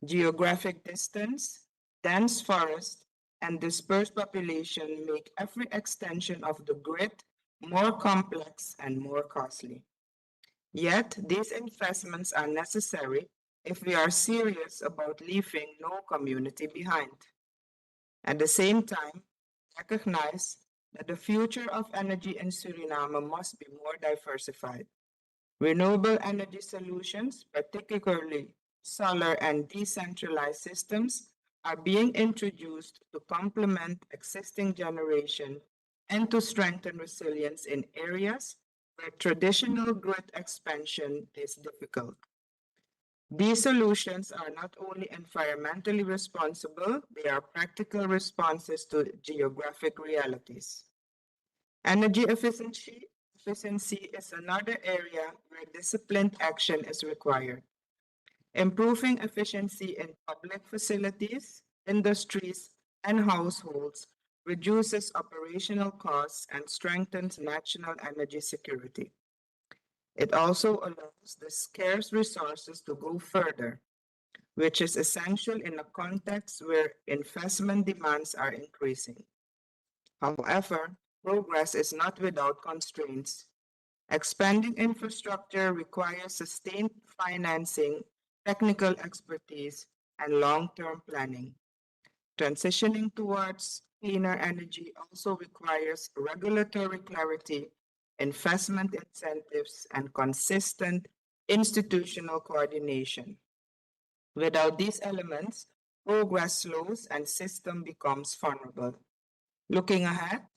Geographic distance, dense forest, and dispersed population make every extension of the grid more complex and more costly. Yet, these investments are necessary if we are serious about leaving no community behind. At the same time, recognize that the future of energy in Suriname must be more diversified. Renewable energy solutions, particularly solar and decentralized systems, are being introduced to complement existing generation and to strengthen resilience in areas where traditional grid expansion is difficult. These solutions are not only environmentally responsible, they are practical responses to geographic realities. Energy efficiency is another area where disciplined action is required. Improving efficiency in public facilities, industries, and households reduces operational costs and strengthens national energy security. It also allows the scarce resources to go further, which is essential in a context where investment demands are increasing. However, progress is not without constraints. Expanding infrastructure requires sustained financing, technical expertise, and long-term planning. Transitioning towards cleaner energy also requires regulatory clarity, investment incentives, and consistent institutional coordination. Without these elements, progress slows and system becomes vulnerable. Looking ahead,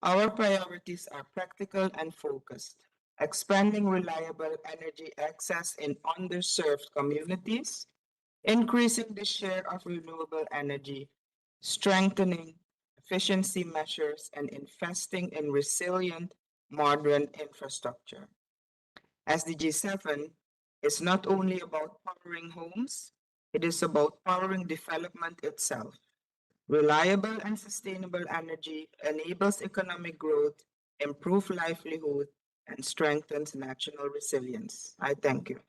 our priorities are practical and focused. Expanding reliable energy access in underserved communities, increasing the share of renewable energy, strengthening efficiency measures, and investing in resilient modern infrastructure. SDG 7 is not only about powering homes, it is about powering development itself. Reliable and sustainable energy enables economic growth, improves livelihood, and strengthens national resilience. I thank you.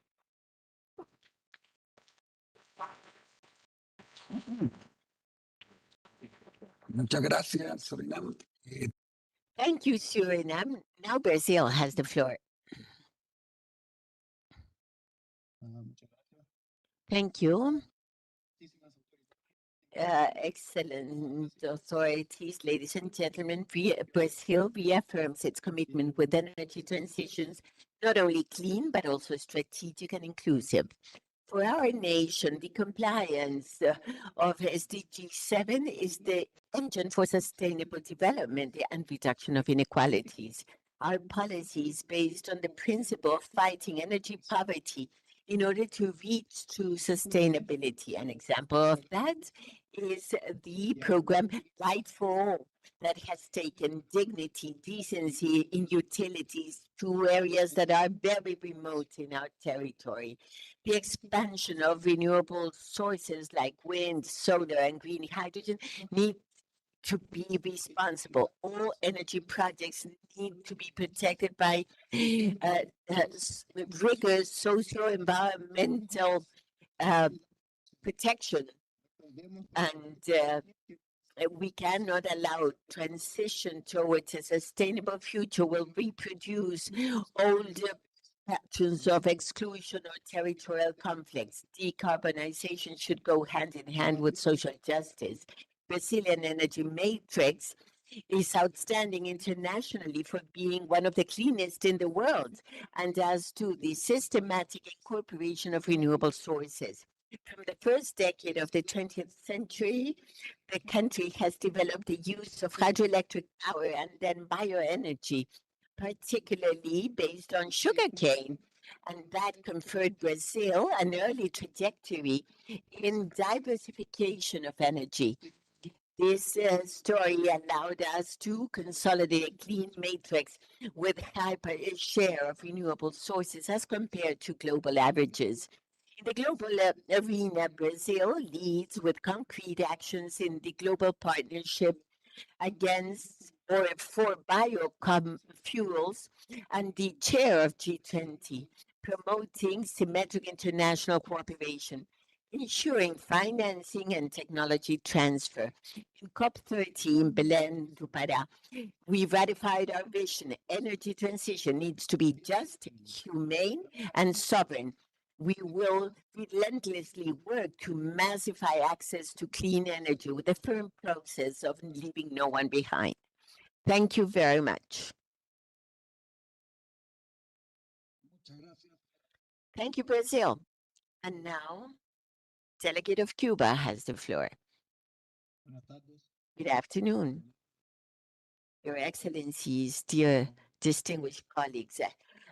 Muchas gracias, Surinam. Thank you, Suriname. Now Brazil has the floor. Thank you. Excellent authorities, ladies and gentlemen, Brazil reaffirms its commitment with energy transitions, not only clean, but also strategic and inclusive. For our nation, the compliance of SDG 7 is the engine for sustainable development and reduction of inequalities. Our policy is based on the principle of fighting energy poverty in order to reach true sustainability. An example of that is the program Light for All that has taken dignity, decency in utilities to areas that are very remote in our territory. The expansion of renewable sources like wind, solar, and green hydrogen need to be responsible. All energy projects need to be protected by rigorous socio-environmental protection. And we cannot allow transition towards a sustainable future will reproduce older patterns of exclusion or territorial conflicts. Decarbonization should go hand in hand with social justice. Brazilian energy matrix is outstanding internationally for being one of the cleanest in the world, and as to the systematic incorporation of renewable sources. From the first decade of the 20th century, the country has developed the use of hydroelectric power and then bioenergy, particularly based on sugarcane. And that conferred Brazil an early trajectory in diversification of energy. This story allowed us to consolidate a clean matrix with hyper share of renewable sources as compared to global averages. In the global arena, Brazil leads with concrete actions in the global partnership against or for biofuels and the chair of G20, promoting symmetric international cooperation, ensuring financing and technology transfer. In COP30 in Belém do Pará, we ratified our vision. Energy transition needs to be just, humane, and sovereign. We will relentlessly work to massify access to clean energy with a firm process of leaving no one behind. Thank you very much. Thank you, Brazil. And now, Delegate of Cuba has the floor. Good afternoon. Your Excellencies, dear distinguished colleagues,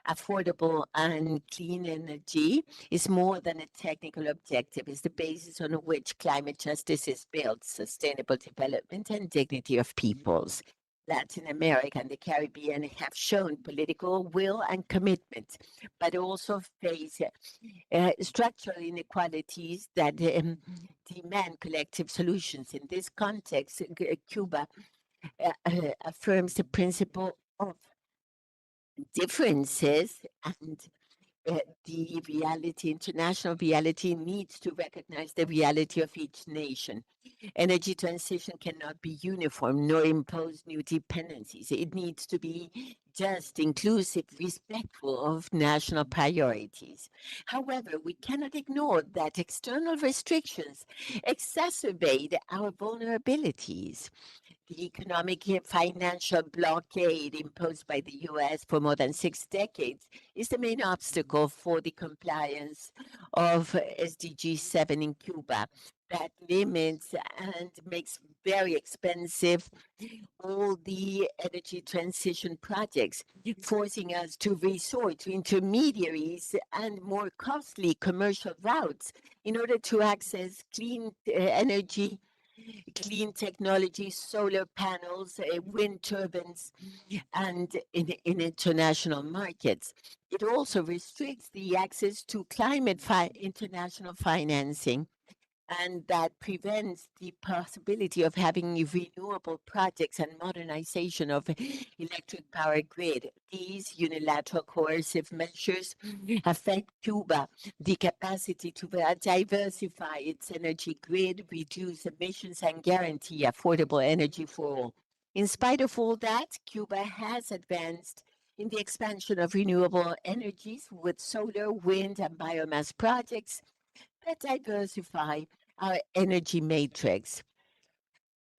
affordable and clean energy is more than a technical objective. It's the basis on which climate justice is built, sustainable development and dignity of peoples. Latin America and the Caribbean have shown political will and commitment, but also face structural inequalities that demand collective solutions. In this context, Cuba affirms the principle of differences and the reality, international reality needs to recognize the reality of each nation. Energy transition cannot be uniform nor impose new dependencies. It needs to be just, inclusive, respectful of national priorities. However, we cannot ignore that external restrictions exacerbate our vulnerabilities. The economic and financial blockade imposed by the US for more than 6 decades is the main obstacle for the compliance of SDG 7 in Cuba. That limits and makes very expensive all the energy transition projects, forcing us to resort to intermediaries and more costly commercial routes in order to access clean energy, clean technology, solar panels, wind turbines, and in international markets. It also restricts the access to international financing, and that prevents the possibility of having renewable projects and modernization of electric power grid. These unilateral coercive measures affect Cuba, the capacity to diversify its energy grid, reduce emissions, and guarantee affordable energy for all. In spite of all that, Cuba has advanced in the expansion of renewable energies with solar, wind, and biomass projects that diversify our energy matrix.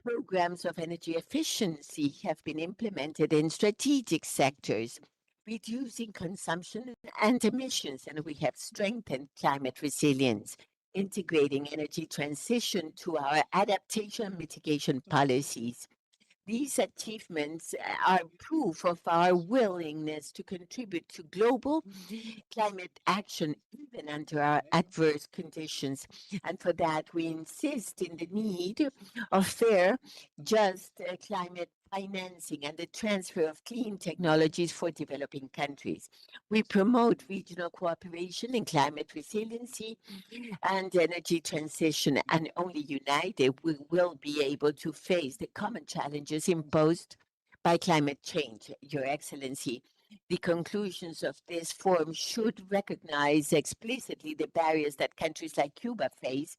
Programs of energy efficiency have been implemented in strategic sectors, reducing consumption and emissions, and we have strengthened climate resilience, integrating energy transition to our adaptation and mitigation policies. These achievements are proof of our willingness to contribute to global climate action, even under our adverse conditions. And for that, we insist in the need of fair, just climate financing and the transfer of clean technologies for developing countries. We promote regional cooperation in climate resiliency and energy transition, and only united we will be able to face the common challenges imposed by climate change. Your Excellency, the conclusions of this forum should recognize explicitly the barriers that countries like Cuba face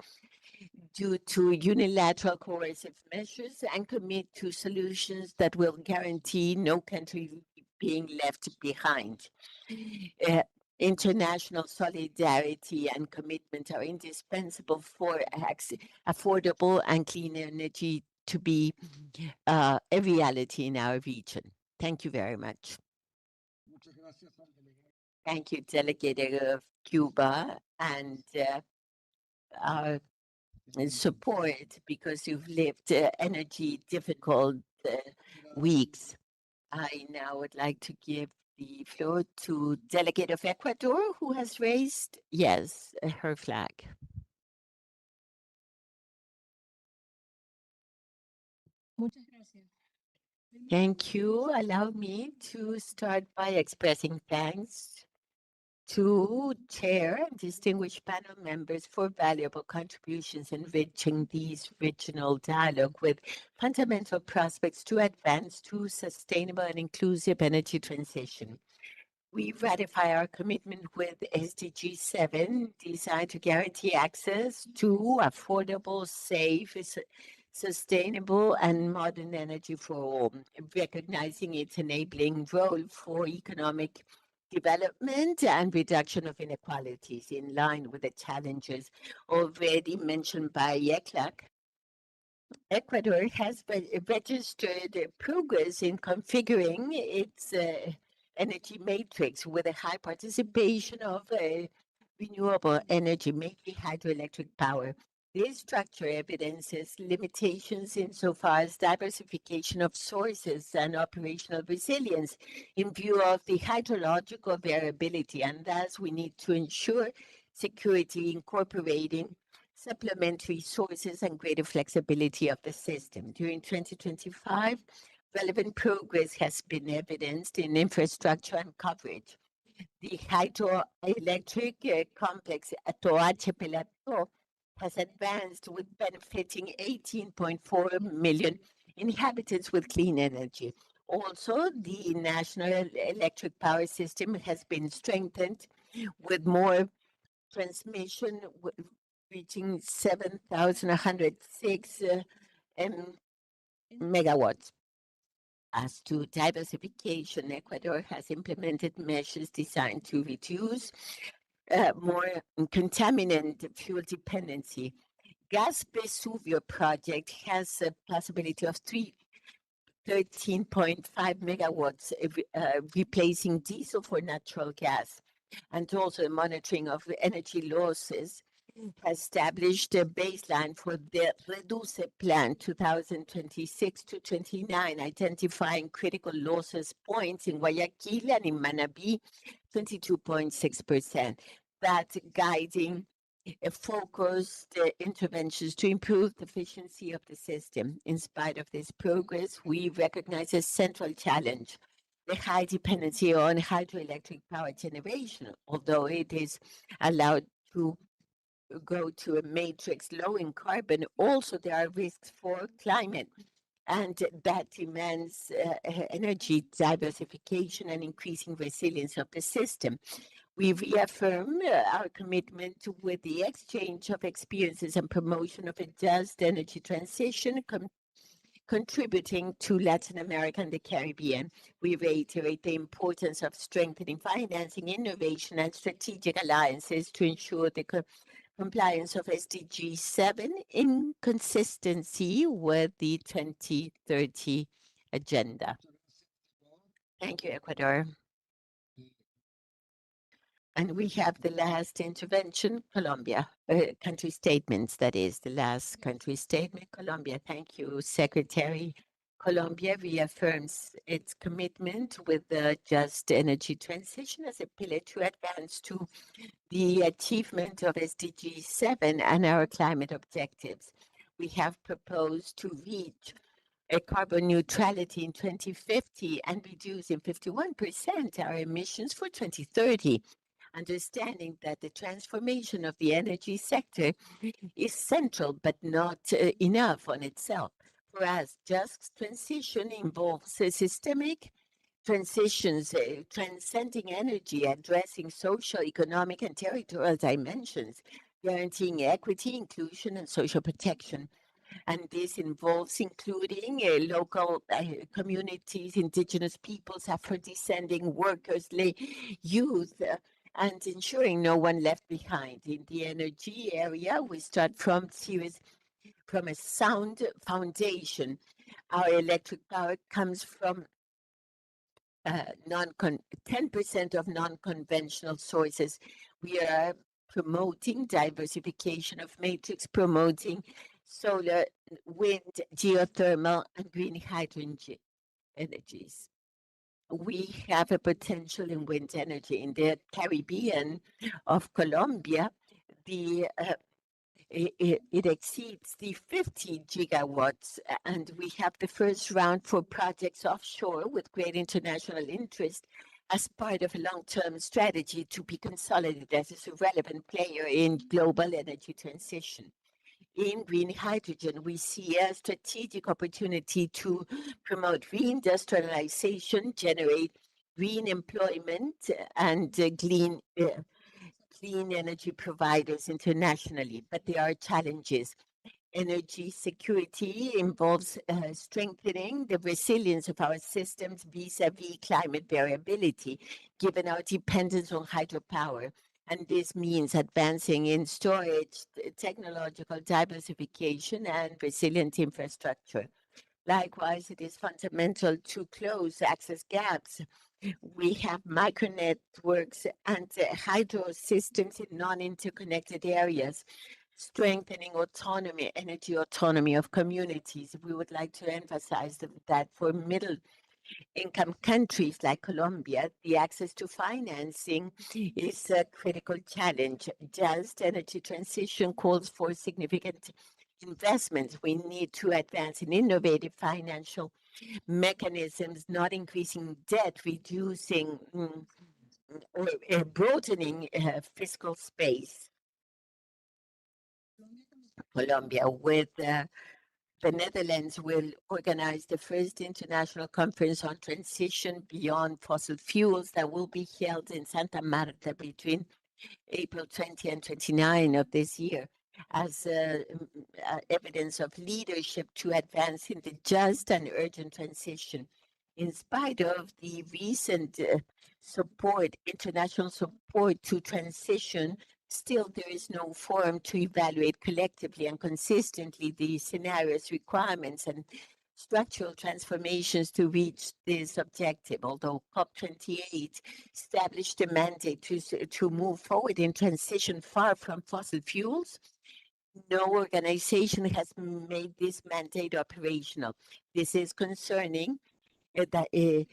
due to unilateral coercive measures and commit to solutions that will guarantee no country being left behind. International solidarity and commitment are indispensable for affordable and clean energy to be a reality in our region. Thank you very much. Thank you, Delegate of Cuba, and our support because you've lived energy difficult weeks. I now would like to give the floor to Delegate of Ecuador, who has raised, yes, her flag. Thank you. Allow me to start by expressing thanks to Chair and distinguished panel members for valuable contributions enriching these regional dialogue with fundamental prospects to advance to sustainable and inclusive energy transition. We ratify our commitment with SDG 7, designed to guarantee access to affordable, safe, sustainable, and modern energy for all, recognizing its enabling role for economic development and reduction of inequalities in line with the challenges already mentioned by ECLAC. Ecuador has registered progress in configuring its energy matrix with a high participation of renewable energy, mainly hydroelectric power. This structure evidences limitations insofar as diversification of sources and operational resilience in view of the hydrological variability, and thus we need to ensure security incorporating supplementary sources and greater flexibility of the system. During 2025, relevant progress has been evidenced in infrastructure and coverage. The hydroelectric complex at Toache Plateau has advanced with benefiting 18.4 million inhabitants with clean energy. Also, the national electric power system has been strengthened with more transmission reaching 7,106 megawatts. As to diversification, Ecuador has implemented measures designed to reduce more contaminant fuel dependency. Gas Vesuvio project has a possibility of 13.5 megawatts, replacing diesel for natural gas, and also monitoring of energy losses has established a baseline for the Reduce Plan 2026 to 29, identifying critical losses points in Guayaquil and in Manabí, 22.6%. That guiding focused interventions to improve the efficiency of the system. In spite of this progress, we recognize a central challenge: the high dependency on hydroelectric power generation. Although it is allowed to go to a matrix low in carbon, also there are risks for climate, and that demands energy diversification and increasing resilience of the system. We reaffirm our commitment with the exchange of experiences and promotion of a just energy transition, contributing to Latin America and the Caribbean. We reiterate the importance of strengthening financing, innovation, and strategic alliances to ensure the compliance of SDG 7 in consistency with the 2030 agenda. Thank you, Ecuador. And we have the last intervention, Colombia, country statements, that is, the last country statement, Colombia. Thank you, Secretary. Colombia reaffirms its commitment with the just energy transition as a pillar to advance to the achievement of SDG 7 and our climate objectives. We have proposed to reach a carbon neutrality in 2050 and reduce in 51% our emissions for 2030. Understanding that the transformation of the energy sector is central but not enough on itself. For us, just transition involves systemic transitions, transcending energy, addressing social, economic, and territorial dimensions, guaranteeing equity, inclusion, and social protection. And this involves including local communities, indigenous peoples, Afro-descending workers, youth, and ensuring no one left behind. In the energy area, we start from a sound foundation. Our electric power comes from 10% of non-conventional sources. We are promoting diversification of matrix, promoting solar, wind, geothermal, and green hydrogen energies. We have a potential in wind energy. In the Caribbean of Colombia, the it exceeds the 50 gigawatts, and we have the first round for projects offshore with great international interest as part of a long-term strategy to be consolidated as a relevant player in global energy transition. In green hydrogen, we see a strategic opportunity to promote reindustrialization, generate green employment, and clean energy providers internationally. But there are challenges. Energy security involves strengthening the resilience of our systems vis-a-vis climate variability, given our dependence on hydropower. And this means advancing in storage, technological diversification, and resilient infrastructure. Likewise, it is fundamental to close access gaps. We have micro networks and hydro systems in non-interconnected areas, strengthening autonomy, energy autonomy of communities. We would like to emphasize that for middle-income countries like Colombia, the access to financing is a critical challenge. Just energy transition calls for significant investments. We need to advance in innovative financial mechanisms, not increasing debt, reducing or broadening fiscal space. Colombia, with the Netherlands, will organize the first international conference on transition beyond fossil fuels that will be held in Santa Marta between April 20 and 29 of this year, as evidence of leadership to advance in the just and urgent transition. In spite of the recent international support to transition, still there is no forum to evaluate collectively and consistently the scenarios, requirements, and structural transformations to reach this objective. Although COP28 established a mandate to move forward in transition far from fossil fuels, no organization has made this mandate operational. This is concerning that if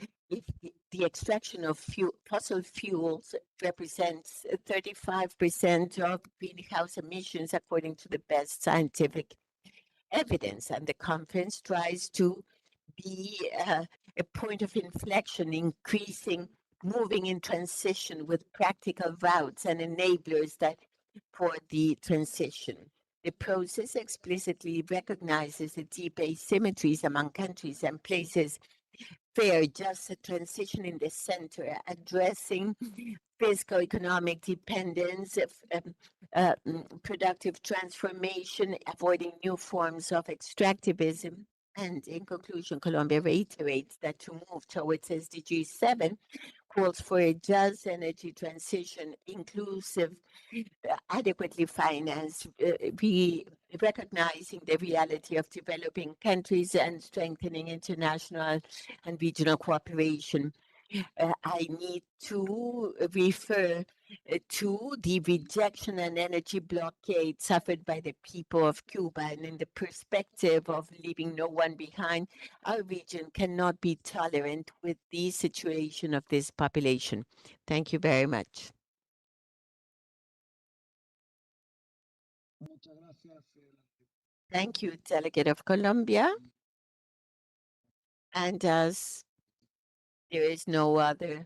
the extraction of fossil fuels represents 35% of greenhouse emissions according to the best scientific evidence, and the conference tries to be a point of inflection, moving in transition with practical routes and enablers that for the transition. The process explicitly recognizes the deep asymmetries among countries and places fair, just a transition in the center, addressing fiscal economic dependence, productive transformation, avoiding new forms of extractivism. And in conclusion, Colombia reiterates that to move towards SDG 7 calls for a just energy transition, inclusive, adequately financed, recognizing the reality of developing countries and strengthening international and regional cooperation. I need to refer to the rejection and energy blockade suffered by the people of Cuba, and in the perspective of leaving no one behind, our region cannot be tolerant with the situation of this population. Thank you very much. Thank you, Delegate of Colombia. And as there is no other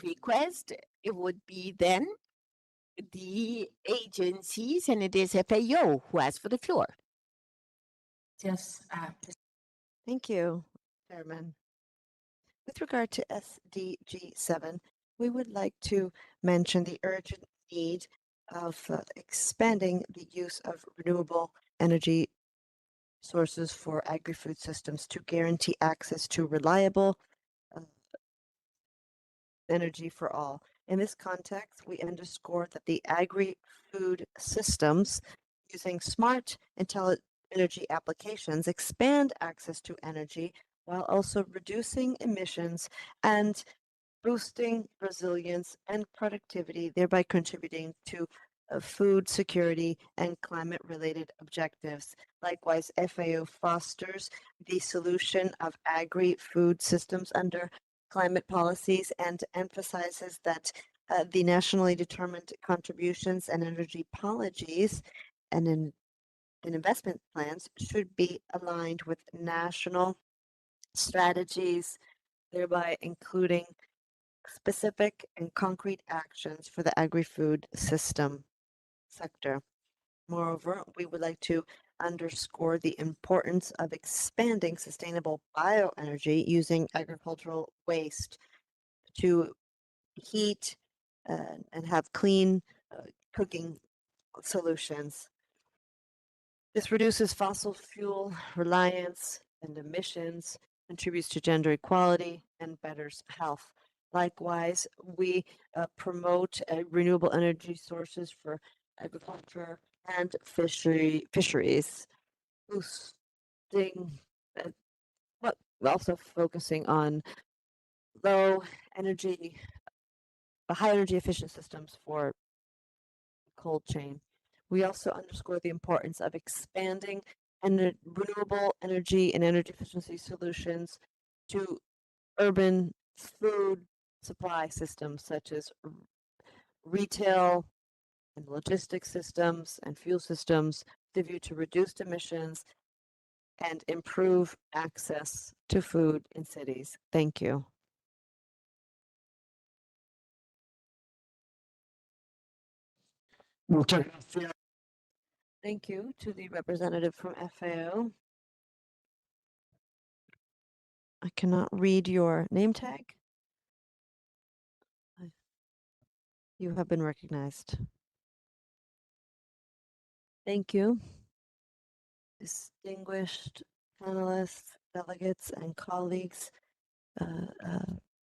request, it would be then the agencies, and it is FAO who asks for the floor. Yes. Thank you, Chairman. With regard to SDG 7, we would like to mention the urgent need of expanding the use of renewable energy sources for agri-food systems to guarantee access to reliable energy for all. In this context, we underscore that the agri-food systems using smart, intelligent energy applications expand access to energy while also reducing emissions and boosting resilience and productivity, thereby contributing to food security and climate-related objectives. Likewise, FAO fosters the solution of agri-food systems under climate policies and emphasizes that the nationally determined contributions and energy policies and investment plans should be aligned with national strategies, thereby including specific and concrete actions for the agri-food system sector. Moreover, we would like to underscore the importance of expanding sustainable bioenergy using agricultural waste to heat and have clean cooking solutions. This reduces fossil fuel reliance and emissions, contributes to gender equality, and betters health. Likewise, we promote renewable energy sources for agriculture and fisheries, boosting, but also focusing on low energy, high energy efficient systems for cold chain. We also underscore the importance of expanding renewable energy and energy efficiency solutions to urban food supply systems such as retail and logistics systems and fuel systems with a view to reduce emissions and improve access to food in cities. Thank you. Muchas gracias. Thank you to the representative from FAO. I cannot read your name tag. You have been recognized. Thank you. Distinguished panelists, delegates, and colleagues,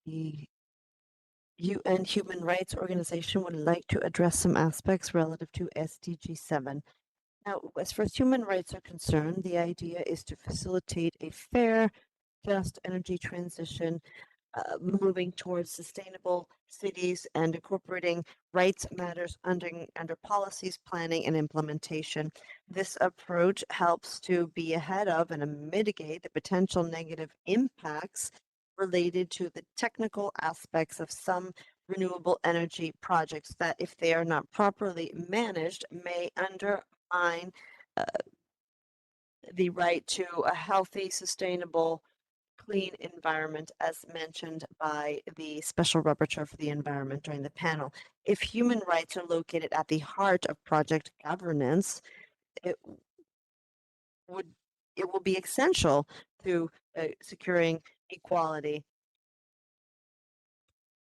the UN Human Rights Organization would like to address some aspects relative to SDG 7. Now, as far as human rights are concerned, the idea is to facilitate a fair, just energy transition, moving towards sustainable cities and incorporating rights matters under policies, planning, and implementation. This approach helps to be ahead of and mitigate the potential negative impacts related to the technical aspects of some renewable energy projects that, if they are not properly managed, may undermine the right to a healthy, sustainable, clean environment, as mentioned by the Special Rapporteur for the Environment during the panel. If human rights are located at the heart of project governance, it will be essential to securing equality.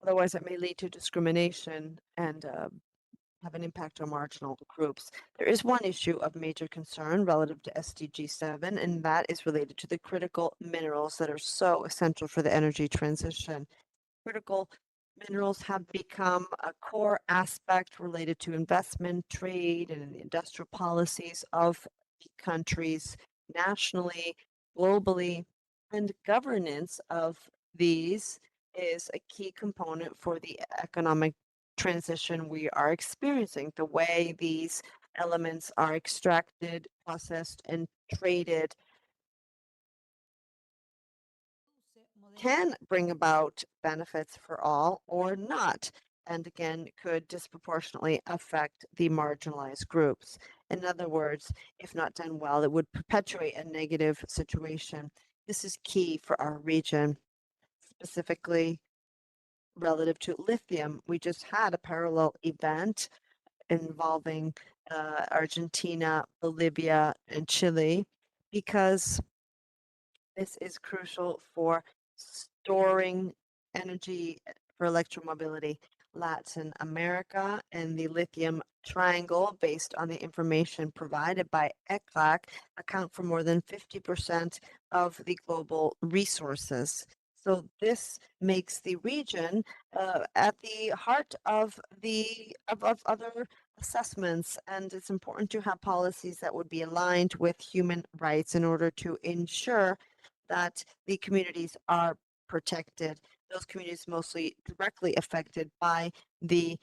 Otherwise, it may lead to discrimination and have an impact on marginal groups. There is one issue of major concern relative to SDG 7, and that is related to the critical minerals that are so essential for the energy transition. Critical minerals have become a core aspect related to investment, trade, and the industrial policies of countries nationally, globally, and governance of these is a key component for the economic transition we are experiencing. The way these elements are extracted, processed, and traded can bring about benefits for all or not, and again, could disproportionately affect the marginalized groups. In other words, if not done well, it would perpetuate a negative situation. This is key for our region, specifically relative to lithium. We just had a parallel event involving Argentina, Bolivia, and Chile, because this is crucial for storing energy for electromobility. Latin America and the lithium triangle, based on the information provided by ECLAC, account for more than 50% of the global resources. So this makes the region at the heart of other assessments, and it's important to have policies that would be aligned with human rights in order to ensure that the communities are protected. Those communities mostly directly affected by the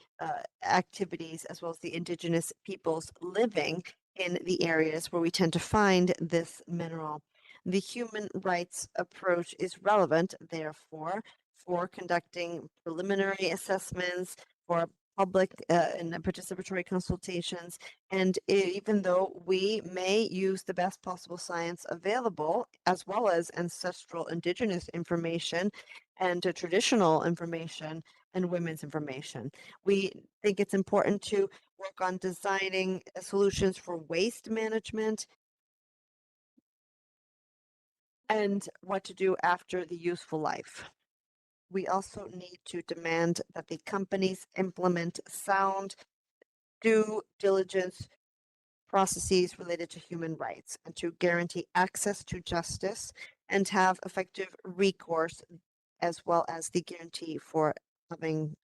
activities, as well as the indigenous peoples living in the areas where we tend to find this mineral. The human rights approach is relevant, therefore, for conducting preliminary assessments, for public and participatory consultations. And even though we may use the best possible science available, as well as ancestral indigenous information and traditional information and women's information, we think it's important to work on designing solutions for waste management and what to do after the useful life. We also need to demand that the companies implement sound due diligence processes related to human rights and to guarantee access to justice and have effective recourse, as well as the guarantee for having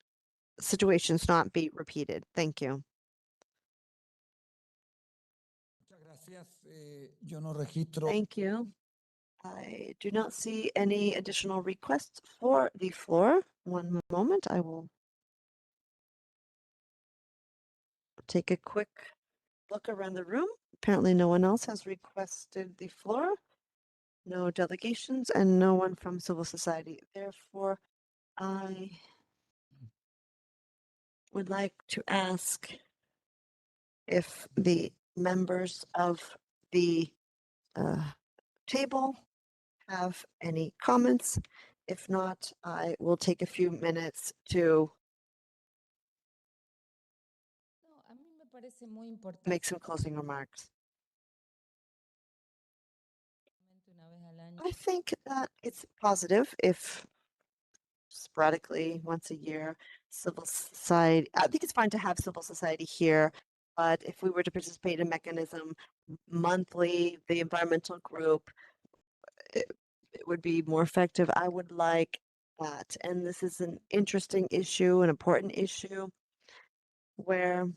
situations not be repeated. Thank you. Thank you. I do not see any additional requests for the floor. One moment, I will take a quick look around the room. Apparently no one else has requested the floor. No delegations and no one from civil society. Therefore, I would like to ask if the members of the table have any comments. If not, I will take a few minutes to make some closing remarks. I think that it's positive if sporadically, once a year, civil society, I think it's fine to have civil society here, but if we were to participate in a mechanism monthly, the environmental group, it would be more effective. I would like that. And this is an interesting issue, an important issue, where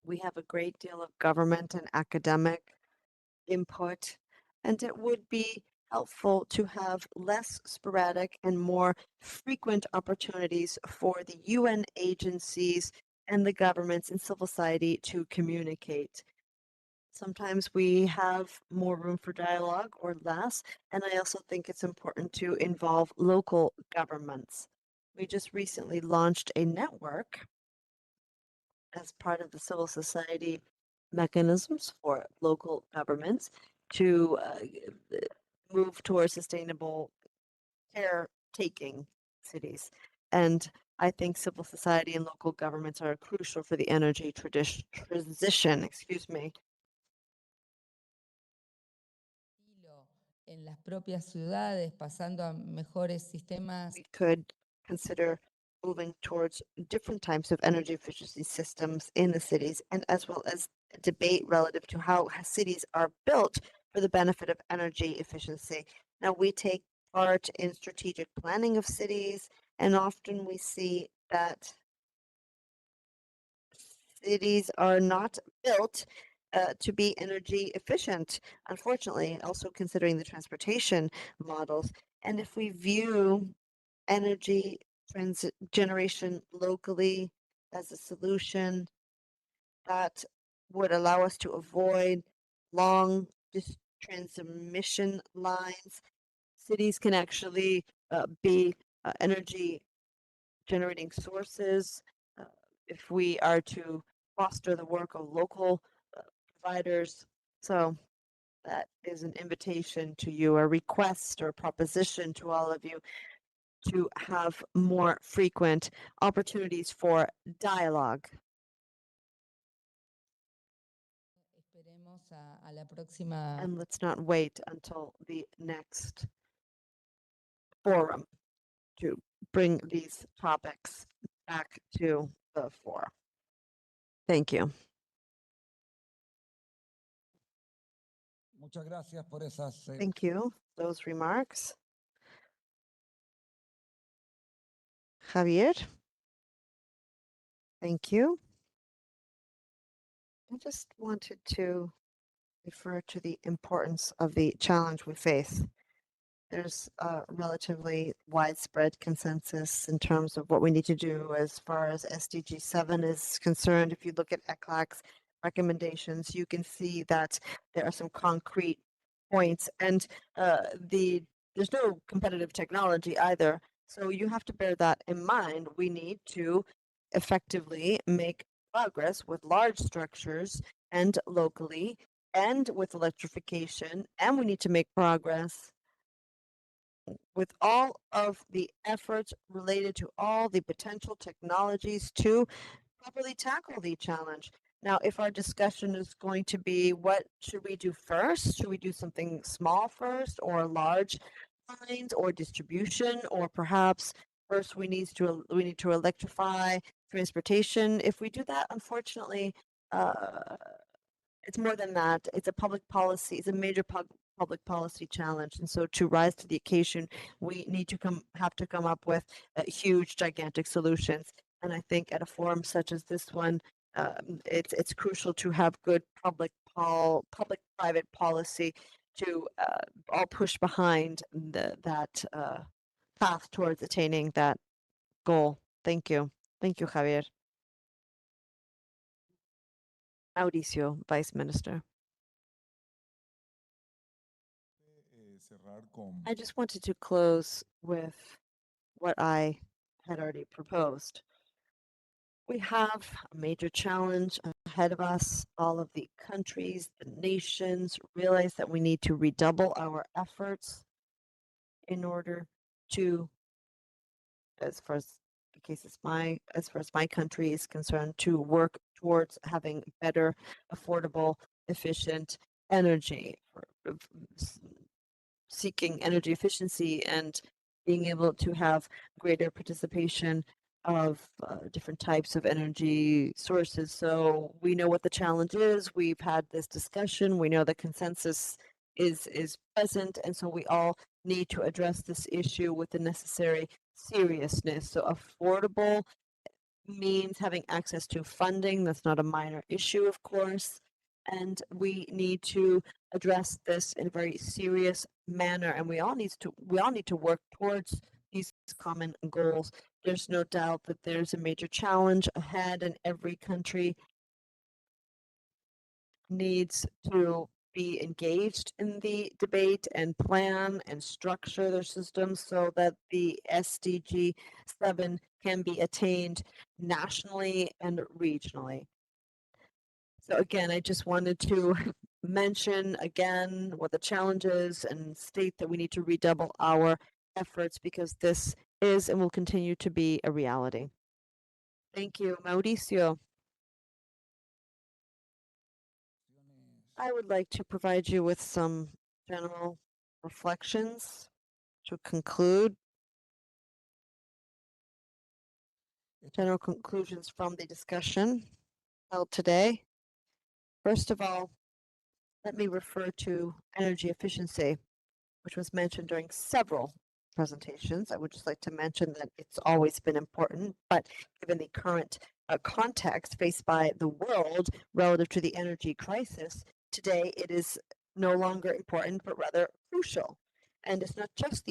we have a great deal of government and academic input, and it would be helpful to have less sporadic and more frequent opportunities for the UN agencies and the governments and civil society to communicate. Sometimes we have more room for dialogue or less, and I also think it's important to involve local governments. We just recently launched a network as part of the civil society mechanisms for local governments to move towards sustainable caretaking cities. And I think civil society and local governments are crucial for the energy transition, excuse me. En las propias ciudades, pasando a mejores sistemas. We could consider moving towards different types of energy efficiency systems in the cities, and as well as a debate relative to how cities are built for the benefit of energy efficiency. Now, we take part in strategic planning of cities, and often we see that cities are not built to be energy efficient, unfortunately, also considering the transportation models. And if we view energy generation locally as a solution that would allow us to avoid long transmission lines, cities can actually be energy generating sources if we are to foster the work of local providers. So that is an invitation to you, a request or a proposition to all of you to have more frequent opportunities for dialogue. And let's not wait until the next forum to bring these topics back to the fore. Thank you. Thank you. Those remarks. Javier. Thank you. I just wanted to refer to the importance of the challenge we face. There's a relatively widespread consensus in terms of what we need to do as far as SDG 7 is concerned. If you look at ECLAC's recommendations, you can see that there are some concrete points, and there's no competitive technology either. So you have to bear that in mind. We need to effectively make progress with large structures and locally and with electrification, and we need to make progress with all of the efforts related to all the potential technologies to properly tackle the challenge. Now, if our discussion is going to be what should we do first? Should we do something small first or large lines or distribution, or perhaps first we need to electrify transportation? If we do that, unfortunately, it's more than that. It's a public policy. It's a major public policy challenge, and so to rise to the occasion, we need to have to come up with huge, gigantic solutions. And I think at a forum such as this one, it's crucial to have good public-private policy to all push behind that path towards attaining that goal. Thank you. Thank you, Javier. Mauricio, Vice Minister. I just wanted to close with what I had already proposed. We have a major challenge ahead of us. All of the countries, the nations realize that we need to redouble our efforts in order to, as far as my country is concerned, to work towards having better, affordable, efficient energy, seeking energy efficiency and being able to have greater participation of different types of energy sources. So we know what the challenge is. We've had this discussion. We know the consensus is present, and so we all need to address this issue with the necessary seriousness. So affordable means having access to funding. That's not a minor issue, of course. And we need to address this in a very serious manner, and we all need to work towards these common goals. There's no doubt that there's a major challenge ahead, and every country needs to be engaged in the debate and plan and structure their systems so that the SDG 7 can be attained nationally and regionally. So again, I just wanted to mention again what the challenge is and state that we need to redouble our efforts because this is and will continue to be a reality. Thank you, Mauricio. I would like to provide you with some general reflections to conclude. General conclusions from the discussion held today. First of all, let me refer to energy efficiency, which was mentioned during several presentations. I would just like to mention that it's always been important, but given the current context faced by the world relative to the energy crisis, today it is no longer important, but rather crucial. And it's not just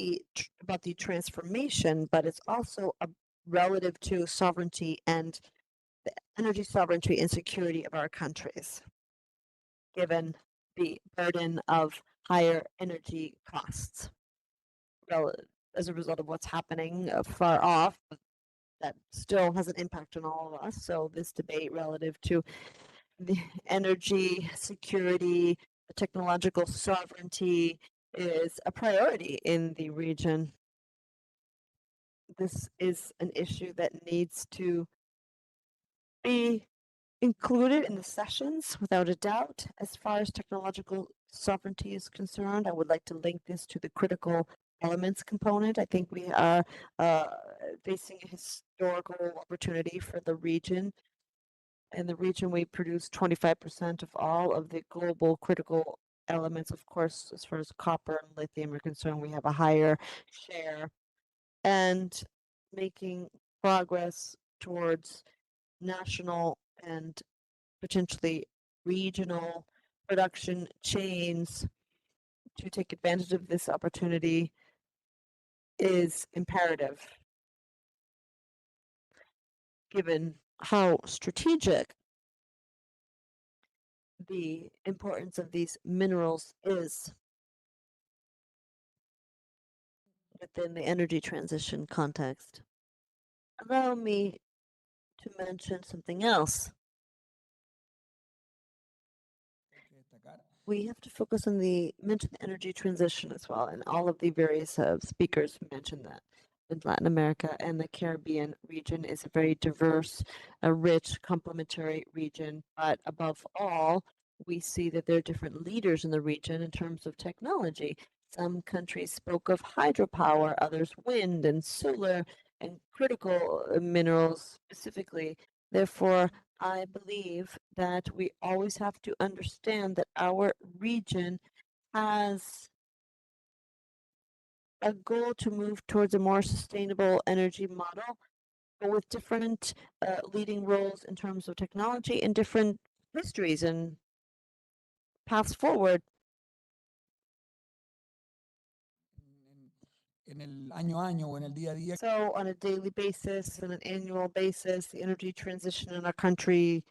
about the transformation, but it's also relative to sovereignty and the energy sovereignty and security of our countries, given the burden of higher energy costs as a result of what's happening far off, that still has an impact on all of us. So this debate relative to the energy security, the technological sovereignty is a priority in the region. This is an issue that needs to be included in the sessions without a doubt. As far as technological sovereignty is concerned, I would like to link this to the critical elements component. I think we are facing a historical opportunity for the region. In the region, we produce 25% of all of the global critical elements. Of course, as far as copper and lithium are concerned, we have a higher share. And making progress towards national and potentially regional production chains to take advantage of this opportunity is imperative, given how strategic the importance of these minerals is within the energy transition context. Allow me to mention something else. We have to focus on mention the energy transition as well, and all of the various speakers mentioned that. In Latin America and the Caribbean region is a very diverse, rich, complementary region, but above all, we see that there are different leaders in the region in terms of technology. Some countries spoke of hydropower, others wind and solar and critical minerals specifically. Therefore, I believe that we always have to understand that our region has a goal to move towards a more sustainable energy model, but with different leading roles in terms of technology and different histories and paths forward. So on a daily basis and an annual basis, the energy transition in our country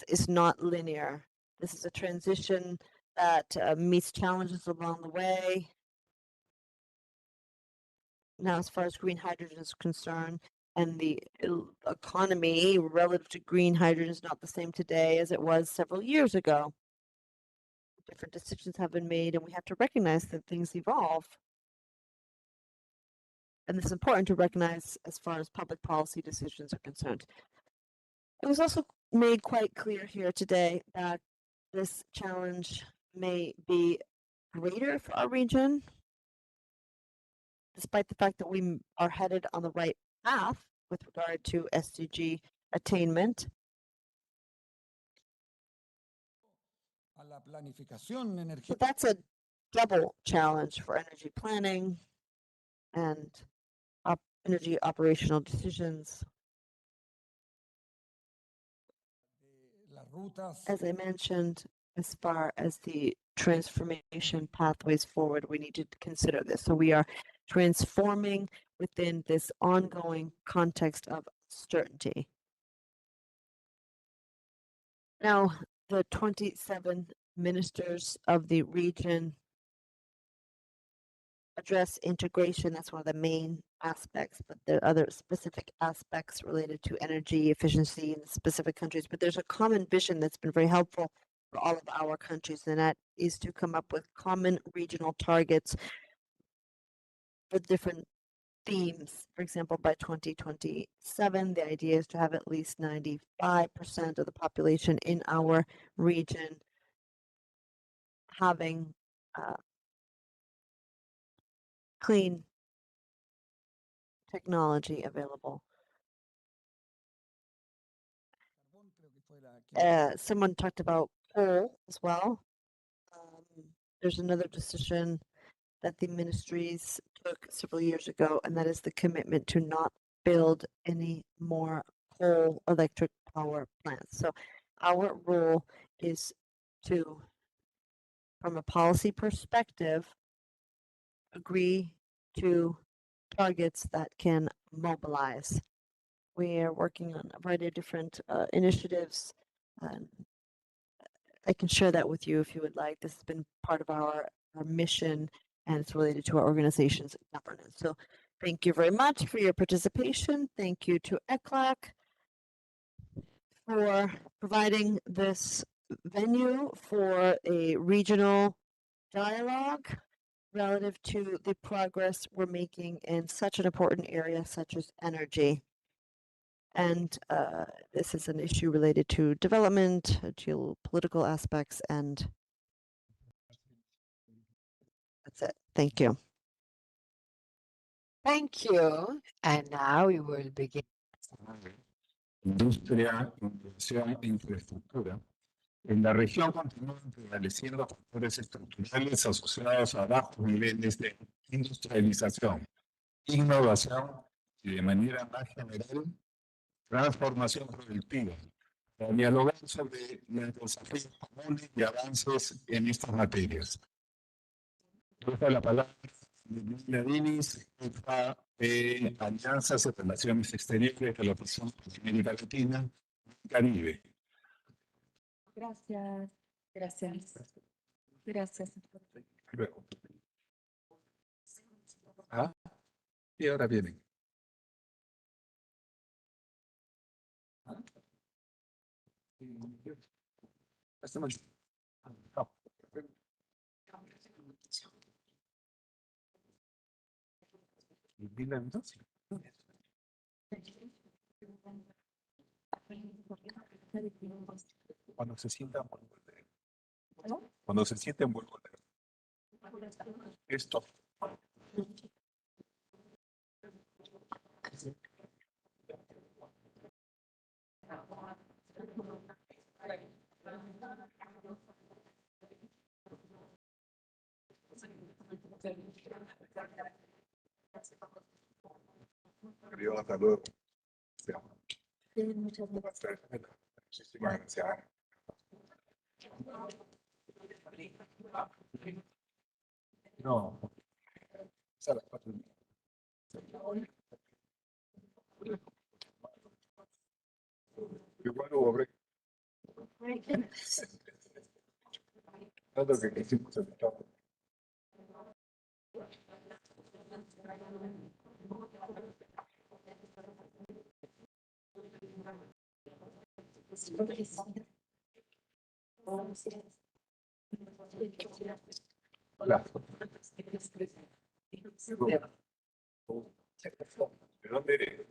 is not linear. This is a transition that meets challenges along the way. Now, as far as green hydrogen is concerned, and the economy relative to green hydrogen is not the same today as it was several years ago. Different decisions have been made, and we have to recognize that things evolve. And this is important to recognize as far as public policy decisions are concerned. It was also made quite clear here today that this challenge may be greater for our region, despite the fact that we are headed on the right path with regard to SDG attainment. So that's a double challenge for energy planning and energy operational decisions. As I mentioned, as far as the transformation pathways forward, we need to consider this. So we are transforming within this ongoing context of uncertainty. Now, the 27 ministers of the region address integration. That's one of the main aspects, but there are other specific aspects related to energy efficiency in specific countries. But there's a common vision that's been very helpful for all of our countries, and that is to come up with common regional targets for different themes. For example, by 2027, the idea is to have at least 95% of the population in our region having clean technology available. Someone talked about coal as well. There's another decision that the ministries took several years ago, and that is the commitment to not build any more coal electric power plants. So our role is to, from a policy perspective, agree to targets that can mobilize. We are working on a variety of different initiatives. I can share that with you if you would like. This has been part of our mission, and it's related to our organization's governance. So thank you very much for your participation. Thank you to ECLAC for providing this venue for a regional dialogue relative to the progress we're making in such an important area such as energy. And this is an issue related to development, geopolitical aspects, and that's it. Thank you. Thank you. And now we will begin. Industria, inversión e infraestructura. En la región continúan prevaleciendo factores estructurales asociados a bajos niveles de industrialización, innovación y, de manera más general, transformación productiva, para dialogar sobre los desafíos comunes y avances en estas materias. Dejo la palabra a Dinis, jefa de Alianzas y Relaciones Exteriores de la Oficina de América Latina y Caribe. Gracias, gracias. Gracias. Luego. Ah, y ahora vienen. Esta noche. Dile entonces. Cuando se sientan, cuando se sienten, vuelvo a leer. Esto. Adiós, hasta luego. Muchísimas gracias. No. Igual hubo break. Tanto que hicimos el trabajo. Hola. ¿De dónde eres?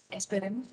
Esperemos.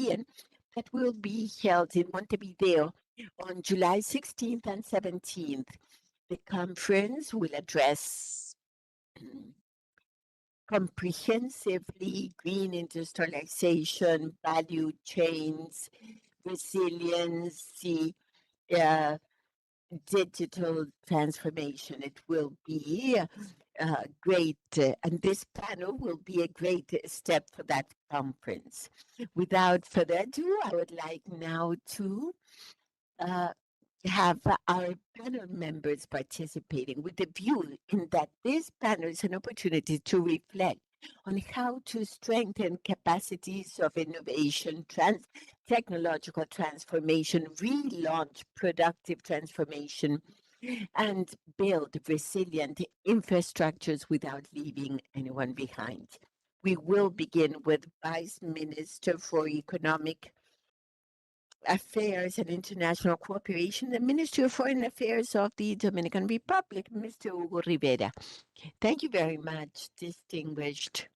Caribbean that will be held in Montevideo on July 16th and 17th. The conference will address comprehensively green industrialization, value chains, resiliency, digital transformation. It will be great, and this panel will be a great step for that conference. Without further ado, I would like now to have our panel members participating with the view in that this panel is an opportunity to reflect on how to strengthen capacities of innovation, technological transformation, relaunch productive transformation, and build resilient infrastructures without leaving anyone behind. We will begin with Vice Minister for Economic Affairs and International Cooperation, the Ministry of Foreign Affairs of the Dominican Republic, Mr. Hugo Rivera. Thank you very much, distinguished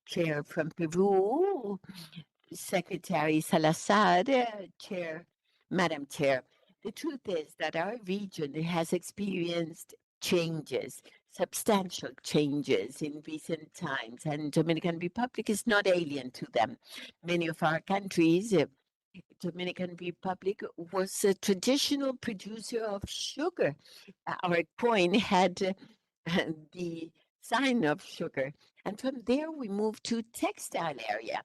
Chair from Peru, Secretary Salazar, Madam Chair. The truth is that our region has experienced changes, substantial changes in recent times, and Dominican Republic is not alien to them. Many of our countries, Dominican Republic was a traditional producer of sugar. Our coin had the sign of sugar. And from there, we moved to textile area.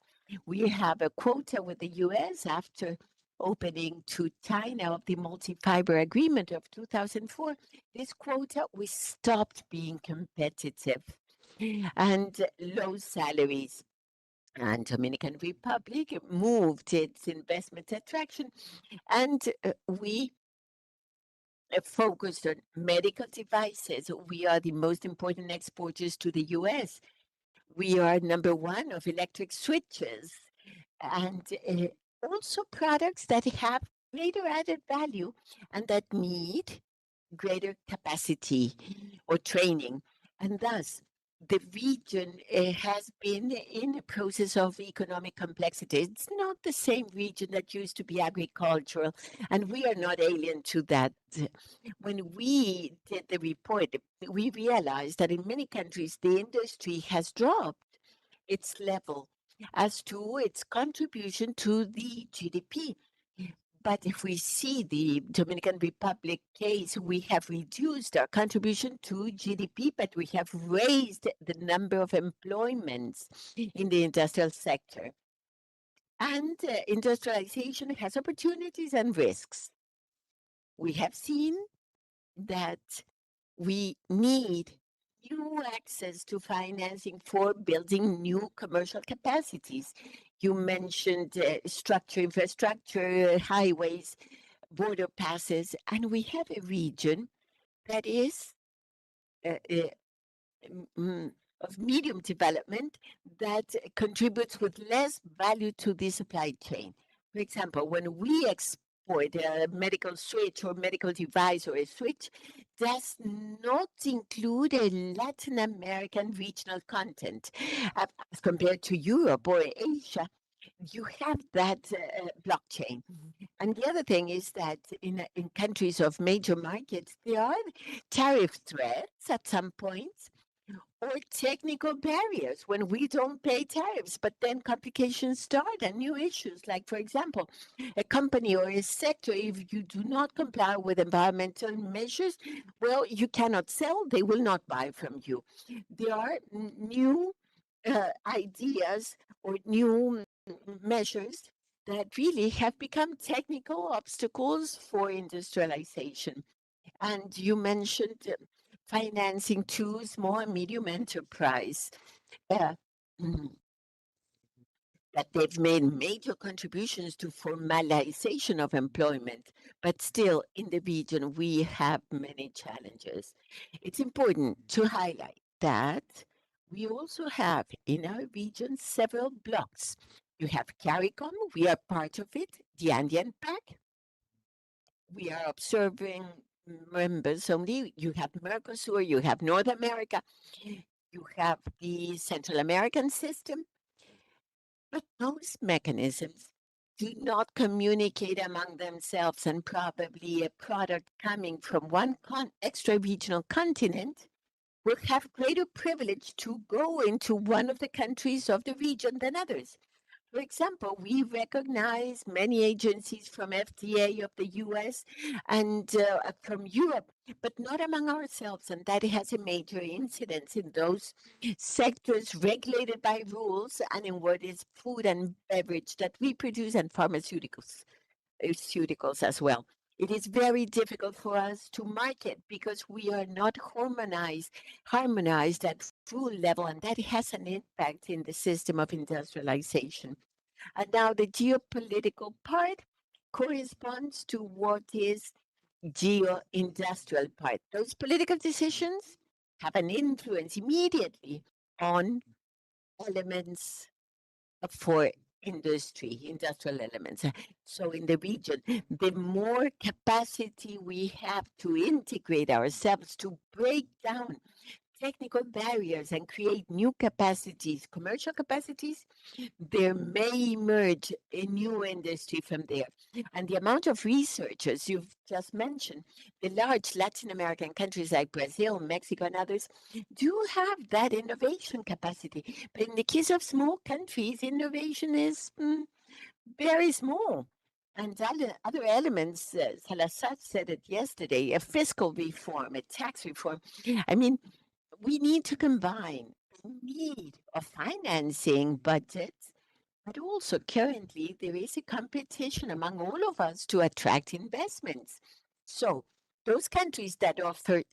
We have a quota with the US after opening to China of the multi-fiber agreement of 2004. This quota, we stopped being competitive and low salaries. And Dominican Republic moved its investment attraction, and we focused on medical devices. We are the most important exporters to the US. We are number one of electric switches, and also products that have greater added value and that need greater capacity or training. And thus, the region has been in a process of economic complexity. It's not the same region that used to be agricultural, and we are not alien to that. When we did the report, we realized that in many countries, the industry has dropped its level as to its contribution to the GDP. But if we see the Dominican Republic case, we have reduced our contribution to GDP, but we have raised the number of employments in the industrial sector. And industrialization has opportunities and risks. We have seen that we need new access to financing for building new commercial capacities. You mentioned infrastructure, highways, border passes, and we have a region that is of medium development that contributes with less value to the supply chain. For example, when we export a medical switch or medical device or a switch, does not include a Latin American regional content as compared to Europe or Asia. You have that blockchain. And the other thing is that in countries of major markets, there are tariff threats at some points or technical barriers when we don't pay tariffs, but then complications start and new issues. Like, for example, a company or a sector, if you do not comply with environmental measures, well, you cannot sell, they will not buy from you. There are new ideas or new measures that really have become technical obstacles for industrialization. And you mentioned financing to small and medium enterprise. That they've made major contributions to formalization of employment, but still in the region we have many challenges. It's important to highlight that we also have in our region several blocks. You have CARICOM, we are part of it, the Andean Pact. We are observing members only. You have Mercosur, you have North America, you have the Central American system, But those mechanisms do not communicate among themselves, and probably a product coming from one extra-regional continent will have greater privilege to go into one of the countries of the region than others. For example, we recognize many agencies from FDA of the US and from Europe, but not among ourselves. And that has a major incidence in those sectors regulated by rules and in what is food and beverage that we produce and pharmaceuticals as well. It is very difficult for us to market because we are not harmonized at full level, and that has an impact in the system of industrialization. And now the geopolitical part corresponds to what is geo-industrial part. Those political decisions have an influence immediately on elements for industrial elements. So in the region, the more capacity we have to integrate ourselves, to break down technical barriers and create new capacities, commercial capacities, there may emerge a new industry from there. And the amount of researchers you've just mentioned, the large Latin American countries like Brazil, Mexico, and others do have that innovation capacity. But in the case of small countries, innovation is very small. And other elements, Salazar said it yesterday, a fiscal reform, a tax reform. I mean, we need to combine the need of financing budgets, but also currently there is a competition among all of us to attract investments. So those countries that offer,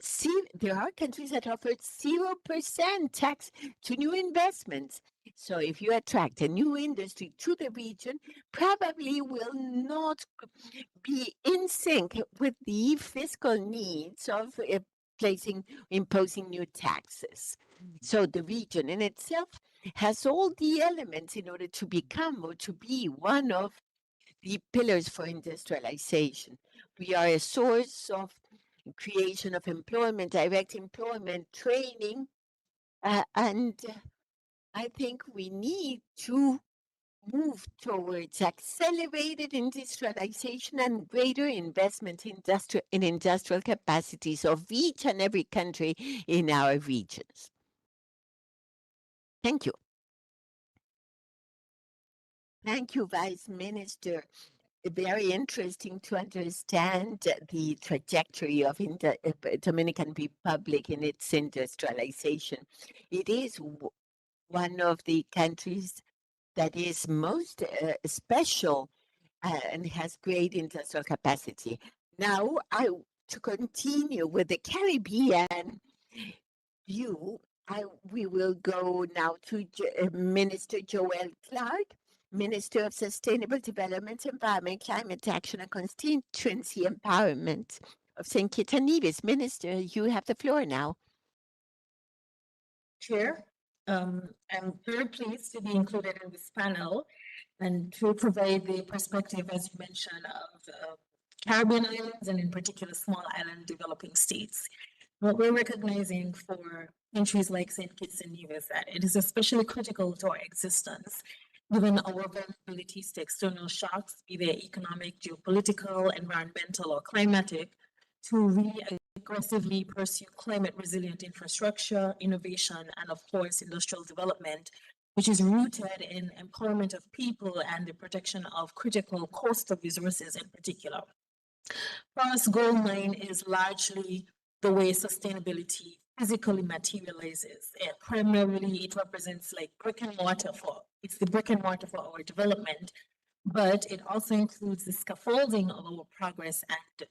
there are countries that offer 0% tax to new investments. So if you attract a new industry to the region, probably will not be in sync with the fiscal needs of imposing new taxes. So the region in itself has all the elements in order to become or to be one of the pillars for industrialization. We are a source of creation of employment, direct employment, training, and I think we need to move towards accelerated industrialization and greater investment in industrial capacities of each and every country in our regions. Thank you. Thank you, Vice Minister. Very interesting to understand the trajectory of Dominican Republic in its industrialization. It is one of the countries that is most special and has great industrial capacity. Now, to continue with the Caribbean view, we will go now to Minister Joel Clark, Minister of Sustainable Development, Environment, Climate Action, and Constituency Empowerment of St. Kitts and Nevis. Minister, you have the floor now. Chair, I'm very pleased to be included in this panel and to provide the perspective, as you mentioned, of Caribbean islands and in particular small island developing states. What we're recognizing for countries like St. Kitts and Nevis that it is especially critical to our existence, given our vulnerabilities to external shocks, be they economic, geopolitical, environmental, or climatic, to really aggressively pursue climate resilient infrastructure, innovation, and of course, industrial development, which is rooted in empowerment of people and the protection of critical coastal resources in particular. For us, Goal 9 is largely the way sustainability physically materializes. Primarily, it represents like brick and mortar it's the brick and mortar for our development, but it also includes the scaffolding of our progress and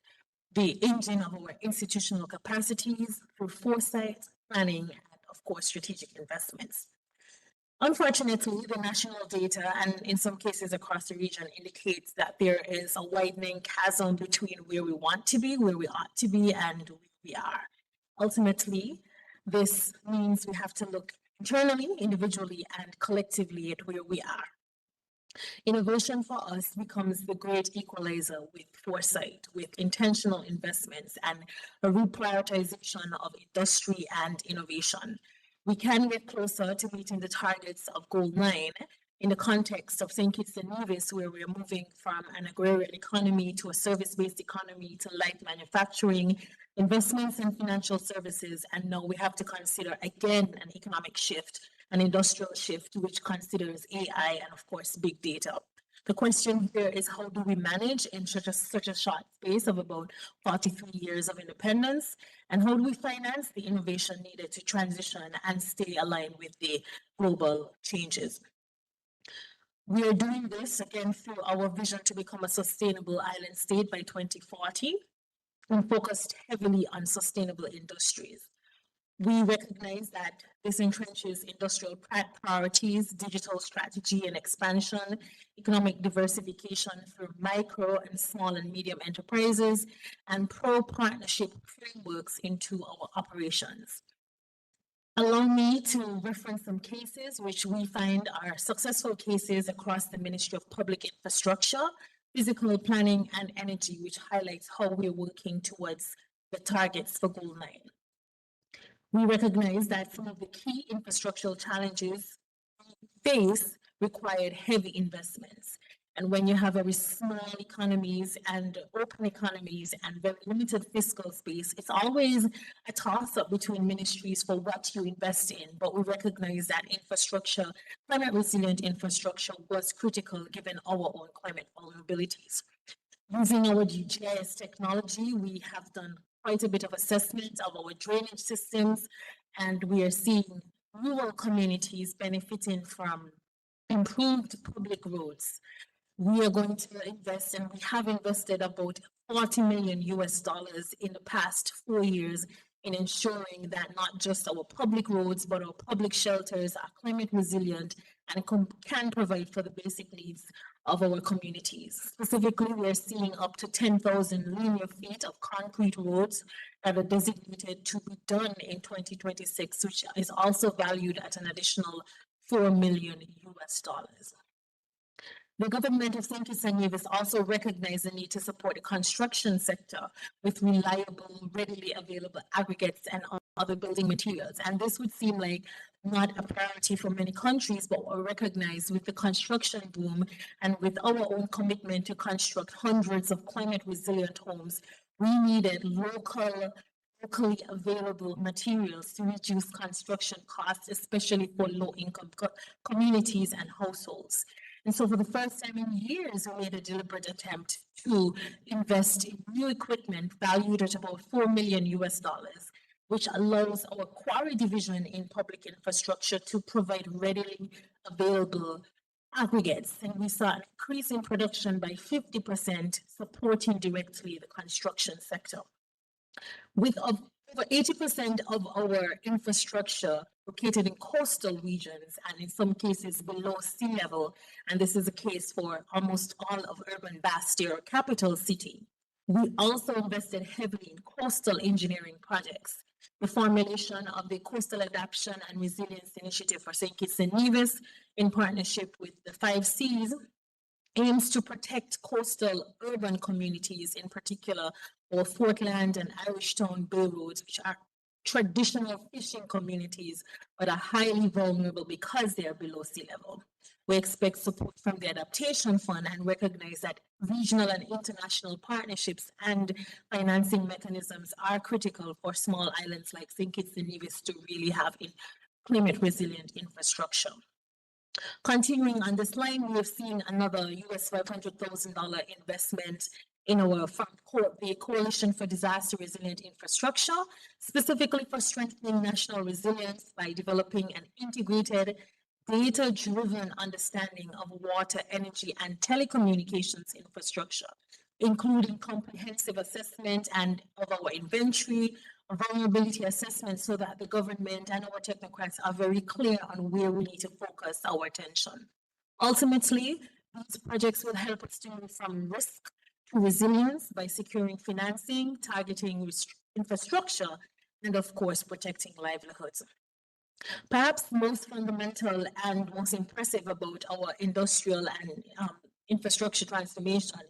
the engine of our institutional capacities through foresight, planning, and of course, strategic investments. Unfortunately, the national data, and in some cases across the region, indicates that there is a widening chasm between where we want to be, where we ought to be, and where we are. Ultimately, this means we have to look internally, individually, and collectively at where we are. Innovation for us becomes the great equalizer with foresight, with intentional investments, and a reprioritization of industry and innovation. We can get closer to meeting the targets of Goal 9 in the context of St. Kitts and Nevis, where we're moving from an agrarian economy to a service-based economy to light manufacturing, investments in financial services, and now we have to consider again an economic shift, an industrial shift, which considers AI and of course big data. The question here is, how do we manage in such a short space of about 43 years of independence, and how do we finance the innovation needed to transition and stay aligned with the global changes? We are doing this again through our vision to become a sustainable island state by 2040 and focused heavily on sustainable industries. We recognize that this entrenches industrial priorities, digital strategy and expansion, economic diversification through micro and small and medium enterprises, and pro-partnership frameworks into our operations. Allow me to reference some cases which we find are successful cases across the Ministry of Public Infrastructure, Physical Planning and Energy, which highlights how we're working towards the targets for Goal 9. We recognize that some of the key infrastructural challenges we face required heavy investments. And when you have very small economies and open economies and very limited fiscal space, it's always a toss-up between ministries for what you invest in. But we recognize that infrastructure, climate resilient infrastructure, was critical given our own climate vulnerabilities. Using our GIS technology, we have done quite a bit of assessment of our drainage systems, and we are seeing rural communities benefiting from improved public roads. We are going to invest, and we have invested about $40 million in the past 4 years in ensuring that not just our public roads, but our public shelters are climate resilient and can provide for the basic needs of our communities. Specifically, we're seeing up to 10,000 linear feet of concrete roads that are designated to be done in 2026, which is also valued at an additional $4 million. The government of St. Kitts and Nevis also recognized the need to support the construction sector with reliable, readily available aggregates and other building materials. And this would seem like not a priority for many countries, but we're recognized with the construction boom and with our own commitment to construct hundreds of climate resilient homes. We needed locally available materials to reduce construction costs, especially for low-income communities and households. And so for the first time in years, we made a deliberate attempt to invest in new equipment valued at about $4 million, which allows our quarry division in public infrastructure to provide readily available aggregates. And we saw an increase in production by 50%, supporting directly the construction sector. With over 80% of our infrastructure located in coastal regions and in some cases below sea level, and this is a case for almost all of urban Bastia, or capital city. We also invested heavily in coastal engineering projects. The formulation of the Coastal Adaptation and Resilience Initiative for St. Kitts and Nevis, in partnership with the 5 Cs, aims to protect coastal urban communities, in particular our Fortland and Irishtown Bay roads, which are traditional fishing communities, but are highly vulnerable because they are below sea level. We expect support from the Adaptation Fund and recognize that regional and international partnerships and financing mechanisms are critical for small islands like St. Kitts and Nevis to really have climate resilient infrastructure. Continuing on this line, we have seen another $500,000 investment in our the Coalition for Disaster Resilient Infrastructure, specifically for strengthening national resilience by developing an integrated, data-driven understanding of water, energy, and telecommunications infrastructure, including comprehensive assessment and of our inventory, vulnerability assessment, so that the government and our technocrats are very clear on where we need to focus our attention. Ultimately, these projects will help us to move from risk to resilience by securing financing, targeting infrastructure, and of course, protecting livelihoods. Perhaps most fundamental and most impressive about our industrial and infrastructure transformation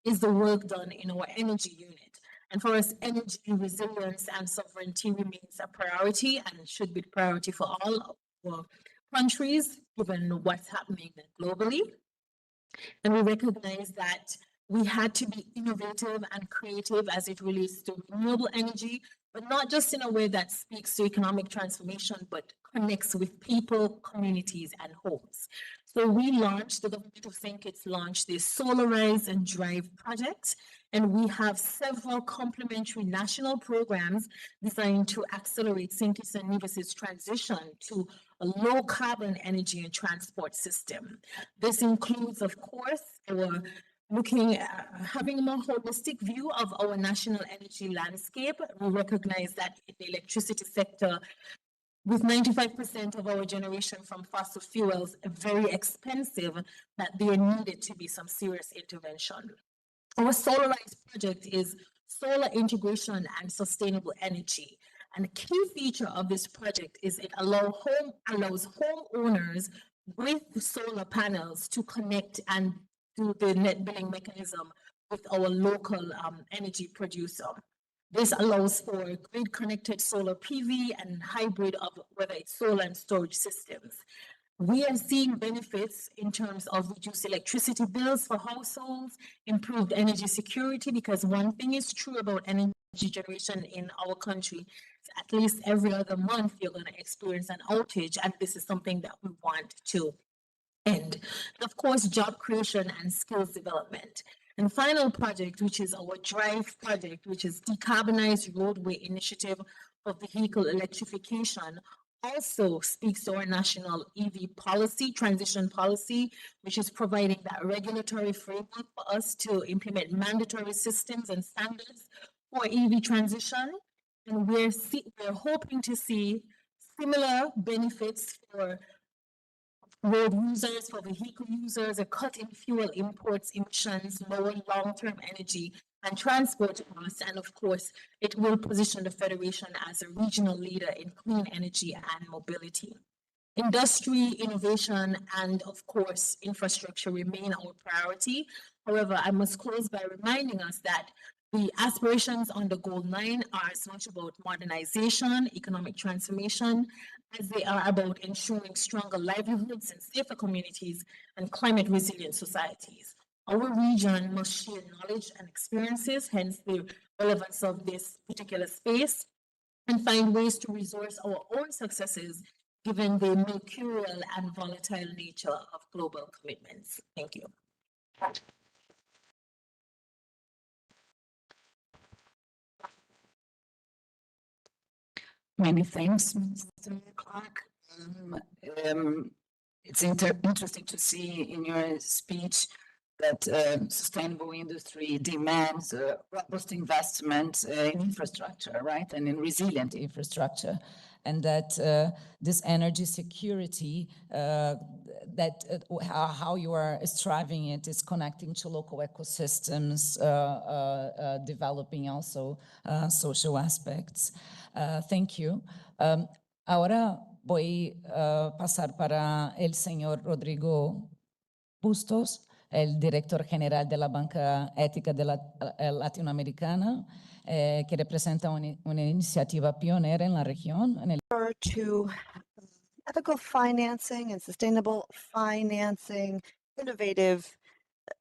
is the work done in our energy unit. And for us, energy resilience and sovereignty remains a priority and should be a priority for all our countries, given what's happening globally. And we recognize that we had to be innovative and creative as it relates to renewable energy, but not just in a way that speaks to economic transformation, but connects with people, communities, and homes. So we launched, the government of St. Kitts launched the Solarize and Drive project, and we have several complementary national programs designed to accelerate St. Kitts and Nevis's transition to a low carbon energy and transport system. This includes, of course, our looking at having a more holistic view of our national energy landscape. We recognize that in the electricity sector, with 95% of our generation from fossil fuels very expensive, that there needed to be some serious intervention. Our Solarize project is solar integration and sustainable energy. And a key feature of this project is it allows homeowners with solar panels to connect and do the net billing mechanism with our local energy producer. This allows for grid-connected solar PV and hybrid of whether it's solar and storage systems. We are seeing benefits in terms of reduced electricity bills for households, improved energy security, because one thing is true about energy generation in our country, at least every other month you're going to experience an outage, and this is something that we want to end. And of course, job creation and skills development. And final project, which is our DRIVE project, which is Decarbonized Roadway Initiative for Vehicle Electrification, also speaks to our national EV policy, transition policy, which is providing that regulatory framework for us to implement mandatory systems and standards for EV transition. And we're hoping to see similar benefits for road users, for vehicle users, a cut in fuel imports emissions, lower long-term energy and transport costs, and of course, it will position the Federation as a regional leader in clean energy and mobility. Industry, innovation, and of course, infrastructure remain our priority. However, I must close by reminding us that the aspirations on the Goal 9 are as much about modernization, economic transformation, as they are about ensuring stronger livelihoods and safer communities and climate resilient societies. Our region must share knowledge and experiences, hence the relevance of this particular space, and find ways to resource our own successes given the mercurial and volatile nature of global commitments. Thank you. Many thanks, Mr. Clark. It's interesting to see in your speech that sustainable industry demands robust investment in infrastructure, right, and in resilient infrastructure, and that this energy security, how you are striving it is connecting to local ecosystems, developing also social aspects. Thank you. Ahora voy a pasar para el señor Rodrigo Bustos, el director general de la Banca Ética de la Latinoamericana, que representa una iniciativa pionera en la región. To ethical financing and sustainable financing, innovative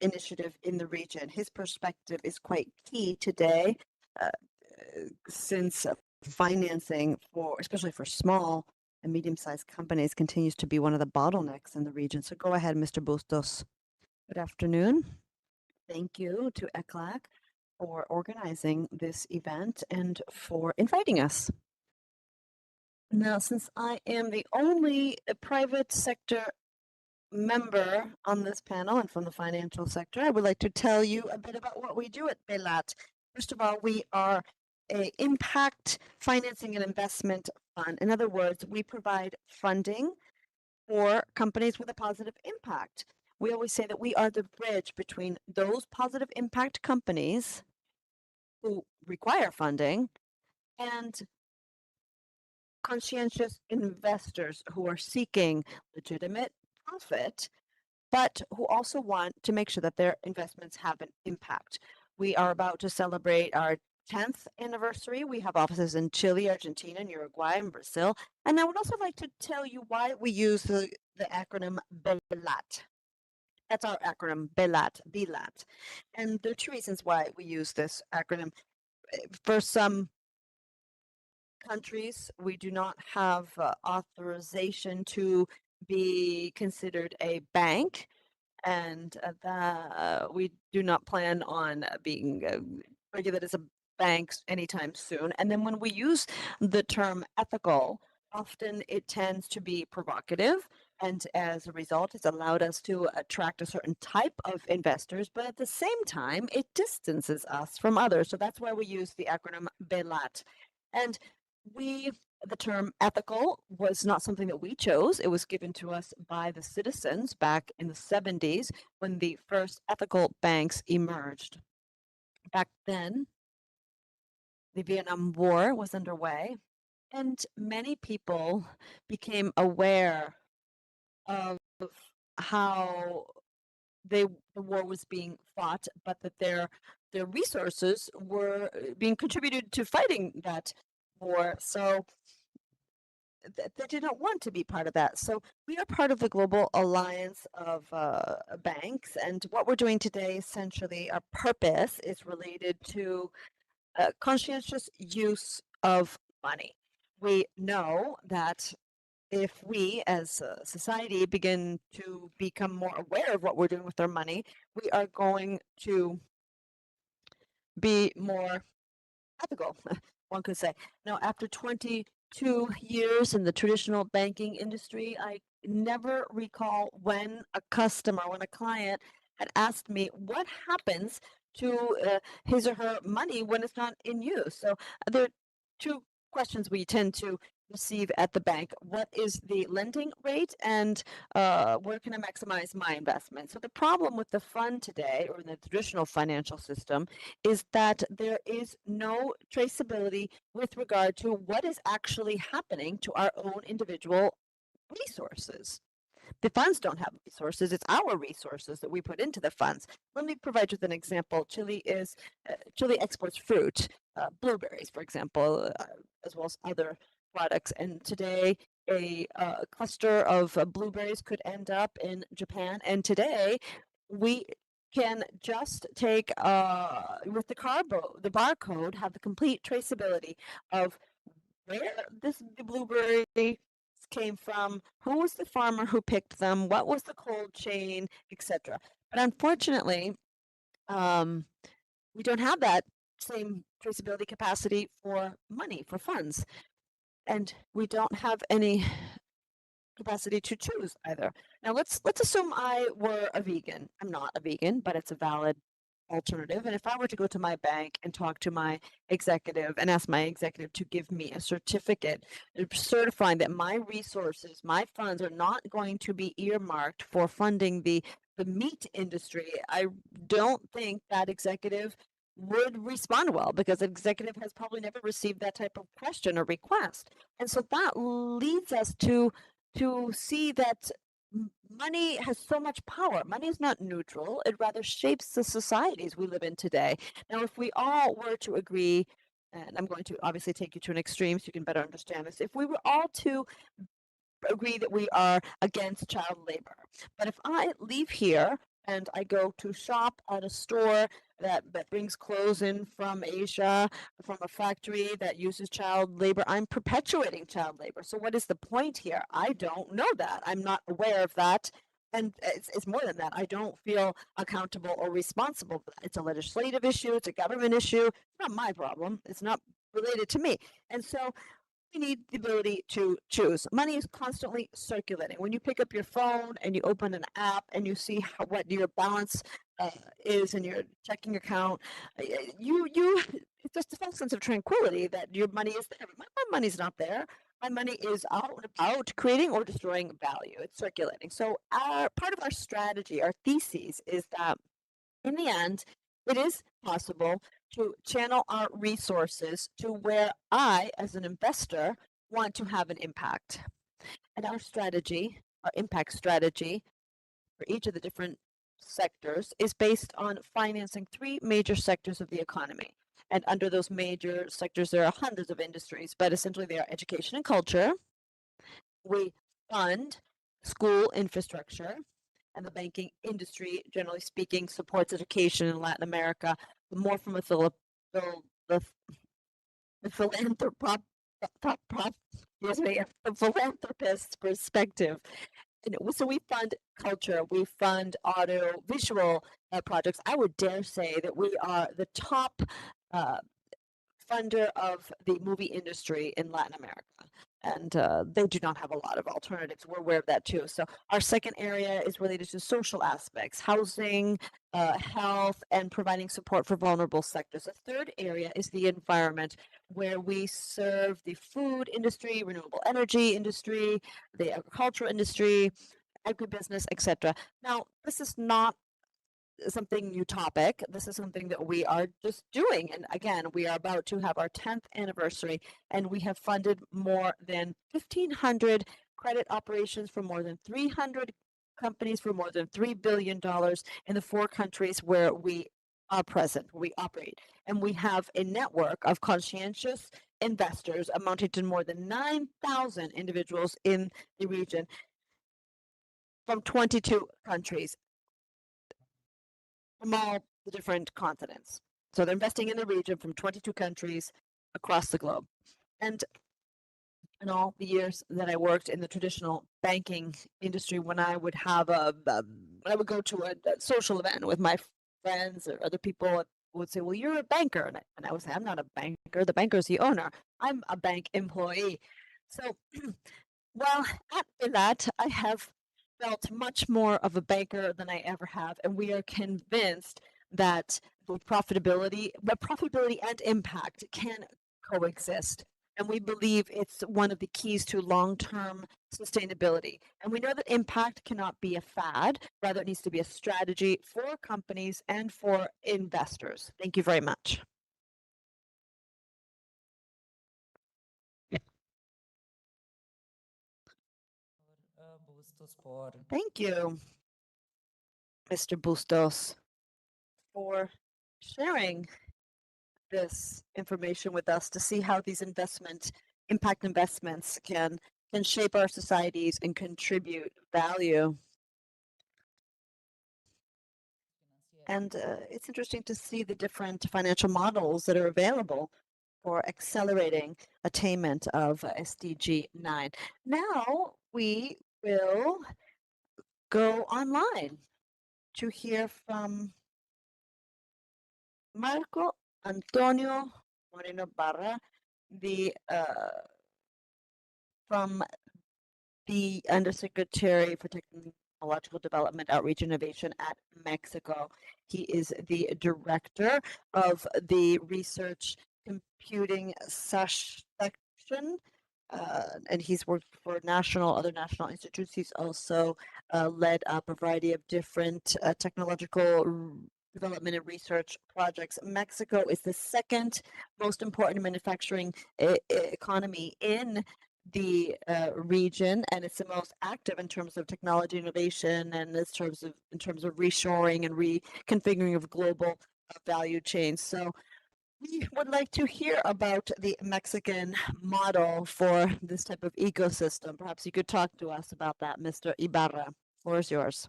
initiative in the region. His perspective is quite key today, since financing especially for small and medium-sized companies continues to be one of the bottlenecks in the region. So go ahead, Mr. Bustos. Good afternoon. Thank you to ECLAC for organizing this event and for inviting us. Now, since I am the only private sector member on this panel and from the financial sector, I would like to tell you a bit about what we do at BELAT. First of all, we are an impact financing and investment fund. In other words, we provide funding for companies with a positive impact. We always say that we are the bridge between those positive impact companies who require funding and conscientious investors who are seeking legitimate profit, but who also want to make sure that their investments have an impact. We are about to celebrate our 10th anniversary. We have offices in Chile, Argentina, and Uruguay, and Brazil. And I would also like to tell you why we use the acronym BELAT. That's our acronym, BELAT. And there are two reasons why we use this acronym. For some countries, we do not have authorization to be considered a bank, and we do not plan on being regulated as a bank anytime soon. And then when we use the term ethical, often it tends to be provocative, and as a result, it's allowed us to attract a certain type of investors, but at the same time, it distances us from others. So that's why we use the acronym BELAT. And the term ethical was not something that we chose. It was given to us by the citizens back in the 70s when the first ethical banks emerged. Back then, the Vietnam War was underway, and many people became aware of how the war was being fought, but that their resources were being contributed to fighting that war. So they did not want to be part of that. So we are part of the global alliance of banks, and what we're doing today, essentially, our purpose is related to conscientious use of money. We know that if we as a society begin to become more aware of what we're doing with our money, we are going to be more ethical, one could say. Now, after 22 years in the traditional banking industry, I never recall when a client had asked me what happens to his or her money when it's not in use. So there are two questions we tend to receive at the bank. What is the lending rate, and where can I maximize my investment? So the problem with the fund today, or the traditional financial system, is that there is no traceability with regard to what is actually happening to our own individual resources. The funds don't have resources. It's our resources that we put into the funds. Let me provide you with an example. Chile exports fruit, blueberries, for example, as well as other products. And today, a cluster of blueberries could end up in Japan. And today, we can just take with the barcode, have the complete traceability of where the blueberry came from, who was the farmer who picked them, what was the cold chain, etc. But unfortunately, we don't have that same traceability capacity for money, for funds, and we don't have any capacity to choose either. Now let's assume I were a vegan. I'm not a vegan, but it's a valid alternative. And if I were to go to my bank and talk to my executive and ask my executive to give me a certificate certifying that my resources, my funds are not going to be earmarked for funding the meat industry, I don't think that executive would respond well, because the executive has probably never received that type of question or request. And so that leads us to see that money has so much power. Money is not neutral. It rather shapes the societies we live in today. Now, if we all were to agree, and I'm going to obviously take you to an extreme so you can better understand this, if we were all to agree that we are against child labor, but if I leave here and I go to shop at a store that brings clothes in from Asia, from a factory that uses child labor, I'm perpetuating child labor. So what is the point here? I don't know that. I'm not aware of that. And it's more than that. I don't feel accountable or responsible for that. It's a legislative issue. It's a government issue. It's not my problem. It's not related to me. And so we need the ability to choose. Money is constantly circulating. When you pick up your phone and you open an app and you see what your balance is in your checking account, it's just a false sense of tranquility that your money is there. My money's not there. My money is out and about creating or destroying value. It's circulating. So part of our strategy, our thesis, is that in the end, it is possible to channel our resources to where I, as an investor, want to have an impact. And our strategy, our impact strategy for each of the different sectors, is based on financing three major sectors of the economy. And under those major sectors, there are hundreds of industries, but essentially they are education and culture. We fund school infrastructure, and the banking industry, generally speaking, supports education in Latin America more from a philanthropist's perspective. And so we fund culture, we fund audio visual projects. I would dare say that we are the top funder of the movie industry in Latin America. And they do not have a lot of alternatives. We're aware of that too. So our second area is related to social aspects, housing, health, and providing support for vulnerable sectors. The third area is the environment, where we serve the food industry, renewable energy industry, the agricultural industry, agribusiness, etc. Now, this is not something new topic. This is something that we are just doing. And again, we are about to have our 10th anniversary, and we have funded more than 1,500 credit operations for more than 300 companies for more than $3 billion in the 4 countries where we are present, we operate. And we have a network of conscientious investors amounting to more than 9,000 individuals in the region from 22 countries, from all the different continents. So they're investing in the region from 22 countries across the globe. And in all the years that I worked in the traditional banking industry, when I would have when I would go to a social event with my friends or other people would say, well, you're a banker. And I would say, I'm not a banker. The banker is the owner. I'm a bank employee. So, well, after that, I have felt much more of a banker than I ever have, and we are convinced that profitability and impact can coexist. And we believe it's one of the keys to long-term sustainability. And we know that impact cannot be a fad, rather it needs to be a strategy for companies and for investors. Thank you very much. Thank you, Mr. Bustos, for sharing this information with us to see how these impact investments can shape our societies and contribute value. And it's interesting to see the different financial models that are available for accelerating attainment of SDG 9. Now we will go online to hear from Marco Antonio Moreno Barra, from the Undersecretary for Technological Development, Outreach, Innovation at Mexico. He is the director of the Research Computing section, and he's worked for other national institutes. He's also led up a variety of different technological development and research projects. Mexico is the second most important manufacturing economy in the region, and it's the most active in terms of technology innovation and in terms of reshoring and reconfiguring of global value chains. So we would like to hear about the Mexican model for this type of ecosystem. Perhaps you could talk to us about that, Mr. Ibarra. The floor is yours.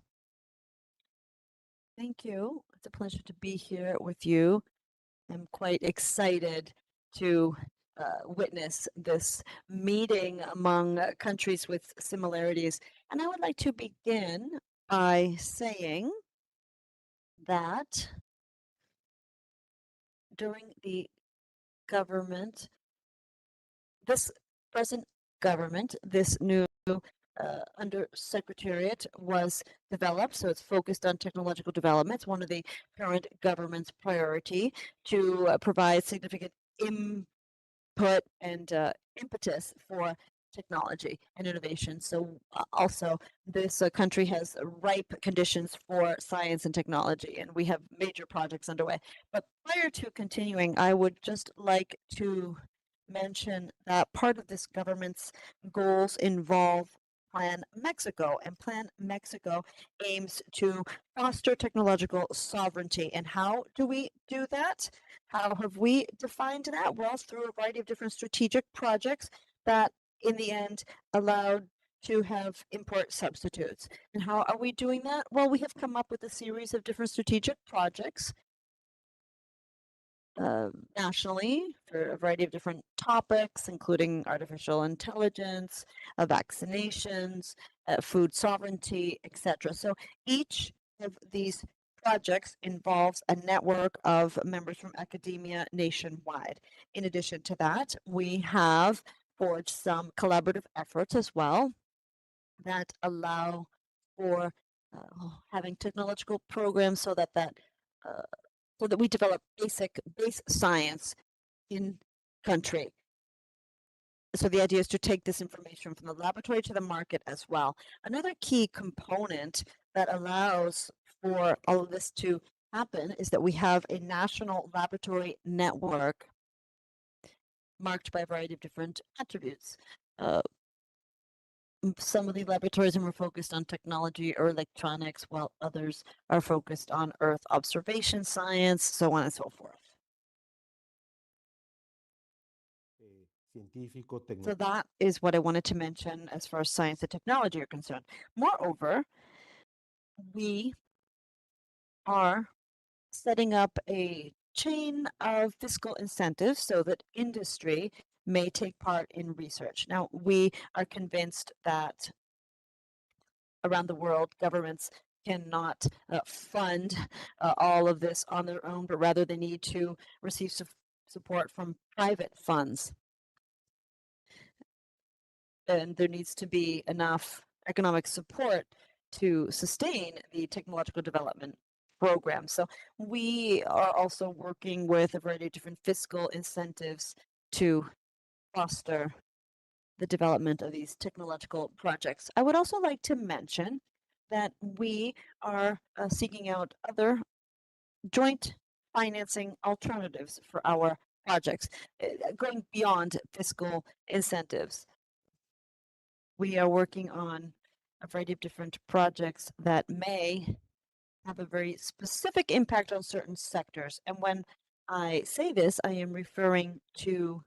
Thank you. It's a pleasure to be here with you. I'm quite excited to witness this meeting among countries with similarities. And I would like to begin by saying that during the government, this present government, this new undersecretariat was developed, so it's focused on technological development. It's one of the current government's priority to provide significant input and impetus for technology and innovation. So also this country has ripe conditions for science and technology, and we have major projects underway. But prior to continuing, I would just like to mention that part of this government's goals involve Plan Mexico, and Plan Mexico aims to foster technological sovereignty. And how do we do that? How have we defined that? Well, through a variety of different strategic projects that in the end allowed to have import substitutes. And how are we doing that? Well, we have come up with a series of different strategic projects nationally for a variety of different topics, including artificial intelligence, vaccinations, food sovereignty, etc. So each of these projects involves a network of members from academia nationwide. In addition to that, we have forged some collaborative efforts as well that allow for having technological programs so that so that we develop base science in country. So the idea is to take this information from the laboratory to the market as well. Another key component that allows for all of this to happen is that we have a national laboratory network marked by a variety of different attributes. Some of the laboratories are more focused on technology or electronics, while others are focused on Earth observation science, so on and so forth. So that is what I wanted to mention as far as science and technology are concerned. Moreover, we are setting up a chain of fiscal incentives so that industry may take part in research. Now, we are convinced that around the world, governments cannot fund all of this on their own, but rather they need to receive support from private funds. And there needs to be enough economic support to sustain the technological development program. So we are also working with a variety of different fiscal incentives to foster the development of these technological projects. I would also like to mention that we are seeking out other joint financing alternatives for our projects, going beyond fiscal incentives. We are working on a variety of different projects that may have a very specific impact on certain sectors. And when I say this, I am referring to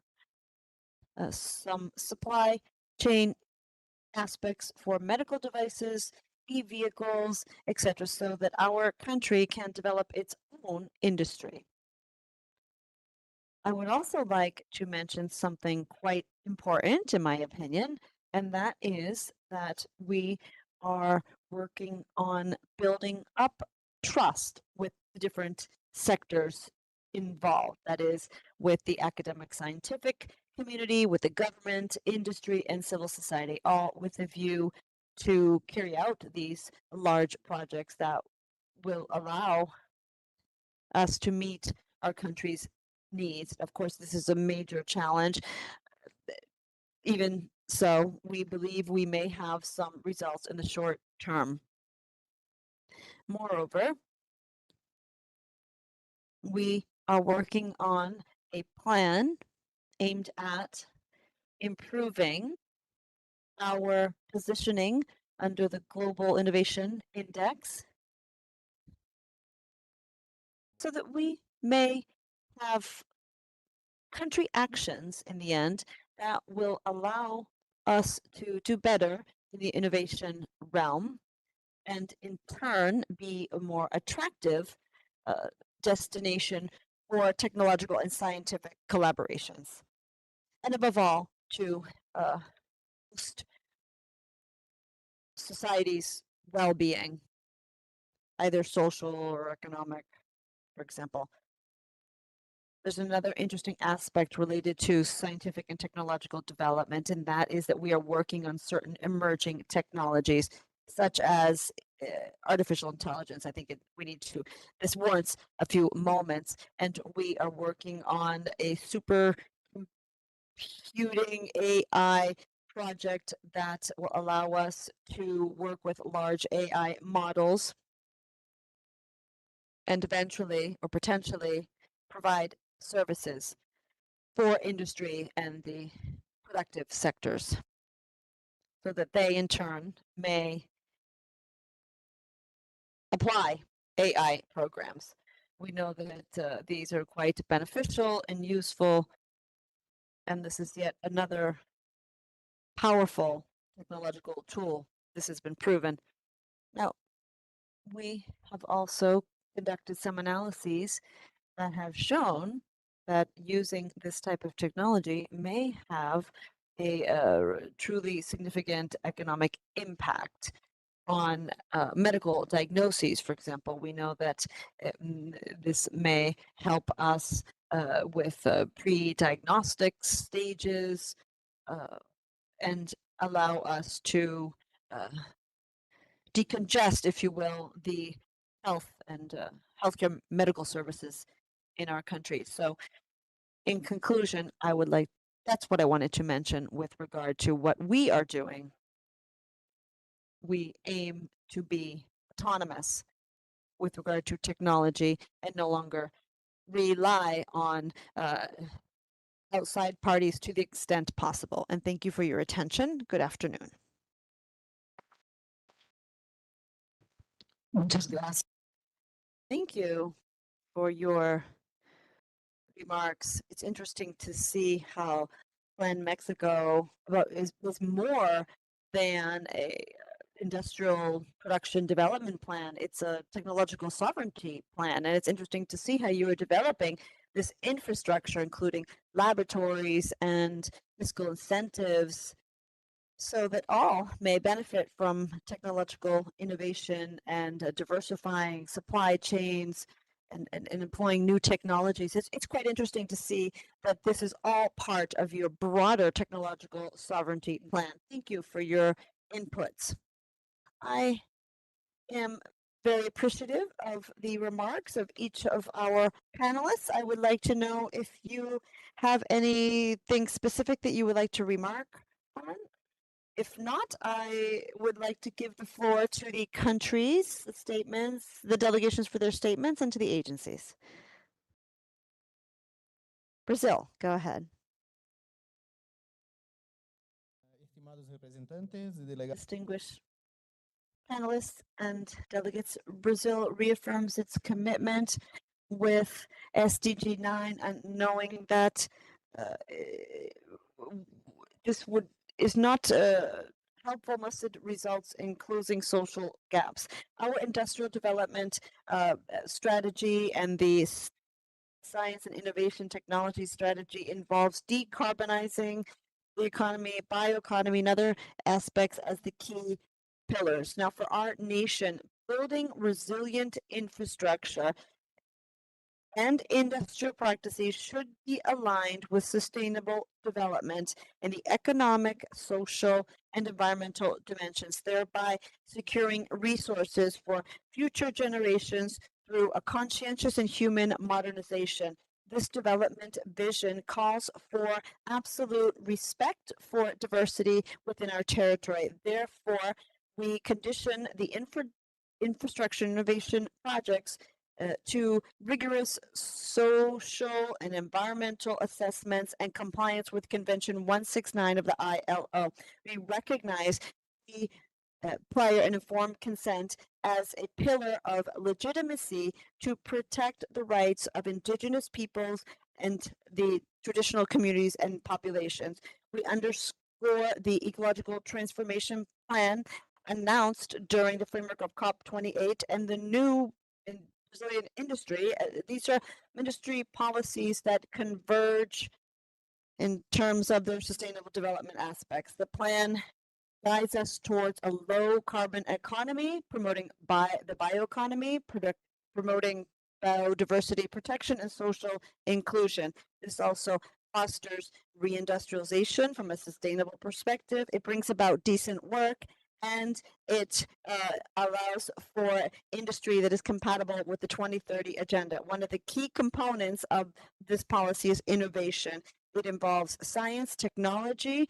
some supply chain aspects for medical devices, e-vehicles, etc., so that our country can develop its own industry. I would also like to mention something quite important, in my opinion, and that is that we are working on building up trust with the different sectors involved. That is, with the academic scientific community, with the government, industry, and civil society, all with a view to carry out these large projects that will allow us to meet our country's needs. Of course, this is a major challenge. Even so, we believe we may have some results in the short term. Moreover, we are working on a plan aimed at improving our positioning under the Global Innovation Index so that we may have country actions in the end that will allow us to do better in the innovation realm and in turn be a more attractive destination for technological and scientific collaborations. And above all, to boost society's well-being, either social or economic, for example. There's another interesting aspect related to scientific and technological development, and that is that we are working on certain emerging technologies, such as artificial intelligence. I think we need to, this warrants a few moments, and we are working on a super computing AI project that will allow us to work with large AI models and eventually or potentially provide services for industry and the productive sectors. so that they in turn may apply AI programs. We know that these are quite beneficial and useful, and this is yet another powerful technological tool. This has been proven. Now, we have also conducted some analyses that have shown that using this type of technology may have a truly significant economic impact on medical diagnoses. For example, we know that this may help us with pre-diagnostic stages and allow us to decongest, if you will, the health and healthcare medical services in our country. So in conclusion, that's what I wanted to mention with regard to what we are doing. We aim to be autonomous with regard to technology and no longer rely on outside parties to the extent possible. And thank you for your attention. Good afternoon. Muchas gracias. Thank you for your remarks. It's interesting to see how Plan Mexico is more than a industrial production development plan. It's a technological sovereignty plan. And it's interesting to see how you are developing this infrastructure, including laboratories and fiscal incentives, so that all may benefit from technological innovation and diversifying supply chains and employing new technologies. It's quite interesting to see that this is all part of your broader technological sovereignty plan. Thank you for your inputs. I am very appreciative of the remarks of each of our panelists. I would like to know if you have anything specific that you would like to remark on. If not, I would like to give the floor to the countries, the statements, the delegations for their statements, and to the agencies. Brazil, go ahead. Distinguished panelists and delegates, Brazil reaffirms its commitment with SDG 9 and knowing that this is not helpful unless it results in closing social gaps. Our industrial development strategy and the science and innovation technology strategy involves decarbonizing the economy, bioeconomy, and other aspects as the key pillars. Now, for our nation, building resilient infrastructure and industrial practices should be aligned with sustainable development in the economic, social, and environmental dimensions, thereby securing resources for future generations through a conscientious and human modernization. This development vision calls for absolute respect for diversity within our territory. Therefore, we condition the infrastructure innovation projects to rigorous social and environmental assessments and compliance with Convention 169 of the ILO. We recognize the prior and informed consent as a pillar of legitimacy to protect the rights of indigenous peoples and the traditional communities and populations. We underscore the ecological transformation plan announced during the framework of COP28 and the new Brazilian industry. These are industry policies that converge in terms of their sustainable development aspects. The plan guides us towards a low carbon economy, promoting the bioeconomy, promoting biodiversity protection and social inclusion. This also fosters reindustrialization from a sustainable perspective. It brings about decent work, and it allows for industry that is compatible with the 2030 agenda. One of the key components of this policy is innovation. It involves science, technology,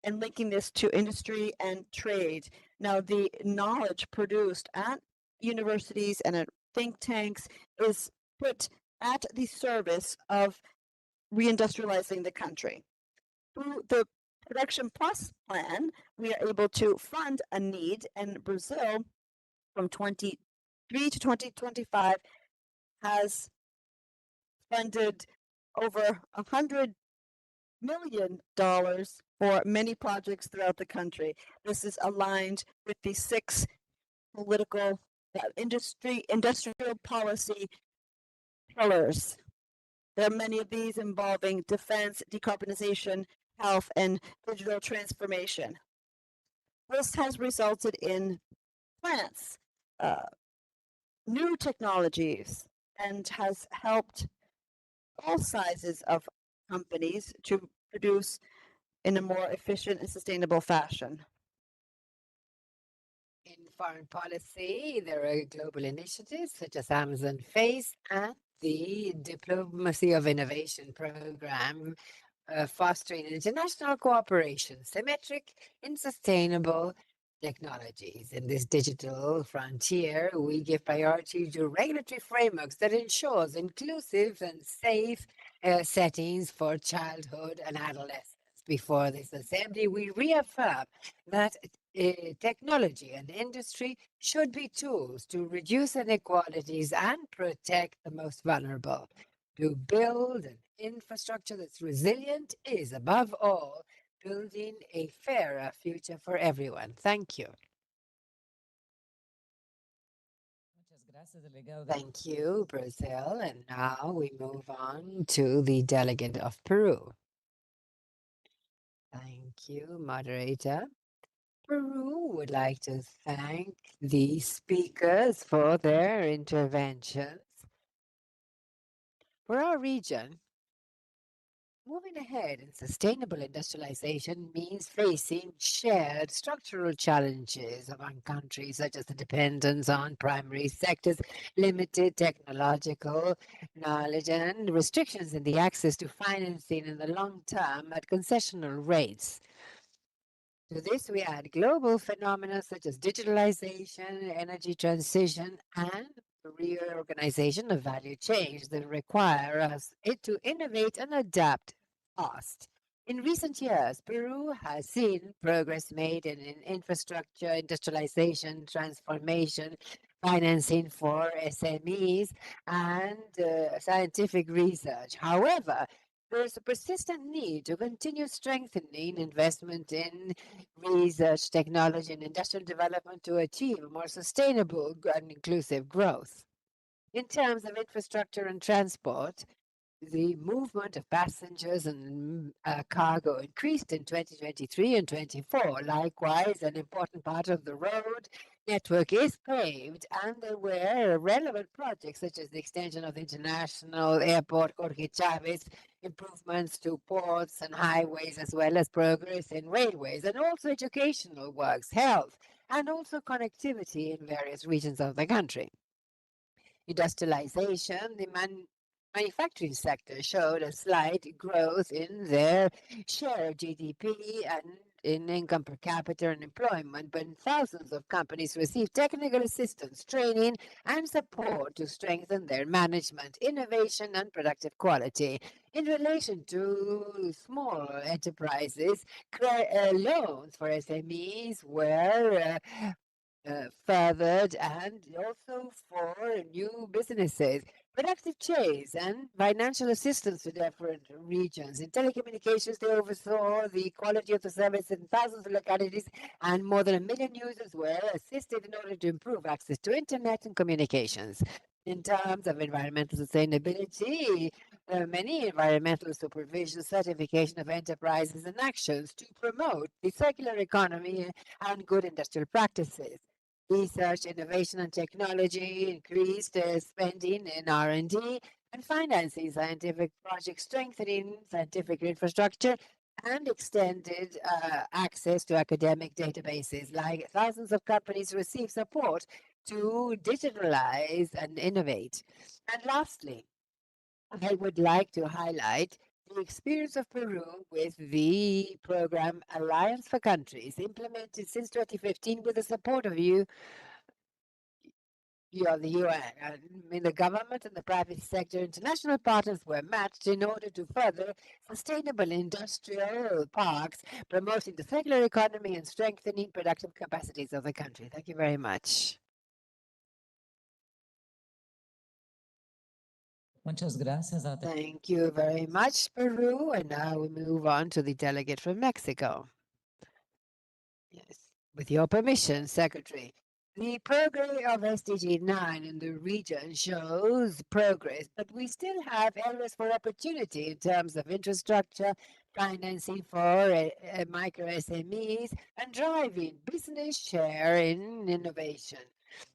and linking this to industry and trade. Now, the knowledge produced at universities and at think tanks is put at the service of reindustrializing the country. Through the Production Plus plan, we are able to fund a need, and Brazil from 23 to 2025 has funded over $100 million for many projects throughout the country. This is aligned with the 6 political industrial policy pillars. There are many of these involving defense, decarbonization, health, and digital transformation. This has resulted in plants, new technologies, and has helped all sizes of companies to produce in a more efficient and sustainable fashion. In foreign policy, there are global initiatives such as Amazon Face and the Diplomacy of Innovation program, fostering international cooperation, symmetric and sustainable technologies. In this digital frontier, we give priority to regulatory frameworks that ensures inclusive and safe settings for childhood and adolescence. Before this assembly, we reaffirm that technology and industry should be tools to reduce inequalities and protect the most vulnerable. To build an infrastructure that's resilient is, above all, building a fairer future for everyone. Thank you. Thank you, Brazil. And now we move on to the delegate of Peru. Thank you, moderator. Peru would like to thank the speakers for their interventions. For our region, moving ahead in sustainable industrialization means facing shared structural challenges among countries, such as the dependence on primary sectors, limited technological knowledge, and restrictions in the access to financing in the long term at concessional rates. To this, we add global phenomena such as digitalization, energy transition, and the reorganization of value chains that require us to innovate and adapt fast. In recent years, Peru has seen progress made in infrastructure, industrialization, transformation, financing for SMEs, and scientific research. However, there is a persistent need to continue strengthening investment in research, technology, and industrial development to achieve a more sustainable and inclusive growth. In terms of infrastructure and transport, the movement of passengers and cargo increased in 2023 and 24. Likewise, an important part of the road network is paved, and there were relevant projects such as the extension of the international airport Jorge Chavez, improvements to ports and highways, as well as progress in railways, and also educational works, health, and also connectivity in various regions of the country. Industrialization, the manufacturing sector showed a slight growth in their share of GDP and in income per capita and employment, but thousands of companies received technical assistance, training, and support to strengthen their management, innovation, and productive quality. In relation to small enterprises, loans for SMEs were furthered, and also for new businesses, productive chains, and financial assistance to different regions. In telecommunications, they oversaw the quality of the service in thousands of localities, and more than 1 million users were assisted in order to improve access to internet and communications. In terms of environmental sustainability, many environmental supervision, certification of enterprises, and actions to promote the circular economy and good industrial practices. Research, innovation, and technology increased spending in R&D and financing scientific projects, strengthening scientific infrastructure, and extended access to academic databases. Like thousands of companies receive support to digitalize and innovate. And lastly, I would like to highlight the experience of Peru with the program Alliance for Countries, implemented since 2015 with the support of the UN. I mean, the government and the private sector international partners were matched in order to further sustainable industrial parks, promoting the circular economy and strengthening productive capacities of the country. Thank you very much. Muchas gracias. Thank you very much, Peru. And now we move on to the delegate from Mexico. Yes, with your permission, Secretary. The progress of SDG 9 in the region shows progress, but we still have areas for opportunity in terms of infrastructure, financing for micro SMEs, and driving business share in innovation.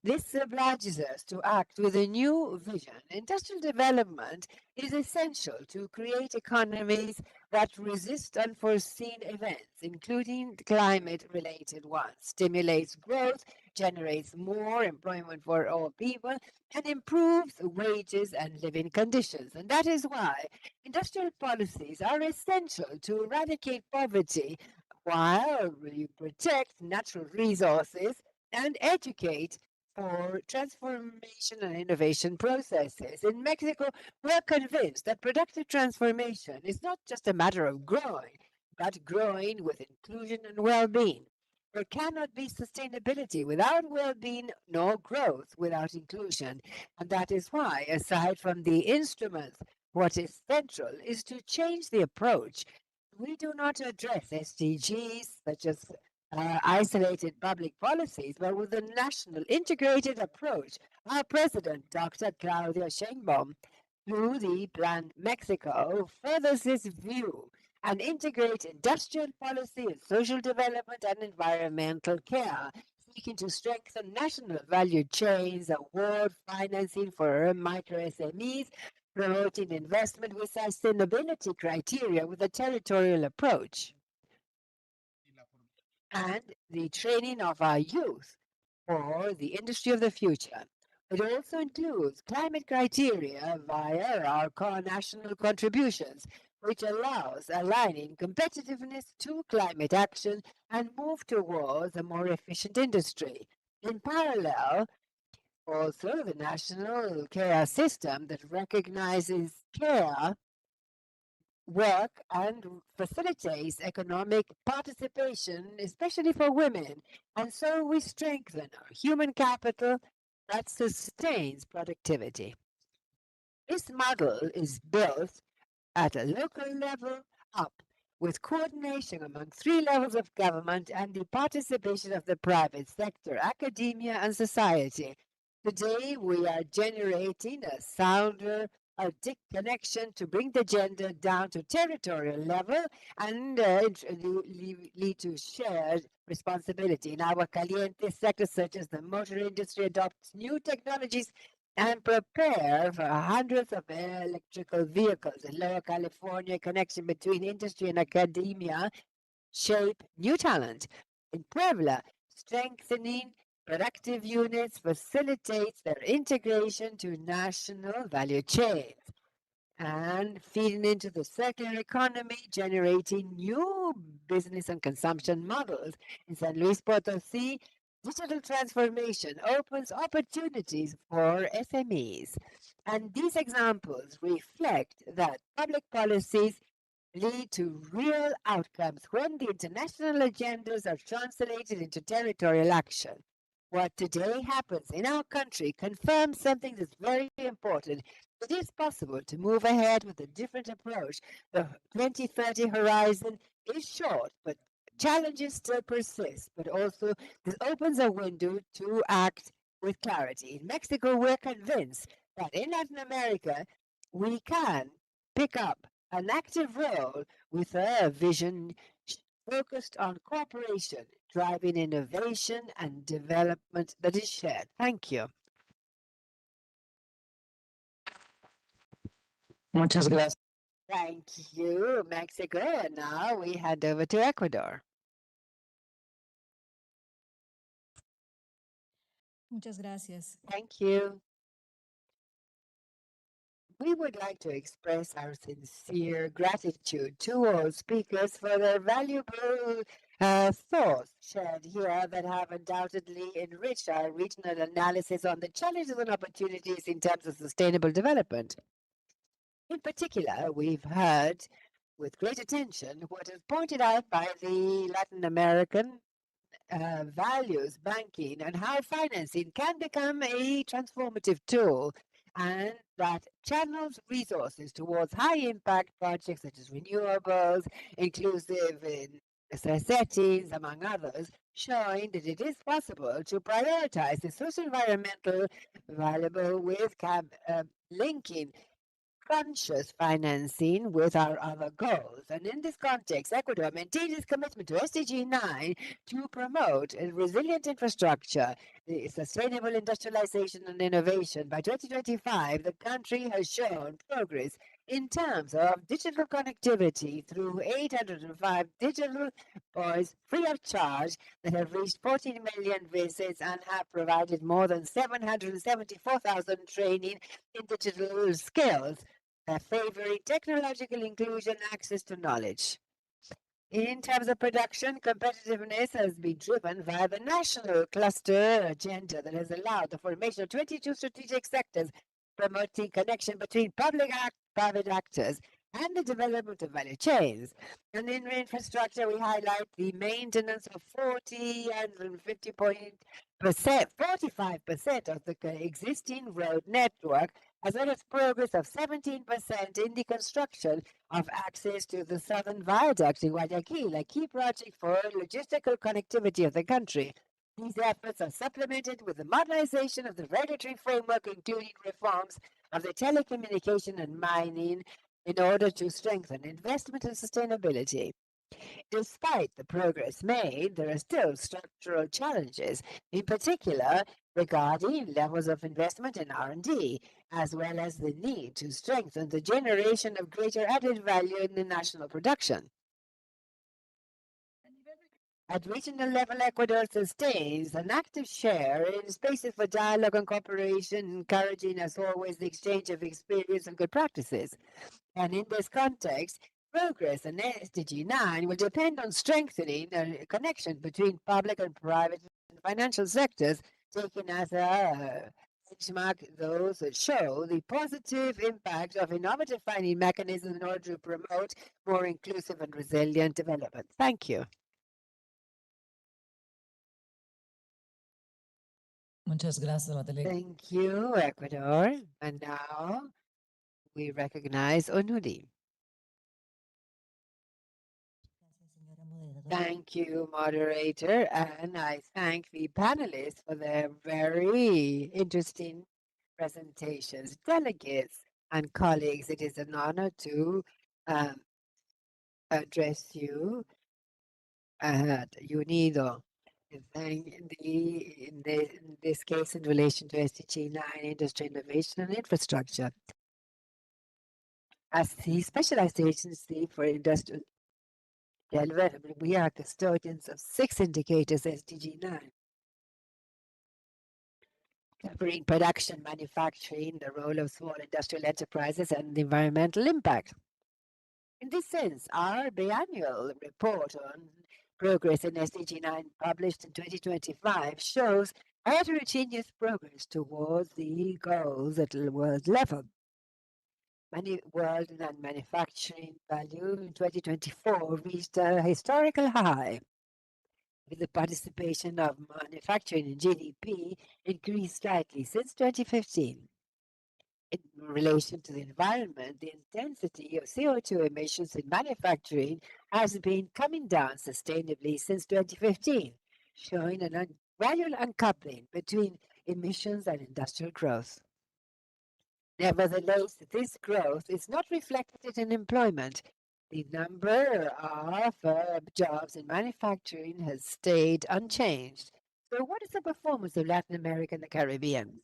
This obliges us to act with a new vision. Industrial development is essential to create economies that resist unforeseen events, including climate-related ones, stimulates growth, generates more employment for all people, and improves wages and living conditions. And that is why industrial policies are essential to eradicate poverty while we protect natural resources and educate for transformation and innovation processes. In Mexico, we are convinced that productive transformation is not just a matter of growing, but growing with inclusion and well-being. There cannot be sustainability without well-being, nor growth without inclusion. And that is why, aside from the instruments, what is central is to change the approach. We do not address SDGs such as isolated public policies, but with a national integrated approach. Our president, Dr. Claudia Sheinbaum, through the Plan Mexico, furthers this view and integrates industrial policy and social development and environmental care, seeking to strengthen national value chains, award financing for micro SMEs, promoting investment with sustainability criteria with a territorial approach, and the training of our youth for the industry of the future. It also includes climate criteria via our core national contributions, which allows aligning competitiveness to climate action and move towards a more efficient industry. In parallel, also the national care system that recognizes care work and facilitates economic participation, especially for women. And so we strengthen our human capital that sustains productivity. This model is built at a local level up, with coordination among 3 levels of government and the participation of the private sector, academia, and society. Today, we are generating a sounder connection to bring the gender down to territorial level and lead to shared responsibility. In our caliente sector, such as the motor industry, adopts new technologies and prepare for hundreds of electrical vehicles. In Lower California, connection between industry and academia shape new talent. In Puebla, strengthening productive units facilitates their integration to national value chains and feeding into the circular economy, generating new business and consumption models. In San Luis Potosí, digital transformation opens opportunities for SMEs. And these examples reflect that public policies lead to real outcomes when the international agendas are translated into territorial action. What today happens in our country confirms something that's very important. It is possible to move ahead with a different approach. The 2030 horizon is short, but challenges still persist. But also, this opens a window to act with clarity. In Mexico, we're convinced that in Latin America, we can pick up an active role with a vision focused on cooperation, driving innovation and development that is shared. Thank you. Muchas gracias. Thank you, Mexico. And now we hand over to Ecuador. Muchas gracias. Thank you. We would like to express our sincere gratitude to all speakers for their valuable thoughts shared here that have undoubtedly enriched our regional analysis on the challenges and opportunities in terms of sustainable development. In particular, we've heard with great attention what is pointed out by the Latin American values banking and how financing can become a transformative tool and that channels resources towards high impact projects such as renewables, inclusive in settings, among others, showing that it is possible to prioritize the social environmental valuable with linking conscious financing with our other goals. And in this context, Ecuador maintains its commitment to SDG 9 to promote a resilient infrastructure, the sustainable industrialization and innovation. By 2025, the country has shown progress in terms of digital connectivity through 805 digital points free of charge that have reached 14 million visits and have provided more than 774,000 training in digital skills, favoring technological inclusion, access to knowledge. In terms of production, competitiveness has been driven via the national cluster agenda that has allowed the formation of 22 strategic sectors, promoting connection between private actors and the development of value chains. And in infrastructure, we highlight the maintenance of 45% of the existing road network, as well as progress of 17% in the construction of access to the Southern Viaduct in Guayaquil, a key project for logistical connectivity of the country. These efforts are supplemented with the modernization of the regulatory framework, including reforms of the telecommunication and mining in order to strengthen investment and sustainability. Despite the progress made, there are still structural challenges, in particular regarding levels of investment in R&D, as well as the need to strengthen the generation of greater added value in the national production. At regional level, Ecuador sustains an active share in spaces for dialogue and cooperation, encouraging, as always, the exchange of experience and good practices. And in this context, progress in SDG 9 will depend on strengthening a connection between public and private and financial sectors, taken as a benchmark those that show the positive impact of innovative funding mechanisms in order to promote more inclusive and resilient development. Thank you. Muchas gracias, Matele. Thank you, Ecuador. And now we recognize Onuri. Thank you, moderator, and I thank the panelists for their very interesting presentations. Delegates and colleagues, it is an honor to address you at UNIDO. In this case, in relation to SDG 9, industry, innovation, and infrastructure. As the specialized agency for industrial development, we are custodians of 6 indicators SDG 9, covering production, manufacturing, the role of small industrial enterprises, and the environmental impact. In this sense, our biannual report on progress in SDG 9, published in 2025, shows heterogeneous progress towards the goals at the world level. World and manufacturing value in 2024 reached a historical high, with the participation of manufacturing in GDP increased slightly since 2015. In relation to the environment, the intensity of CO2 emissions in manufacturing has been coming down sustainably since 2015, showing a gradual uncoupling between emissions and industrial growth. Nevertheless, this growth is not reflected in employment. The number of jobs in manufacturing has stayed unchanged. So what is the performance of Latin America and the Caribbean?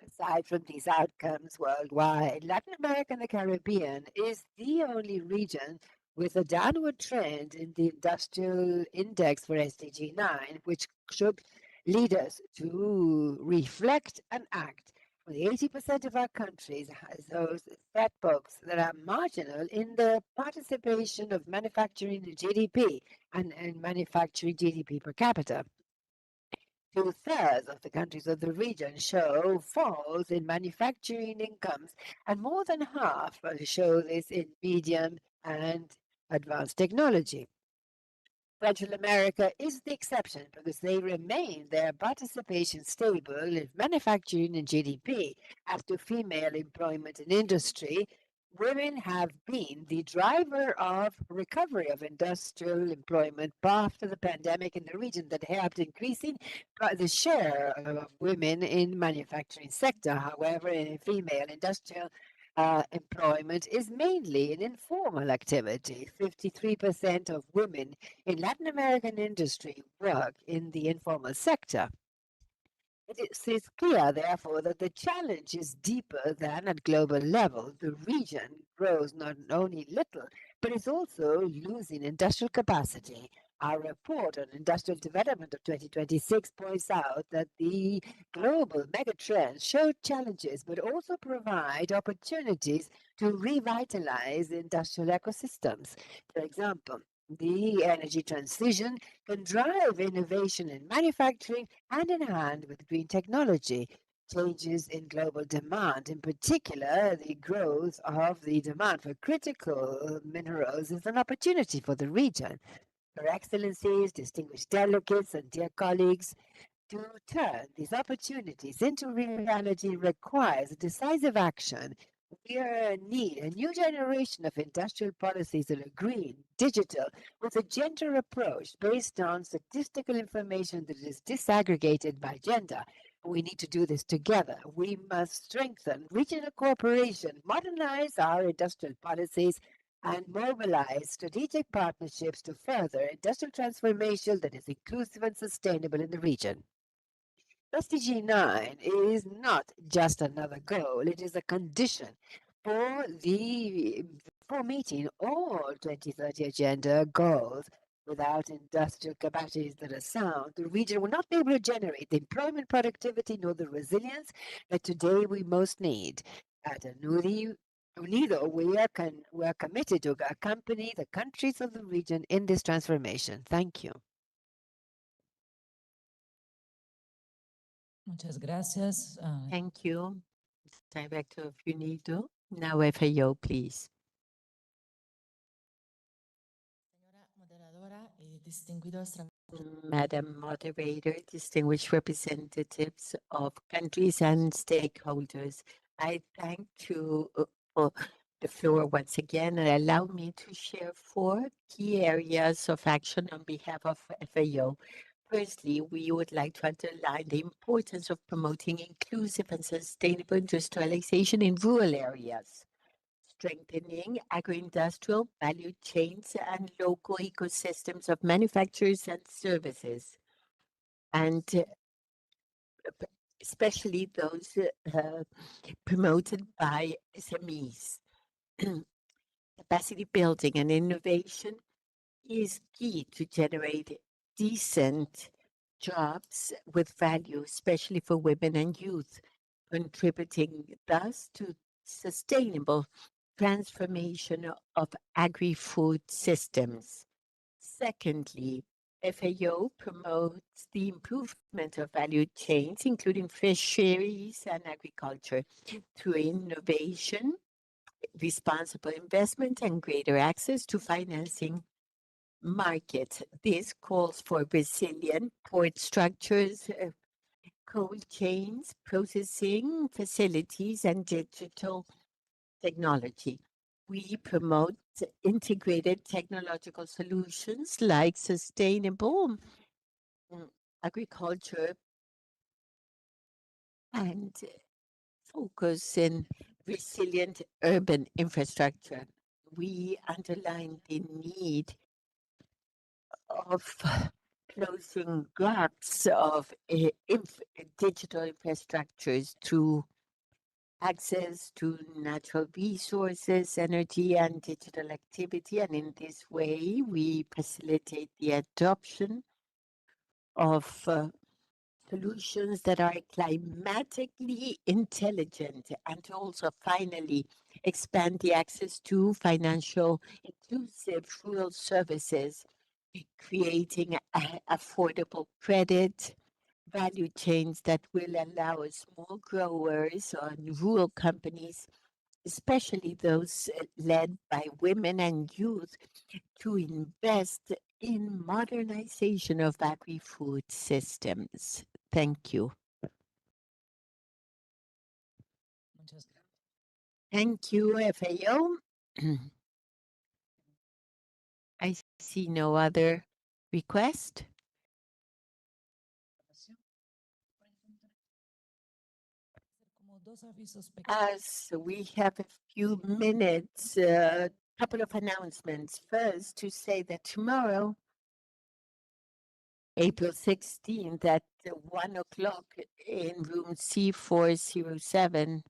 Aside from these outcomes worldwide, Latin America and the Caribbean is the only region with a downward trend in the industrial index for SDG 9, which should lead us to reflect and act. Only 80% of our countries has those setbacks that are marginal in the participation of manufacturing in GDP and manufacturing GDP per capita. 2/3 of the countries of the region show falls in manufacturing incomes, and more than half show this in medium and advanced technology. Central America is the exception because they remain their participation stable in manufacturing and GDP. As to female employment and industry, women have been the driver of recovery of industrial employment after the pandemic in the region that helped increasing the share of women in manufacturing sector. However, in female industrial employment is mainly an informal activity. 53% of women in Latin American industry work in the informal sector. It is clear, therefore, that the challenge is deeper than at global level. The region grows not only little, but is also losing industrial capacity. Our report on industrial development of 2026 points out that the global megatrends show challenges, but also provide opportunities to revitalize industrial ecosystems. For example, the energy transition can drive innovation in manufacturing hand in hand with green technology. Changes in global demand, in particular, the growth of the demand for critical minerals, is an opportunity for the region. Your Excellencies, distinguished delegates, and dear colleagues, to turn these opportunities into reality requires decisive action. We need a new generation of industrial policies that are green, digital, with a gender approach based on statistical information that is disaggregated by gender. We need to do this together. We must strengthen regional cooperation, modernize our industrial policies, and mobilize strategic partnerships to further industrial transformation that is inclusive and sustainable in the region. SDG 9 is not just another goal, it is a condition for meeting all 2030 agenda goals. Without industrial capacities that are sound, the region will not be able to generate the employment, productivity, nor the resilience that today we most need. At Unido, we are committed to accompany the countries of the region in this transformation. Thank you. Muchas gracias. Thank you, Director of UNIDO. Now FAO, please. Madam Moderator, distinguished representatives of countries and stakeholders, I thank you for the floor once again and allow me to share 4 key areas of action on behalf of FAO. Firstly, we would like to underline the importance of promoting inclusive and sustainable industrialization in rural areas, strengthening agro-industrial value chains and local ecosystems of manufacturers and services, and especially those promoted by SMEs. Capacity building and innovation is key to generate decent jobs with value, especially for women and youth, contributing thus to sustainable transformation of agri-food systems. Secondly, FAO promotes the improvement of value chains, including fisheries and agriculture, through innovation, responsible investment, and greater access to financing markets. This calls for resilient port structures, cold chains, processing facilities, and digital technology. We promote integrated technological solutions like sustainable agriculture and focus in resilient urban infrastructure. We underline the need of closing gaps of digital infrastructures through access to natural resources, energy, and digital activity. And in this way, we facilitate the adoption of solutions that are climatically intelligent, and to also finally expand the access to financial inclusive rural services, creating affordable credit value chains that will allow small growers and rural companies, especially those led by women and youth, to invest in modernization of agri-food systems. Thank you. Thank you, FAO. I see no other request. As we have a few minutes, a couple of announcements. First, to say that tomorrow, April 16th at 1 o'clock in room C407.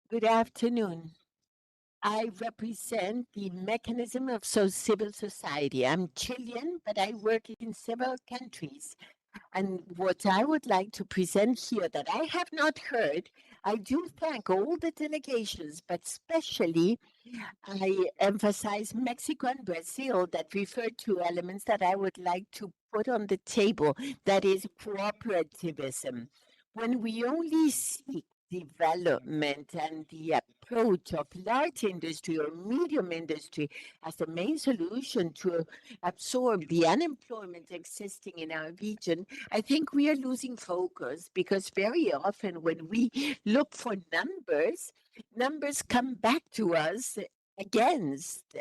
Good afternoon. I represent the mechanism of civil society. I'm Chilean, but I work in several countries. And what I would like to present here that I have not heard, I do thank all the delegations, but especially I emphasize Mexico and Brazil that refer to elements that I would like to put on the table, that is cooperativism. When we only seek development and the approach of large industry or medium industry as the main solution to absorb the unemployment existing in our region, I think we are losing focus, because very often when we look for numbers, numbers come back to us against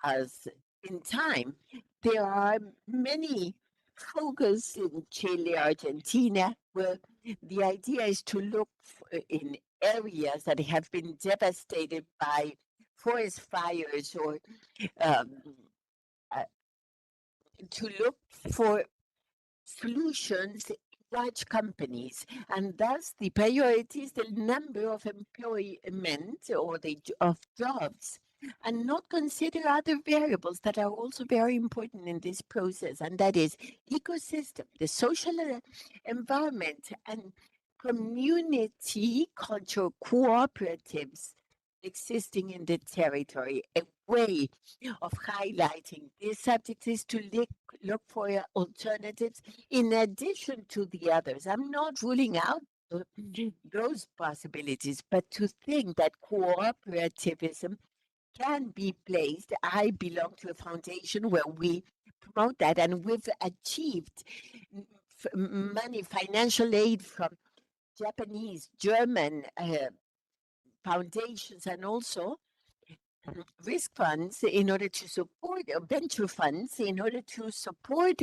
us in time. There are many focus in Chile, Argentina, where the idea is to look in areas that have been devastated by forest fires, or to look for solutions in large companies, and thus the priority is the number of employment or of jobs, and not consider other variables that are also very important in this process, and that is ecosystem, the social environment, and community cultural cooperatives existing in the territory. A way of highlighting this subject is to look for alternatives in addition to the others. I'm not ruling out those possibilities, but to think that cooperativism can be placed. I belong to a foundation where we promote that, and we've achieved money, financial aid from Japanese, German foundations, and also risk funds in order to support, venture funds in order to support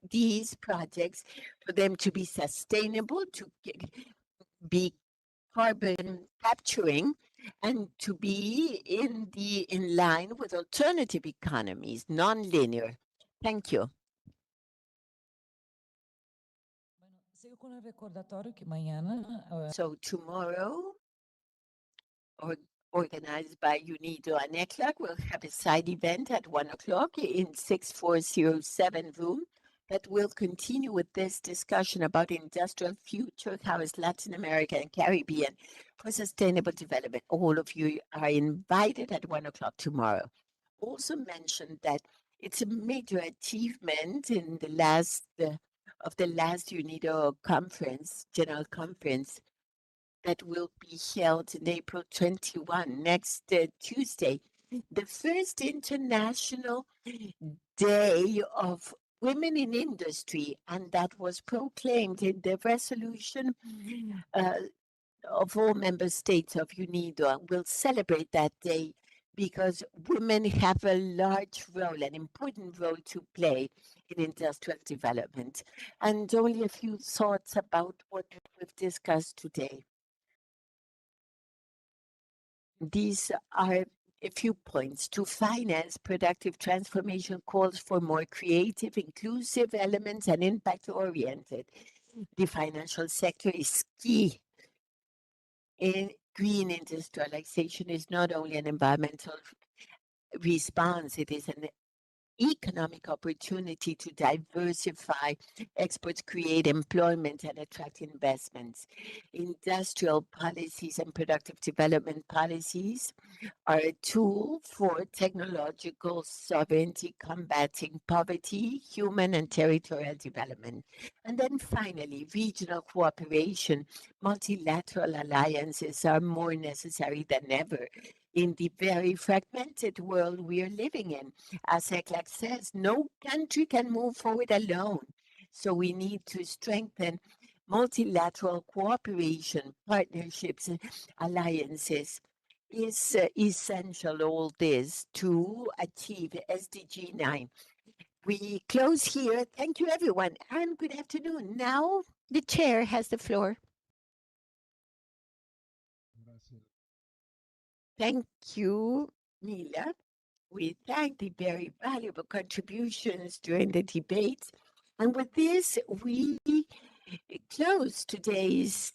these projects, for them to be sustainable, to be carbon capturing, and to be in line with alternative economies, non-linear. Thank you. So tomorrow, organized by UNIDO and ECLAC, we'll have a side event at 1 o'clock in 6407 room that will continue with this discussion about industrial future, how is Latin America and Caribbean for sustainable development. All of you are invited at 1 o'clock tomorrow. Also mentioned that it's a major achievement in the last UNIDO conference, general conference, that will be held in April 21, next Tuesday, the first International Day of Women in Industry, and that was proclaimed in the resolution of all member states of UNIDO. We'll celebrate that day because women have a large role, an important role to play in industrial development. And only a few thoughts about what we've discussed today. These are a few points. To finance productive transformation calls for more creative, inclusive elements and impact-oriented. The financial sector is key. In green industrialization is not only an environmental response. It is an economic opportunity to diversify exports, create employment, and attract investments. Industrial policies and productive development policies are a tool for technological sovereignty, combating poverty, human and territorial development. And then finally, regional cooperation. Multilateral alliances are more necessary than ever in the very fragmented world we are living in. As ECLAC says, no country can move forward alone. So we need to strengthen multilateral cooperation, partnerships, and alliances. Is essential, all this, to achieve SDG 9. We close here. Thank you, everyone, and good afternoon. Now, the chair has the floor. Thank you, Mila. We thank the very valuable contributions during the debate. And with this, we close today's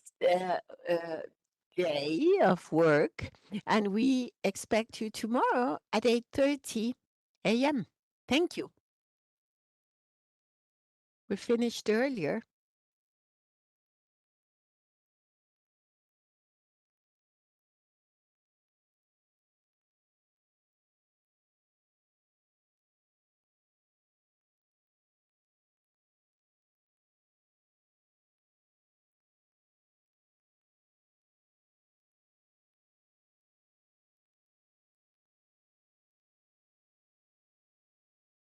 day of work, and we expect you tomorrow at 8:30 a.m. Thank you. We finished earlier.